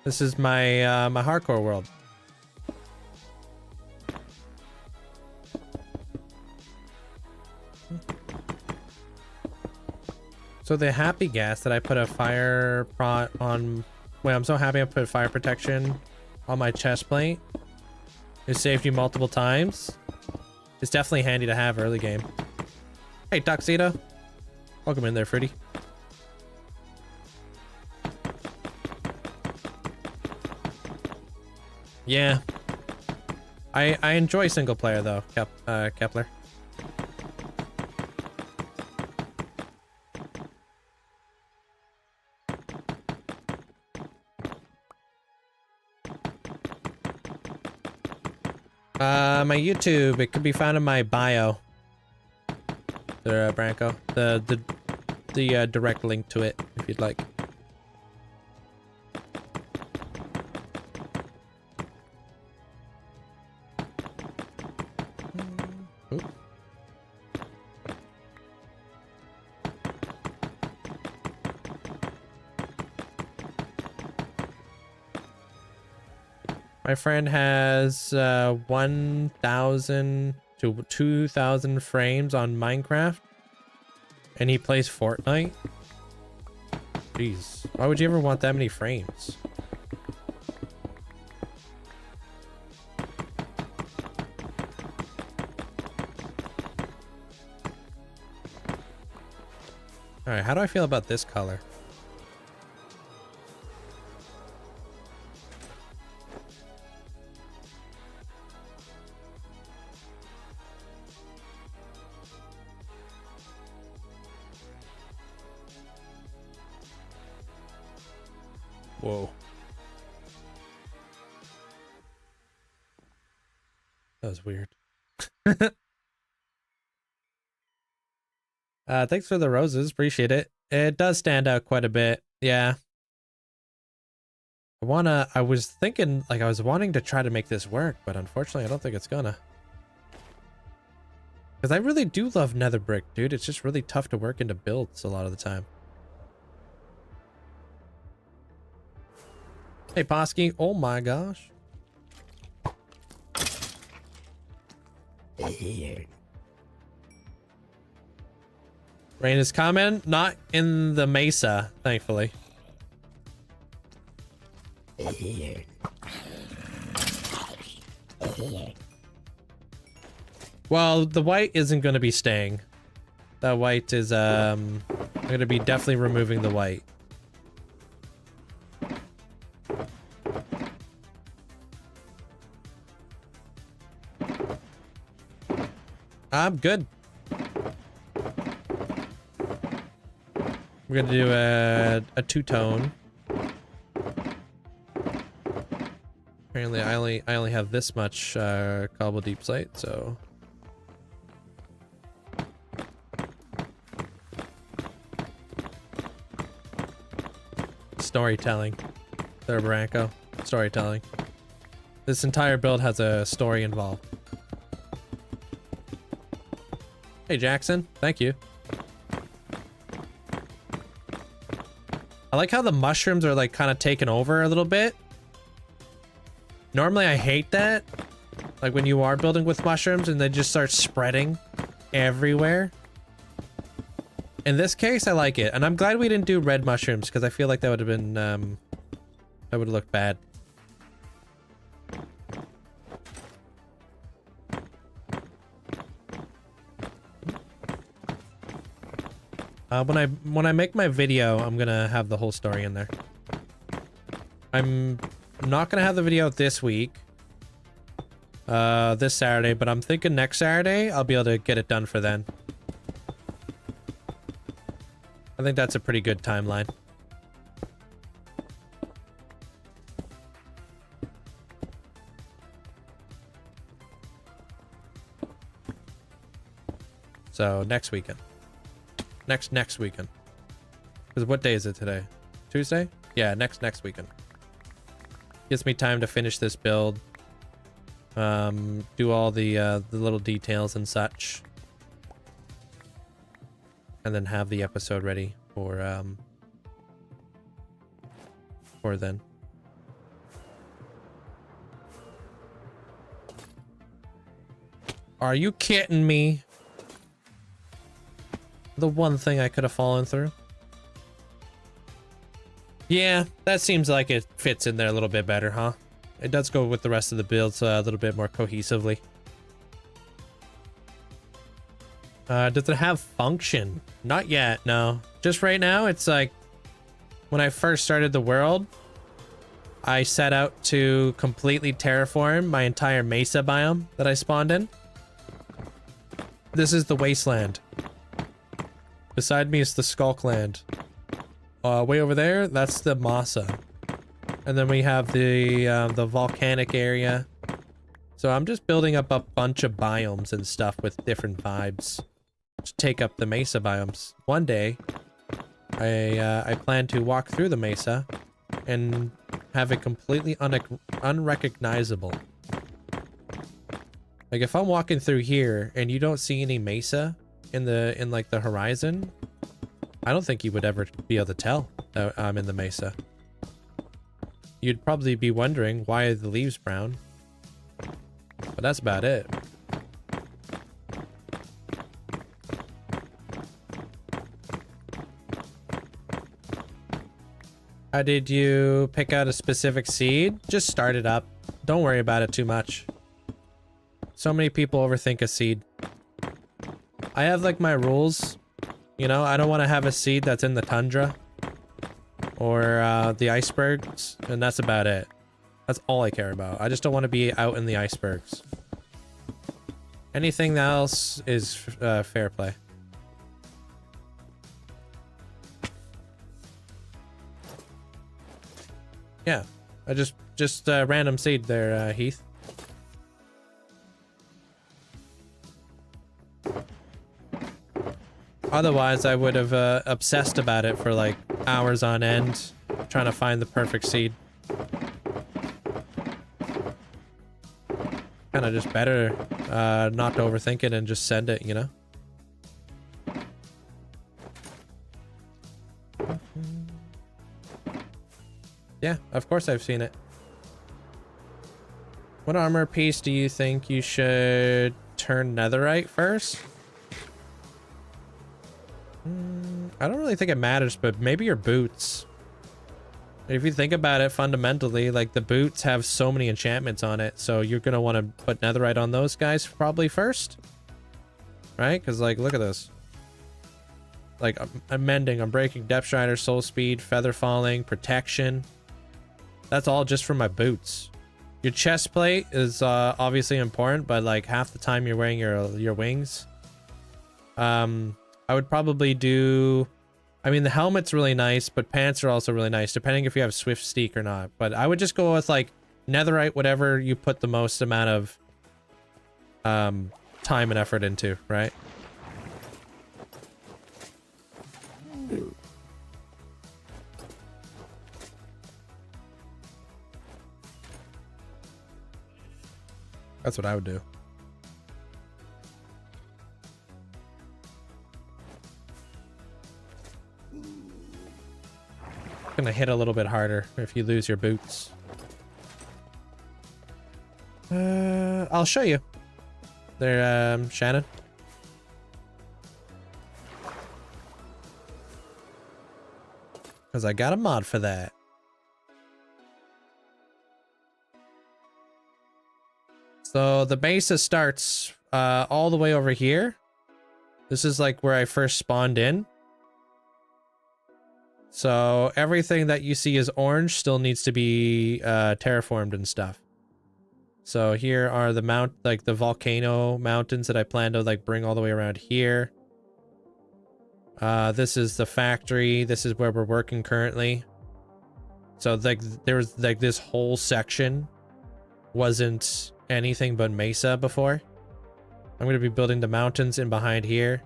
This is my my hardcore world. So the happy gas that I put a fire prot on. Wait, I'm so happy I put fire protection on my chest plate. It saved you multiple times. It's definitely handy to have early game. Hey, Tuxedo. Welcome in there, Fruity. Yeah. I enjoy single player though, Kepler. My YouTube, it could be found in my bio. There, Branco. The direct link to it, if you'd like. Ooh. My friend has 1,000 to 2,000 frames on Minecraft, and he plays Fortnite. Jeez, why would you ever want that many frames? All right, how do I feel about this color? Whoa. That was weird. Thanks for the roses. Appreciate it. It does stand out quite a bit. Yeah. I was thinking, like, I was wanting to try to make this work, but unfortunately, I don't think it's gonna. Because I really do love nether brick, dude. It's just really tough to work into builds a lot of the time. Hey, Posky. Oh my gosh. Rain is coming. Not in the mesa, thankfully. Well, the white isn't going to be staying. That white is, I'm going to be definitely removing the white. I'm good. We're gonna do a two-tone. Apparently, I only have this much cobble deep slate, so storytelling. There, Branco. Storytelling. This entire build has a story involved. Hey, Jackson. Thank you. I like how the mushrooms are like kind of taken over a little bit. Normally I hate that. Like when you are building with mushrooms and they just start spreading everywhere. In this case, I like it. And I'm glad we didn't do red mushrooms because I feel like that would have been, that would have looked bad. When I make my video, I'm gonna have the whole story in there. I'm not gonna have the video this week, this Saturday, but I'm thinking next Saturday I'll be able to get it done for then. I think that's a pretty good timeline. So next weekend. Next weekend. Because what day is it today? Tuesday? Yeah, next weekend. Gives me time to finish this build. Do all the little details and such. And then have the episode ready for then. Are you kidding me? The one thing I could have fallen through. Yeah, that seems like it fits in there a little bit better, huh? It does go with the rest of the builds a little bit more cohesively. Does it have function? Not yet, no. Just right now, it's like when I first started the world, I set out to completely terraform my entire mesa biome that I spawned in. This is the Wasteland. Beside me is the Skulkland. Way over there, that's the Masa. And then we have the volcanic area. So I'm just building up a bunch of biomes and stuff with different vibes to take up the mesa biomes. One day, I plan to walk through the mesa and have it completely unrecognizable. Like if I'm walking through here and you don't see any mesa in like the horizon, I don't think you would ever be able to tell that I'm in the mesa. You'd probably be wondering why are the leaves brown, but that's about it. How did you pick out a specific seed? Just start it up. Don't worry about it too much. So many people overthink a seed. I have like my rules, you know, I don't want to have a seed that's in the tundra or the icebergs, and that's about it. That's all I care about. I just don't want to be out in the icebergs. Anything else is fair play. Yeah, I just random seed there, Heath. Otherwise, I would have obsessed about it for like hours on end, trying to find the perfect seed. Kind of just better not to overthink it and just send it, you know? Yeah, of course I've seen it. What armor piece do you think you should turn netherite first? I don't really think it matters, but maybe your boots. If you think about it fundamentally, like the boots have so many enchantments on it, so you're gonna want to put netherite on those guys probably first, right? Because like, look at this. Like I'm mending, I'm breaking, depth strider, soul speed, feather falling, protection. That's all just from my boots. Your chest plate is obviously important, but like half the time you're wearing your wings. I would probably do. I mean, the helmet's really nice, but pants are also really nice, depending if you have Swift Steak or not. But I would just go with, like, netherite, whatever you put the most amount of time and effort into, right? That's what I would do. Gonna hit a little bit harder if you lose your boots. I'll show you. There, Shannon. Because I got a mod for that. So the base starts all the way over here. This is like where I first spawned in. So everything that you see is orange still needs to be terraformed and stuff. So here are the like the volcano mountains that I plan to like bring all the way around here. This is the factory. This is where we're working currently. So like there's like this whole section wasn't anything but mesa before. I'm going to be building the mountains in behind here.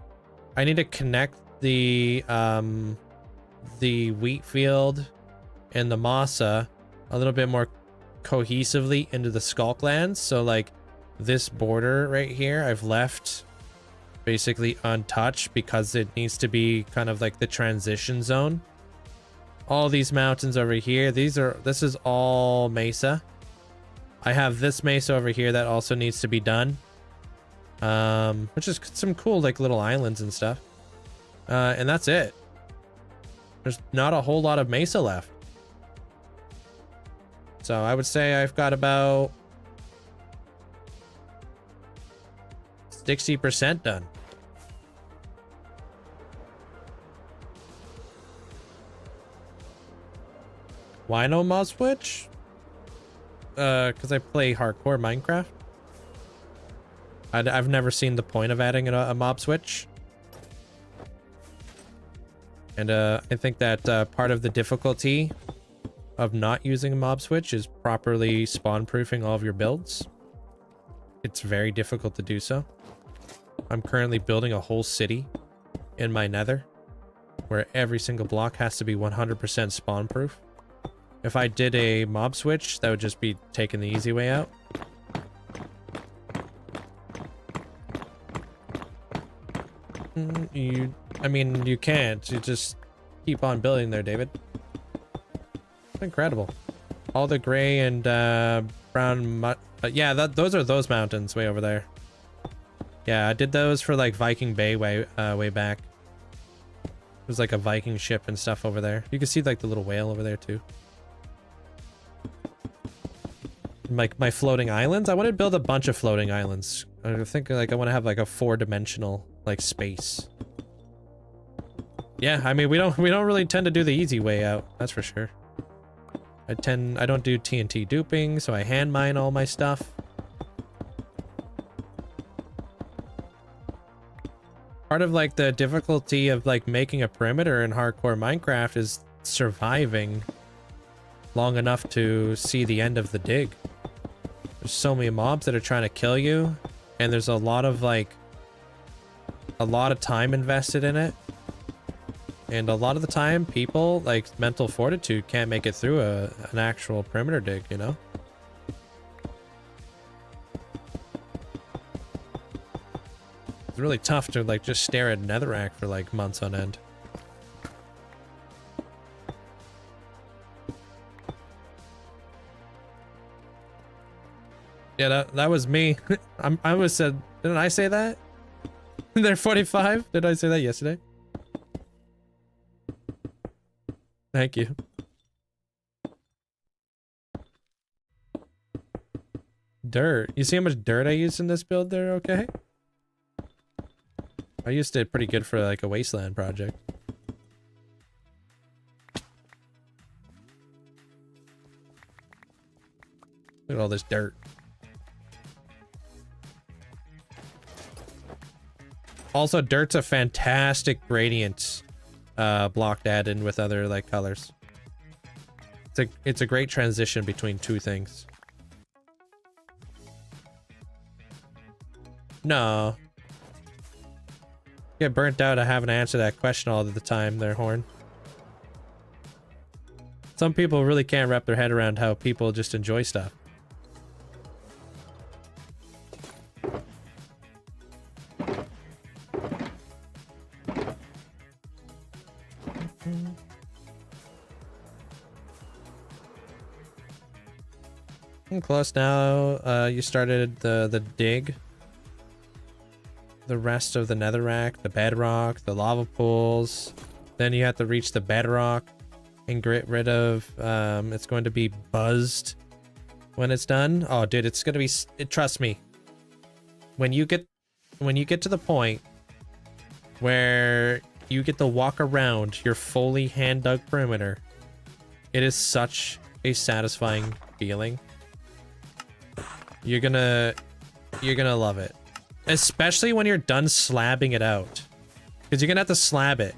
I need to connect the wheat field and the masa a little bit more cohesively into the Skulklands. So like this border right here I've left basically untouched because it needs to be kind of like the transition zone. All these mountains over here, this is all mesa. I have this mesa over here that also needs to be done, which is some cool like little islands and stuff, and that's it. There's not a whole lot of mesa left. So I would say I've got about 60% done. Why no mod switch? Because I play hardcore Minecraft. I've never seen the point of adding a mob switch. And I think that part of the difficulty of not using a mob switch is properly spawn proofing all of your builds. It's very difficult to do so. I'm currently building a whole city in my nether where every single block has to be 100% spawn proof. If I did a mob switch, that would just be taking the easy way out. I mean, you can't. You just keep on building there, David. It's incredible. All the gray and brown yeah, those are those mountains way over there. Yeah, I did those for like Viking Bay way back. There's like a Viking ship and stuff over there. You can see like the little whale over there too. Like my floating islands. I want to build a bunch of floating islands. I think like I want to have like a 4-dimensional like space. Yeah, I mean we don't really tend to do the easy way out. That's for sure. I don't do TNT duping, so I hand mine all my stuff. Part of like the difficulty of like making a perimeter in hardcore Minecraft is surviving long enough to see the end of the dig. There's so many mobs that are trying to kill you, and there's a lot of time invested in it. And a lot of the time, people, like, mental fortitude can't make it through an actual perimeter dig, you know? It's really tough to, like, just stare at netherrack for, like, months on end. Yeah, that was me. I was said, didn't I say that? They're 45? Did I say that yesterday? Thank you. dirt. You see how much dirt I used in this build there, okay? I used it pretty good for like a Wasteland project. Look at all this dirt. Also, dirt's a fantastic gradient block to add in with other like colors. It's a great transition between two things. No. Get burnt out of having to answer that question all the time there, Horn. Some people really can't wrap their head around how people just enjoy stuff. Close now. You started the dig. The rest of the netherrack, the bedrock, the lava pools. Then you have to reach the bedrock and get rid of. It's going to be buzzed when it's done. Oh, dude, it's gonna be. Trust me. When you get to the point where you get to walk around your fully hand dug perimeter, it is such a satisfying feeling. You're gonna love it. Especially when you're done slabbing it out. Because you're gonna have to slab it.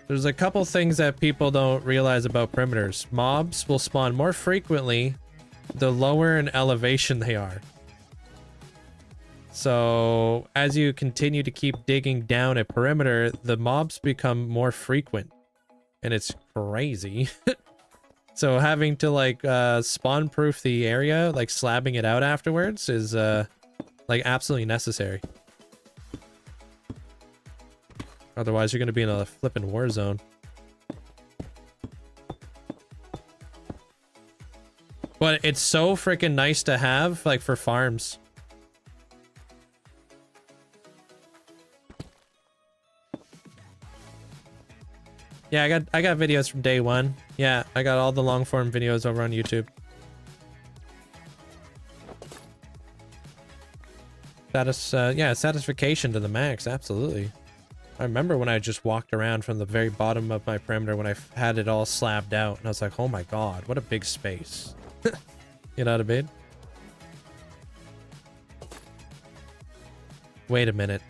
There's a couple things that people don't realize about perimeters. Mobs will spawn more frequently the lower in elevation they are. So as you continue to keep digging down a perimeter, the mobs become more frequent. And it's crazy. So having to like spawn proof the area, like slabbing it out afterwards is like absolutely necessary. Otherwise you're gonna be in a flippin' war zone. But it's so freaking nice to have, like, for farms. Yeah, I got videos from day one. Yeah, I got all the long form videos over on YouTube. Yeah, satisfaction to the max, absolutely. I remember when I just walked around from the very bottom of my perimeter when I had it all slabbed out, and I was like, oh my god, what a big space. You know what I mean? Wait a minute.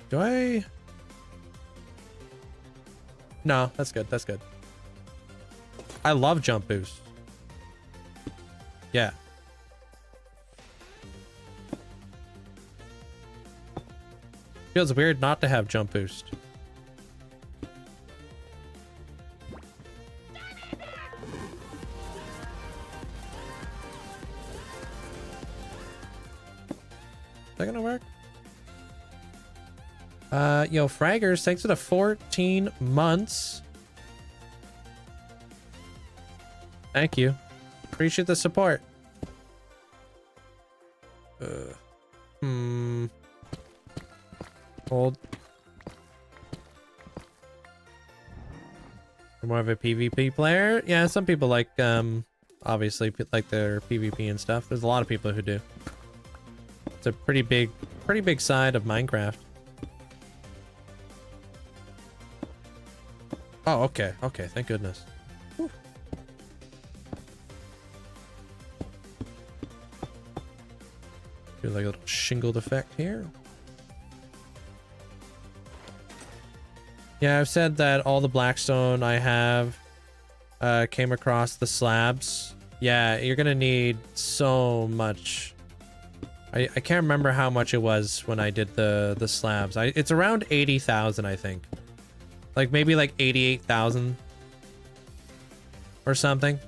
Do I? No, that's good. That's good. I love jump boost. Yeah. Feels weird not to have jump boost. Is that gonna work? Yo, Fraggers, thanks for the 14 months. Thank you. Appreciate the support. Hold. You're more of a PvP player? Yeah, some people like, obviously like their PvP and stuff. There's a lot of people who do. It's a pretty big side of Minecraft. Oh, okay. Okay, thank goodness. Whew. Do like a little shingled effect here. Yeah, I've said that all the blackstone I have came across the slabs. Yeah, you're gonna need so much. I can't remember how much it was when I did the slabs. It's around 80,000, I think. Like maybe like 88,000 or something.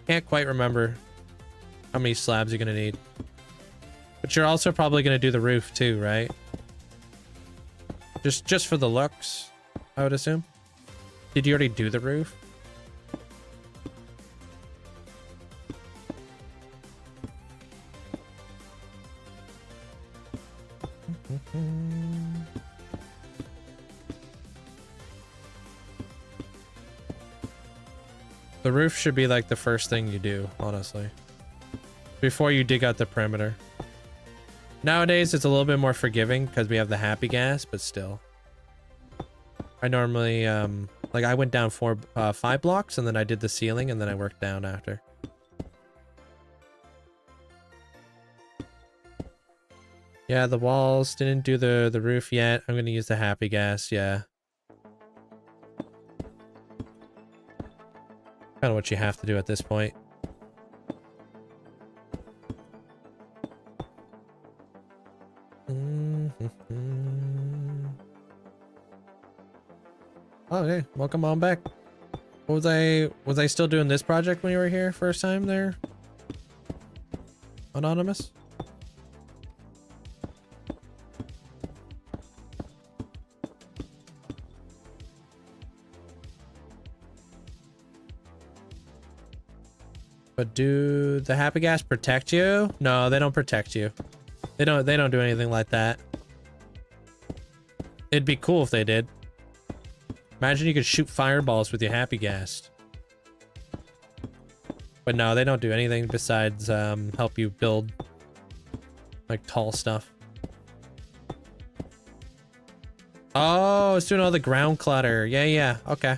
Can't quite remember how many slabs you're gonna need. But you're also probably gonna do the roof too, right? Just for the looks, I would assume. Did you already do the roof? The roof should be like the first thing you do, honestly. Before you dig out the perimeter. Nowadays, it's a little bit more forgiving because we have the happy gas, but still. I normally, like I went down 5 blocks and then I did the ceiling and then I worked down after. Yeah, the walls didn't do the roof yet. I'm gonna use the happy gas, yeah. Kind of what you have to do at this point. Oh, okay, welcome on back. Was I still doing this project when you were here first time there? Anonymous? But do the happy gas protect you? No, they don't protect you. They don't do anything like that. It'd be cool if they did. Imagine you could shoot fireballs with your happy gas. But no, they don't do anything besides help you build like tall stuff. Oh, it's doing all the ground clutter. Yeah, okay.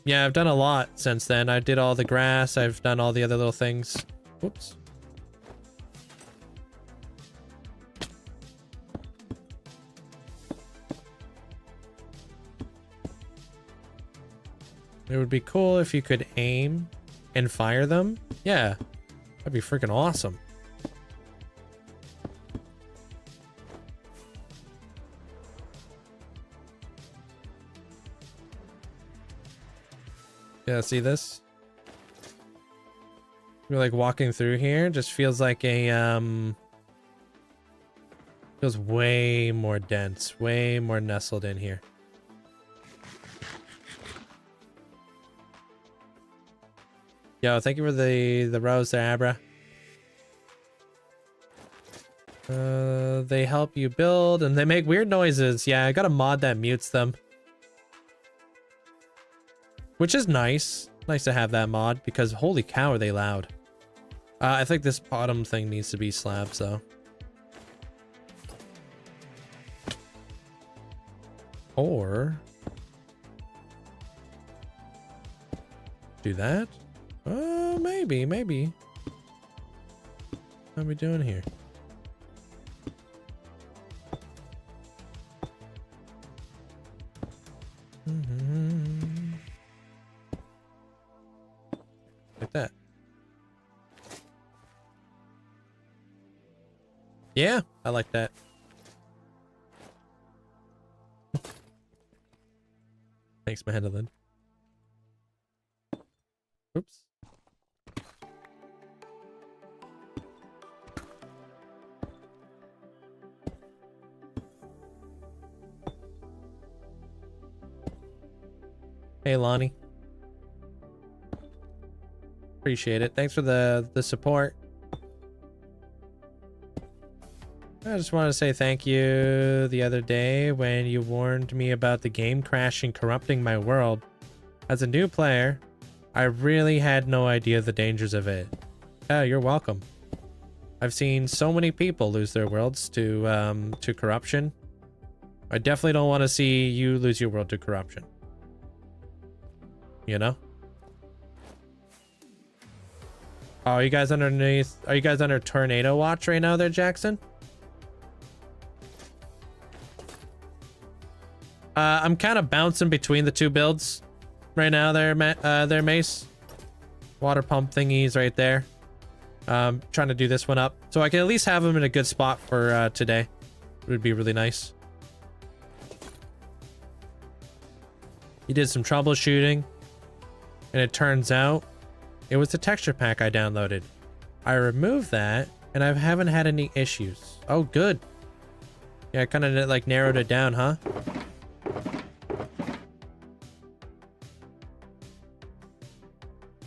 Yeah, I've done a lot since then. I did all the grass. I've done all the other little things. Whoops. It would be cool if you could aim and fire them. Yeah, that'd be freaking awesome. Yeah, see this? We're like walking through here, just feels like a feels way more dense, way more nestled in here. Yo, thank you for the rose there, Abra. They help you build and they make weird noises. Yeah, I got a mod that mutes them. Which is nice. Nice to have that mod because holy cow are they loud. I think this bottom thing needs to be slabs though. Or do that? Maybe. What are we doing here? Like that. Yeah, I like that. Thanks, Mandolin. Oops. Hey, Lonnie. Appreciate it. Thanks for the support. I just want to say thank you the other day when you warned me about the game crashing, corrupting my world. As a new player, I really had no idea the dangers of it. Oh, you're welcome. I've seen so many people lose their worlds to corruption. I definitely don't want to see you lose your world to corruption. You know? Oh, are you guys underneath? Are you guys under tornado watch right now there, Jackson? I'm kind of bouncing between the two builds right now there, Mace. Water pump thingies right there. Trying to do this one up. So I can at least have them in a good spot for today. It would be really nice. You did some troubleshooting. And it turns out it was the texture pack I downloaded. I removed that and I haven't had any issues. Oh, good. Yeah, I kind of like narrowed it down, huh?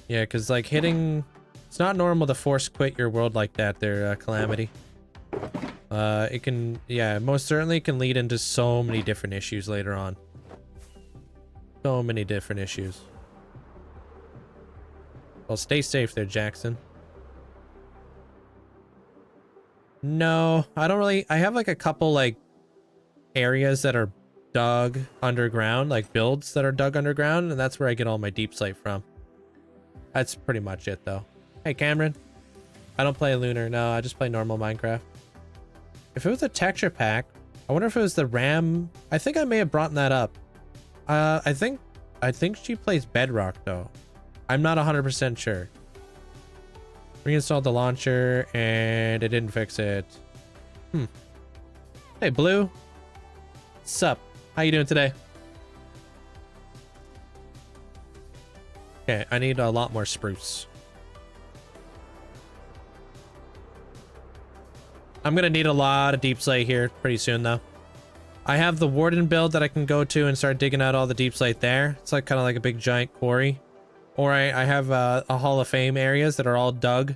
Yeah, because like hitting It's not normal to force quit your world like that there, Calamity. It can, yeah, most certainly can lead into so many different issues later on. So many different issues. Well, stay safe there, Jackson. No, I don't really, I have like a couple like areas that are dug underground, like builds that are dug underground, and that's where I get all my deep slate from. That's pretty much it though. Hey Cameron. I don't play Lunar, no, I just play normal Minecraft. If it was a texture pack, I wonder if it was the RAM. I think I may have brought that up. I think she plays Bedrock though. I'm not 100% sure. Reinstalled the launcher and it didn't fix it. Hey Blue. Sup? How you doing today? Okay, I need a lot more spruce. I'm gonna need a lot of deep slate here pretty soon though. I have the Warden build that I can go to and start digging out all the deep slate there. It's like kind of like a big giant quarry. Or I have a Hall of Fame areas that are all dug.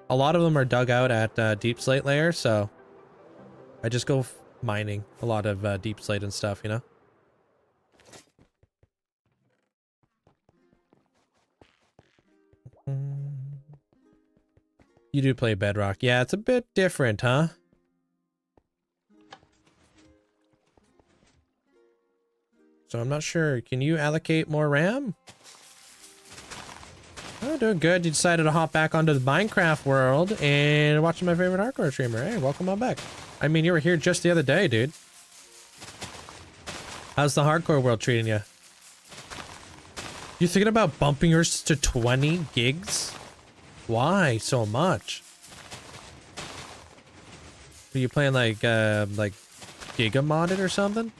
A lot of them are dug out at deep slate layer, so I just go mining a lot of deep slate and stuff, you know? You do play Bedrock. Yeah, it's a bit different, huh? So I'm not sure. Can you allocate more RAM? Oh, doing good. You decided to hop back onto the Minecraft world and watching my favorite hardcore streamer. Hey, welcome on back. I mean, you were here just the other day, dude. How's the hardcore world treating you? You thinking about bumping yours to 20 gigs? Why so much? Are you playing like Giga modded or something?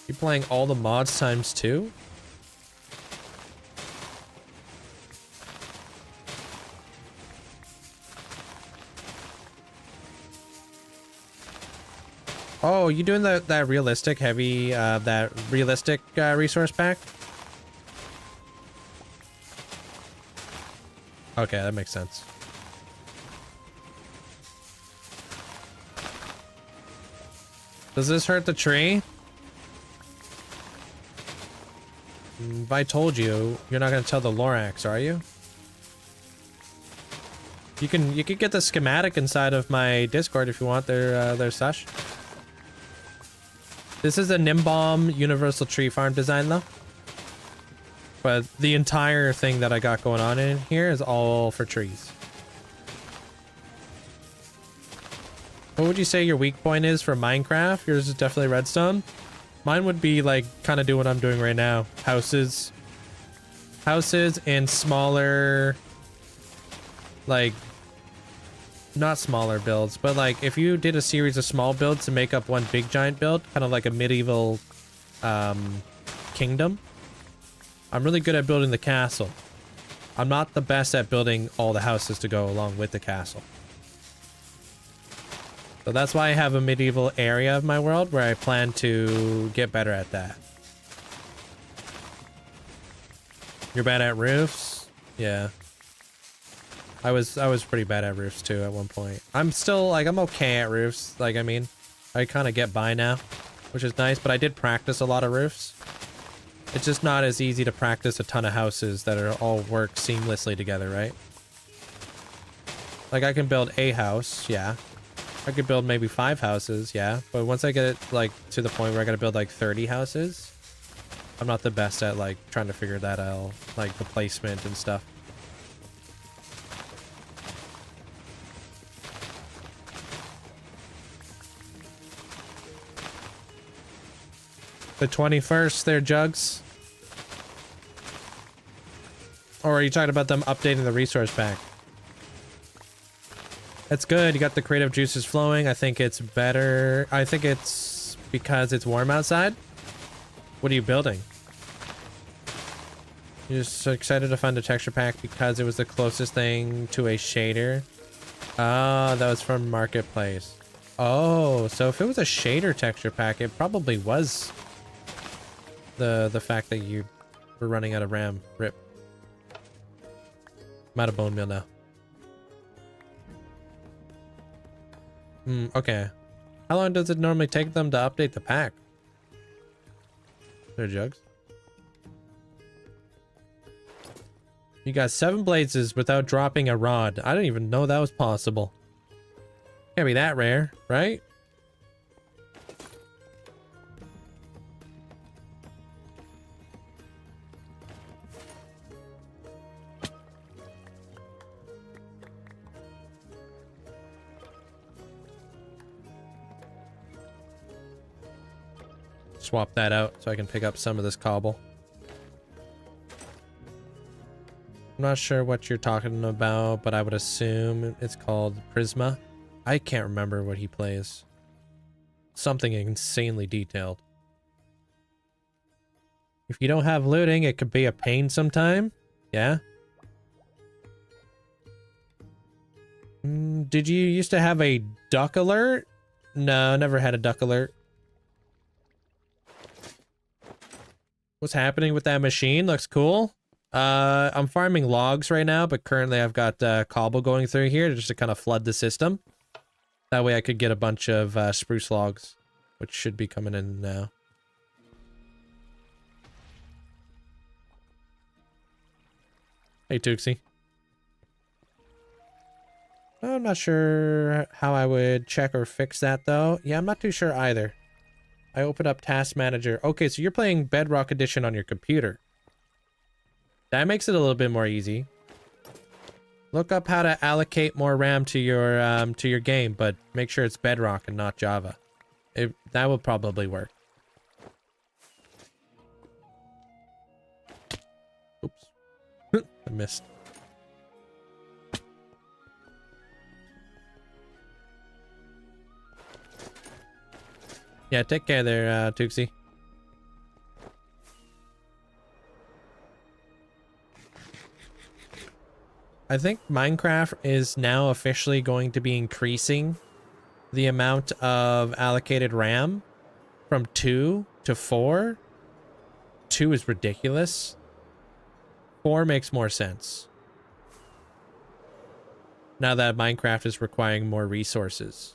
You playing all the mods times 2? Oh, you doing that realistic heavy, that realistic resource pack? Okay, that makes sense. Does this hurt the tree? If I told you, you're not gonna tell the Lorax, are you? You can get the schematic inside of my Discord if you want their sesh. This is a Nimbom universal tree farm design though. But the entire thing that I got going on in here is all for trees. What would you say your weak point is for Minecraft? Yours is definitely redstone. Mine would be like kind of do what I'm doing right now. Houses and smaller, like, not smaller builds, but like if you did a series of small builds to make up one big giant build, kind of like a medieval kingdom. I'm really good at building the castle. I'm not the best at building all the houses to go along with the castle. So that's why I have a medieval area of my world where I plan to get better at that. You're bad at roofs? Yeah. I was pretty bad at roofs too at one point. I'm still like, I'm okay at roofs. Like, I mean, I kind of get by now, which is nice, but I did practice a lot of roofs. It's just not as easy to practice a ton of houses that are all work seamlessly together, right? Like I can build a house, yeah. I could build maybe 5 houses, yeah. But once I get it like to the point where I gotta build like 30 houses, I'm not the best at like trying to figure that out, like the placement and stuff. The 21st there, Jugs? Or are you talking about them updating the resource pack? That's good. You got the creative juices flowing. I think it's better. I think it's because it's warm outside. What are you building? You're just so excited to find a texture pack because it was the closest thing to a shader. Oh, that was from Marketplace. Oh, so if it was a shader texture pack, it probably was the fact that you We're running out of RAM. Rip. I'm out of bone meal now. Okay. How long does it normally take them to update the pack? There, Jugs. You got 7 blazes without dropping a rod. I didn't even know that was possible. Can't be that rare, right? Swap that out so I can pick up some of this cobble. I'm not sure what you're talking about, but I would assume it's called Prisma. I can't remember what he plays. Something insanely detailed. If you don't have looting, it could be a pain sometime. Yeah. Did you used to have a duck alert? No, never had a duck alert. What's happening with that machine? Looks cool. I'm farming logs right now, but currently I've got cobble going through here just to kind of flood the system. That way I could get a bunch of spruce logs, which should be coming in now. Hey, Tuxie. I'm not sure how I would check or fix that, though. Yeah, I'm not too sure either. I opened up Task Manager. Okay, so you're playing Bedrock Edition on your computer. That makes it a little bit more easy. Look up how to allocate more RAM to your game, but make sure it's Bedrock and not Java. That will probably work. Oops. I missed. Yeah, take care there, Tuxie. I think Minecraft is now officially going to be increasing the amount of allocated RAM from 2 to 4. 2 is ridiculous. 4 makes more sense. Now that Minecraft is requiring more resources.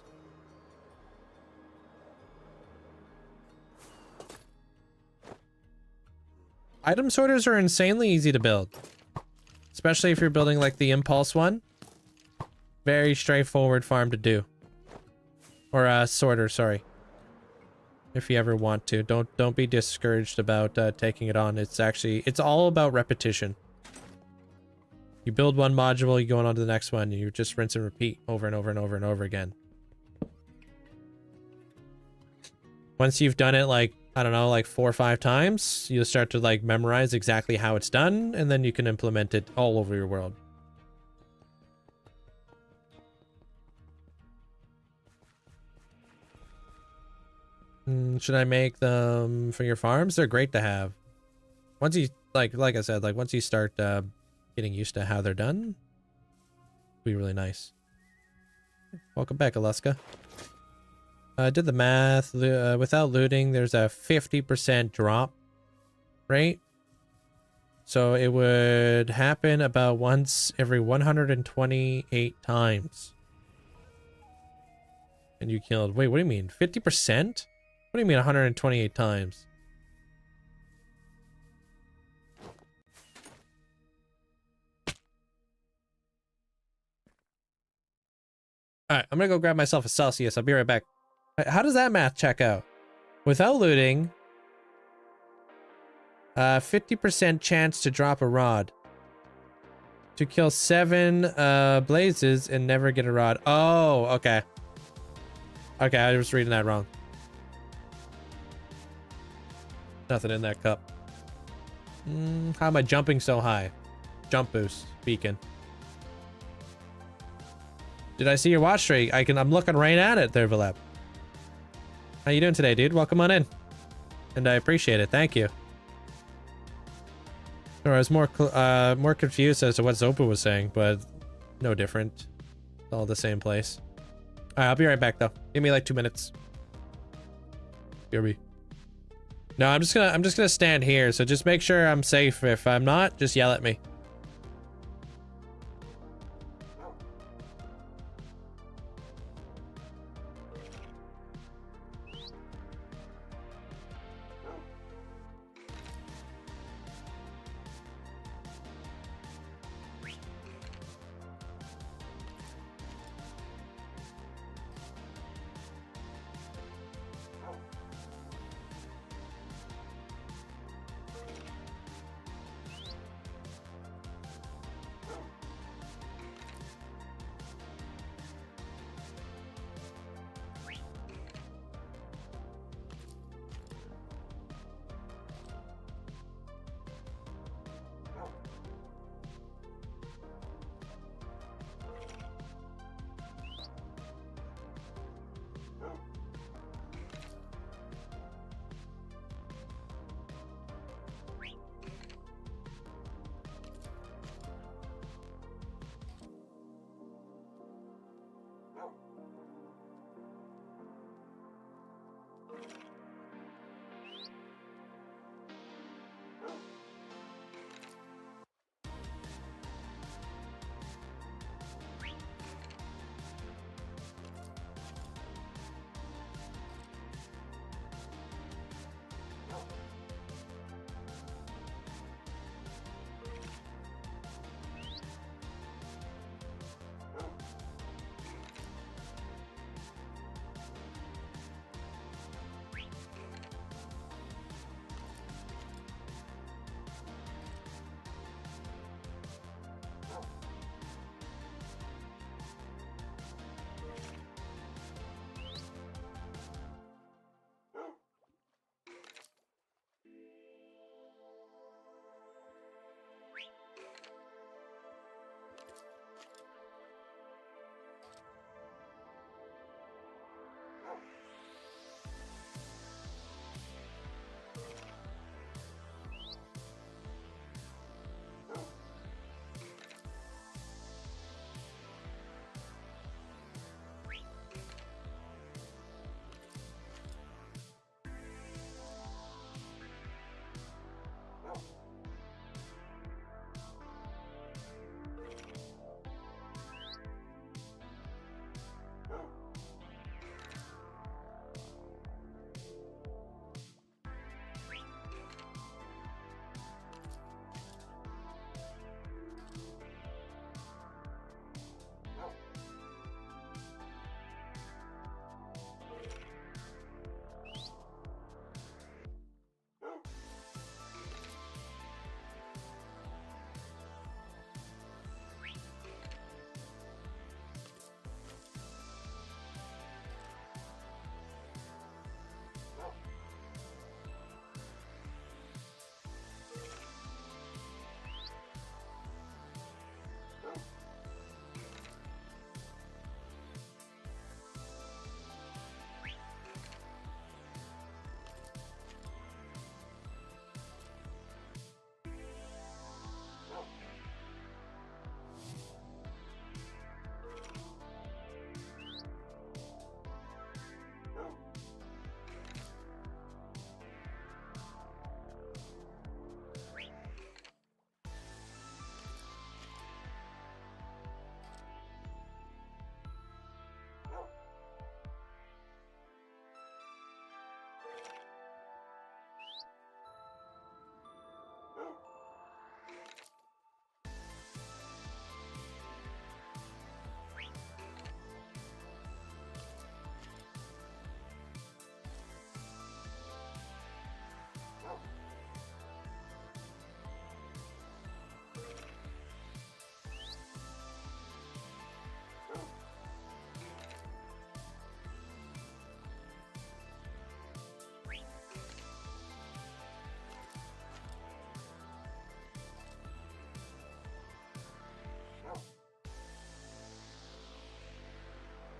Item sorters are insanely easy to build. Especially if you're building like the impulse one. Very straightforward farm to do. Or sorter, sorry. If you ever want to. Don't be discouraged about taking it on. It's all about repetition. You build one module, you go on to the next one, you just rinse and repeat over and over and over and over again. Once you've done it like, I don't know, like 4 or 5 times, you'll start to like memorize exactly how it's done, and then you can implement it all over your world. Should I make them for your farms? They're great to have. Once you, like I said, like once you start getting used to how they're done, it'll be really nice. Welcome back, Alaska. I did the math. Without looting, there's a 50% drop rate. So it would happen about once every 128 times. And you killed... Wait, what do you mean? 50%? What do you mean 128 times? Alright, I'm gonna go grab myself a Celsius. I'll be right back. How does that math check out? Without looting, 50% chance to drop a rod. To kill 7 blazes and never get a rod. Oh, okay. Okay, I was reading that wrong. Nothing in that cup. How am I jumping so high? Jump boost beacon. Did I see your watch tray? I'm looking right at it there, Vilep. How you doing today, dude? Welcome on in. And I appreciate it. Thank you. So I was more confused as to what Zopa was saying, but no different. It's all the same place. Alright, I'll be right back though. Give me like 2 minutes. BRB. No, I'm just gonna stand here. So just make sure I'm safe. If I'm not, just yell at me.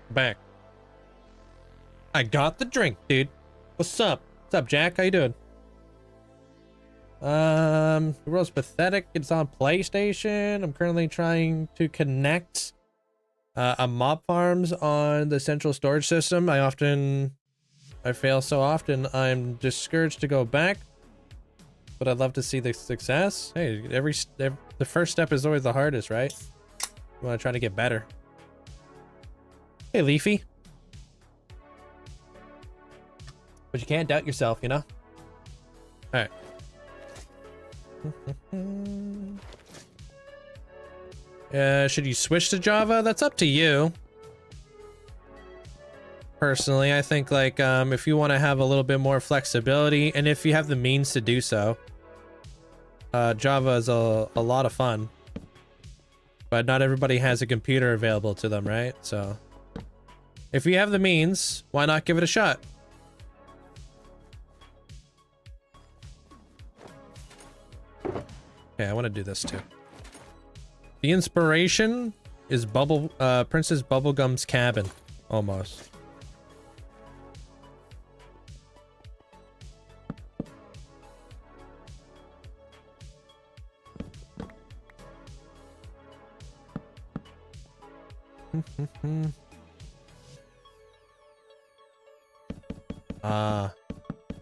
Back. I got the drink, dude. What's up? What's up, Jack? How you doing? The world's pathetic. It's on PlayStation. I'm currently trying to connect a mob farms on the central storage system. I often I fail so often, I'm discouraged to go back. But I'd love to see the success. Hey, the first step is always the hardest, right? You want to try to get better. Hey, Leafy. But you can't doubt yourself, you know? Alright. Should you switch to Java? That's up to you. Personally, I think like if you want to have a little bit more flexibility and if you have the means to do so, Java is a lot of fun. But not everybody has a computer available to them, right? So if you have the means, why not give it a shot? Okay, I want to do this too. The inspiration is Princess Bubblegum's cabin, almost.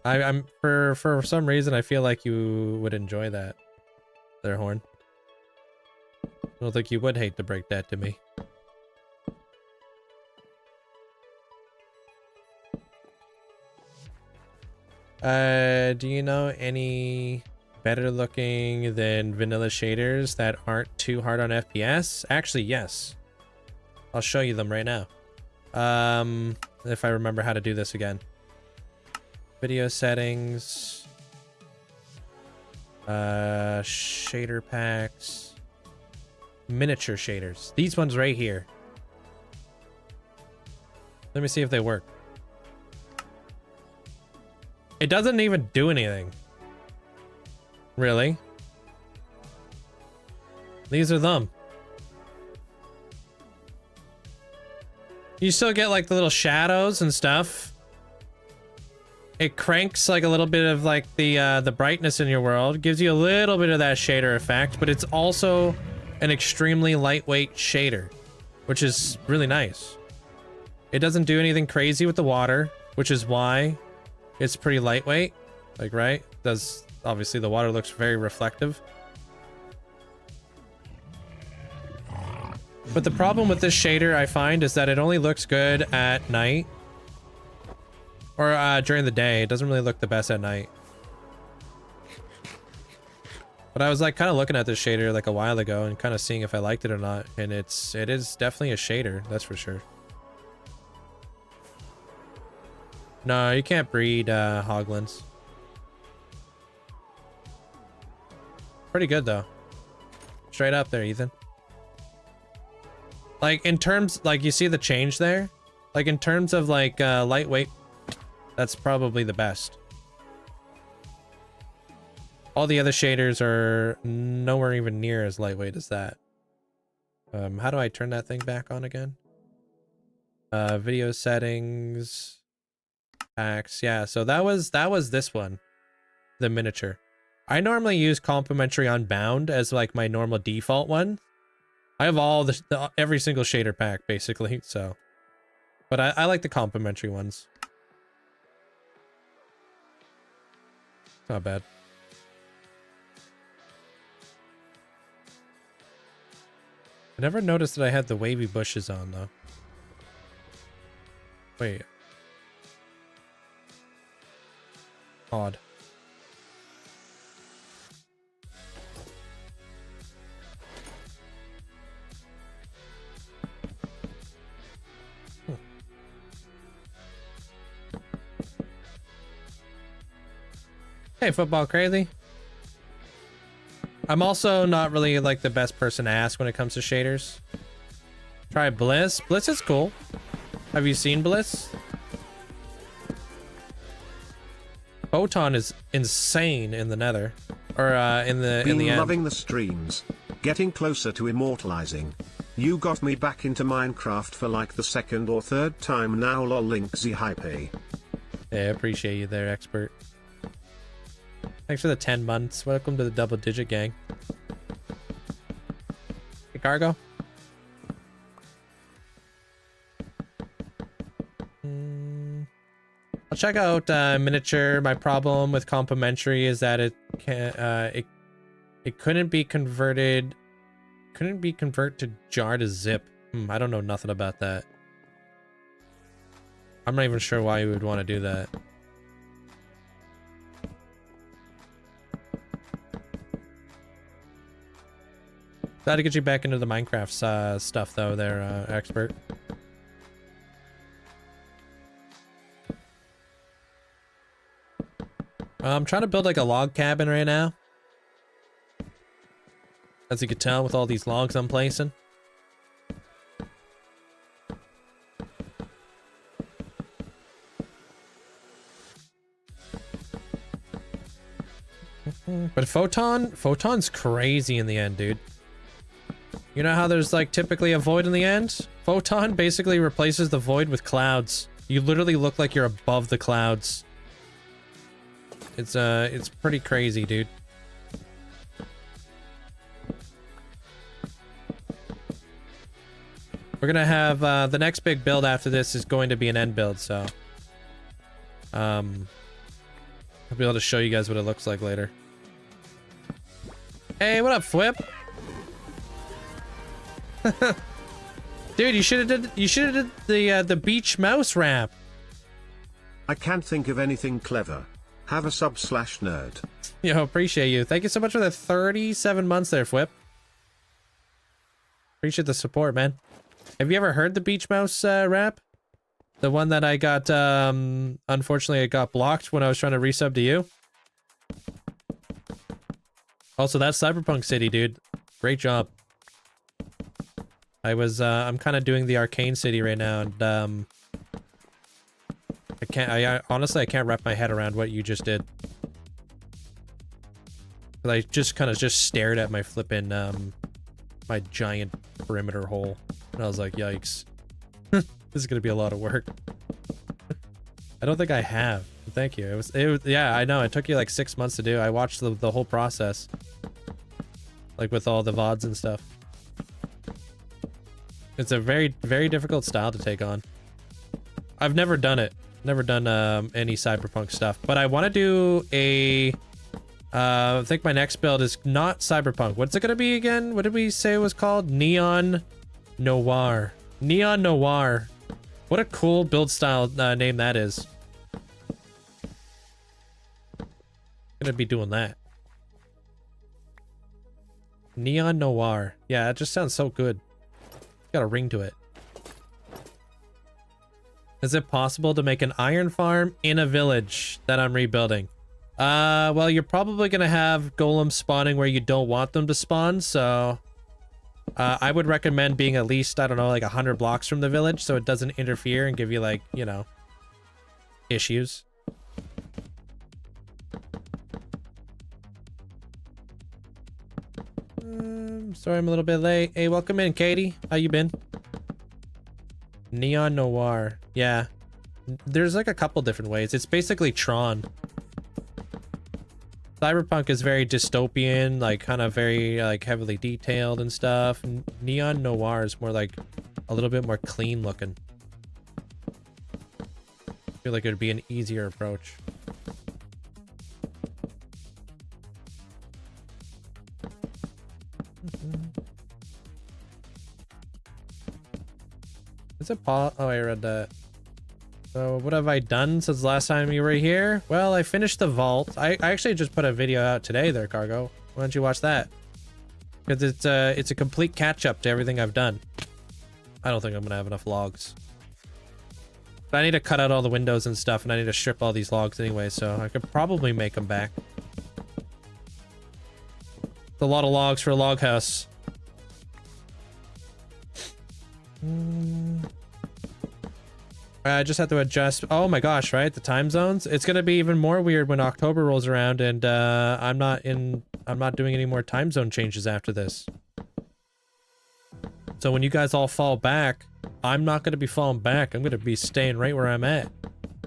I'm for some reason I feel like you would enjoy that there, Horn. I don't think you would hate to break that to me. Do you know any better looking than vanilla shaders that aren't too hard on FPS? Actually, yes. I'll show you them right now. If I remember how to do this again. Video settings. Shader packs. Miniature shaders. These ones right here. Let me see if they work. It doesn't even do anything. Really? These are them. You still get like the little shadows and stuff. It cranks like a little bit of like the brightness in your world. Gives you a little bit of that shader effect, but it's also an extremely lightweight shader, which is really nice. It doesn't do anything crazy with the water, which is why it's pretty lightweight. Like, right? Does obviously the water looks very reflective. But the problem with this shader, I find, is that it only looks good at night. Or during the day. It doesn't really look the best at night. But I was like kind of looking at this shader like a while ago and kind of seeing if I liked it or not. And it is definitely a shader, that's for sure. No, you can't breed hoglins. Pretty good though. Straight up there, Ethan. Like in terms, like you see the change there? Like in terms of like lightweight, that's probably the best. All the other shaders are nowhere even near as lightweight as that. How do I turn that thing back on again? Video settings. Packs. Yeah, so that was this one. The miniature. I normally use complementary unbound as like my normal default one. I have all every single shader pack basically, so. But I like the complementary ones. Not bad. I never noticed that I had the wavy bushes on though. Wait. Odd. Hey, football crazy. I'm also not really like the best person to ask when it comes to shaders. Try Bliss. Bliss is cool. Have you seen Bliss? Photon is insane in the Nether, or in the end. Loving the streams, getting closer to immortalizing. You got me back into Minecraft for like the second or third time now. Lol, Linkzzey hype. Yeah, I appreciate you there, expert. Thanks for the 10 months. Welcome to the double digit gang. Hey, Cargo. I'll check out miniature. My problem with complimentary is that it can it couldn't be converted. Couldn't be convert to jar to zip. I don't know nothing about that. I'm not even sure why you would want to do that. Glad to get you back into the Minecraft stuff though there, expert. I'm trying to build like a log cabin right now. As you can tell with all these logs I'm placing. But Photon's crazy in the end, dude. You know how there's like typically a void in the end? Photon basically replaces the void with clouds. You literally look like you're above the clouds. It's pretty crazy, dude. We're gonna have the next big build after this is going to be an end build, so I'll be able to show you guys what it looks like later. Hey, what up, Flip? Dude, you should have did the beach mouse rap. I can't think of anything clever. Have a sub/nerd. Yo, appreciate you. Thank you so much for the 37 months there, Flip. Appreciate the support, man. Have you ever heard the beach mouse rap? The one that I got, unfortunately, it got blocked when I was trying to resub to you. Also, that's Cyberpunk City, dude. Great job. I'm kind of doing the Arcane City right now, and, honestly, I can't wrap my head around what you just did. But I just kind of stared at my flippin', my giant perimeter hole. And I was like, yikes. This is gonna be a lot of work. I don't think I have. Thank you. It was, yeah, I know. It took you like 6 months to do. I watched the whole process. Like with all the VODs and stuff. It's a very, very difficult style to take on. I've never done it. Never done any Cyberpunk stuff. But I want to do a... I think my next build is not Cyberpunk. What's it going to be again? What did we say it was called? Neon Noir. Neon Noir. What a cool build style name that is. Gonna be doing that. Neon Noir. Yeah, it just sounds so good. Got a ring to it. Is it possible to make an iron farm in a village that I'm rebuilding? Well, you're probably gonna have golems spawning where you don't want them to spawn, so I would recommend being at least, I don't know, like 100 blocks from the village so it doesn't interfere and give you, like, you know, issues. Sorry I'm a little bit late. Hey, welcome in, Katie. How you been? Neon Noir. Yeah. There's like a couple different ways. It's basically Tron. Cyberpunk is very dystopian, like kind of very like heavily detailed and stuff. Neon Noir is more like a little bit more clean looking. I feel like it would be an easier approach. Is it oh, I read that. So what have I done since last time you were here? Well, I finished the vault. I actually just put a video out today there, Cargo. Why don't you watch that? Because it's a complete catch up to everything I've done. I don't think I'm gonna have enough logs. But I need to cut out all the windows and stuff, and I need to strip all these logs anyway, so I could probably make them back. It's a lot of logs for a log house. I just have to adjust. Oh my gosh, right? The time zones. It's gonna be even more weird when October rolls around, and I'm not doing any more time zone changes after this. So when you guys all fall back, I'm not gonna be falling back. I'm gonna be staying right where I'm at,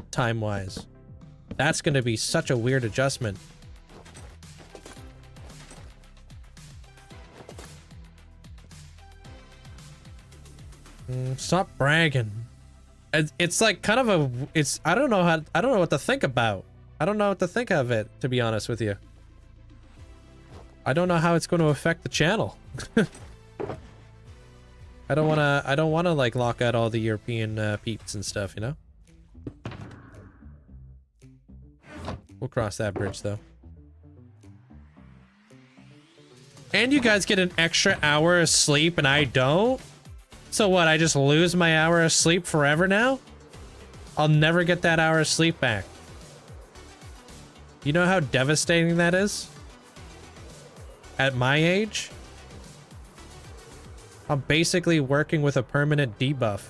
time-wise. That's gonna be such a weird adjustment. Stop bragging. It's like kind of a, it's, I don't know what to think about. I don't know what to think of it, to be honest with you. I don't know how it's going to affect the channel. I don't want to like lock out all the European peeps and stuff, you know? We'll cross that bridge though. And you guys get an extra hour of sleep and I don't? So what, I just lose my hour of sleep forever now? I'll never get that hour of sleep back. You know how devastating that is? At my age? I'm basically working with a permanent debuff.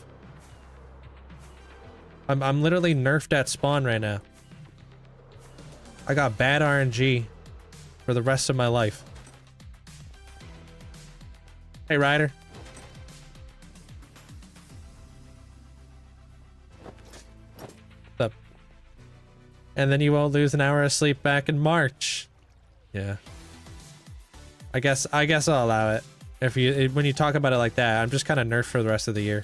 I'm literally nerfed at spawn right now. I got bad RNG for the rest of my life. Hey, Ryder. What's up? And then you won't lose an hour of sleep back in March. Yeah. I guess I'll allow it. If you, when you talk about it like that, I'm just kind of nerfed for the rest of the year.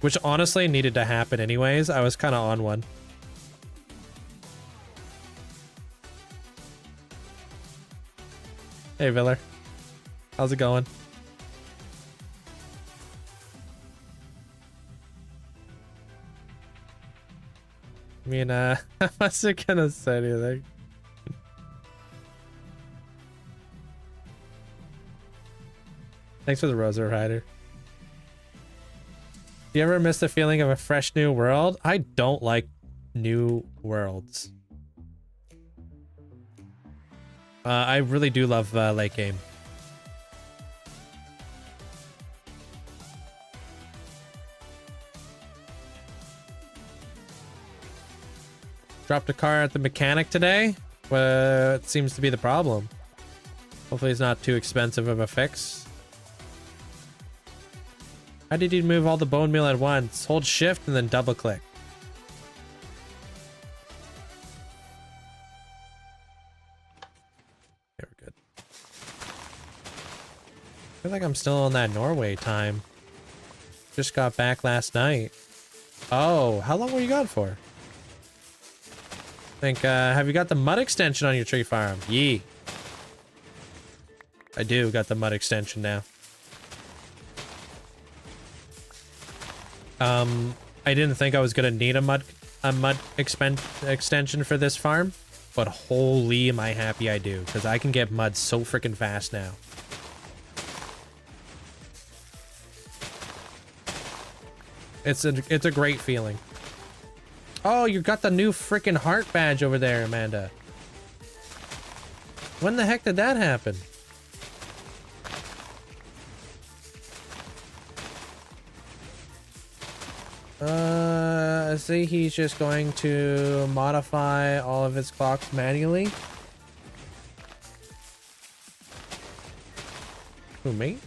Which honestly needed to happen anyways. I was kind of on one. Hey, Viller. How's it going? I mean, I wasn't gonna say anything. Thanks for the Rosa Rider. Do you ever miss the feeling of a fresh new world? I don't like new worlds. I really do love late game. Dropped a car at the mechanic today. What seems to be the problem? Hopefully it's not too expensive of a fix. How did you move all the bone meal at once? Hold shift and then double click. Okay, we're good. I feel like I'm still on that Norway time. Just got back last night. Oh, how long were you gone for? I think, have you got the mud extension on your tree farm? Yee. I do got the mud extension now. I didn't think I was gonna need a mud extension for this farm, but holy am I happy I do, because I can get mud so freaking fast now. It's a great feeling. Oh, you got the new freaking heart badge over there, Amanda. When the heck did that happen? I see he's just going to modify all of his clocks manually. Who, me?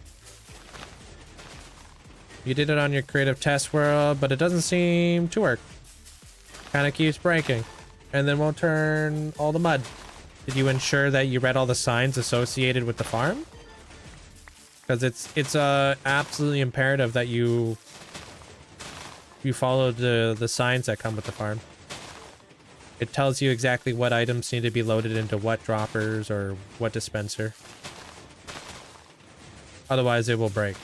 You did it on your creative test world, but it doesn't seem to work. Kind of keeps breaking, and then won't turn all the mud. Did you ensure that you read all the signs associated with the farm? Because it's absolutely imperative that you follow the signs that come with the farm. It tells you exactly what items need to be loaded into what droppers or what dispenser. Otherwise, it will break.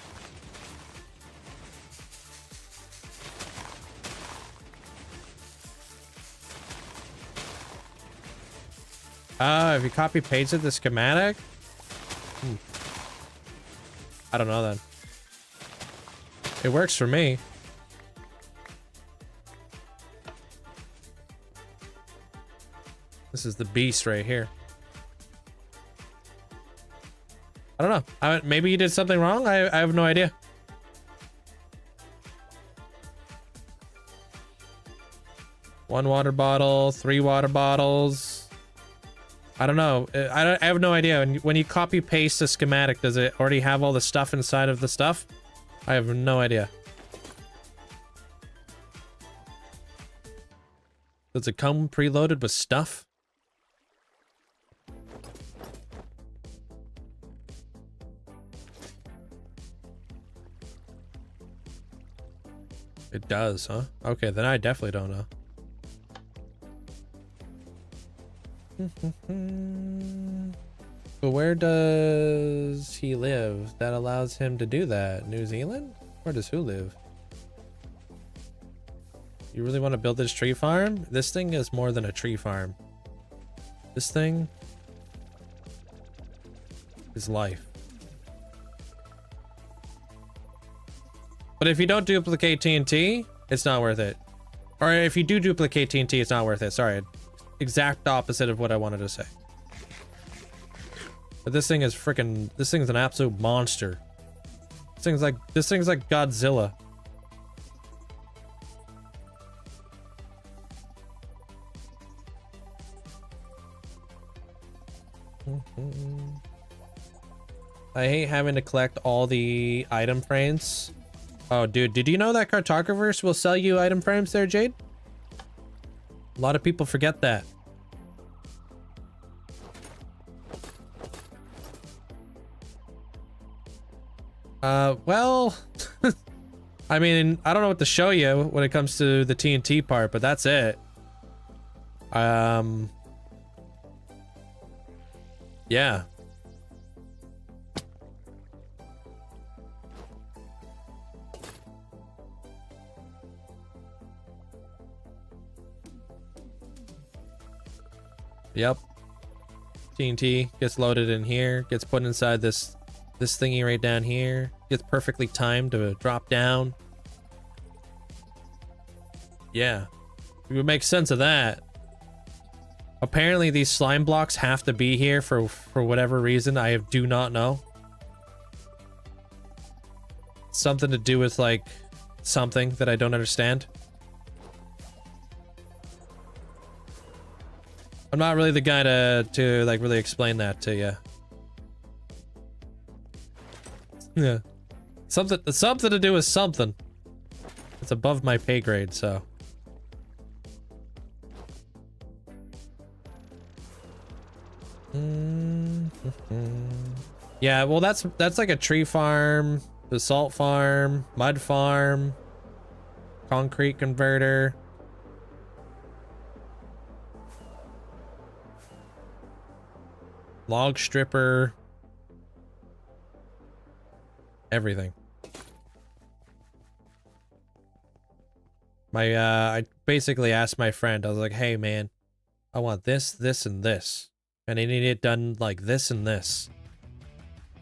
If you copy pasted the schematic? I don't know then. It works for me. This is the beast right here. I don't know. Maybe you did something wrong? I have no idea. One water bottle, 3 water bottles. I don't know. I have no idea. When you copy paste the schematic, does it already have all the stuff inside of the stuff? I have no idea. Does it come preloaded with stuff? It does, huh? Okay, then I definitely don't know. But where does he live that allows him to do that? New Zealand? Where does who live? You really want to build this tree farm? This thing is more than a tree farm. This thing is life. But if you don't duplicate TNT, it's not worth it. Or if you do duplicate TNT, it's not worth it. Sorry. Exact opposite of what I wanted to say. But this thing is freaking, this thing's an absolute monster. This thing's like Godzilla. I hate having to collect all the item frames. Oh, dude, did you know that cartographers will sell you item frames there, Jade? A lot of people forget that. Well, I mean, I don't know what to show you when it comes to the TNT part, but that's it. Yeah. Yep. TNT gets loaded in here, gets put inside this thingy right down here, gets perfectly timed to drop down. Yeah. We would make sense of that. Apparently these slime blocks have to be here for whatever reason. I do not know. Something to do with like something that I don't understand. I'm not really the guy to like really explain that to you. Yeah. Something to do with something. It's above my pay grade, so. Yeah, well that's like a tree farm, the salt farm, mud farm, concrete converter. Log stripper. Everything. I basically asked my friend, I was like, hey man, I want this, this, and this. And I need it done like this and this.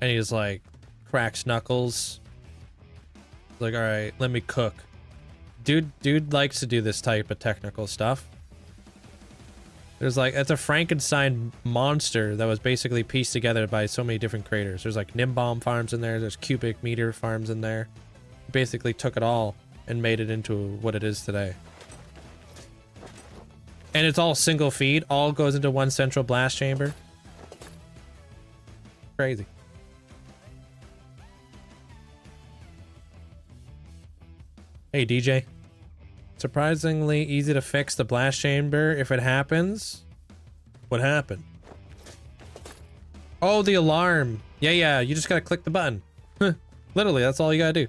And he's like, cracks knuckles. Like, alright, let me cook. Dude likes to do this type of technical stuff. There's like, it's a Frankenstein monster that was basically pieced together by so many different creators. There's like Nimbomb farms in there, there's cubic meter farms in there. Basically took it all and made it into what it is today. And it's all single feed, all goes into one central blast chamber. Crazy. Hey DJ. Surprisingly easy to fix the blast chamber if it happens. What happened? Oh, the alarm. Yeah, you just gotta click the button. Literally, that's all you gotta do.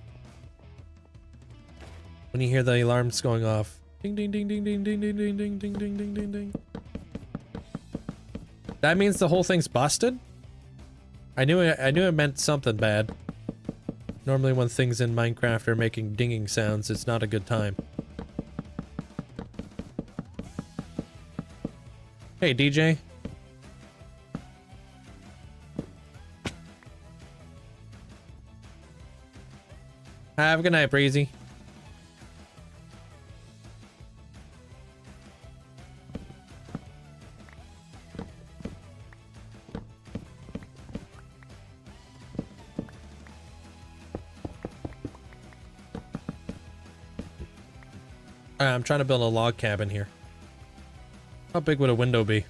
When you hear the alarms going off. Ding ding ding ding ding ding ding ding ding ding ding ding ding ding. That means the whole thing's busted? I knew it meant something bad. Normally when things in Minecraft are making dinging sounds, it's not a good time. Hey, DJ. Have a good night, Breezy. Alright, I'm trying to build a log cabin here. How big would a window be?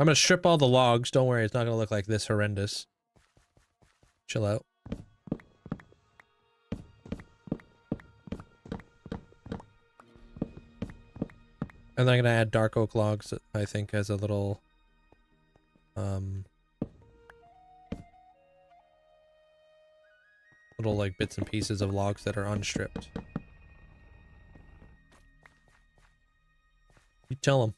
I'm gonna strip all the logs. Don't worry, it's not gonna look like this horrendous. Chill out. And then I'm gonna add dark oak logs, I think, as a little Little like bits and pieces of logs that are unstripped. You tell them.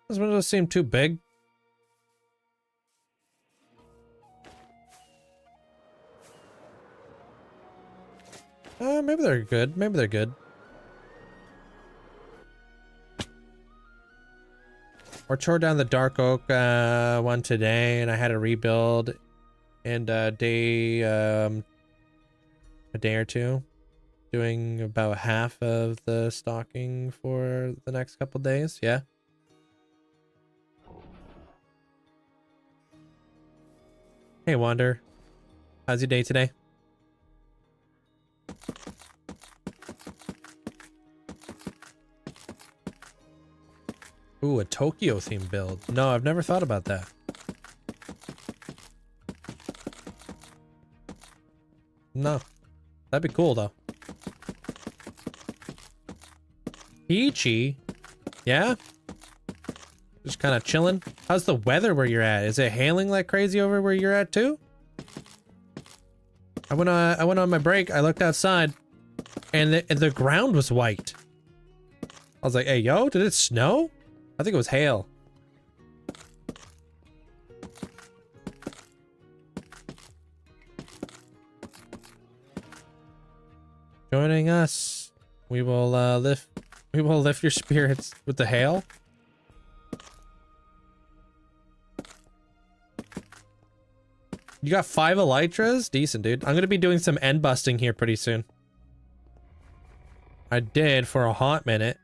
Those windows seem too big. Maybe they're good. Maybe they're good. Or tore down the dark oak one today, and I had to rebuild in a day or two. Doing about half of the stocking for the next couple days. Yeah. Hey, Wander. How's your day today? Ooh, a Tokyo themed build. No, I've never thought about that. No. That'd be cool, though. Peachy? Yeah? Just kind of chilling. How's the weather where you're at? Is it hailing like crazy over where you're at, too? I went on my break. I looked outside, and the ground was white. I was like, hey, yo, did it snow? I think it was hail. Joining us, we will lift your spirits with the hail. You got 5 elytras? Decent, dude. I'm gonna be doing some end busting here pretty soon. I did for a hot minute.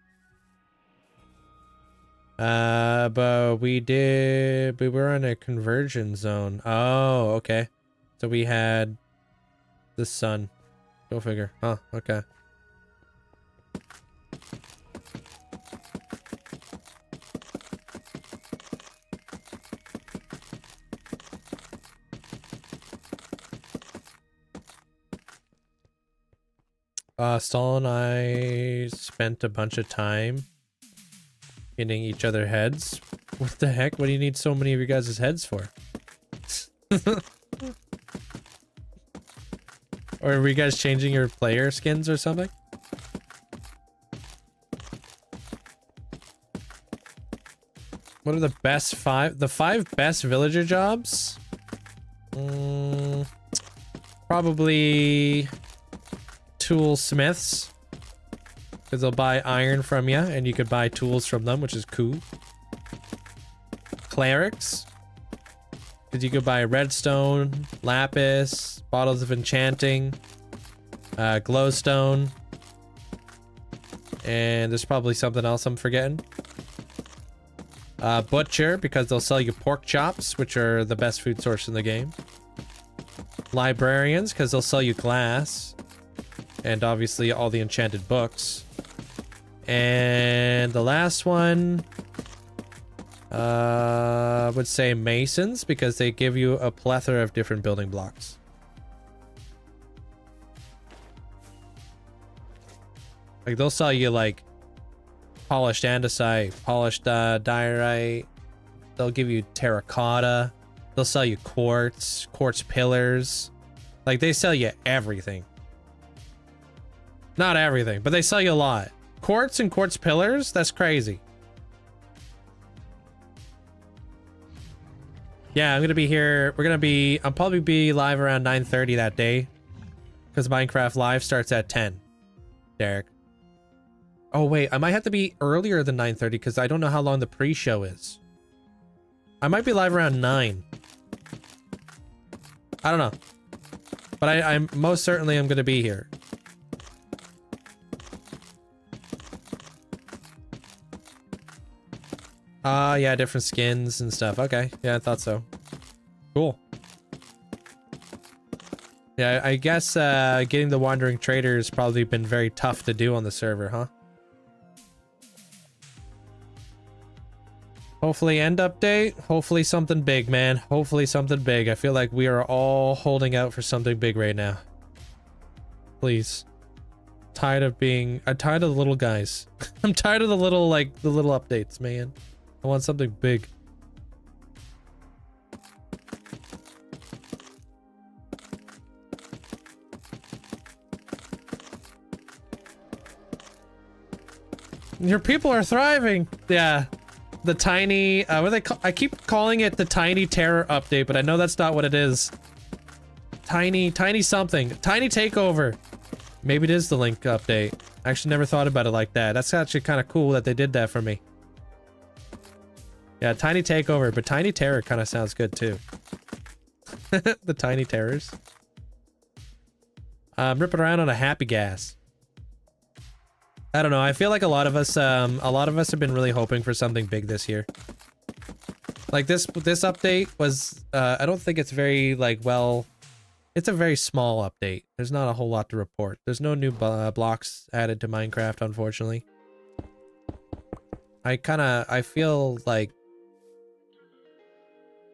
But we were in a conversion zone. Oh, okay. So we had the sun. Go figure. Huh, okay. Stahl and I spent a bunch of time hitting each other heads. What the heck? What do you need so many of your guys' heads for? Or were you guys changing your player skins or something? What are the best 5? The 5 best villager jobs? Probably toolsmiths. Because they'll buy iron from you, and you could buy tools from them, which is cool. Clerics. Because you could buy redstone, lapis, bottles of enchanting, glowstone. And there's probably something else I'm forgetting. Butcher, because they'll sell you pork chops, which are the best food source in the game. Librarians, because they'll sell you glass. And obviously all the enchanted books. And the last one, I would say masons, because they give you a plethora of different building blocks. Like they'll sell you like polished andesite, polished diorite. They'll give you terracotta. They'll sell you quartz pillars. Like they sell you everything. Not everything, but they sell you a lot. Quartz and quartz pillars? That's crazy. Yeah, I'm gonna be here. I'll probably be live around 9:30 that day. Because Minecraft Live starts at 10. Derek. Oh, wait. I might have to be earlier than 9:30 because I don't know how long the pre-show is. I might be live around 9. I don't know. But I'm most certainly I'm gonna be here. Yeah, different skins and stuff. Okay, yeah, I thought so. Cool. Yeah, I guess getting the Wandering Trader has probably been very tough to do on the server, huh? Hopefully end update. Hopefully something big, man. Hopefully something big. I feel like we are all holding out for something big right now. Please. I'm tired of the little guys. I'm tired of the little, like, the little updates, man. I want something big. Your people are thriving. Yeah. The tiny, what do they call, I keep calling it the Tiny Terror update, but I know that's not what it is. Tiny something. Tiny Takeover. Maybe it is the Link update. I actually never thought about it like that. That's actually kind of cool that they did that for me. Yeah, Tiny Takeover, but Tiny Terror kind of sounds good too. The Tiny Terrors. Ripping around on a happy gas. I don't know. I feel like a lot of us have been really hoping for something big this year. Like this update was, I don't think it's very like, well, it's a very small update. There's not a whole lot to report. There's no new blocks added to Minecraft, unfortunately. I feel like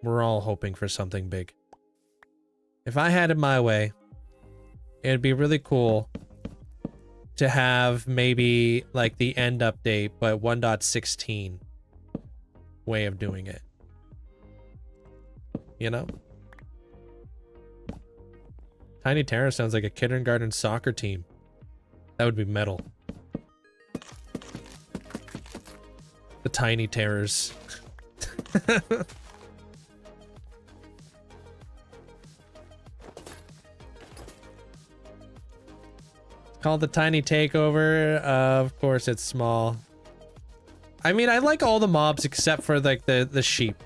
we're all hoping for something big. If I had it my way, it'd be really cool to have maybe like the end update, but 1.16 way of doing it. You know? Tiny Terror sounds like a kindergarten soccer team. That would be metal. The Tiny Terrors. Called the Tiny Takeover. Of course it's small. I mean, I like all the mobs except for like the sheep.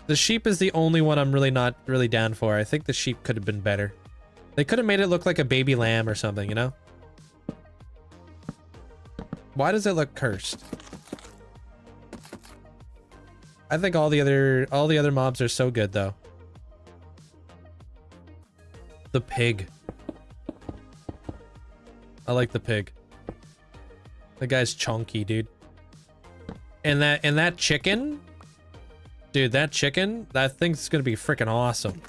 The sheep is the only one I'm really not really down for. I think the sheep could have been better. They could have made it look like a baby lamb or something, you know? Why does it look cursed? I think all the other mobs are so good though. The pig. I like the pig. The guy's chunky, dude. And that chicken, dude, that thing's gonna be freaking awesome.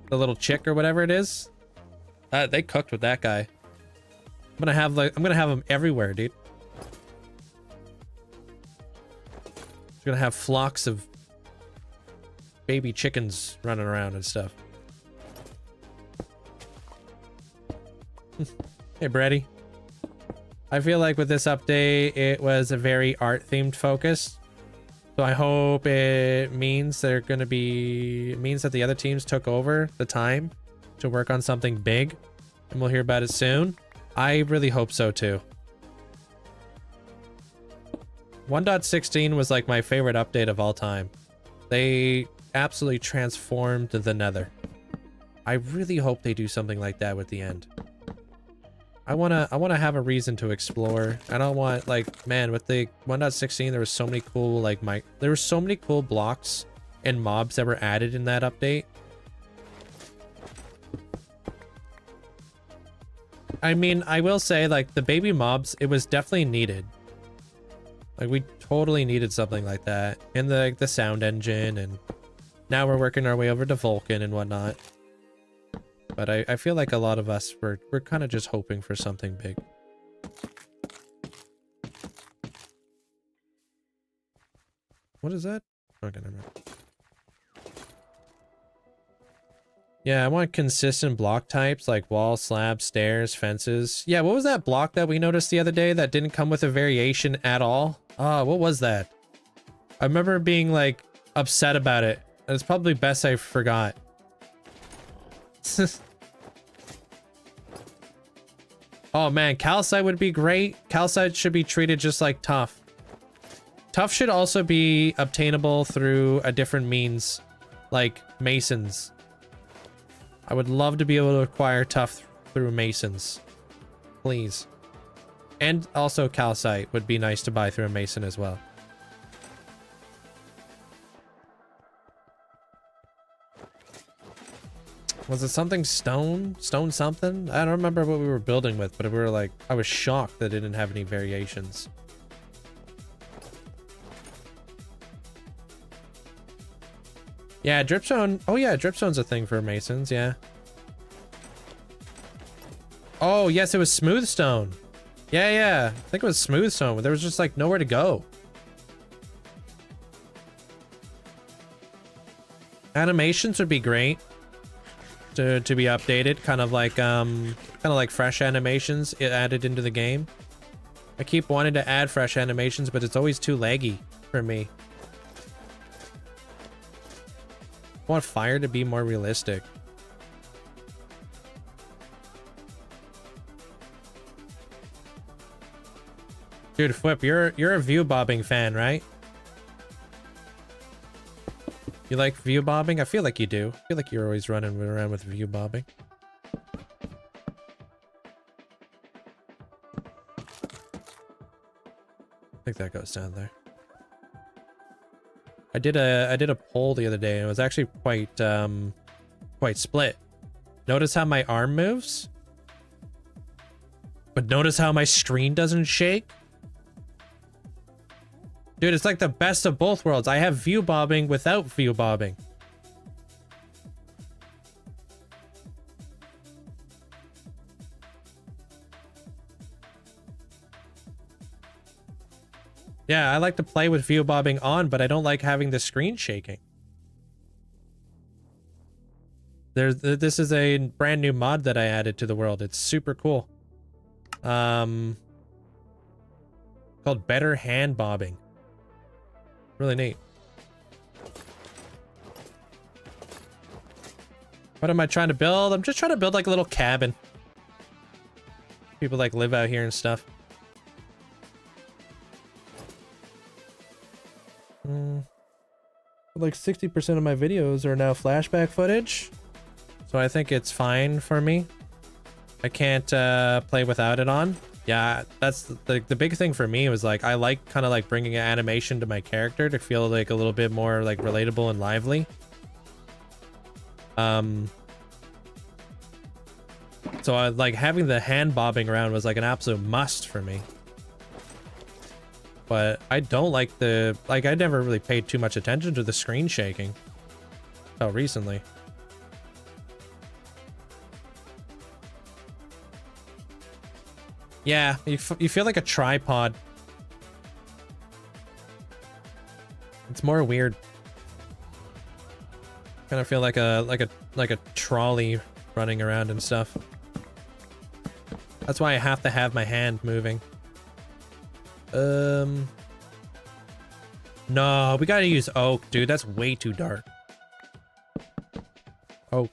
The little chick or whatever it is. They cooked with that guy. I'm gonna have him everywhere, dude. He's gonna have flocks of baby chickens running around and stuff. Hey, Brady. I feel like with this update, it was a very art-themed focus. So I hope it means that the other teams took over the time to work on something big, and we'll hear about it soon. I really hope so too. 1.16 was like my favorite update of all time. They absolutely transformed the Nether. I really hope they do something like that with the end. I wanna have a reason to explore. I don't want, like, man, with the 1.16 there was so many cool, like, there were so many cool blocks and mobs that were added in that update. I mean, I will say, like, the baby mobs, it was definitely needed. Like, we totally needed something like that. And the sound engine, and now we're working our way over to Vulcan and whatnot. But I feel like a lot of us, we're kind of just hoping for something big. What is that? Okay, never mind. Yeah, I want consistent block types like wall, slab, stairs, fences. Yeah, what was that block that we noticed the other day that didn't come with a variation at all? What was that? I remember being like upset about it. It's probably best I forgot. Oh man, calcite would be great. Calcite should be treated just like tuff. Tuff should also be obtainable through a different means, like masons. I would love to be able to acquire tuff through masons. Please. And also calcite would be nice to buy through a mason as well. Was it something stone? Stone something? I don't remember what we were building with, but we were like, I was shocked that it didn't have any variations. Yeah, dripstone. Oh yeah, dripstone's a thing for masons, yeah. Oh, yes, it was smooth stone. Yeah, yeah. I think it was smooth stone, but there was just like nowhere to go. Animations would be great to be updated, kind of like fresh animations added into the game. I keep wanting to add fresh animations, but it's always too laggy for me. I want fire to be more realistic. Dude, Flip, you're a view bobbing fan, right? You like view bobbing? I feel like you do. I feel like you're always running around with view bobbing. I think that goes down there. I did a poll the other day and it was actually quite split. Notice how my arm moves? But notice how my screen doesn't shake? Dude, it's like the best of both worlds. I have view bobbing without view bobbing. Yeah, I like to play with view bobbing on, but I don't like having the screen shaking. This is a brand new mod that I added to the world. It's super cool. Called Better Hand Bobbing. Really neat. What am I trying to build? I'm just trying to build like a little cabin. People like live out here and stuff. Like 60% of my videos are now flashback footage. So I think it's fine for me. I can't play without it on. Yeah, that's the big thing for me was like I like kind of like bringing an animation to my character to feel like a little bit more like relatable and lively. So I like having the hand bobbing around was like an absolute must for me. But I don't like I never really paid too much attention to the screen shaking until recently. Yeah, you feel like a tripod. It's more weird. Kind of feel like a trolley running around and stuff. That's why I have to have my hand moving. No, we gotta use oak, dude. That's way too dark. Oak.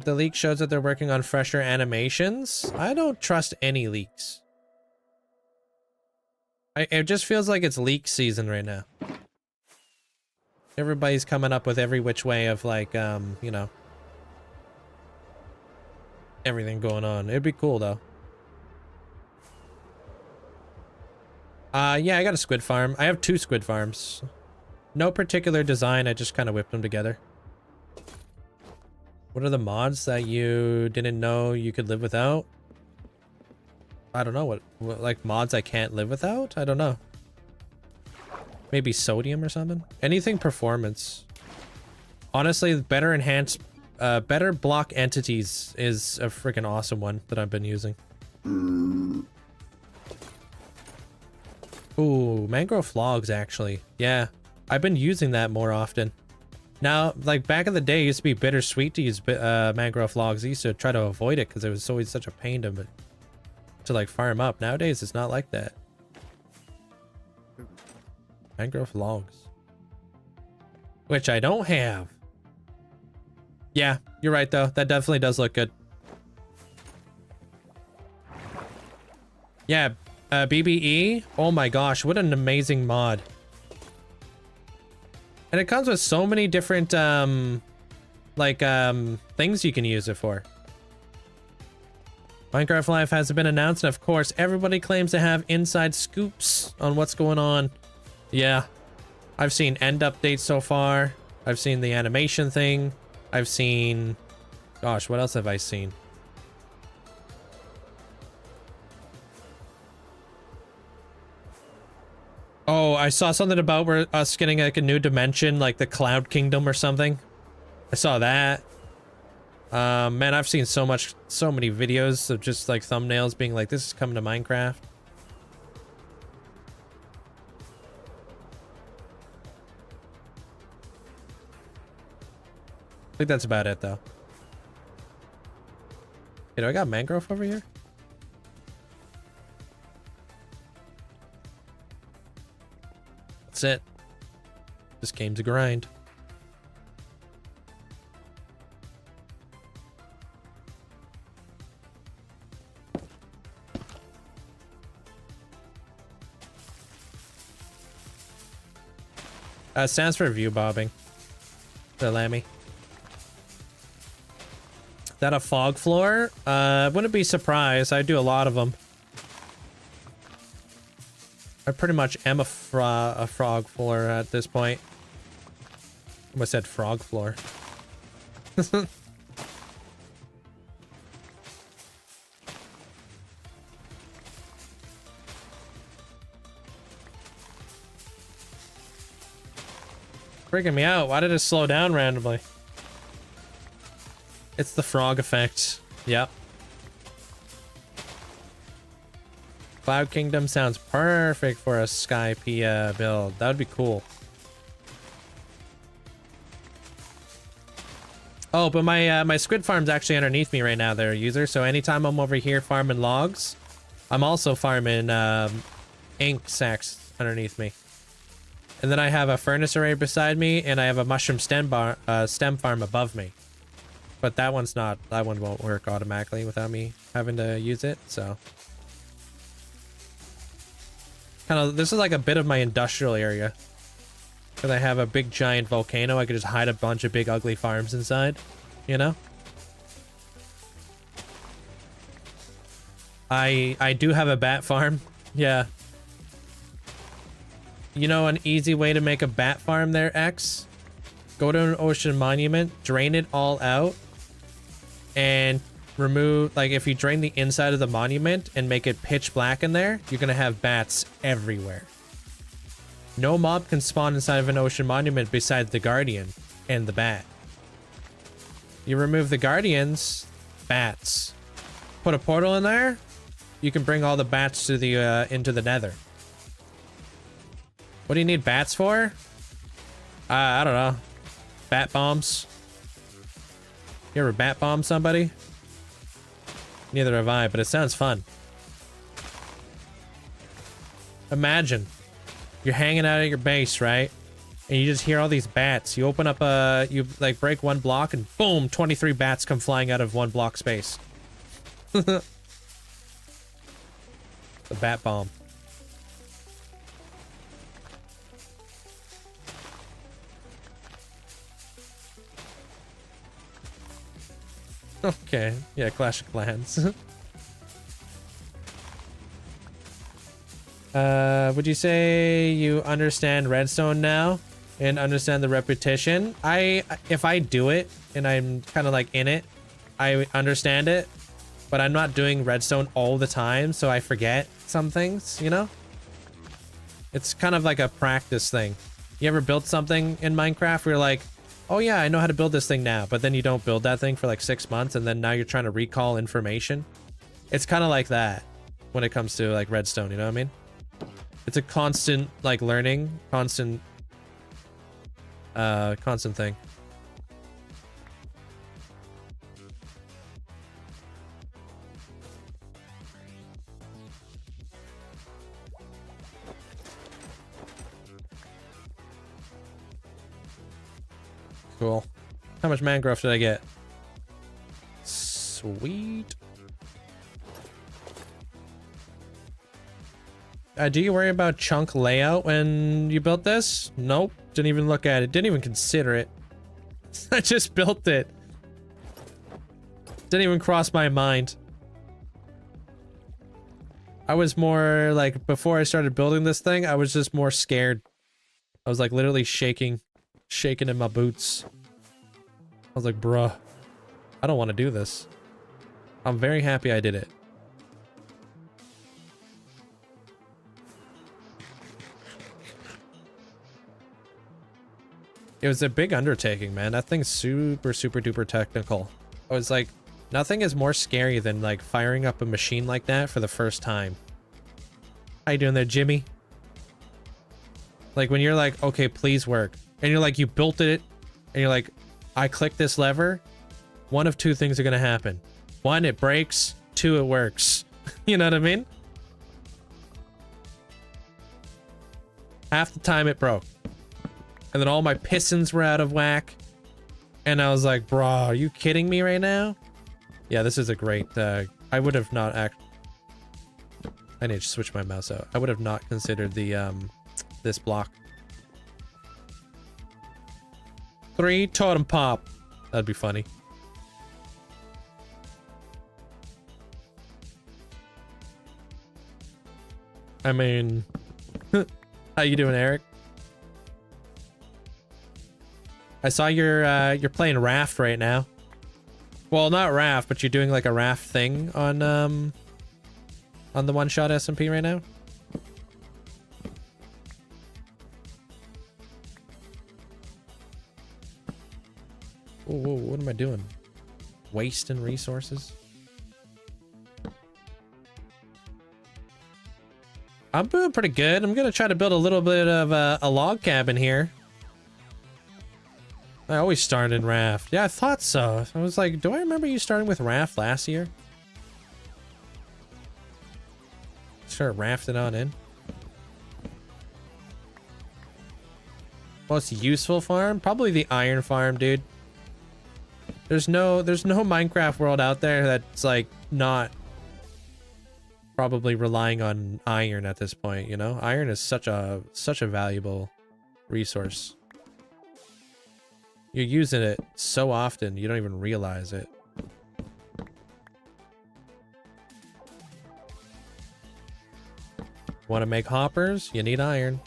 The leak shows that they're working on fresher animations. I don't trust any leaks. It just feels like it's leak season right now. Everybody's coming up with every which way of like, you know, everything going on. It'd be cool though. Yeah, I got a squid farm. I have 2 squid farms. No particular design, I just kind of whipped them together. What are the mods that you didn't know you could live without? I don't know. What like mods I can't live without? I don't know. Maybe sodium or something? Anything performance. Honestly, better enhanced, better block entities is a freaking awesome one that I've been using. Ooh, mangrove logs actually. Yeah, I've been using that more often. Now, like back in the day, it used to be bittersweet to use mangrove logs. I used to try to avoid it because it was always such a pain to like farm up. Nowadays, it's not like that. Mangrove logs. Which I don't have. Yeah, you're right though. That definitely does look good. Yeah, BBE. Oh my gosh, what an amazing mod. And it comes with so many different, things you can use it for. Minecraft Live hasn't been announced, and of course, everybody claims to have inside scoops on what's going on. Yeah. I've seen end updates so far. I've seen the animation thing. I've seen... Gosh, what else have I seen? Oh, I saw something about us getting like a new dimension, like the Cloud Kingdom or something. I saw that. Man, I've seen so many videos of just like thumbnails being like, this is coming to Minecraft. I think that's about it though. Hey, do I got mangrove over here? That's it. This game's a grind. Stands for view bobbing. The Lammy. Is that a fog floor? Wouldn't be surprised. I do a lot of them. I pretty much am a frog floor at this point. Almost said frog floor. Freaking me out. Why did it slow down randomly? It's the frog effect. Yep. Cloud Kingdom sounds perfect for a Skypea build. That would be cool. Oh, but my squid farm's actually underneath me right now there, user. So anytime I'm over here farming logs, I'm also farming ink sacks underneath me. And then I have a furnace array beside me, and I have a mushroom stem farm above me. But that one won't work automatically without me having to use it, so. This is like a bit of my industrial area. Because I have a big giant volcano, I could just hide a bunch of big ugly farms inside, you know? I do have a bat farm, yeah. You know an easy way to make a bat farm there, X? Go to an ocean monument, drain it all out, and remove, like, if you drain the inside of the monument and make it pitch black in there, you're gonna have bats everywhere. No mob can spawn inside of an ocean monument besides the guardian and the bat. You remove the guardians, bats. Put a portal in there, you can bring all the bats to the into the nether. What do you need bats for? I don't know. Bat bombs. You ever bat bomb somebody? Neither have I, but it sounds fun. Imagine you're hanging out at your base, right? And you just hear all these bats. You open up you like break one block and boom, 23 bats come flying out of one block space. The bat bomb. Okay, yeah, Clash of Clans. Would you say you understand redstone now and understand the repetition? If I do it and I'm kind of like in it, I understand it, but I'm not doing redstone all the time, so I forget some things, you know? It's kind of like a practice thing. You ever built something in Minecraft where you're like, oh yeah, I know how to build this thing now, but then you don't build that thing for like 6 months and then now you're trying to recall information? It's kind of like that when it comes to like redstone, you know what I mean? It's a constant like learning, constant thing. Cool. How much mangrove did I get? Sweet. Do you worry about chunk layout when you built this? Nope. Didn't even look at it. Didn't even consider it. I just built it. Didn't even cross my mind. I was more like, before I started building this thing, I was just more scared. I was like literally shaking in my boots. I was like, bruh, I don't want to do this. I'm very happy I did it. It was a big undertaking, man. That thing's super, super duper technical. I was like, nothing is more scary than like firing up a machine like that for the first time. How you doing there, Jimmy? Like when you're like, okay, please work. And you're like, you built it. And you're like, I click this lever. One of two things are going to happen. One, it breaks. Two, it works. You know what I mean? Half the time it broke. And then all my pistons were out of whack. And I was like, bro, are you kidding me right now? Yeah, this is a great, I would have not I need to switch my mouse out. I would have not considered the, this block. 3 totem pop. That'd be funny. I mean, how you doing, Eric? I saw you're playing Raft right now. Well, not Raft, but you're doing like a Raft thing on the one-shot SMP right now. Whoa, whoa, what am I doing? Wasting resources? I'm doing pretty good. I'm gonna try to build a little bit of a log cabin here. I always start in Raft. Yeah, I thought so. I was like, do I remember you starting with Raft last year? Start rafting on in. Most useful farm? Probably the iron farm, dude. There's no Minecraft world out there that's like not probably relying on iron at this point, you know? Iron is such a valuable resource. You're using it so often, you don't even realize it. Want to make hoppers? You need iron.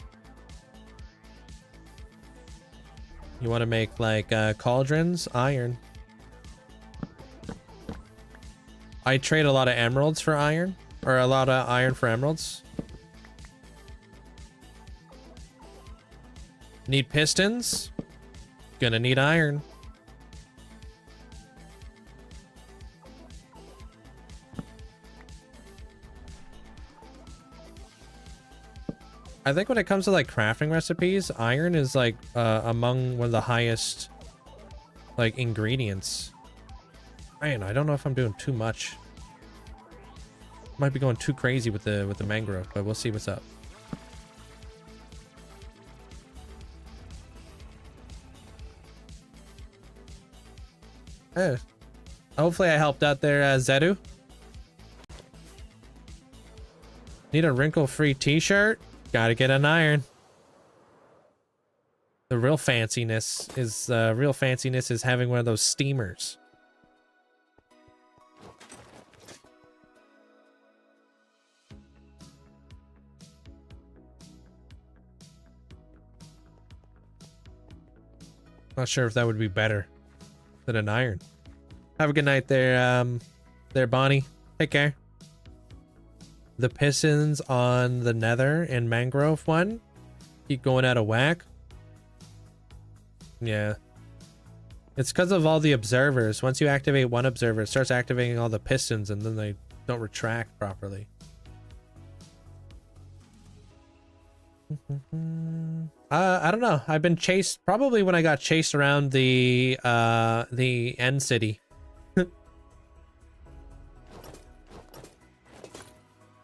You want to make like cauldrons? Iron. I trade a lot of emeralds for iron, or a lot of iron for emeralds. Need pistons? Gonna need iron. I think when it comes to like crafting recipes, iron is like among one of the highest like ingredients. Man, I don't know if I'm doing too much. Might be going too crazy with the mangrove, but we'll see what's up. Hopefully I helped out there, Zedu. Need a wrinkle-free t-shirt? Gotta get an iron. The real fanciness is having one of those steamers. Not sure if that would be better than an iron. Have a good night there, Bonnie. Take care. The pistons on the nether and mangrove one keep going out of whack. Yeah. It's because of all the observers. Once you activate one observer, it starts activating all the pistons and then they don't retract properly. I don't know. I've been chased probably when I got chased around the end city.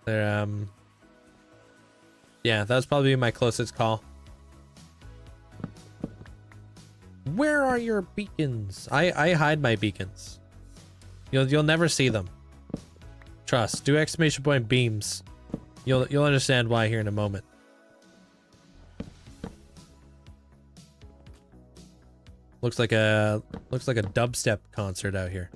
There, yeah, that was probably my closest call. Where are your beacons? I hide my beacons. You'll never see them. Trust. Do exclamation point beams. You'll understand why here in a moment. Looks like a dubstep concert out here.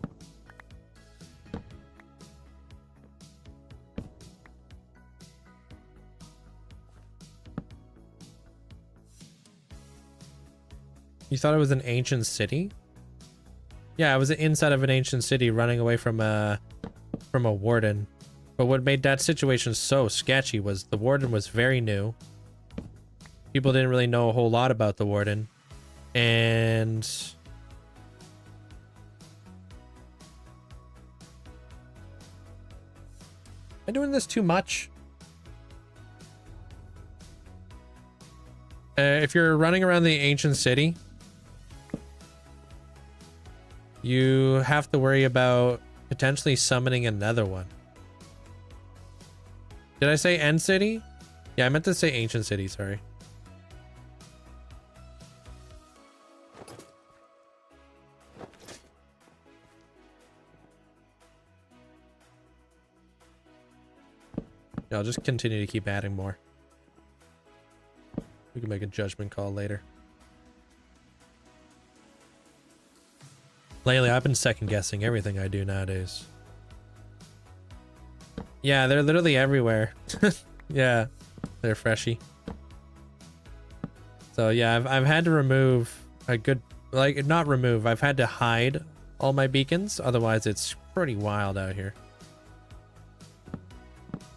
You thought it was an ancient city? Yeah, I was inside of an ancient city running away from a warden. But what made that situation so sketchy was the warden was very new. People didn't really know a whole lot about the warden. And am I doing this too much? If you're running around the ancient city, you have to worry about potentially summoning another one. Did I say end city? Yeah, I meant to say ancient city, sorry. I'll just continue to keep adding more. We can make a judgment call later. Lately, I've been second guessing everything I do nowadays. Yeah, they're literally everywhere. Yeah, they're freshy. So yeah, I've had to remove a good, like, not remove, I've had to hide all my beacons. Otherwise, it's pretty wild out here.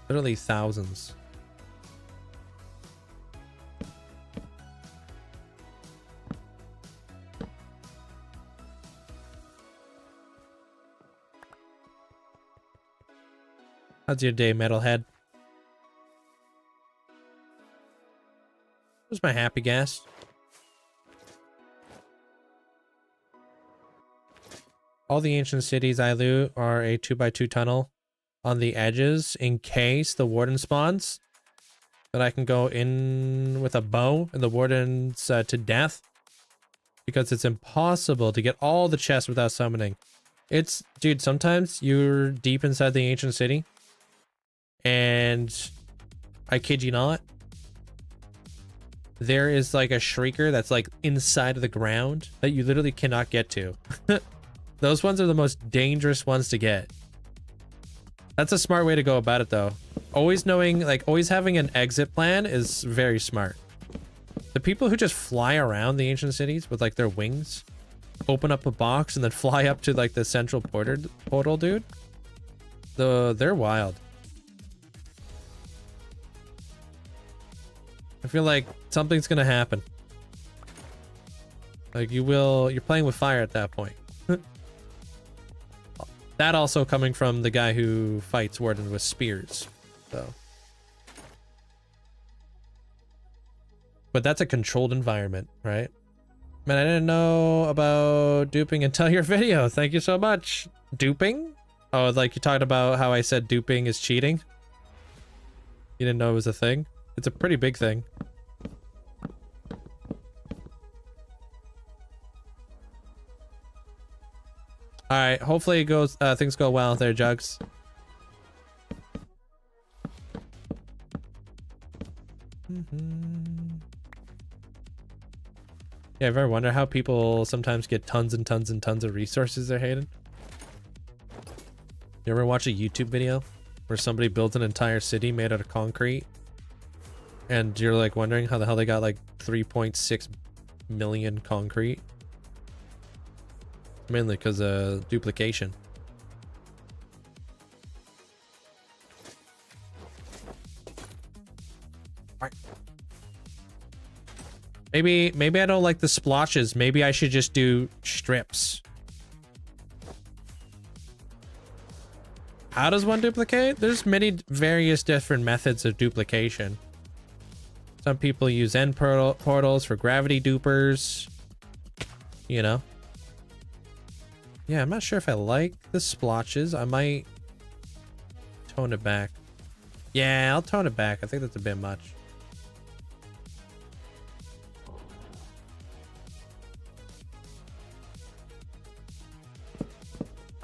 Literally thousands. How's your day, metalhead? Where's my happy gas? All the ancient cities I loot are a 2x2 tunnel on the edges in case the warden spawns. That I can go in with a bow and the warden's to death. Because it's impossible to get all the chests without summoning. It's, dude, sometimes you're deep inside the ancient city. And I kid you not, there is like a shrieker that's like inside of the ground that you literally cannot get to. Those ones are the most dangerous ones to get. That's a smart way to go about it though. Always knowing, like always having an exit plan is very smart. The people who just fly around the ancient cities with like their wings, open up a box and then fly up to like the central portal, dude. They're wild. I feel like something's gonna happen. Like you're playing with fire at that point. That also coming from the guy who fights Warden with spears, so. But that's a controlled environment, right? Man, I didn't know about duping until your video. Thank you so much. Duping? Oh, like you talked about how I said duping is cheating? You didn't know it was a thing? It's a pretty big thing. All right, hopefully it goes. Things go well there, Jugs. Yeah, I've ever wondered how people sometimes get tons and tons and tons of resources they're hating. You ever watch a YouTube video where somebody builds an entire city made out of concrete? And you're like wondering how the hell they got like 3.6 million concrete? Mainly because of duplication. Maybe I don't like the splotches. Maybe I should just do strips. How does one duplicate? There's many various different methods of duplication. Some people use end portals for gravity dupers. You know. Yeah, I'm not sure if I like the splotches. I might tone it back. Yeah, I'll tone it back. I think that's a bit much.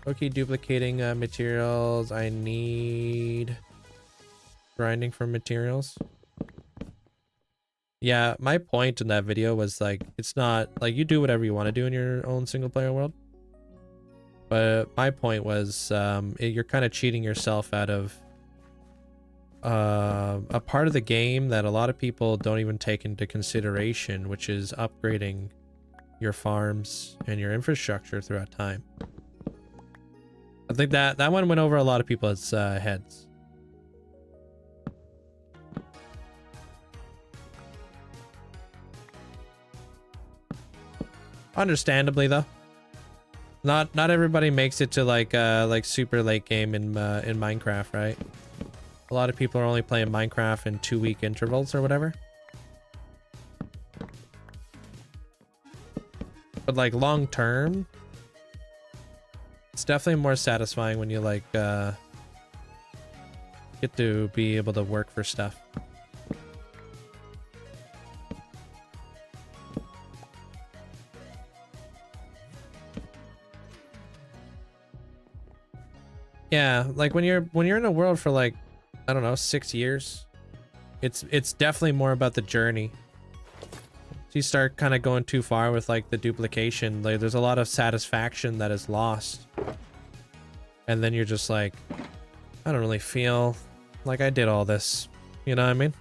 Okay, duplicating materials. I need grinding for materials. Yeah, my point in that video was like, it's not like you do whatever you want to do in your own single player world. But my point was you're kind of cheating yourself out of a part of the game that a lot of people don't even take into consideration, which is upgrading your farms and your infrastructure throughout time. I think that one went over a lot of people's heads. Understandably though. Not everybody makes it to like super late game in Minecraft, right? A lot of people are only playing Minecraft in 2-week intervals or whatever. But like long term, it's definitely more satisfying when you like get to be able to work for stuff. Yeah, like when you're in a world for like, I don't know, 6 years, it's definitely more about the journey. So you start kind of going too far with like the duplication, like there's a lot of satisfaction that is lost. And then you're just like, I don't really feel like I did all this. You know what I mean?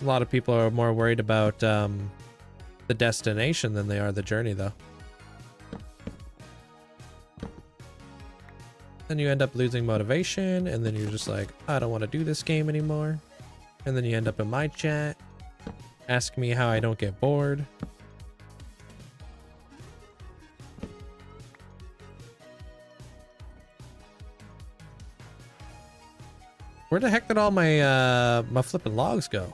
A lot of people are more worried about the destination than they are the journey though. Then you end up losing motivation, and then you're just like, I don't want to do this game anymore. And then you end up in my chat, ask me how I don't get bored. Where the heck did all my my flipping logs go?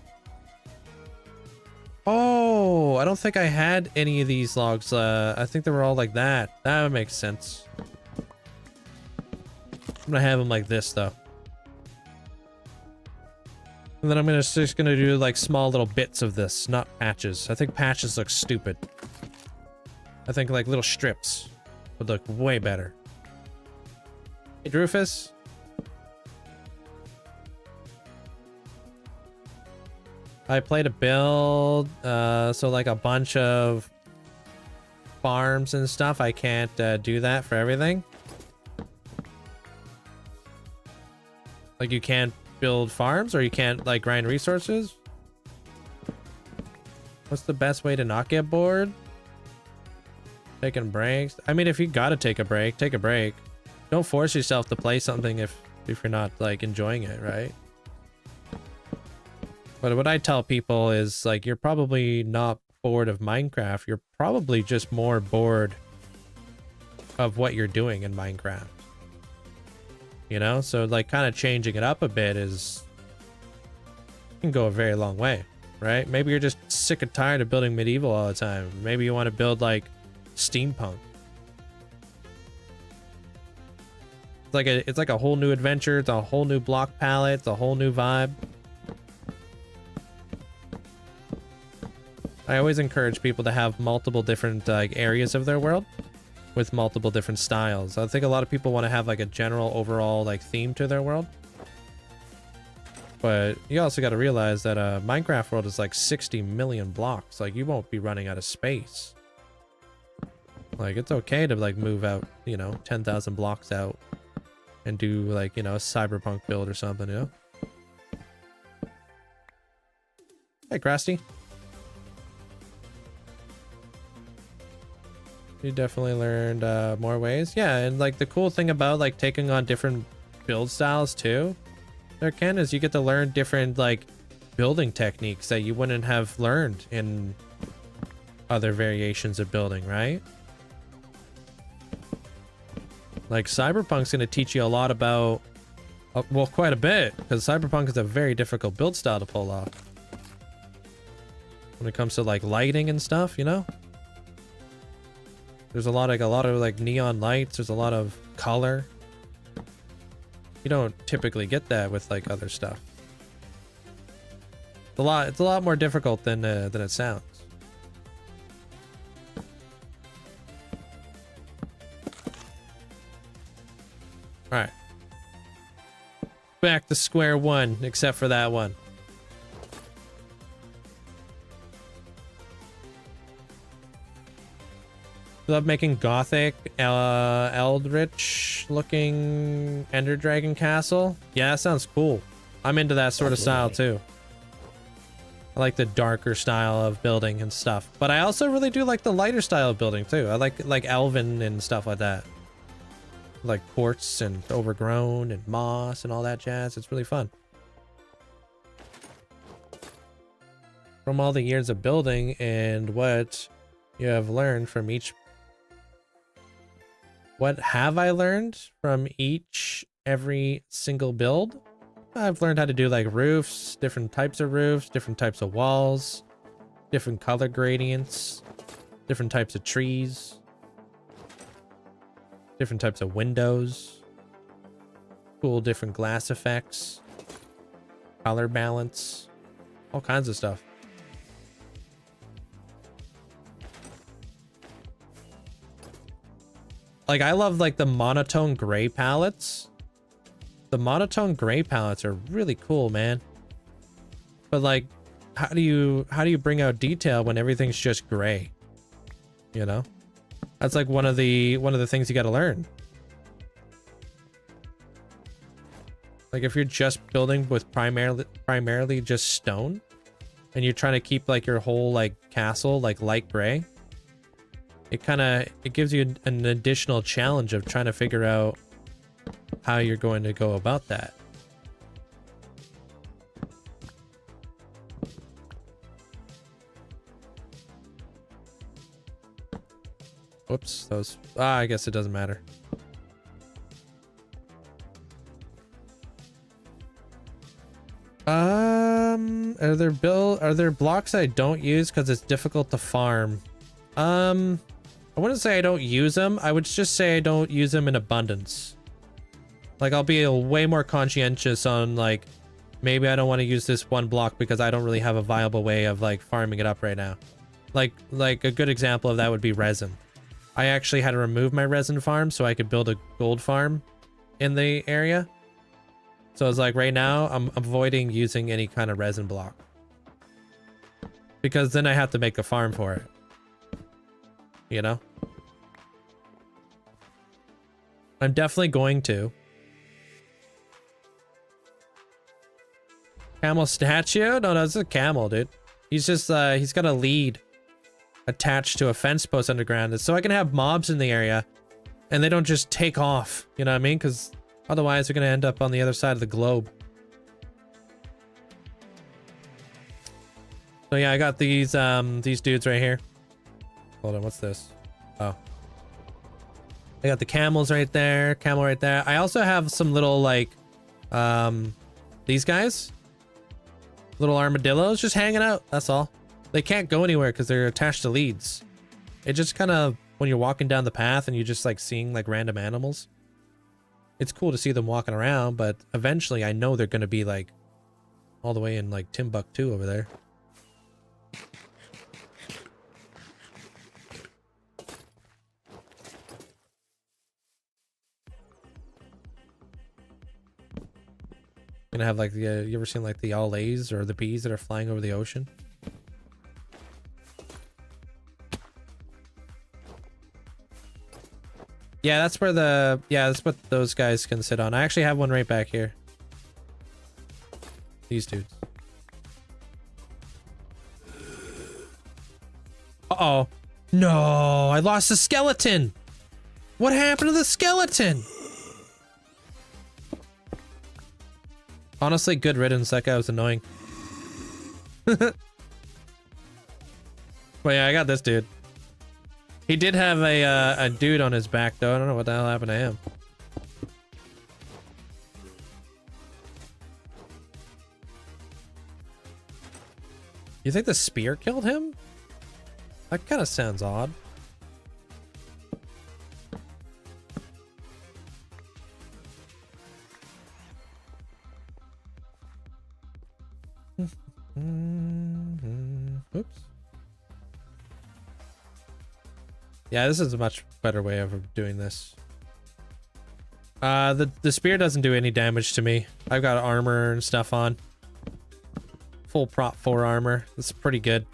Oh, I don't think I had any of these logs. I think they were all like that. That would make sense. I'm gonna have them like this though. And then I'm just gonna do like small little bits of this, not patches. I think patches look stupid. I think like little strips would look way better. Hey, Drufus. I played a build, so like a bunch of farms and stuff. I can't do that for everything. Like you can't build farms, or you can't like grind resources. What's the best way to not get bored? Taking breaks. I mean, if you gotta take a break, take a break. Don't force yourself to play something if you're not like enjoying it, right? But what I tell people is like, you're probably not bored of Minecraft. You're probably just more bored of what you're doing in Minecraft. You know, so like kind of changing it up a bit can go a very long way, right? Maybe you're just sick and tired of building medieval all the time. Maybe you want to build like steampunk. It's like a whole new adventure. It's a whole new block palette. It's a whole new vibe. I always encourage people to have multiple different like areas of their world with multiple different styles. I think a lot of people want to have like a general overall like theme to their world. But you also got to realize that a Minecraft world is like 60 million blocks. Like you won't be running out of space. Like it's okay to like move out, you know, 10,000 blocks out and do like, you know, a cyberpunk build or something, you know? Hey, Krusty. You definitely learned more ways. Yeah, and like the cool thing about like taking on different build styles too, there, Ken, is you get to learn different like building techniques that you wouldn't have learned in other variations of building, right? Like Cyberpunk's going to teach you a lot about, well, quite a bit, because Cyberpunk is a very difficult build style to pull off. When it comes to like lighting and stuff, you know? There's a lot of like neon lights. There's a lot of color. You don't typically get that with like other stuff. It's a lot more difficult than it sounds. All right. Back to square one, except for that one. Love making gothic, eldritch looking Ender Dragon castle. Yeah, that sounds cool. I'm into that sort of style too. I like the darker style of building and stuff, but I also really do like the lighter style of building too. I like elven and stuff like that. Like quartz and overgrown and moss and all that jazz. It's really fun. from all the years of building and what you have learned from each. What have I learned from every single build? I've learned how to do like roofs, different types of walls, different color gradients, different types of trees, different types of windows, cool different glass effects, color balance, all kinds of stuff. Like, I love like the monotone gray palettes. The monotone gray palettes are really cool, man. But like, how do you bring out detail when everything's just gray? You know? That's like one of the things you got to learn. Like, if you're just building with primarily just stone and you're trying to keep like your whole like castle like light gray, it gives you an additional challenge of trying to figure out how you're going to go about that. Whoops, I guess it doesn't matter. Are there blocks I don't use because it's difficult to farm? I wouldn't say I don't use them. I would just say I don't use them in abundance. Like, I'll be way more conscientious on like, maybe I don't want to use this one block because I don't really have a viable way of like farming it up right now. Like a good example of that would be resin. I actually had to remove my resin farm so I could build a gold farm in the area. So it's like right now I'm avoiding using any kind of resin block because then I have to make a farm for it. You know? I'm definitely going to. Camel statue? No, that's a camel, dude. He's just, he's got a lead attached to a fence post underground so I can have mobs in the area and they don't just take off. You know what I mean? Because otherwise they're going to end up on the other side of the globe. So yeah, I got these dudes right here. Hold on, what's this? Oh. I got the camels right there, camel right there. I also have some little like, these guys. Little armadillos just hanging out, that's all. They can't go anywhere because they're attached to leads. It just kind of, when you're walking down the path and you're just like seeing like random animals, it's cool to see them walking around, but eventually I know they're going to be like all the way in like Timbuktu over there. Gonna have like the you ever seen like the owls or the bees that are flying over the ocean? Yeah, that's where that's what those guys can sit on. I actually have one right back here. These dudes. Uh-oh. No, I lost the skeleton. What happened to the skeleton? Honestly, good riddance. That guy was annoying. But yeah, I got this dude. He did have a dude on his back, though. I don't know what the hell happened to him. You think the spear killed him? That kind of sounds odd. Oops. Yeah, this is a much better way of doing this. The spear doesn't do any damage to me. I've got armor and stuff on. Full prop 4 armor. That's pretty good.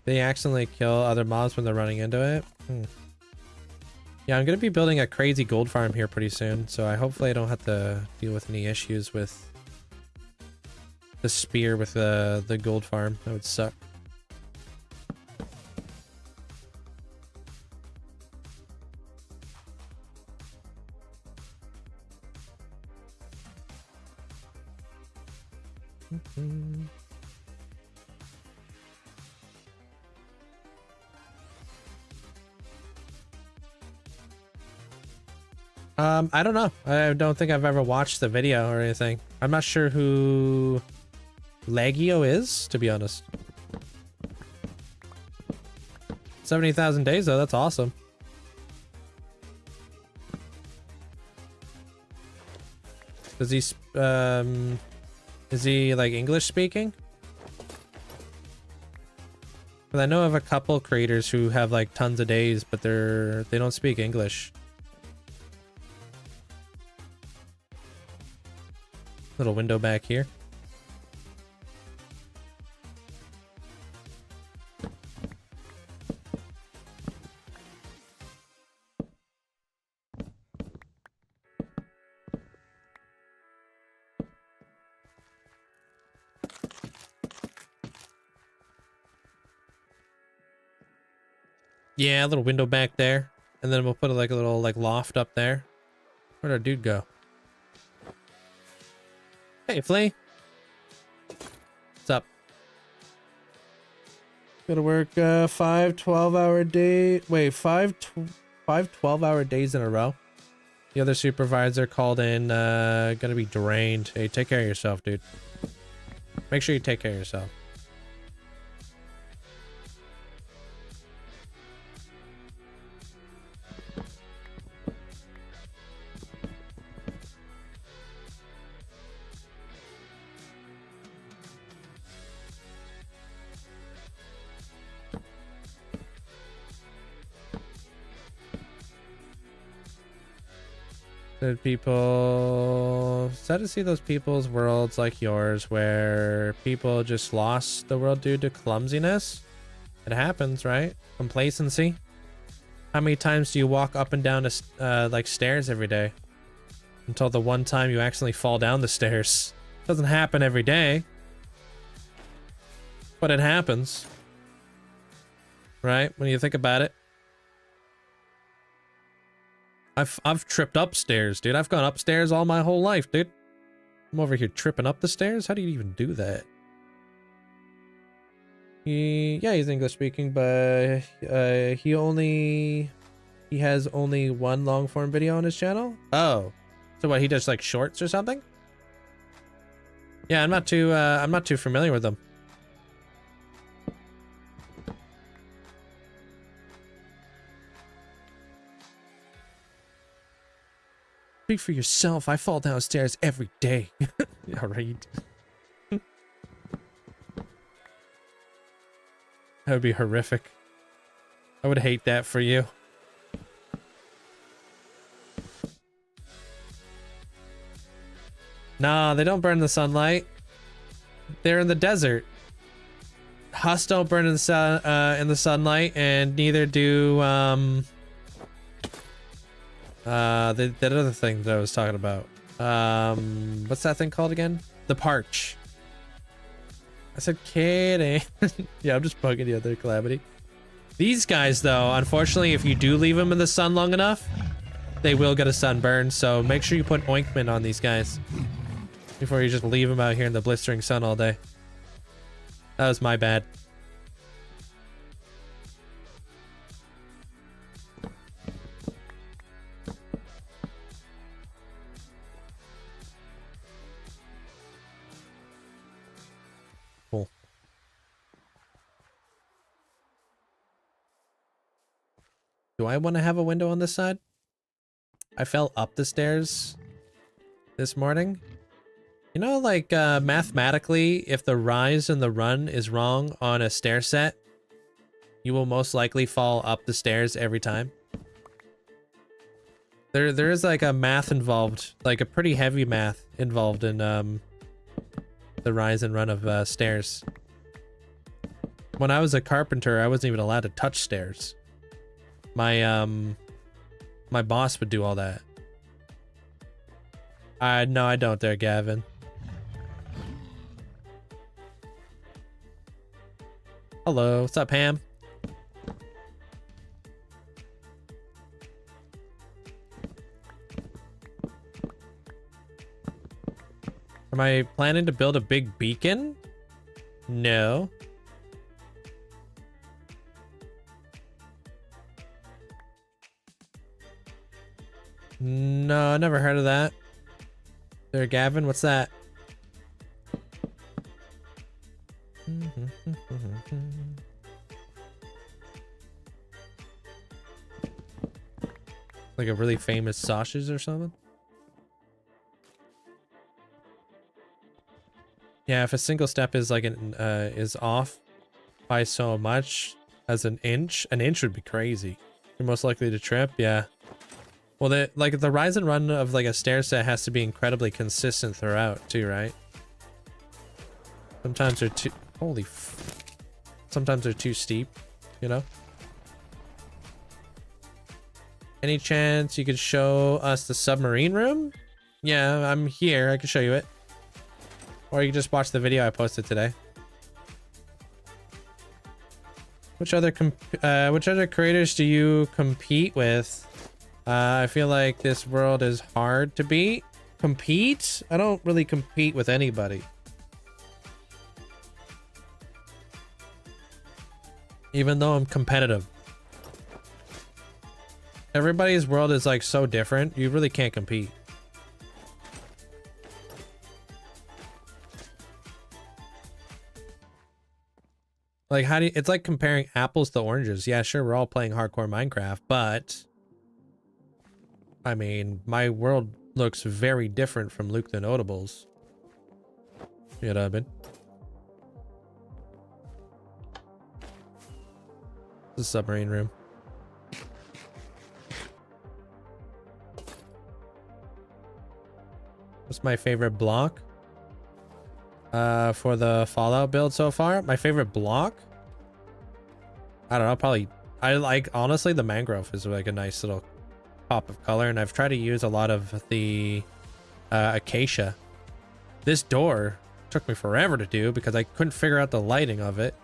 They accidentally kill other mobs when they're running into it. Yeah, I'm gonna be building a crazy gold farm here pretty soon, so hopefully I don't have to deal with any issues with the spear with the gold farm. That would suck. I don't know. I don't think I've ever watched the video or anything. I'm not sure who Leggio is, to be honest. 70,000 days though, that's awesome. Does he, is he like English speaking? But I know of a couple creators who have like tons of days, but they don't speak English. Little window back here. Yeah, a little window back there. And then we'll put like a little like loft up there. Where'd our dude go? Hey, Flea. What's up? Gotta work 5 12-hour day. Wait, 5 12-hour days in a row. The other supervisor called in, gonna be drained. Hey, take care of yourself, dude. Make sure you take care of yourself. People, sad to see those people's worlds like yours where people just lost the world due to clumsiness. It happens, right? Complacency. How many times do you walk up and down like stairs every day until the one time you accidentally fall down the stairs? Doesn't happen every day, but it happens, right? When you think about it. I've tripped upstairs, dude. I've gone upstairs all my whole life, dude. I'm over here tripping up the stairs. How do you even do that? Yeah, he's English speaking, but he has only one long form video on his channel. Oh, so what? He does like shorts or something? Yeah, I'm not too familiar with them. Speak for yourself. I fall downstairs every day. All right. That would be horrific. I would hate that for you. Nah, they don't burn in the sunlight. They're in the desert. Husks don't burn in the sunlight, and neither do that other thing that I was talking about. What's that thing called again? The parch. I said kidding. Yeah, I'm just bugging you there, Calamity. These guys, though, unfortunately, if you do leave them in the sun long enough, they will get a sunburn. So make sure you put ointment on these guys before you just leave them out here in the blistering sun all day. That was my bad. Cool. Do I want to have a window on this side? I fell up the stairs this morning. You know, like, mathematically, if the rise and the run is wrong on a stair set, you will most likely fall up the stairs every time. There is, like, a math involved, like, a pretty heavy math involved in, the rise and run of, stairs. When I was a carpenter, I wasn't even allowed to touch stairs. My boss would do all that. No, I don't there, Gavin. Hello, what's up, Ham? Am I planning to build a big beacon? No. No, I never heard of that. There, Gavin, what's that? Like a really famous sausage or something? Yeah, if a single step is like is off by so much as an inch would be crazy. You're most likely to trip, yeah. Well, the rise and run of like a stair set has to be incredibly consistent throughout too, right? Sometimes they're too sometimes they're too steep, you know? Any chance you could show us the submarine room? Yeah, I'm here. I can show you it. Or you can just watch the video I posted today. Which other creators do you compete with? I feel like this world is hard to beat. Compete? I don't really compete with anybody. Even though I'm competitive. Everybody's world is like so different, you really can't compete. Like how do you, it's like comparing apples to oranges. Yeah, sure, we're all playing hardcore Minecraft, but I mean, my world looks very different from Luke the Notable's. You know what I mean? The submarine room. What's my favorite block? For the Fallout build so far? My favorite block? I don't know, probably... I like, honestly, the mangrove is like a nice little pop of color, and I've tried to use a lot of the acacia. This door took me forever to do because I couldn't figure out the lighting of it.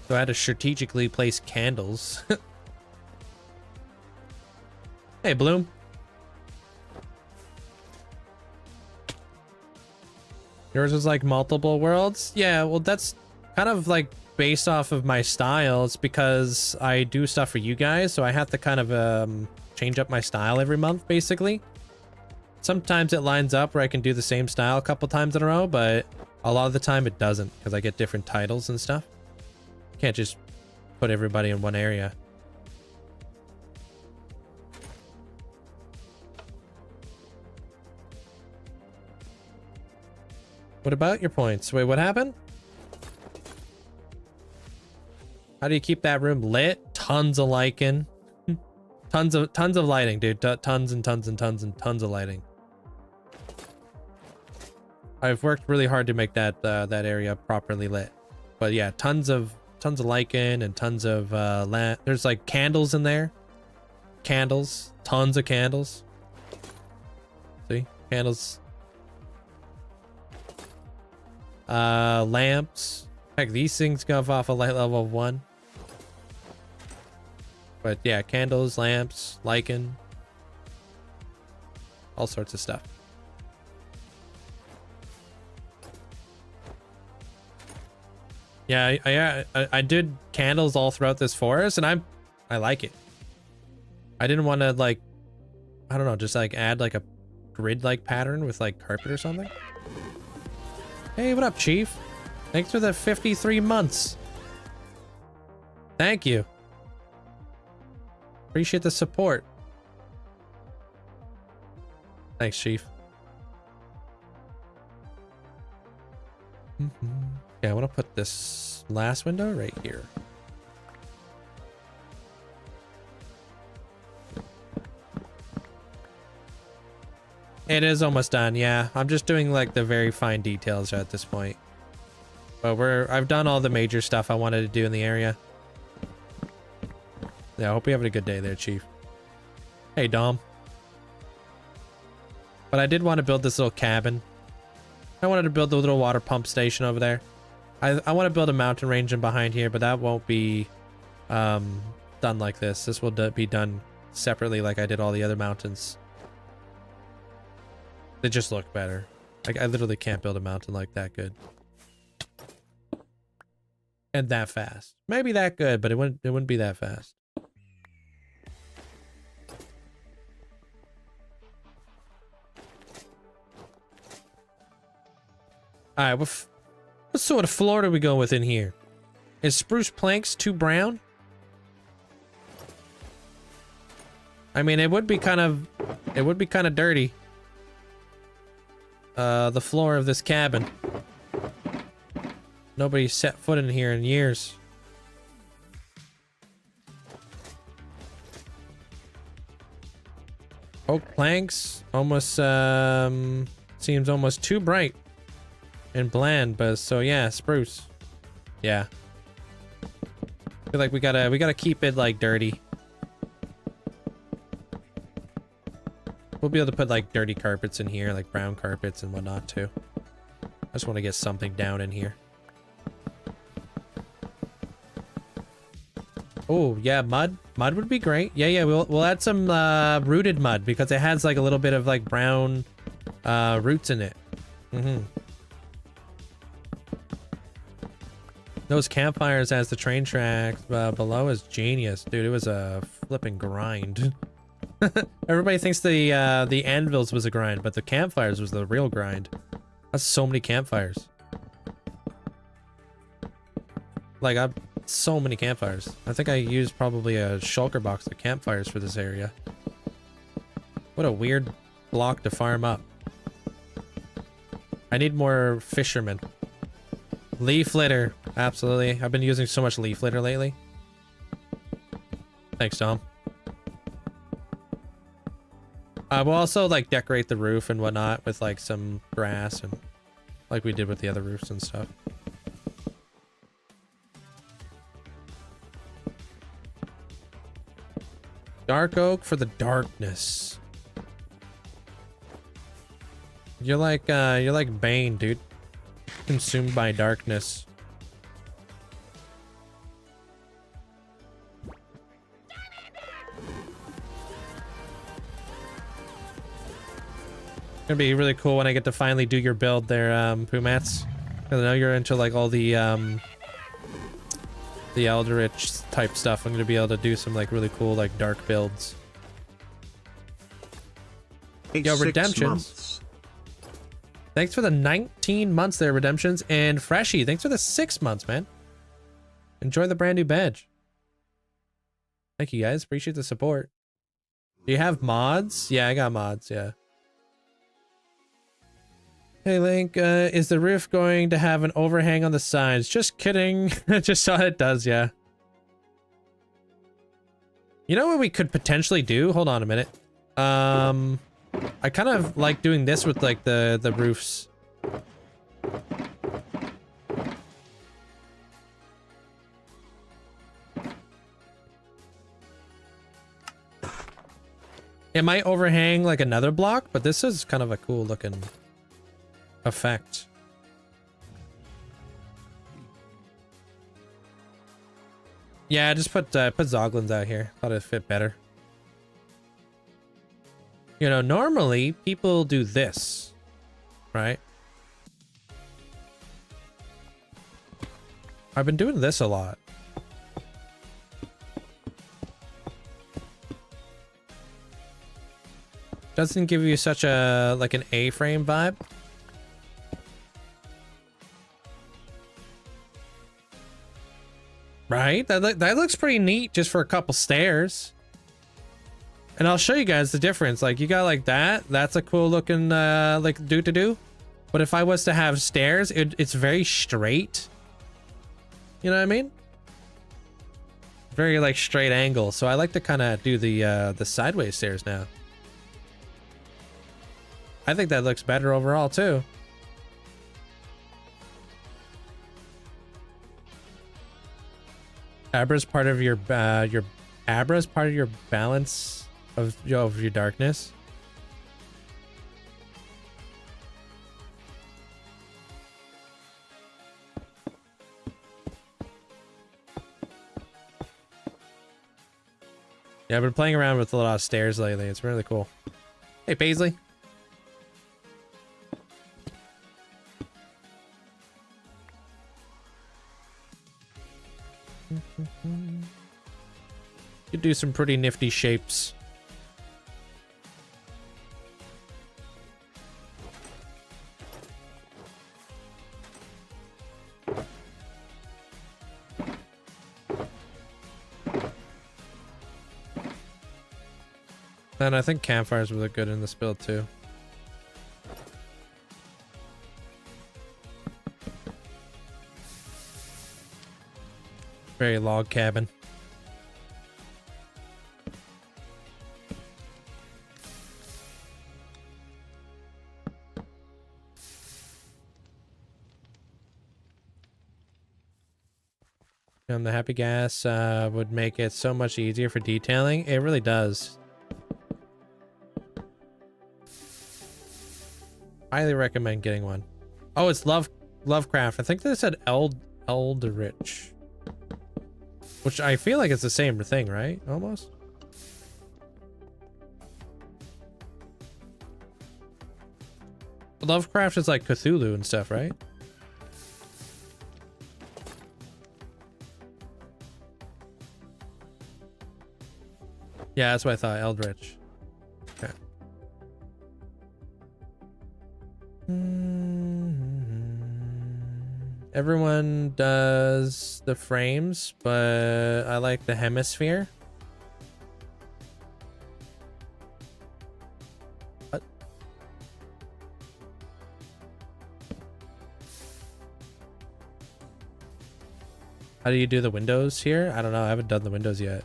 So I had to strategically place candles. Hey, Bloom. Yours is like multiple worlds? Yeah, well, that's kind of like based off of my style. It's because I do stuff for you guys, so I have to kind of change up my style every month, basically. Sometimes it lines up where I can do the same style a couple times in a row, but a lot of the time it doesn't because I get different titles and stuff. Can't just put everybody in one area. What about your points? Wait, what happened? How do you keep that room lit? Tons of lighting. tons of lighting, dude. Tons and tons and tons and tons of lighting. I've worked really hard to make that that area properly lit. But yeah, tons of lighting and tons of lamp. There's like candles in there. Candles, tons of candles. See, candles. Lamps. Heck, these things go off a light level of 1. But yeah, candles, lamps, lichen, all sorts of stuff. Yeah, I did candles all throughout this forest, and I like it. I didn't want to like, I don't know, just like add like a grid-like pattern with like carpet or something. Hey, what up, Chief? Thanks for the 53 months. Thank you. Appreciate the support. Thanks, Chief. Yeah, I want to put this last window right here. It is almost done, yeah. I'm just doing like the very fine details at this point. But I've done all the major stuff I wanted to do in the area. Yeah, I hope you're having a good day there, Chief. Hey, Dom. But I did want to build this little cabin. I wanted to build the little water pump station over there. I want to build a mountain range in behind here, but that won't be done like this. This will be done separately like I did all the other mountains. They just look better. Like, I literally can't build a mountain like that good. And that fast. Maybe that good, but it wouldn't be that fast. All right, what sort of floor do we go with in here? Is spruce planks too brown? I mean, it would be kind of dirty. The floor of this cabin. Nobody's set foot in here in years. Oak planks almost seems almost too bright and bland, but so yeah, spruce. Yeah. I feel like we gotta keep it like dirty. We'll be able to put like dirty carpets in here, like brown carpets and whatnot too. I just want to get something down in here. Oh yeah, mud. Mud would be great. Yeah, we'll add some rooted mud because it has like a little bit of like brown roots in it. Those campfires as the train tracks below is genius, dude. It was a flipping grind. Everybody thinks the anvils was a grind, but the campfires was the real grind. That's so many campfires. Like so many campfires. I think I used probably a shulker box of campfires for this area. What a weird block to farm up. I need more fishermen. Leaf litter. Absolutely. I've been using so much leaf litter lately. Thanks, Tom. We'll also like decorate the roof and whatnot with like some grass and like we did with the other roofs and stuff. Dark oak for the darkness. You're like Bane, dude. Consumed by darkness. Gonna be really cool when I get to finally do your build there, Pumats. I know you're into like all the Eldritch type stuff. I'm gonna be able to do some like really cool like dark builds. Yo, Redemptions. Thanks for the 19 months there, Redemptions. And Freshy, thanks for the 6 months, man. Enjoy the brand new badge. Thank you guys. Appreciate the support. Do you have mods? Yeah, I got mods, yeah. Hey Link, is the roof going to have an overhang on the sides? Just kidding. Just saw it does, yeah. You know what we could potentially do? Hold on a minute. I kind of like doing this with like the roofs. It might overhang like another block, but this is kind of a cool looking effect. Yeah, just put Zoglins out here. Thought it'd fit better. You know, normally people do this, right? I've been doing this a lot. Doesn't give you such a like an A-frame vibe. Right? That looks pretty neat just for a couple stairs. And I'll show you guys the difference. Like, you got like that. That's a cool looking, like, do-to-do. But if I was to have stairs, it's very straight. You know what I mean? Very, like, straight angle. So I like to kind of do the sideways stairs now. I think that looks better overall, too. Abra's part of your Abra's part of your balance of your darkness. Yeah, I've been playing around with a lot of stairs lately. It's really cool. Hey, Paisley. You do some pretty nifty shapes. And I think campfires would look good in this build too. Very log cabin. The happy gas would make it so much easier for detailing. It really does. Highly recommend getting one. Oh, it's Lovecraft. I think they said Eldritch. Which I feel like it's the same thing, right? Almost. Lovecraft is like Cthulhu and stuff, right? Yeah, that's what I thought. Eldritch. Okay. Everyone does the frames, but I like the hemisphere. What? How do you do the windows here? I don't know. I haven't done the windows yet.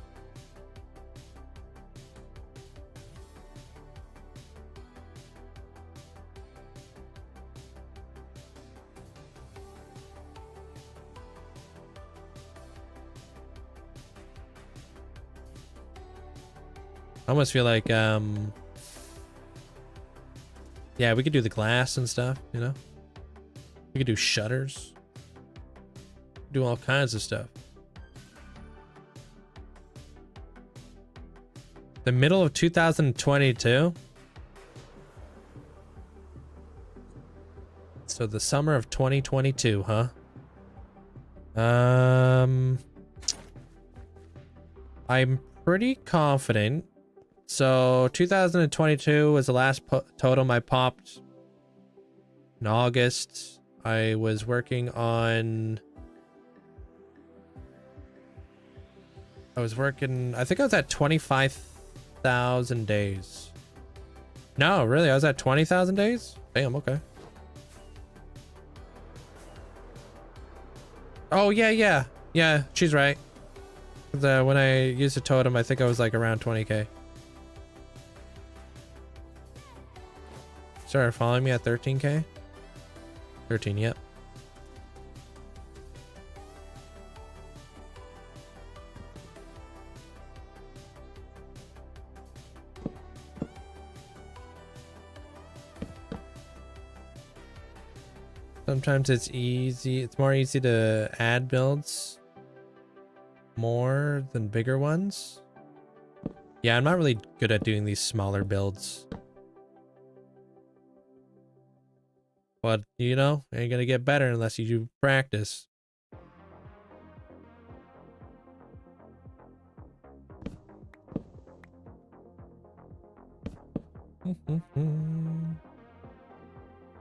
I almost feel like, yeah, we could do the glass and stuff, you know? We could do shutters. Do all kinds of stuff. The middle of 2022? So the summer of 2022, huh? I'm pretty confident. So 2022 was the last totem I popped in August. I was working on... I think I was at 25,000 days. No, really, I was at 20,000 days? Damn, okay. Oh, yeah. Yeah, she's right. When I used a totem, I think I was like around 20k. Started following me at 13k? 13, yep. Sometimes it's more easy to add builds more than bigger ones. Yeah, I'm not really good at doing these smaller builds. But, you know, ain't gonna get better unless you do practice.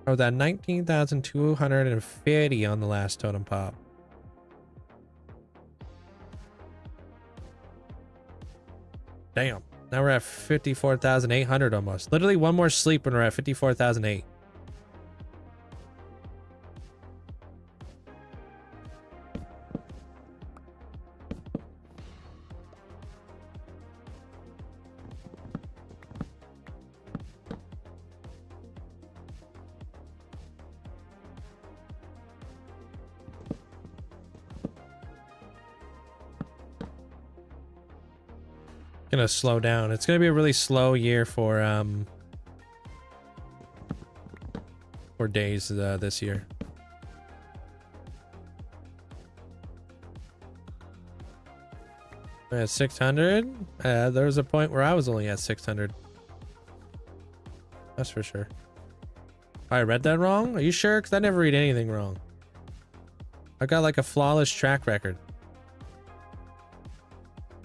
Oh, that 19,250 on the last totem pop. Damn. Now we're at 54,800 almost. Literally one more sleep when we're at 54,008. Gonna slow down. It's gonna be a really slow year for days this year. At 600, there was a point where I was only at 600. That's for sure. I read that wrong? Are you sure? Because I never read anything wrong. I got like a flawless track record.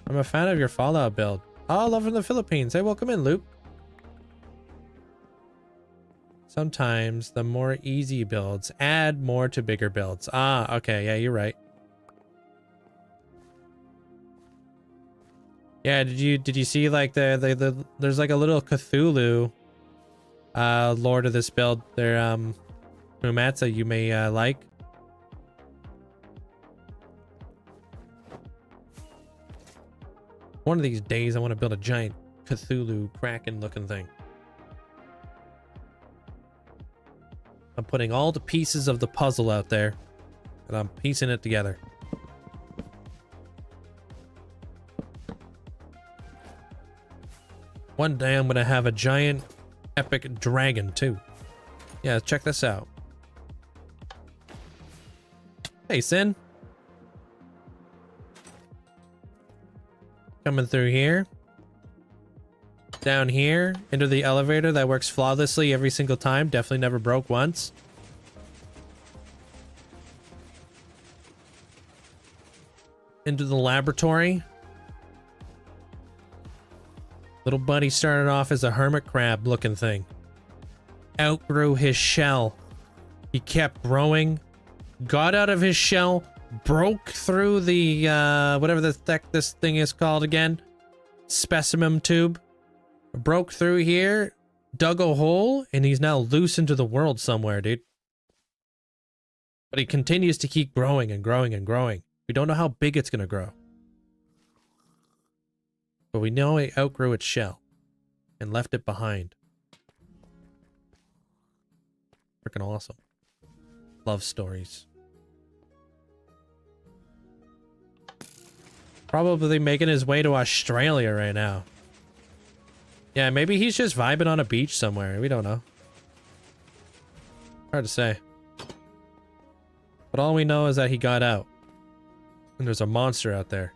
I'm a fan of your Fallout build. Oh, love from the Philippines. Hey, welcome in, Luke. Sometimes the more easy builds add more to bigger builds. Ah, okay. Yeah, you're right. Yeah, did you see like there's like a little Cthulhu lore to this build there, Mumatsa, you may like. One of these days I want to build a giant Cthulhu Kraken looking thing. I'm putting all the pieces of the puzzle out there and I'm piecing it together. One day I'm gonna have a giant epic dragon too. Yeah, check this out. Hey, Sin. Coming through here. Down here, into the elevator that works flawlessly every single time. Definitely never broke once. Into the laboratory. Little buddy started off as a hermit crab looking thing. Outgrew his shell. He kept growing. Got out of his shell. Broke through the, whatever the heck this thing is called again. Specimen tube. Broke through here. Dug a hole. And he's now loose into the world somewhere, dude. But he continues to keep growing and growing and growing. We don't know how big it's going to grow. But we know it outgrew its shell and left it behind. Freaking awesome. Love stories. Probably making his way to Australia right now. Yeah, maybe he's just vibing on a beach somewhere. We don't know. Hard to say. But all we know is that he got out. And there's a monster out there.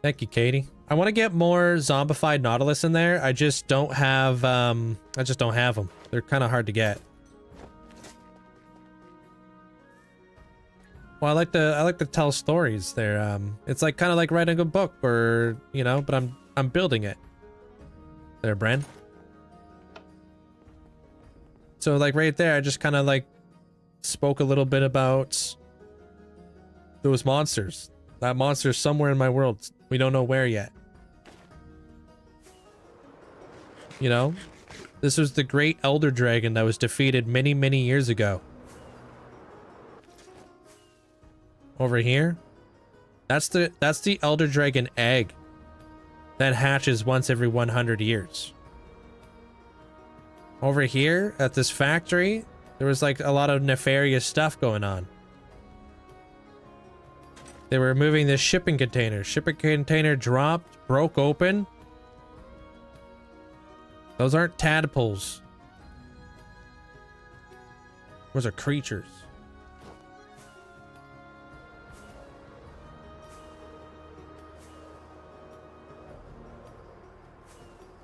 Thank you, Katie. I want to get more zombified Nautilus in there. I just don't have them. They're kind of hard to get. Well, I like to tell stories there. It's like kind of like writing a book, or you know, but I'm building it. There, Bren. So like right there, I just kind of like spoke a little bit about those monsters. That monster's somewhere in my world. We don't know where yet. You know, this was the great elder dragon that was defeated many, many years ago. Over here, that's the elder dragon egg that hatches once every 100 years. Over here at this factory, there was like a lot of nefarious stuff going on. They were moving this shipping container. Shipping container dropped, broke open. Those aren't tadpoles. Those are creatures.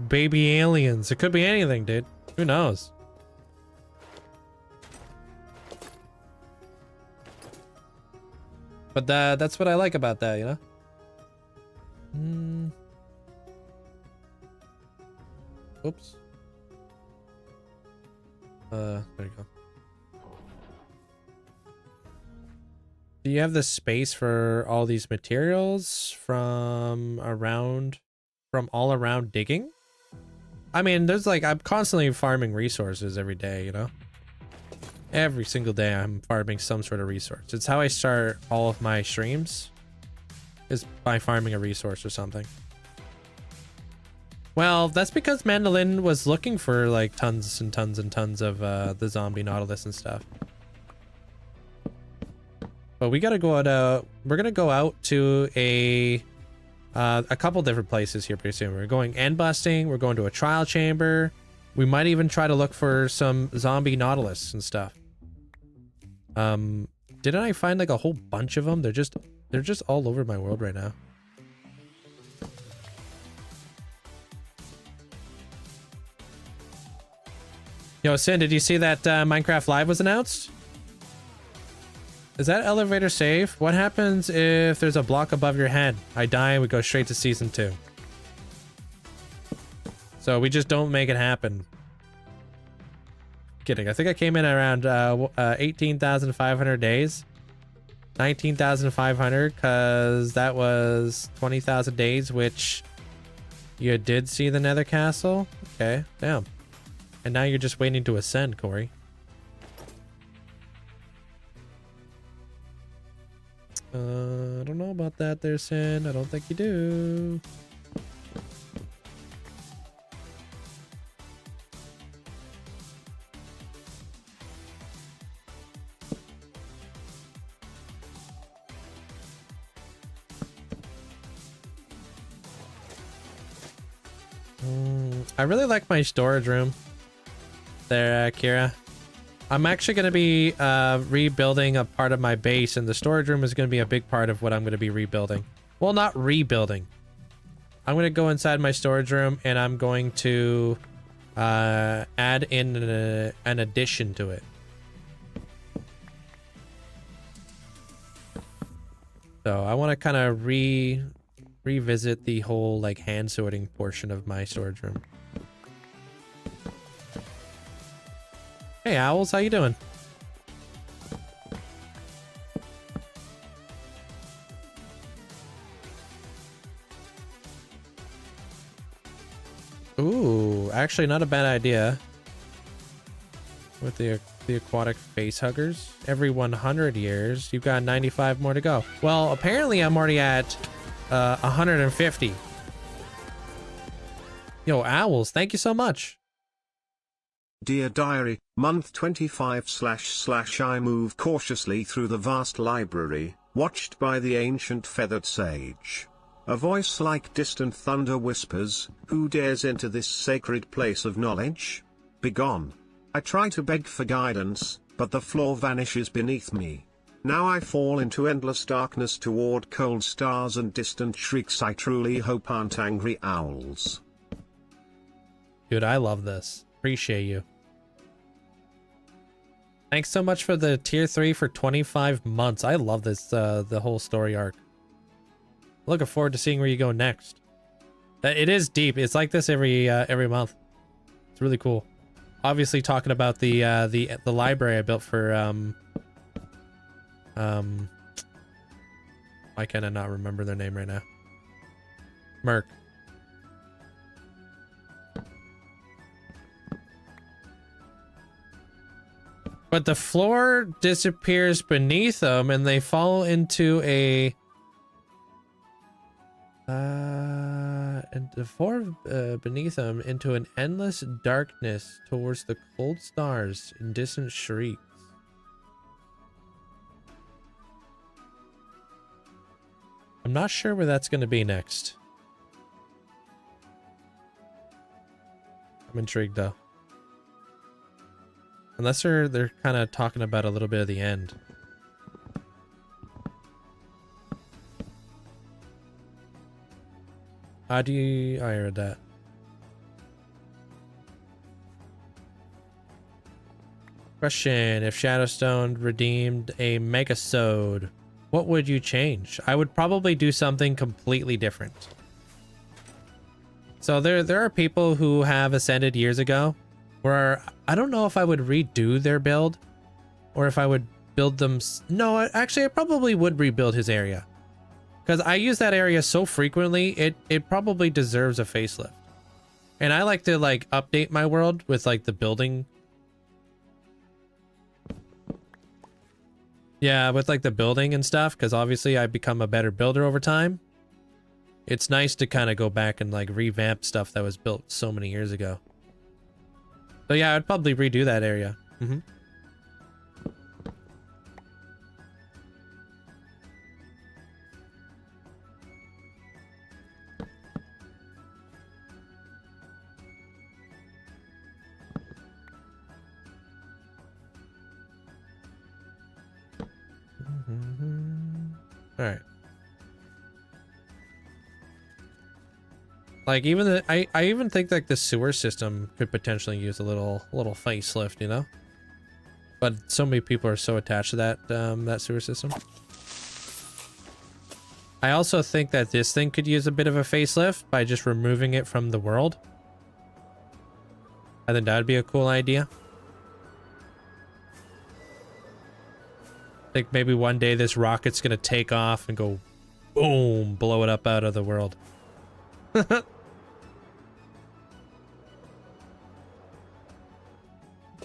Baby aliens. It could be anything, dude. Who knows? But that's what I like about that, you know? Oops. There you go. Do you have the space for all these materials from all around digging? I mean, there's like, I'm constantly farming resources every day, you know? Every single day I'm farming some sort of resource. It's how I start all of my streams, is by farming a resource or something. Well, that's because Mandolin was looking for like tons and tons and tons of the zombie Nautilus and stuff. But we gotta go out, we're gonna go out to a couple different places here pretty soon. We're going end busting, we're going to a trial chamber. We might even try to look for some zombie Nautilus and stuff. Didn't I find like a whole bunch of them? They're just all over my world right now. Yo, Sin, did you see that Minecraft Live was announced? Is that elevator safe? What happens if there's a block above your head? I die and we go straight to season 2. So we just don't make it happen. Kidding. I think I came in around 18,500 days. 19,500 because that was 20,000 days, which you did see the Nether Castle. Okay, damn. And now you're just waiting to ascend, Corey. I don't know about that there, Sin. I don't think you do. I really like my storage room there, Kira. I'm actually going to be rebuilding a part of my base, and the storage room is going to be a big part of what I'm going to be rebuilding. Well, not rebuilding. I'm going to go inside my storage room, and I'm going to add in an addition to it. So I want to kind of revisit the whole like hand sorting portion of my storage room. Hey Owls, how you doing? Ooh, actually not a bad idea. With the aquatic face huggers. Every 100 years, you've got 95 more to go. Well, apparently I'm already at 150. Yo, Owls, thank you so much. Dear Diary, month 25 / I move cautiously through the vast library, watched by the ancient feathered sage. A voice like distant thunder whispers, who dares enter this sacred place of knowledge? Begone. I try to beg for guidance, but the floor vanishes beneath me. Now I fall into endless darkness toward cold stars and distant shrieks. I truly hope aren't angry owls. Dude, I love this. Appreciate you. Thanks so much for the tier 3 for 25 months. I love this, the whole story arc. Looking forward to seeing where you go next. It is deep. It's like this every month. It's really cool. Obviously talking about the library I built for why can I not remember their name right now? Merc. But the floor disappears beneath them and they fall into a and the floor beneath them into an endless darkness towards the cold stars and distant shrieks. I'm not sure where that's going to be next. I'm intrigued though. Unless they're kind of talking about a little bit of the end. How do you... I heard that. Question. If Shadowstone redeemed a Megasode, what would you change? I would probably do something completely different. So there are people who have ascended years ago where I don't know if I would redo their build or if I would build them. No, actually I probably would rebuild his area. Because I use that area so frequently, it probably deserves a facelift. And I like to like update my world with like the building. Yeah, with like the building and stuff, because obviously I become a better builder over time. It's nice to kind of go back and like revamp stuff that was built so many years ago. So yeah, I'd probably redo that area. Mm-hmm. All right. Like even the I even think like the sewer system could potentially use a little facelift, you know? But so many people are so attached to that that sewer system. I also think that this thing could use a bit of a facelift by just removing it from the world. I think that would be a cool idea. think maybe one day this rocket's gonna take off and go boom, blow it up out of the world. That'd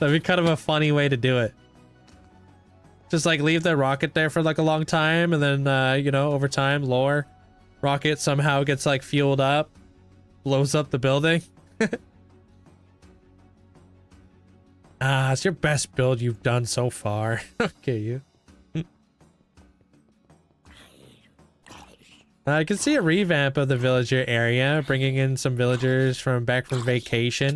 be kind of a funny way to do it. Just like leave the rocket there for like a long time, and then you know, over time, lower rocket somehow gets like fueled up, blows up the building. Ah, it's your best build you've done so far. Okay, you. I can see a revamp of the villager area, bringing in some villagers from back from vacation.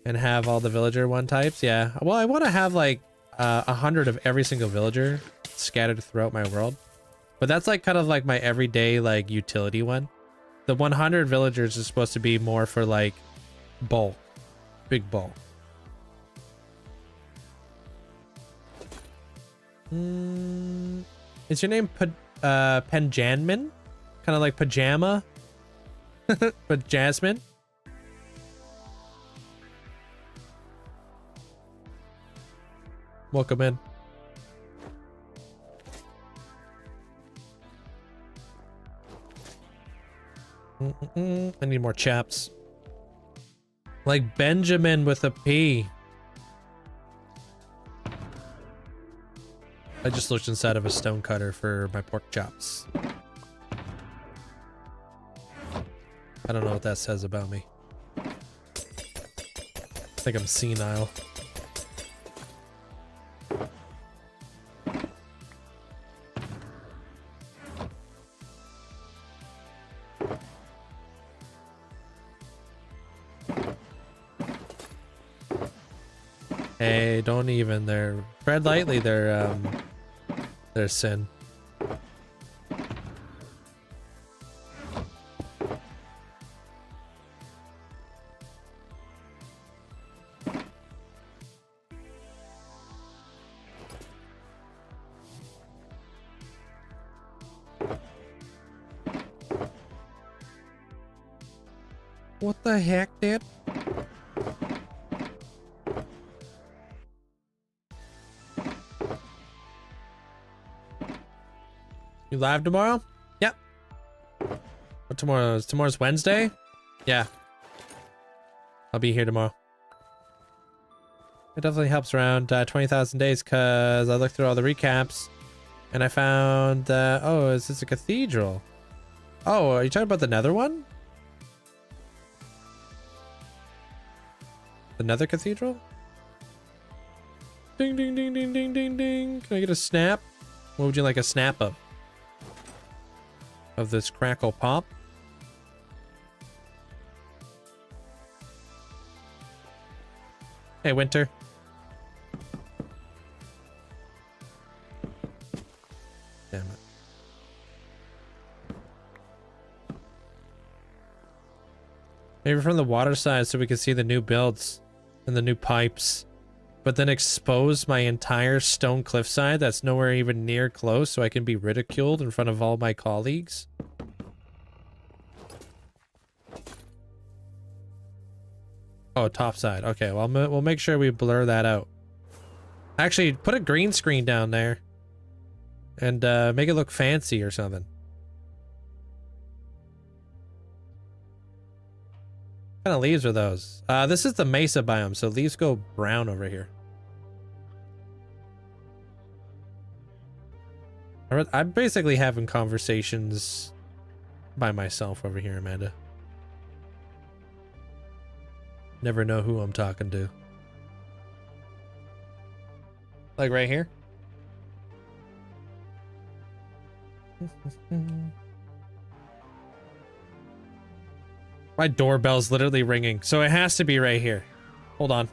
And have all the villager one types. Yeah. Well, I want to have like 100 of every single villager scattered throughout my world. But that's like kind of like my everyday like utility one. The 100 villagers is supposed to be more for like bulk, big bulk. Is your name Penjanmin? Kind of like pajama, but Jasmine. Welcome in. I need more chaps. Like Benjamin with a P. I just looked inside of a stone cutter for my pork chops. I don't know what that says about me. I think I'm senile. Hey, don't even. They're tread lightly. Their sin. What the heck, dude? You live tomorrow? Yep. What tomorrow is? Tomorrow's Wednesday? Yeah. I'll be here tomorrow. It definitely helps around 20,000 days because I looked through all the recaps and I found oh, is this a cathedral? Oh, are you talking about the nether one? The nether cathedral? Ding, ding, ding, ding, ding, ding, ding. Can I get a snap? What would you like a snap of? Of this crackle pop? Hey, Winter. Damn it. Maybe from the water side so we can see the new builds and the new pipes. But then expose my entire stone cliffside that's nowhere even near close so I can be ridiculed in front of all my colleagues. Oh, top side. Okay, well, we'll make sure we blur that out. Actually, put a green screen down there and make it look fancy or something. What kind of leaves are those? This is the mesa biome, so leaves go brown over here. I'm basically having conversations by myself over here, Amanda. Never know who I'm talking to. Like right here? My doorbell's literally ringing, so it has to be right here. Hold on.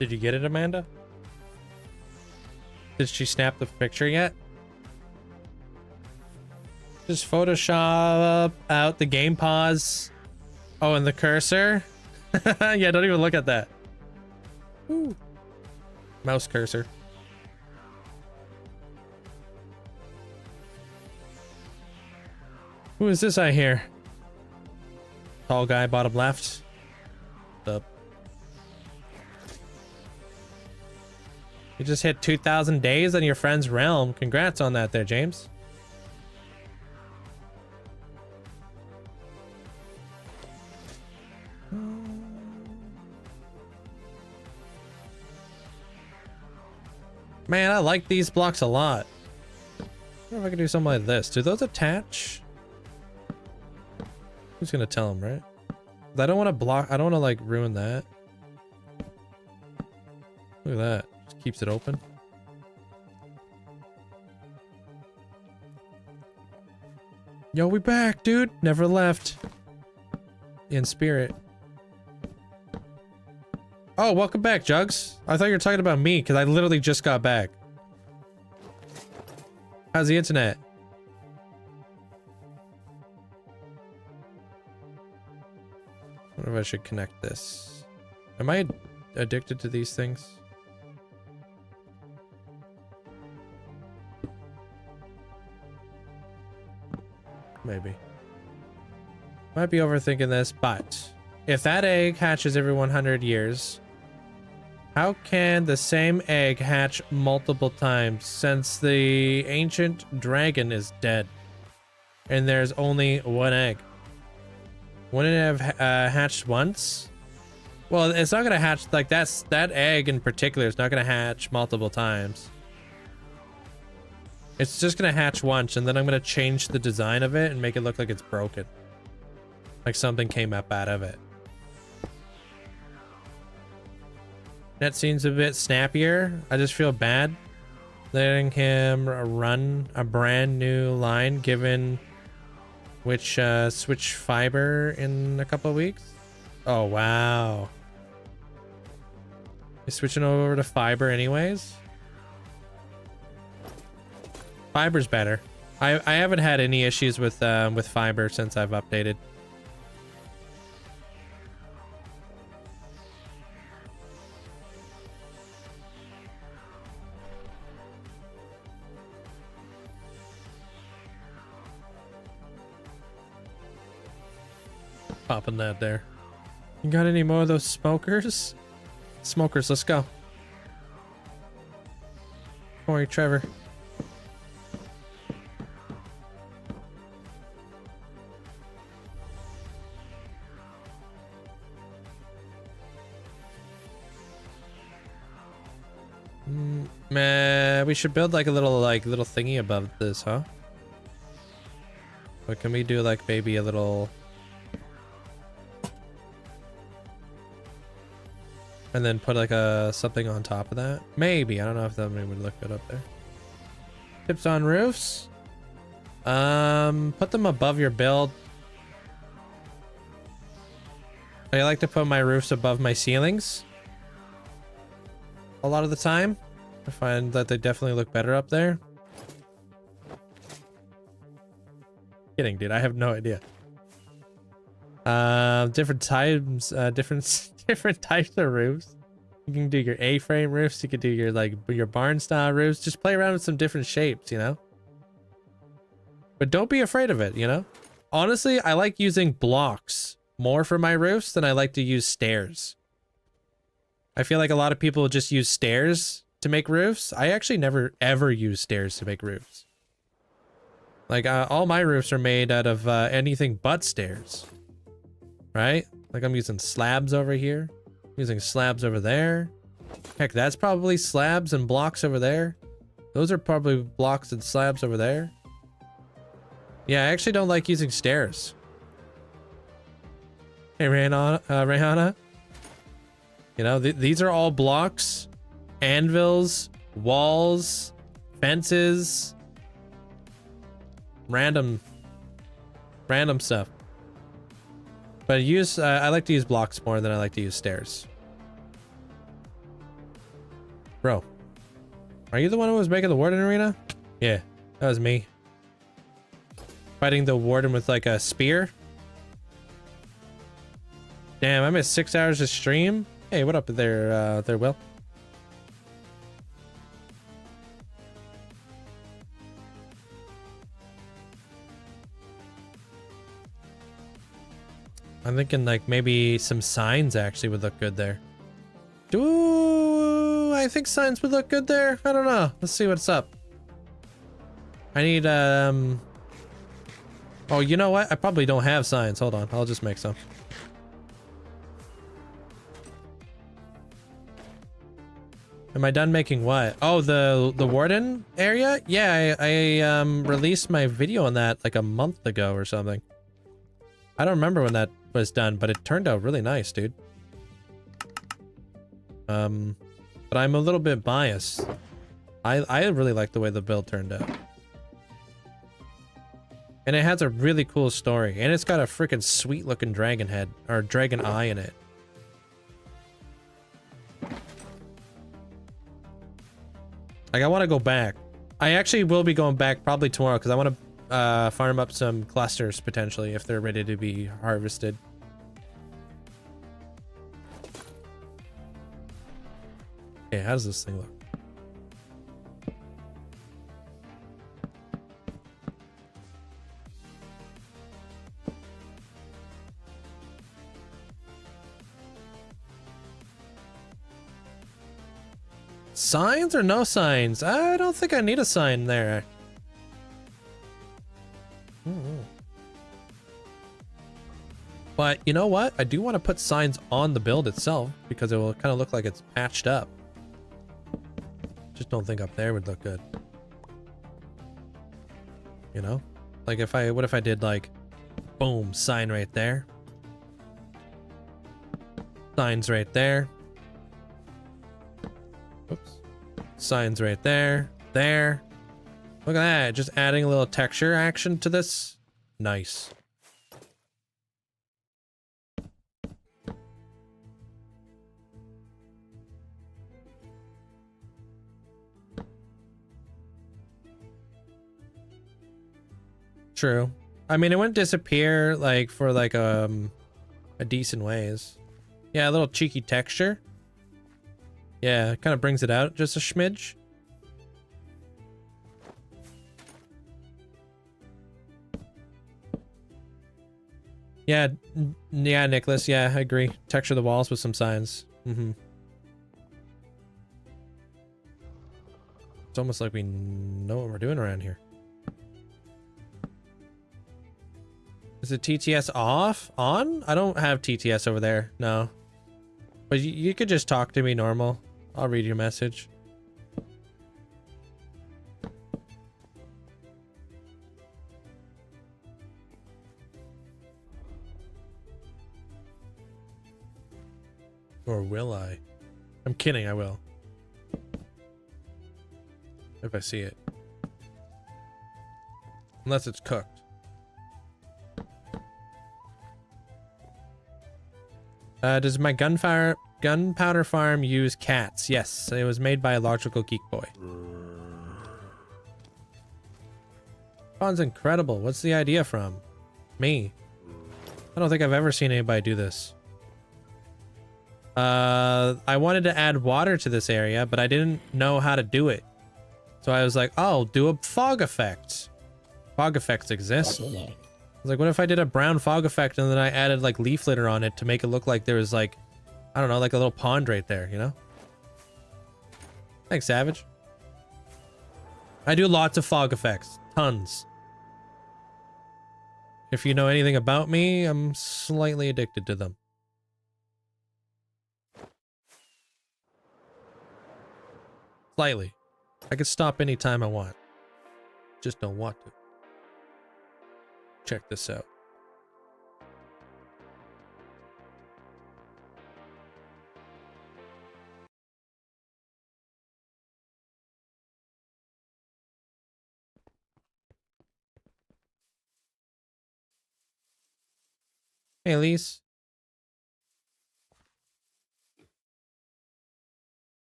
Did you get it, Amanda? Did she snap the picture yet? Just Photoshop out the game pause. Oh, and the cursor. Yeah, don't even look at that. Ooh. Mouse cursor. Who is this I hear? Tall guy, bottom left. Up. You just hit 2,000 days on your friend's realm. Congrats on that there, James. Man, I like these blocks a lot. I wonder if I can do something like this. Do those attach? Who's gonna tell him, right? I don't want to block. I don't want to like ruin that. Look at that. Just keeps it open. Yo, we back, dude. Never left. In spirit. Oh, welcome back, Jugs. I thought you were talking about me because I literally just got back. How's the internet? I wonder if I should connect this. Am I addicted to these things? Maybe. Might be overthinking this, but if that egg hatches every 100 years, how can the same egg hatch multiple times since the ancient dragon is dead and there's only one egg? Wouldn't it have hatched once? Well, it's not gonna hatch like that egg in particular is not gonna hatch multiple times. It's just gonna hatch once, and then I'm gonna change the design of it and make it look like it's broken. Like something came up out of it. That seems a bit snappier. I just feel bad letting him run a brand new line given which switch fiber in a couple of weeks. Oh, wow. You're switching over to fiber anyways? Fiber's better. I haven't had any issues with fiber since I've updated. Popping that there. You got any more of those smokers? Smokers, let's go. Corey, Trevor. Man, we should build like a little thingy above this, huh? But can we do like maybe a little, and then put like a something on top of that? Maybe. I don't know if that would look good up there. Tips on roofs. Put them above your build. I like to put my roofs above my ceilings. A lot of the time. I find that they definitely look better up there. Kidding, dude. I have no idea. Different types, different types of roofs. You can do your A-frame roofs. You can do your barn style roofs. Just play around with some different shapes, you know. But don't be afraid of it, you know. Honestly, I like using blocks more for my roofs than I like to use stairs. I feel like a lot of people just use stairs to make roofs. I actually never ever use stairs to make roofs. Like all my roofs are made out of anything but stairs. Right? Like I'm using slabs over here, using slabs over there. Heck, that's probably slabs and blocks over there. Those are probably blocks and slabs over there. Yeah, I actually don't like using stairs. Hey, Rihanna. You know, these are all blocks, anvils, walls, fences, random stuff. But I like to use blocks more than I like to use stairs. Bro. Are you the one who was making the warden arena? Yeah, that was me. Fighting the warden with like a spear. Damn, I missed 6 hours of stream. Hey, what up there, Will? I'm thinking like maybe some signs actually would look good there. Do I think signs would look good there? I don't know. Let's see what's up. I need, oh, you know what? I probably don't have signs. Hold on. I'll just make some. Am I done making what? Oh, the warden area? Yeah, I released my video on that like a month ago or something. I don't remember when that was done, but it turned out really nice, dude. But I'm a little bit biased. I really like the way the build turned out. And it has a really cool story, and it's got a freaking sweet looking dragon head or dragon eye in it. Like, I want to go back. I actually will be going back probably tomorrow because I want to farm up some clusters potentially if they're ready to be harvested. Okay, how does this thing look? Signs or no signs? I don't think I need a sign there. But you know what? I do want to put signs on the build itself because it will kind of look like it's patched up. Just don't think up there would look good. You know? Like if I, what if I did like, boom, sign right there. Signs right there. Oops. Signs right there. There. Look at that. Just adding a little texture action to this. Nice. True. I mean, it wouldn't disappear like for like a decent ways. Yeah, a little cheeky texture. Yeah, it kind of brings it out just a smidge. Yeah, yeah, Nicholas. Yeah, I agree. Texture the walls with some signs. Mm-hmm. It's almost like we know what we're doing around here. Is the TTS off? On? I don't have TTS over there. No. But you could just talk to me normal. I'll read your message. Or will I? I'm kidding, I will. If I see it. Unless it's cooked. Does my gunpowder farm use cats? Yes, it was made by a logical geek boy. Spawn's incredible. What's the idea from? Me. I don't think I've ever seen anybody do this. I wanted to add water to this area, but I didn't know how to do it. So I was like, oh, do a fog effect. Fog effects exist. I was like, what if I did a brown fog effect and then I added like leaf litter on it to make it look like there was like, I don't know, like a little pond right there, you know? Thanks, Savage. I do lots of fog effects. Tons. If you know anything about me, I'm slightly addicted to them. Slightly. I could stop anytime I want. Just don't want to. Check this out. Hey, Elise.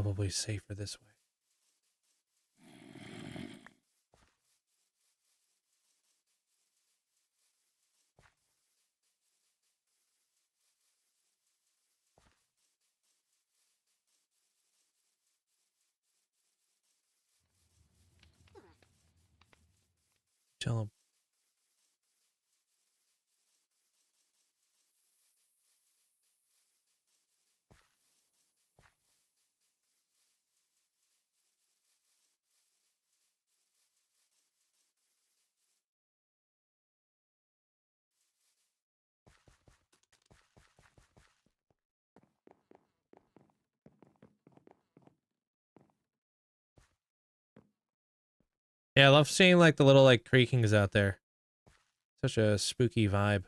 Probably safer this way. Tell him. Yeah, I love seeing like the little like creakings out there. Such a spooky vibe.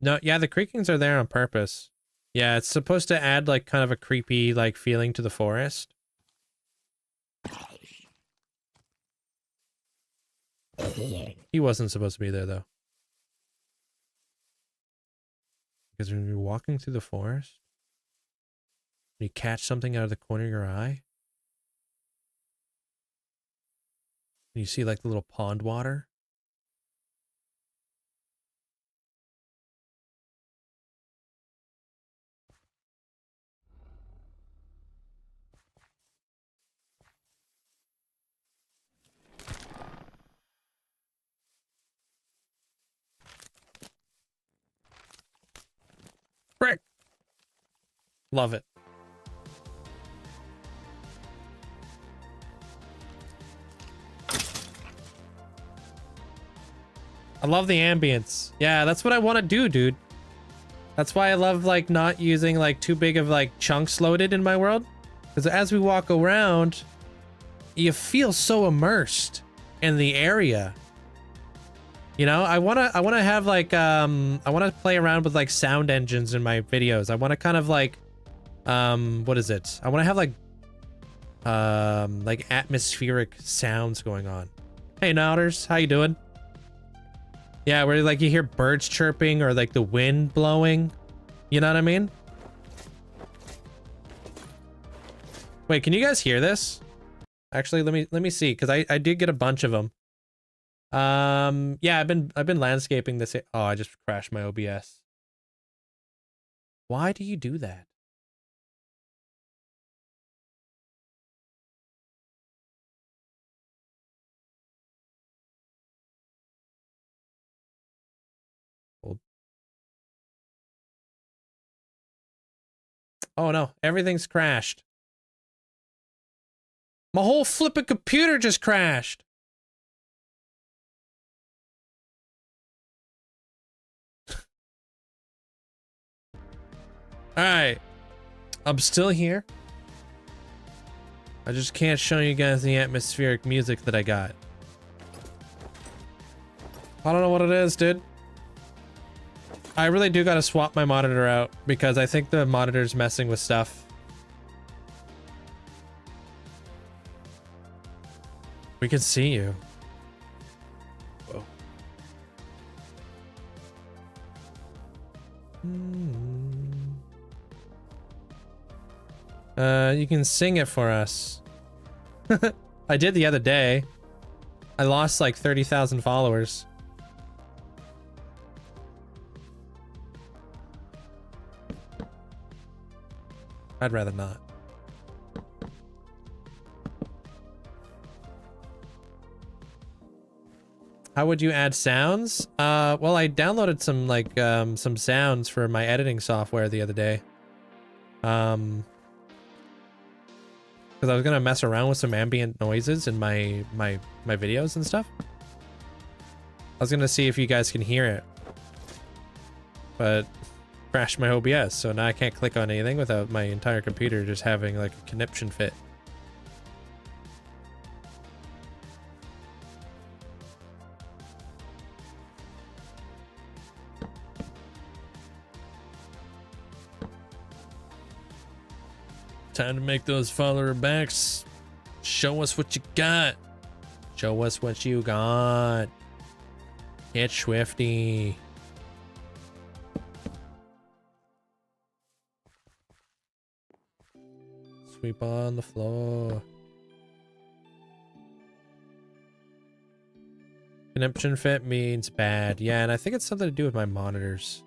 No, yeah, the creakings are there on purpose. Yeah, it's supposed to add like kind of a creepy like feeling to the forest. He wasn't supposed to be there though. Because when you're walking through the forest, you catch something out of the corner of your eye, and you see like the little pond water. Frick! Love it. I love the ambience. Yeah, that's what I want to do, dude. That's why I love like not using like too big of like chunks loaded in my world. Because as we walk around, you feel so immersed in the area. You know, I wanna have like I wanna play around with like sound engines in my videos. I wanna kind of like what is it? I wanna have like atmospheric sounds going on. Hey Nodders, how you doing? Yeah, where like you hear birds chirping or like the wind blowing. You know what I mean? Wait, can you guys hear this? Actually, let me see, because I did get a bunch of them. Yeah, I've been landscaping this. Oh, I just crashed my OBS. Why do you do that? Oh no, everything's crashed. My whole flippin' computer just crashed. Alright. I'm still here. I just can't show you guys the atmospheric music that I got. I don't know what it is, dude. I really do gotta swap my monitor out because I think the monitor's messing with stuff. We can see you. Whoa. You can sing it for us. I did the other day. I lost like 30,000 followers. I'd rather not. How would you add sounds? Well, I downloaded some like some sounds for my editing software the other day. Because I was gonna mess around with some ambient noises in my videos and stuff. I was gonna see if you guys can hear it, but crashed my OBS, so now I can't click on anything without my entire computer just having like a conniption fit. Time to make those follower backs. Show us what you got. Show us what you got. Get swifty. Sweep on the floor. Connection fit means bad. Yeah, and I think it's something to do with my monitors.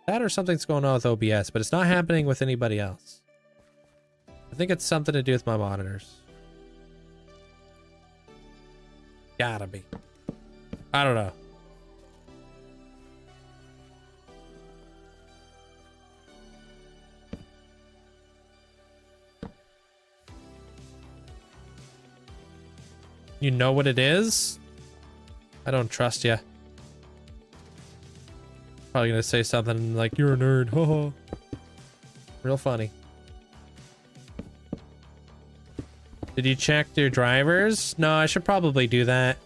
That or something's going on with OBS, but it's not happening with anybody else. I think it's something to do with my monitors. Gotta be. I don't know. You know what it is? I don't trust you. Probably gonna say something like, you're a nerd. Haha. Real funny. Did you check your drivers? No, I should probably do that.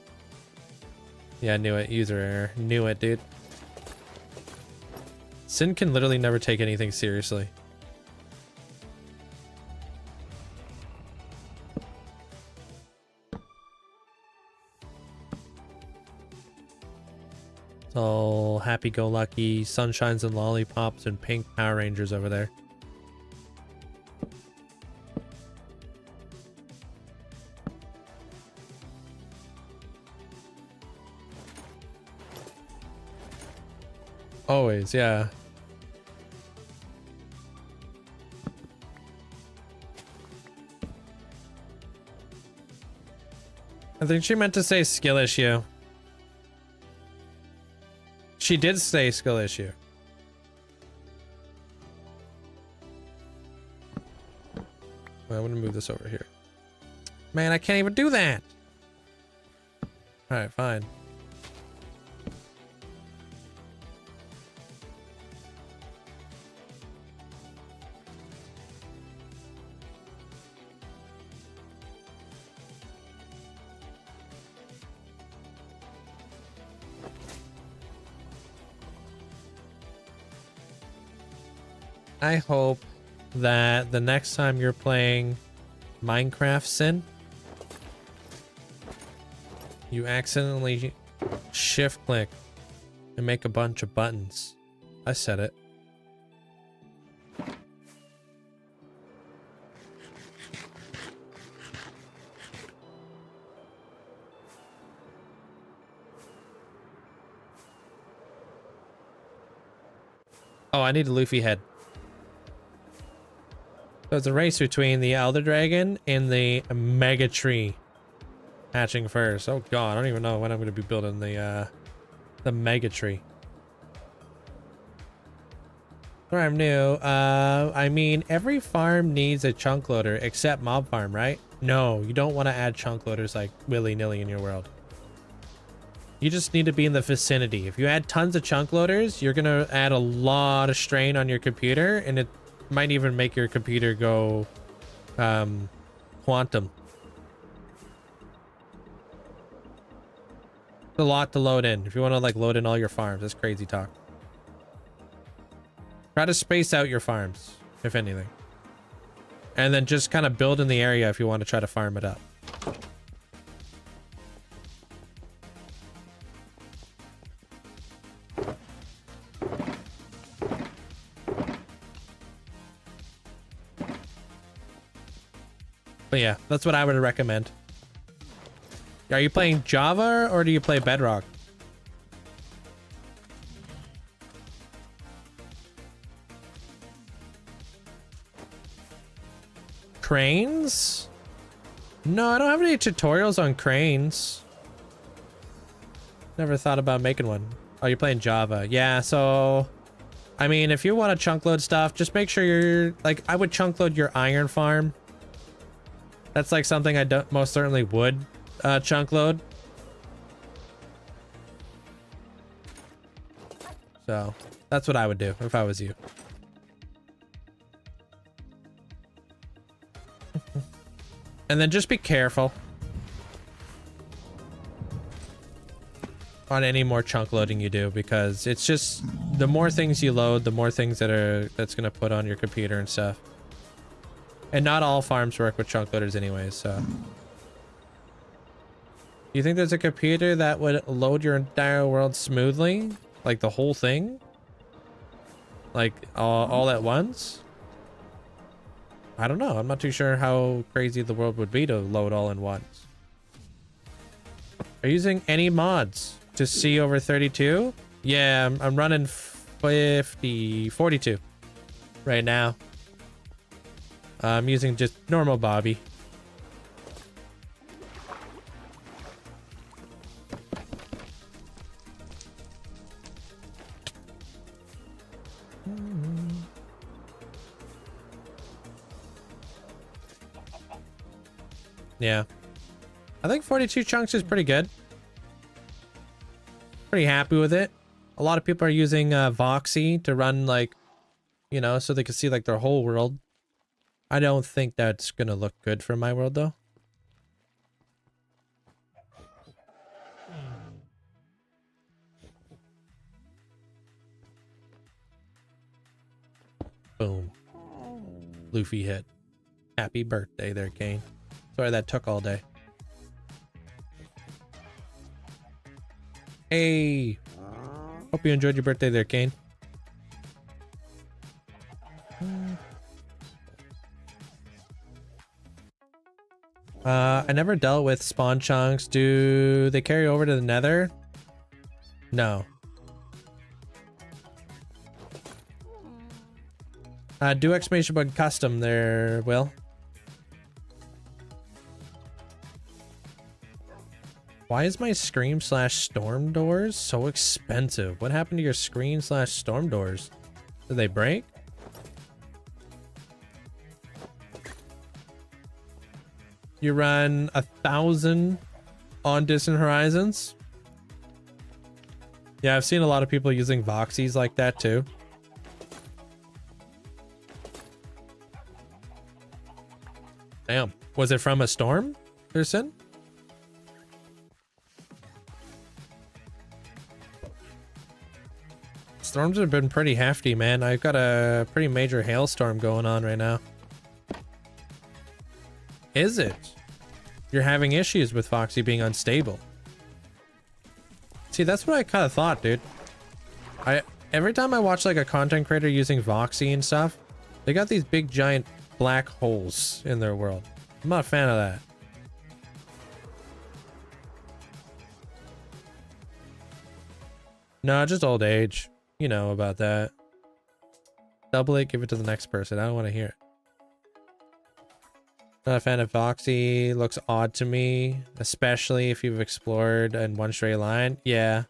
Yeah, I knew it. User error. Knew it, dude. Sin can literally never take anything seriously. It's all happy-go-lucky, sunshines and lollipops and pink Power Rangers over there. Always, yeah. I think she meant to say skill issue. She did say skill issue. Well, I'm gonna move this over here. Man, I can't even do that. All right, fine. I hope that the next time you're playing Minecraft, Sin, you accidentally shift click and make a bunch of buttons. I said it. Oh, I need a Luffy head. So it's a race between the Elder Dragon and the Mega Tree hatching first. Oh god, I don't even know when I'm going to be building the Mega Tree. Sorry, I'm new. I mean, every farm needs a chunk loader except Mob Farm, right? No, you don't want to add chunk loaders like willy-nilly in your world. You just need to be in the vicinity. If you add tons of chunk loaders, you're going to add a lot of strain on your computer, and it might even make your computer go quantum. It's a lot to load in. If you want to like load in all your farms, that's crazy talk. Try to space out your farms, if anything. And then just kind of build in the area if you want to try to farm it up. But yeah, that's what I would recommend. Are you playing Java or do you play Bedrock? Cranes? No, I don't have any tutorials on cranes. Never thought about making one. Oh, you're playing Java. Yeah, so I mean, if you want to chunk load stuff, just make sure you're like, I would chunk load your iron farm. That's like something I don't most certainly would chunk load. So that's what I would do if I was you. And then just be careful on any more chunk loading you do, because it's just the more things you load, the more things that's gonna put on your computer and stuff. And not all farms work with chunk loaders anyways, so. You think there's a computer that would load your entire world smoothly? Like the whole thing? Like all at once? I don't know. I'm not too sure how crazy the world would be to load all in once. Are you using any mods to see over 32? Yeah, I'm running 42 right now. I'm using just normal Bobby. Yeah. I think 42 chunks is pretty good. Pretty happy with it. A lot of people are using Voxy to run, like, you know, so they can see like their whole world. I don't think that's gonna look good for my world though. Boom. Luffy hit. Happy birthday there, Kane. Sorry that took all day. Hey. Hope you enjoyed your birthday there, Kane. I never dealt with spawn chunks. Do they carry over to the nether? No. Do exclamation bug custom there, Will. Why is my Scream/Storm doors so expensive? What happened to your Scream/Storm doors? Did they break? You run 1,000 on Distant Horizons? Yeah, I've seen a lot of people using Voxies like that too. Damn. Was it from a storm, Thurston? Storms have been pretty hefty, man. I've got a pretty major hailstorm going on right now. Is it? You're having issues with Foxy being unstable. See, that's what I kind of thought, dude. Every time I watch like a content creator using Voxy and stuff, they got these big giant black holes in their world. I'm not a fan of that. No, just old age. You know about that. Double it, give it to the next person. I don't want to hear it. Not a fan of Voxy. Looks odd to me, especially if you've explored in one straight line. Yeah.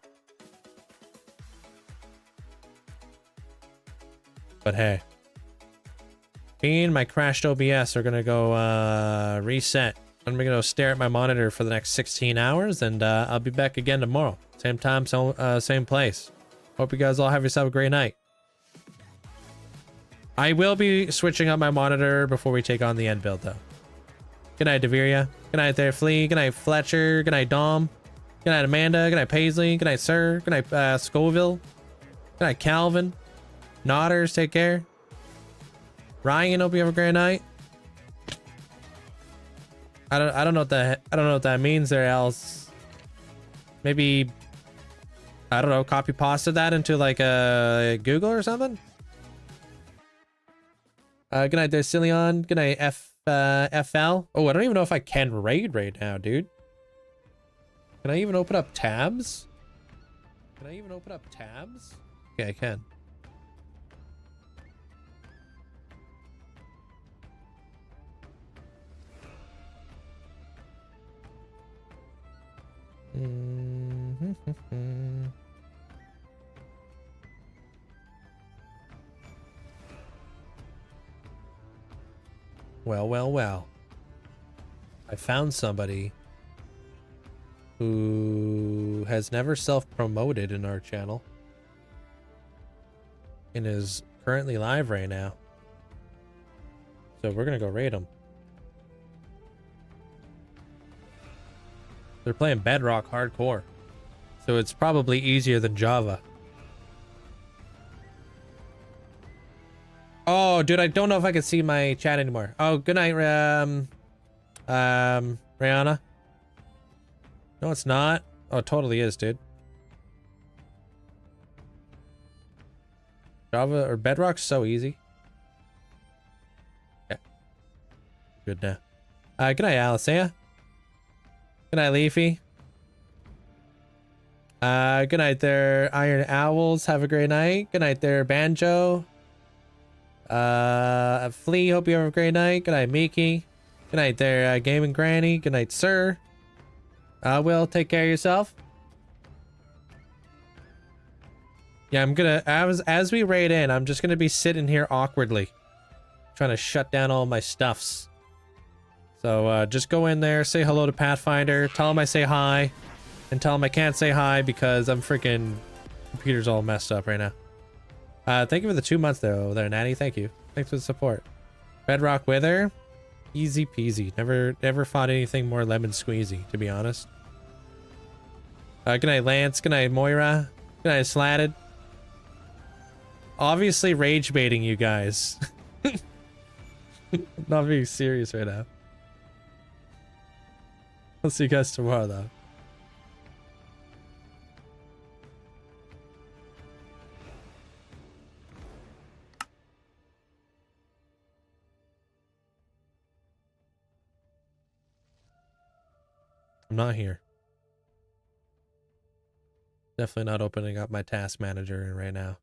But hey. Me and my crashed OBS are gonna go reset. I'm gonna go stare at my monitor for the next 16 hours, and I'll be back again tomorrow. Same time, same place. Hope you guys all have yourself a great night. I will be switching up my monitor before we take on the end build, though. Good night, Deveria. Good night there, Flea. Good night, Fletcher. Good night, Dom. Good night, Amanda. Good night, Paisley. Good night, Sir. Good night, Scoville. Good night, Calvin. Nodders, take care. Ryan, hope you have a great night. I don't know what that means there, Alice. Maybe, I don't know, copy pasta that into like a Google or something. Good night there, Cillion. Good night, FL. Oh, I don't even know if I can raid right now, dude. Can I even open up tabs? Can I even open up tabs? Yeah, I can. Well. I found somebody who has never self-promoted in our channel and is currently live right now. So we're gonna go raid them. They're playing Bedrock hardcore, so it's probably easier than Java. Oh, dude, I don't know if I can see my chat anymore. Oh, good night, Rihanna. No, it's not. Oh, it totally is, dude. Java or Bedrock's so easy. Yeah. Good now. Good night, Alicia. Good night, Leafy. Good night there, Iron Owls. Have a great night. Good night there, Banjo. Flea, hope you have a great night. Good night, Miki. Good night there, Gaming Granny. Good night, sir. Will, take care of yourself. Yeah, I'm gonna, as we raid in, I'm just gonna be sitting here awkwardly, trying to shut down all my stuffs. So, just go in there, say hello to Pathfinder, tell him I say hi, and tell him I can't say hi because I'm freaking, computer's all messed up right now. Thank you for the 2 months though, there, Natty, thank you. Thanks for the support. Bedrock Wither, easy peasy. Never fought anything more lemon squeezy, to be honest. Good night, Lance. Good night, Moira. Good night, Slatted. Obviously rage baiting you guys. Not being serious right now. I'll see you guys tomorrow though. I'm not here. Definitely not opening up my task manager right now.